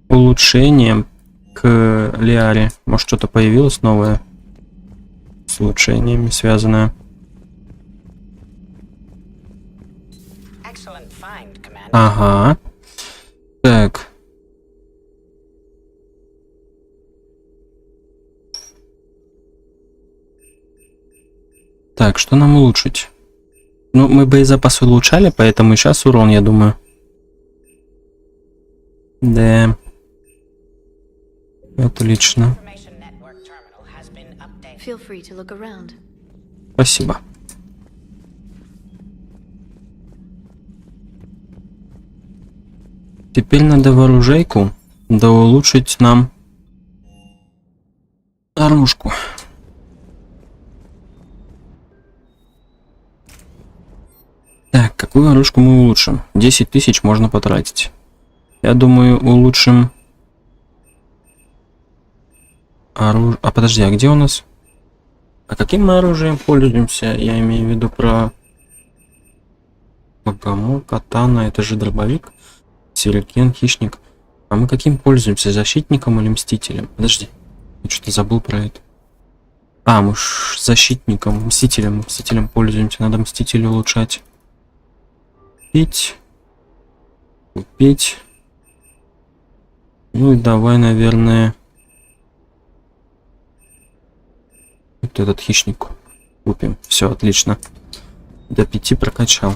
улучшениям к Лиаре. Может, что-то появилось новое с улучшениями связанное. Ага. Так. Так, что нам улучшить? Ну, мы боезапас улучшали, поэтому сейчас урон, я думаю. Да. Отлично. Спасибо. Теперь надо в оружейку, да улучшить нам оружку. Так, какую оружку мы улучшим? 10 тысяч можно потратить. Я думаю, улучшим оружие. А подожди, а где у нас? А каким мы оружием пользуемся? Я имею в виду про Богомол, катана, это же дробовик. Сюрикен, хищник. А мы каким пользуемся? Защитником или мстителем? Подожди, я что-то забыл про это. А, мы защитником, мстителем. Мстителем пользуемся. Надо мстителя улучшать. Купить. Купить. Ну и давай, наверное, вот этот хищник купим. Все, отлично. До 5 прокачал.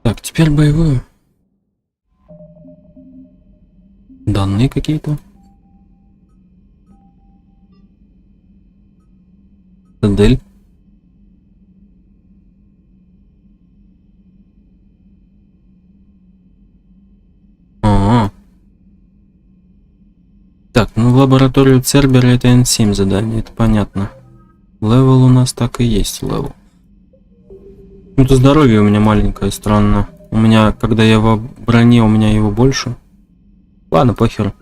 Так, теперь боевую. Данные какие-то. Цитадель. Так, ну в лабораторию Цербера это N7 задание, это понятно. Левел у нас так и есть, левел. Ну, то здоровье у меня маленькое, странно. У меня, когда я в броне, у меня его больше. Ладно, похер.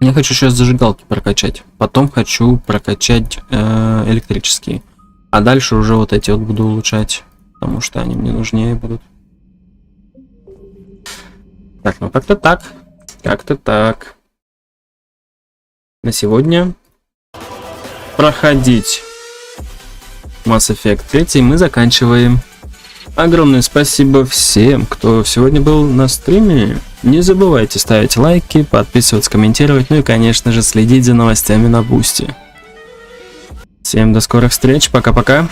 Я хочу сейчас зажигалки прокачать. Потом хочу прокачать электрические. А дальше уже вот эти вот буду улучшать. Потому что они мне нужнее будут. Так, ну как-то так. Как-то так. На сегодня проходить Mass Effect 3 мы заканчиваем. Огромное спасибо всем, кто сегодня был на стриме. Не забывайте ставить лайки, подписываться, комментировать, ну и, конечно же, следить за новостями на Бусти. Всем до скорых встреч, пока-пока.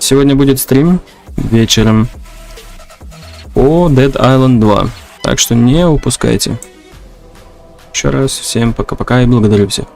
Сегодня будет стрим вечером по Dead Island 2, так что не упускайте. Еще раз всем пока-пока и благодарю всех.